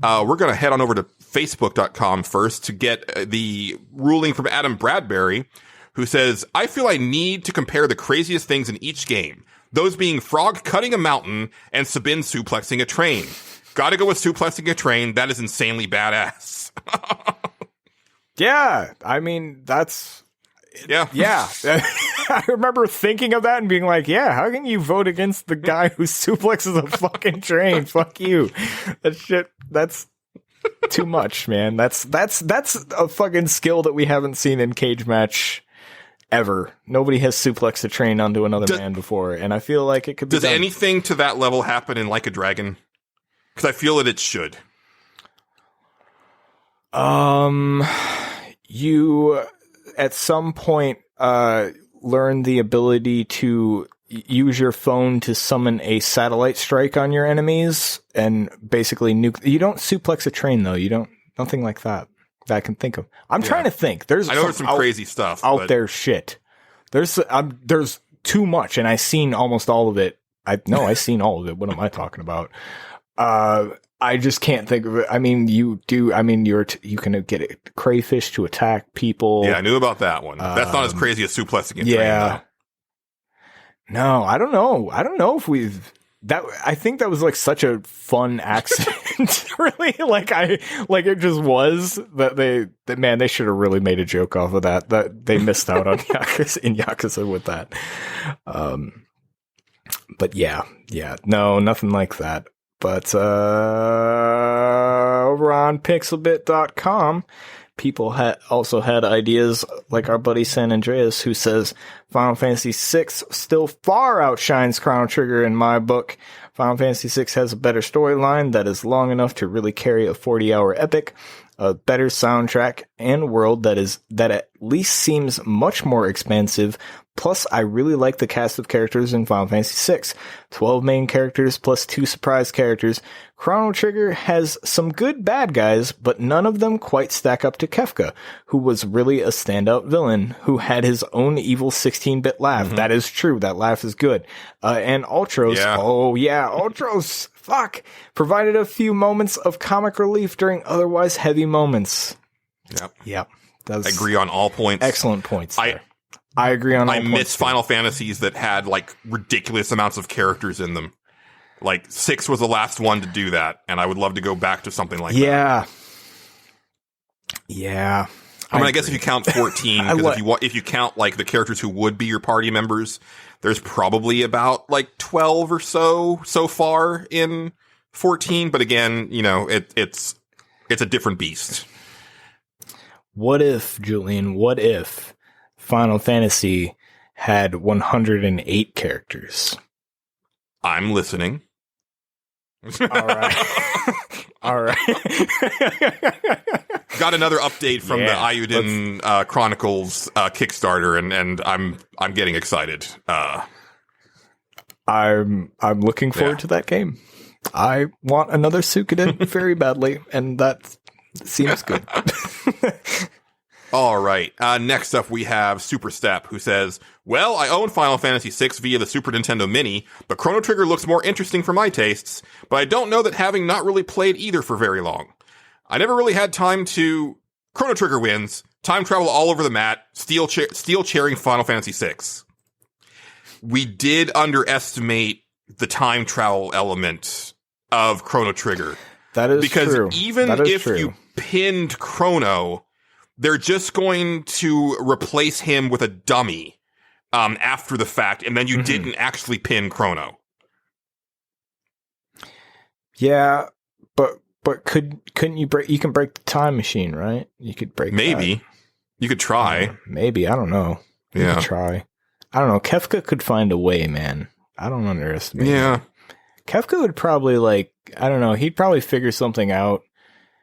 We're going to head on over to Facebook.com first to get the ruling from Adam Bradbury, who says, I feel I need to compare the craziest things in each game, those being Frog cutting a mountain and Sabin suplexing a train. Gotta go with suplexing a train. That is insanely badass. Yeah, I mean, that's... Yeah. I remember thinking of that and being like, how can you vote against the guy who suplexes a fucking train? Fuck you. That shit, that's too much, man. That's a fucking skill that we haven't seen in cage match ever. Nobody has suplexed a train onto another man before, and I feel like it could be Does anything to that level happen in Like a Dragon? Because I feel that it should. You at some point learn the ability to use your phone to summon a satellite strike on your enemies and basically nuke. You don't suplex a train though. You don't nothing like that I can think of. I'm trying to think. I know there's some crazy stuff out there. Shit, there's too much, and I've seen almost all of it. I've seen all of it. What am I talking about? I just can't think of it. I mean, you do. I mean, you can get a crayfish to attack people. Yeah, I knew about that one. That's not as crazy as suplexing a train, though. No, I don't know. I don't know if I think that was like such a fun accident. Really, it just was that they should have really made a joke off of that. That they missed out on Yakuza with that. But no, nothing like that. But over on pixelbit.com, people also had ideas like our buddy San Andreas, who says Final Fantasy VI still far outshines Chrono Trigger in my book. Final Fantasy VI has a better storyline that is long enough to really carry a 40-hour epic, a better soundtrack, and world that at least seems much more expansive, Plus, I really like the cast of characters in Final Fantasy VI. 12 main characters plus 2 surprise characters. Chrono Trigger has some good bad guys, but none of them quite stack up to Kefka, who was really a standout villain, who had his own evil 16-bit laugh. That is true. That laugh is good. And Ultros. Yeah. Oh, yeah. Ultros. Fuck. Provided a few moments of comic relief during otherwise heavy moments. Yep. I agree on all points. Excellent points there. I agree on all points. I miss Final Fantasies that had like ridiculous amounts of characters in them. Like 6 was the last one to do that, and I would love to go back to something like that. Yeah. I mean, I guess if you count 14, because if you count like the characters who would be your party members, there's probably about like 12 or so far in 14. But again, you know, it's a different beast. What if, Julian? What if Final Fantasy had 108 characters? I'm listening. All right. All right. Got another update from the Ayuden Chronicles Kickstarter, and I'm getting excited. I'm looking forward to that game. I want another Suikoden very badly, and that seems good. All right. Next up, we have Superstep, who says, well, I own Final Fantasy VI via the Super Nintendo Mini, but Chrono Trigger looks more interesting for my tastes, but I don't know that having not really played either for very long. I never really had time to... Chrono Trigger wins, time travel all over the mat, steel chairing Final Fantasy VI. We did underestimate the time travel element of Chrono Trigger. That is true. Because even if you pinned Chrono, they're just going to replace him with a dummy after the fact, and then you didn't actually pin Chrono. Yeah, but couldn't you break? You can break the time machine, right? You could break. Maybe you could try. Maybe, I don't know. You could try. I don't know. Kefka could find a way, man. I don't underestimate. Yeah, him. Kefka would probably I don't know. He'd probably figure something out.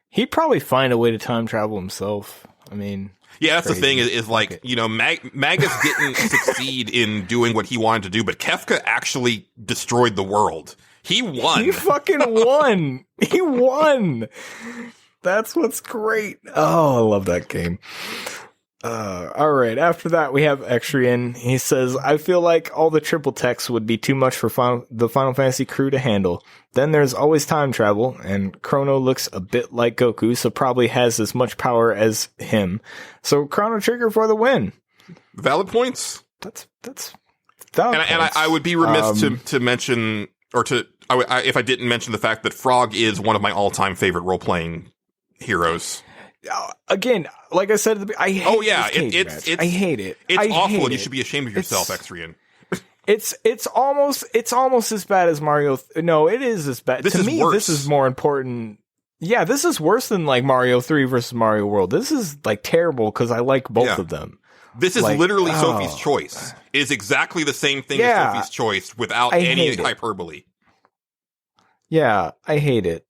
He'd probably find a way to time travel himself. I mean, yeah, that's crazy. The thing is like, you know, Magus didn't succeed in doing what he wanted to do, but Kefka actually destroyed the world. He won. He fucking won. He won. That's what's great. Oh, I love that game. All right. After that, we have Extrian. He says, I feel like all the triple text would be too much for the Final Fantasy crew to handle. Then there's always time travel, and Chrono looks a bit like Goku, so probably has as much power as him. So Chrono Trigger for the win. Valid points. That's valid points. And I would be remiss to mention, or if I didn't mention the fact that Frog is one of my all-time favorite role-playing heroes. Again, like I said, I hate I hate it. It's awful, and you should be ashamed of yourself, Extrian. It's almost as bad as Mario. No, it is as bad. To me, worse. This is more important. Yeah, this is worse than like Mario 3 versus Mario World. This is like terrible because I like both of them. This is literally Sophie's Choice. It is exactly the same thing as Sophie's Choice without any hyperbole. Yeah, I hate it.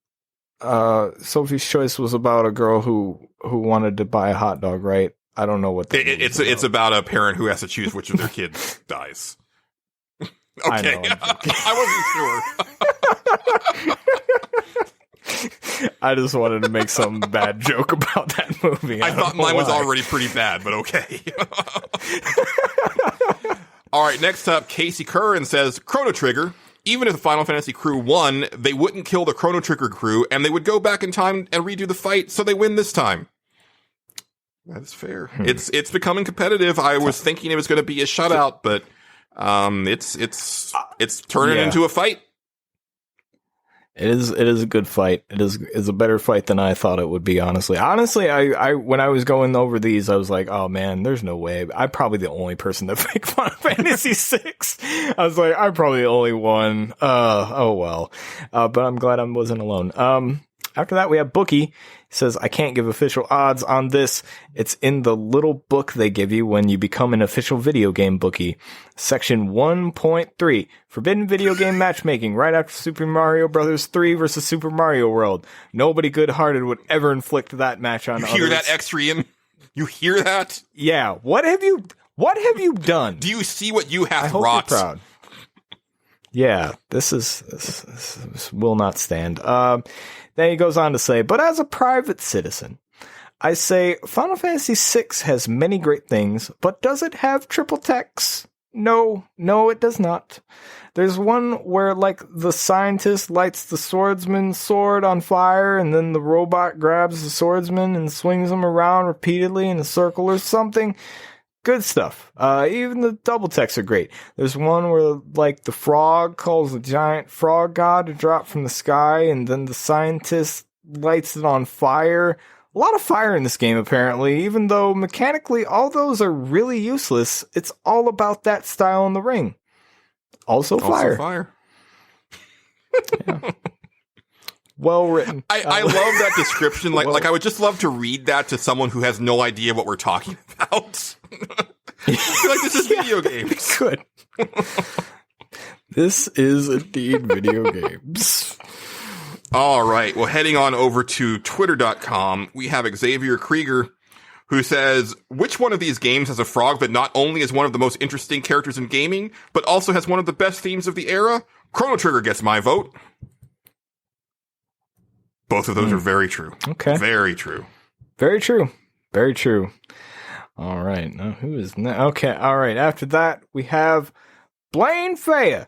Sophie's Choice was about a girl who wanted to buy a hot dog, right? I don't know what that it's about a parent who has to choose which of their kids dies. Okay, I wasn't sure. I just wanted to make some bad joke about that movie. I thought mine was already pretty bad, but okay. All right, next up, Casey Curran says, Chrono Trigger. Even if the Final Fantasy crew won, they wouldn't kill the Chrono Trigger crew, and they would go back in time and redo the fight, so they win this time. That's fair. It's becoming competitive. I was thinking it was going to be a shutout, but it's turning into a fight. It is a good fight. It is a better fight than I thought it would be, honestly. Honestly, I when I was going over these, I was like, oh man, there's no way. I'm probably the only person that picked Final Fantasy VI. I was like, I'm probably the only one. Oh well. But I'm glad I wasn't alone. After that, we have Bookie. He says, I can't give official odds on this. It's in the little book they give you when you become an official video game bookie. Section 1.3, forbidden video game matchmaking right after Super Mario Bros. 3 versus Super Mario World. Nobody good-hearted would ever inflict that match on others. You hear that, Extrian? You hear that? Yeah. What have you What have you done? Do you see what you I have hope wrought? you're proud. Yeah, this will not stand. Then he goes on to say, but as a private citizen, I say Final Fantasy VI has many great things, but does it have triple techs? No, it does not. There's one where, like, the scientist lights the swordsman's sword on fire, and then the robot grabs the swordsman and swings him around repeatedly in a circle or something. Good stuff. Even the double techs are great. There's one where, like, the frog calls a giant frog god to drop from the sky, and then the scientist lights it on fire. A lot of fire in this game, apparently, even though mechanically all those are really useless. It's all about that style in the ring. Also fire. Yeah. Well written. I love that description. Like I would just love to read that to someone who has no idea what we're talking about. I feel like this is video games. Good. This is indeed video games. All right. Well, heading on over to twitter.com, we have Xavier Krieger, who says, which one of these games has a frog that not only is one of the most interesting characters in gaming, but also has one of the best themes of the era? Chrono Trigger gets my vote. Both of those are very true. Okay. Very true. Very true. Very true. All right. Now, who is now? Okay. All right. After that, we have Blaine Faya.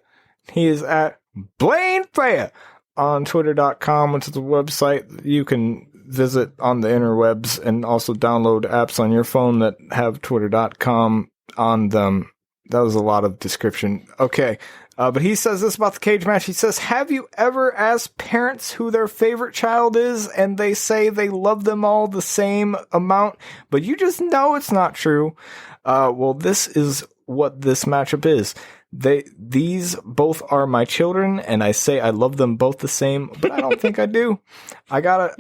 He is at Blaine Faya on twitter.com, which is a website you can visit on the interwebs and also download apps on your phone that have twitter.com on them. That was a lot of description. Okay. But he says this about the cage match. He says, have you ever asked parents who their favorite child is and they say they love them all the same amount, but you just know it's not true? Well, this is what this matchup is. These both are my children, and I say I love them both the same, but I don't think I do. I gotta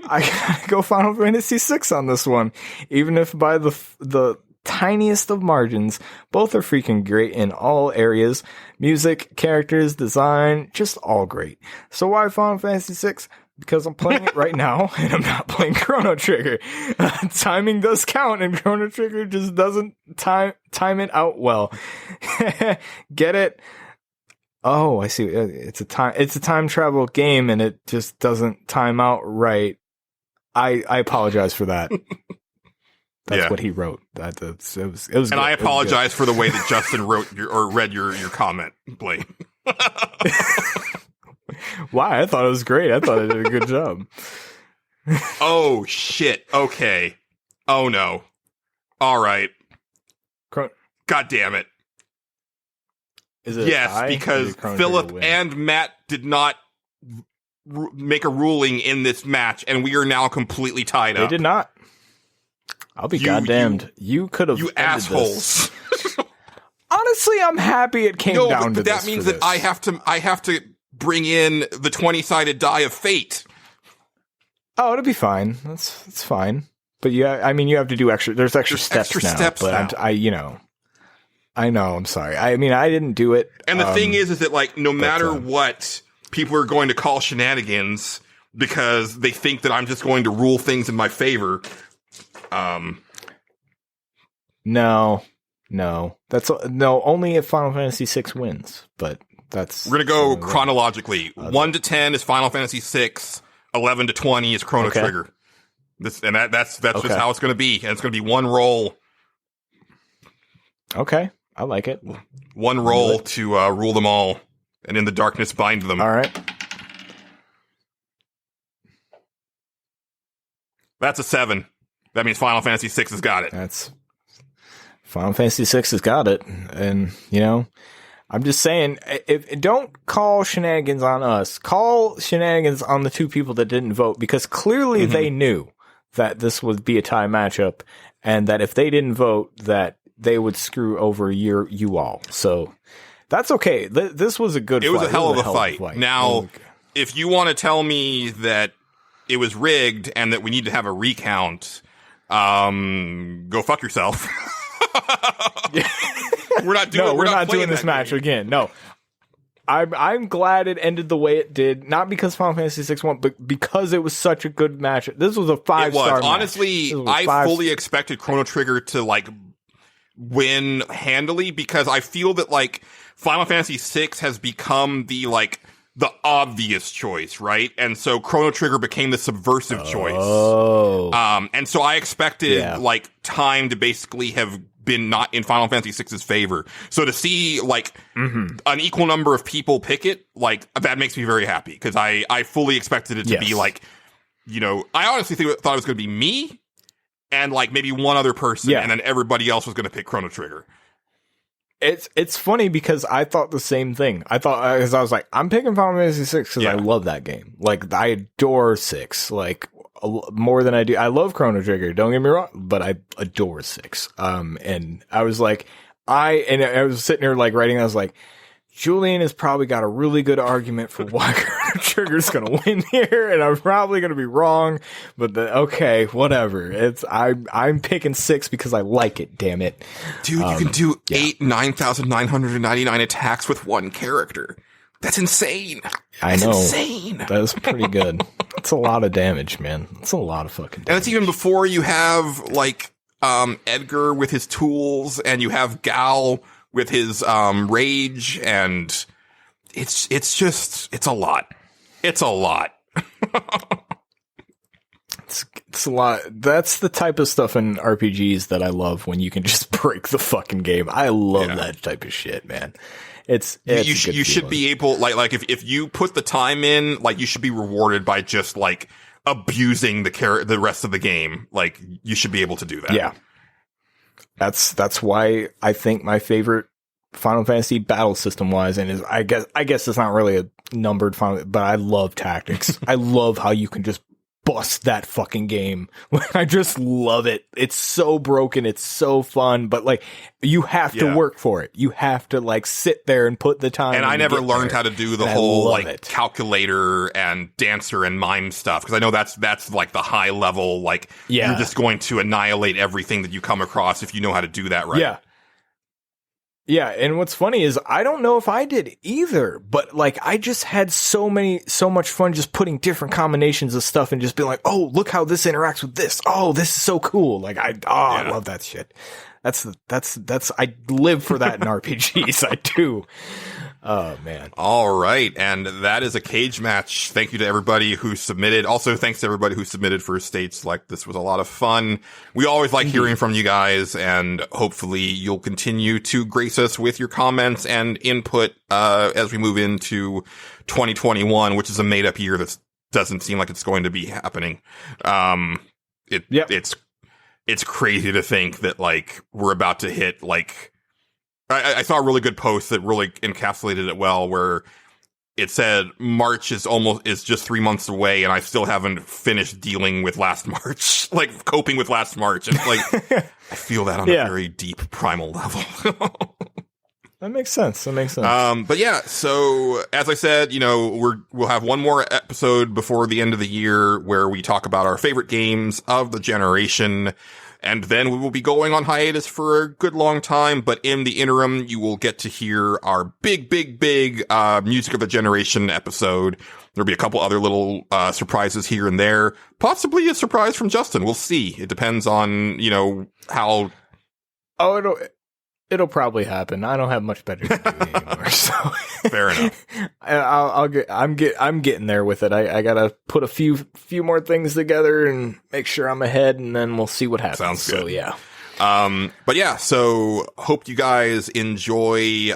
go Final Fantasy VI on this one, even if by the tiniest of margins. Both are freaking great in all areas. Music, characters, design, just all great. So why Final Fantasy VI? Because I'm playing it right now, and I'm not playing Chrono Trigger. Timing does count, and Chrono Trigger just doesn't time it out well. Get it? Oh, I see. It's a time travel game, and it just doesn't time out right. I apologize for that. That's what he wrote. It was And good. I apologize for the way that Justin wrote read your comment, Blaine. Why? I thought it was great. I thought I did a good job. Oh, shit. Okay. Oh, no. All right. God damn it. Is it Yes, because Philip and Matt did not make a ruling in this match, and we are now completely tied up. They did not. I'll be goddamned. You could have. You assholes. Honestly, I'm happy it came down to this. That means that I have to bring in the 20-sided die of fate. Oh, it'll be fine. That's fine. But you have to do extra. There's extra steps now. I know. I'm sorry. I mean, I didn't do it. And the thing is that like no matter what, people are going to call shenanigans because they think that I'm just going to rule things in my favor. No. That's only if Final Fantasy VI wins. But that's we're gonna go chronologically. 1 to 10 is Final Fantasy VI. 11 to 20 is Chrono Trigger. That's just how it's gonna be, and it's gonna be one roll. Okay, I like it. One roll to rule them all, and in the darkness bind them. All right. That's a 7. That means Final Fantasy VI has got it. That's Final Fantasy VI has got it, and I'm just saying, if don't call shenanigans on us. Call shenanigans on the two people that didn't vote, because clearly they knew that this would be a tie matchup, and that if they didn't vote, that they would screw over you all. So that's okay. This was a good. It fight. was a hell of a fight. Now, if you want to tell me that it was rigged and that we need to have a recount, go fuck yourself. We're not doing. We're not doing this match again. No, I'm glad it ended the way it did. Not because Final Fantasy VI won, but because it was such a good match. This was a 5-star match. Honestly, I fully expected Chrono Trigger to like win handily, because I feel that like Final Fantasy VI has become the obvious choice, right? And so Chrono Trigger became the subversive choice. And so I expected like time to basically have been not in Final Fantasy VI's favor. So to see like an equal number of people pick it, like that makes me very happy, because I fully expected it to be like, you know, I honestly thought it was going to be me and like maybe one other person, and then everybody else was going to pick Chrono Trigger. It's funny because I thought the same thing. I was like, I'm picking Final Fantasy VI because I love that game. Like, I adore 6, like, more than I do. I love Chrono Trigger, don't get me wrong, but I adore 6. And I was like, I was sitting here, like, writing, I was like, Julian has probably got a really good argument for why Chrono Trigger's gonna win here, and I'm probably gonna be wrong, but okay, whatever. I'm picking 6 because I like it, damn it. Dude, you can do 9,999 attacks with one character. That's insane. I know. Insane. That's pretty good. That's a lot of damage, man. That's a lot of fucking damage. And it's even before you have, like, Edgar with his tools, and you have Gal with his rage, and it's a lot. It's a lot. It's a lot. That's the type of stuff in RPGs that I love, when you can just break the fucking game. I love that type of shit, man. It's you should be able, like if you put the time in, like, you should be rewarded by just like abusing the rest of the game. Like, you should be able to do that. Yeah. That's why I think my favorite Final Fantasy battle system wise, and is I guess it's not really a numbered final, but I love tactics. I love how you can just bust that fucking game. I just love it. It's so broken. It's so fun, but like, you have to work for it. You have to like sit there and put the time. And I never learned how to do the whole like calculator and dancer and mime stuff, because I know that's like the high level, like you're just going to annihilate everything that you come across if you know how to do that right. Yeah. Yeah, and what's funny is I don't know if I did either, but like I just had so much fun just putting different combinations of stuff and just being like, oh, look how this interacts with this. Oh, this is so cool. Like I love that shit. That's I live for that in RPGs. I do. Oh man. All right. And that is a cage match. Thank you to everybody who submitted. Also, thanks to everybody who submitted for states. Like, this was a lot of fun. We always like hearing from you guys, and hopefully you'll continue to grace us with your comments and input, as we move into 2021, which is a made up year that doesn't seem like it's going to be happening. It's crazy to think that like we're about to hit like, I saw a really good post that really encapsulated it well, where it said March is just 3 months away, and I still haven't finished dealing with last March, like coping with last March. And like, I feel that on a very deep primal level. That makes sense. But yeah, so as I said, you know, we'll have one more episode before the end of the year where we talk about our favorite games of the generation. And then we will be going on hiatus for a good long time. But in the interim, you will get to hear our big Music of the Generation episode. There'll be a couple other little surprises here and there. Possibly a surprise from Justin. We'll see. It depends on, you know, how... Oh, it'll probably happen. I don't have much better to do anymore. So fair enough. I'm getting there with it. I gotta put a few more things together and make sure I'm ahead, and then we'll see what happens. Sounds good. So yeah. But yeah, so hope you guys enjoy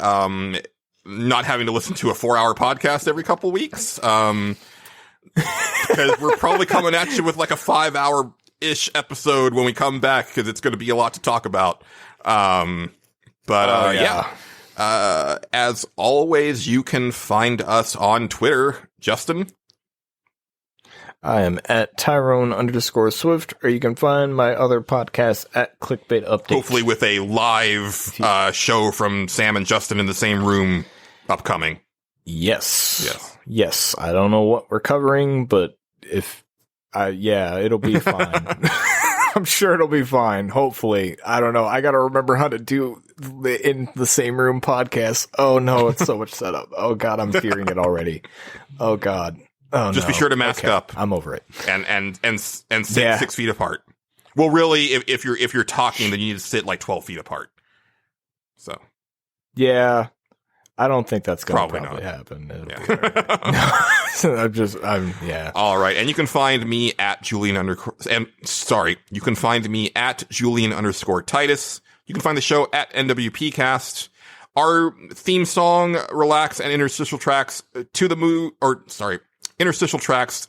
not having to listen to a 4-hour podcast every couple weeks. Because we're probably coming at you with like a 5-hour-ish episode when we come back, because it's going to be a lot to talk about. As always, you can find us on Twitter. Justin? I am at Tyrone_Swift, or you can find my other podcast at Clickbait Update. Hopefully with a live show from Sam and Justin in the same room upcoming. Yes. I don't know what we're covering, but it'll be fine. I'm sure it'll be fine. Hopefully. I don't know. I got to remember how to do the in the same room podcast. Oh no, it's so much setup. Oh god, I'm fearing it already. Oh god. Oh, just be sure to mask up. I'm over it. And sit 6 feet apart. Well, really, if you're talking, then you need to sit like 12 feet apart. So Yeah. I don't think that's going to Probably probably not. happen. It'll Yeah. be all right. Yeah. All right, and you can find me at you can find me at Julian_Titus. You can find the show at NWPcast. Our theme song, Relax, and interstitial tracks interstitial tracks,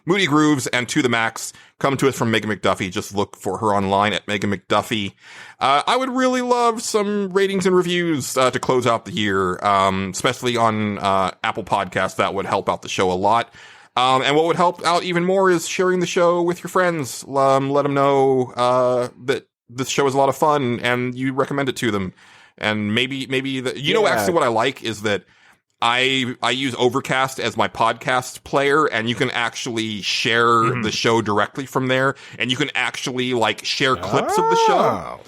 Moody Grooves and To the Maxx come to us from Megan McDuffie. Just look for her online at Megan McDuffie. I would really love some ratings and reviews to close out the year, especially on Apple Podcasts. That would help out the show a lot. And what would help out even more is sharing the show with your friends. Let them know that this show is a lot of fun and you recommend it to them. And maybe actually what I like is that I use Overcast as my podcast player, and you can actually share the show directly from there, and you can actually share clips of the show.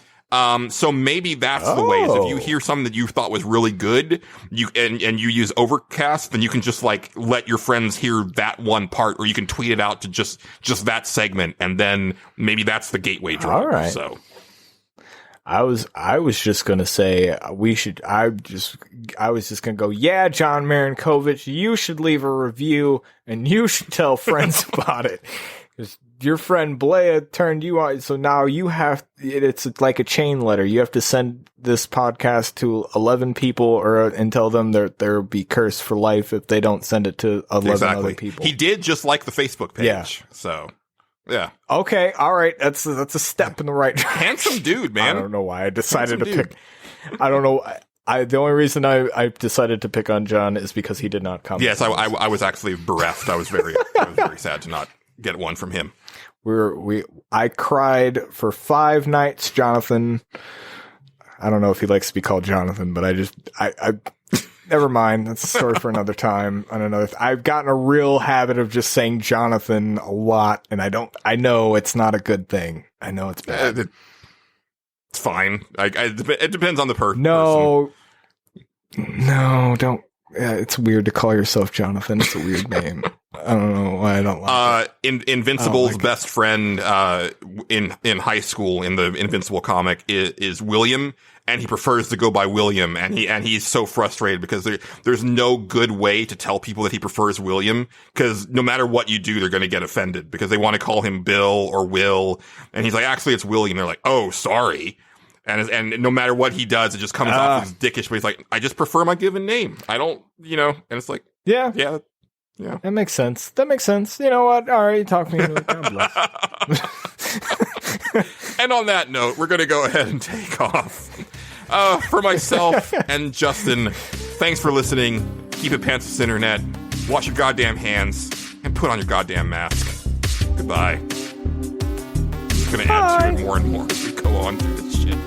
So maybe that's the way. Is if you hear something that you thought was really good, you use Overcast, then you can just let your friends hear that one part, or you can tweet it out to just that segment, and then maybe that's the gateway drug. All right. So I was just gonna say I was just gonna go, yeah, John Marinkovich, you should leave a review and you should tell friends about it. Because your friend Blea turned you on, so now you it's like a chain letter. You have to send this podcast to 11 people and tell them they'll be cursed for life if they don't send it to 11 other people. He did just like the Facebook page. Yeah. So yeah. Okay, all right. That's a step in the right direction. Handsome dude, man. I don't know why I decided to pick. I don't know. The only reason I decided to pick on John is because he did not come. Yes, I was actually bereft. I was very sad to not get one from him. I cried for 5 nights, Jonathan. I don't know if he likes to be called Jonathan, but I never mind. That's a story for another time. I've gotten a real habit of just saying Jonathan a lot, and I know it's not a good thing. I know it's bad. It's fine. It depends on the person. No, don't. Yeah, it's weird to call yourself Jonathan. It's a weird name. I don't know why I don't like it. Invincible's best friend in high school in the Invincible comic is William, and he prefers to go by William, and he's so frustrated because there's no good way to tell people that he prefers William, because no matter what you do, they're going to get offended because they want to call him Bill or Will, and he's like, actually, it's William. They're like, oh, sorry. And no matter what he does, it just comes off as dickish. But he's like, I just prefer my given name. I don't, and it's like, yeah. That makes sense. You know what? All right, you talk me into it. God bless. And on that note, we're going to go ahead and take off. For myself and Justin, thanks for listening. Keep it pantsless, internet. Wash your goddamn hands and put on your goddamn mask. Goodbye. It's going to add to it more and more as we go on through this shit.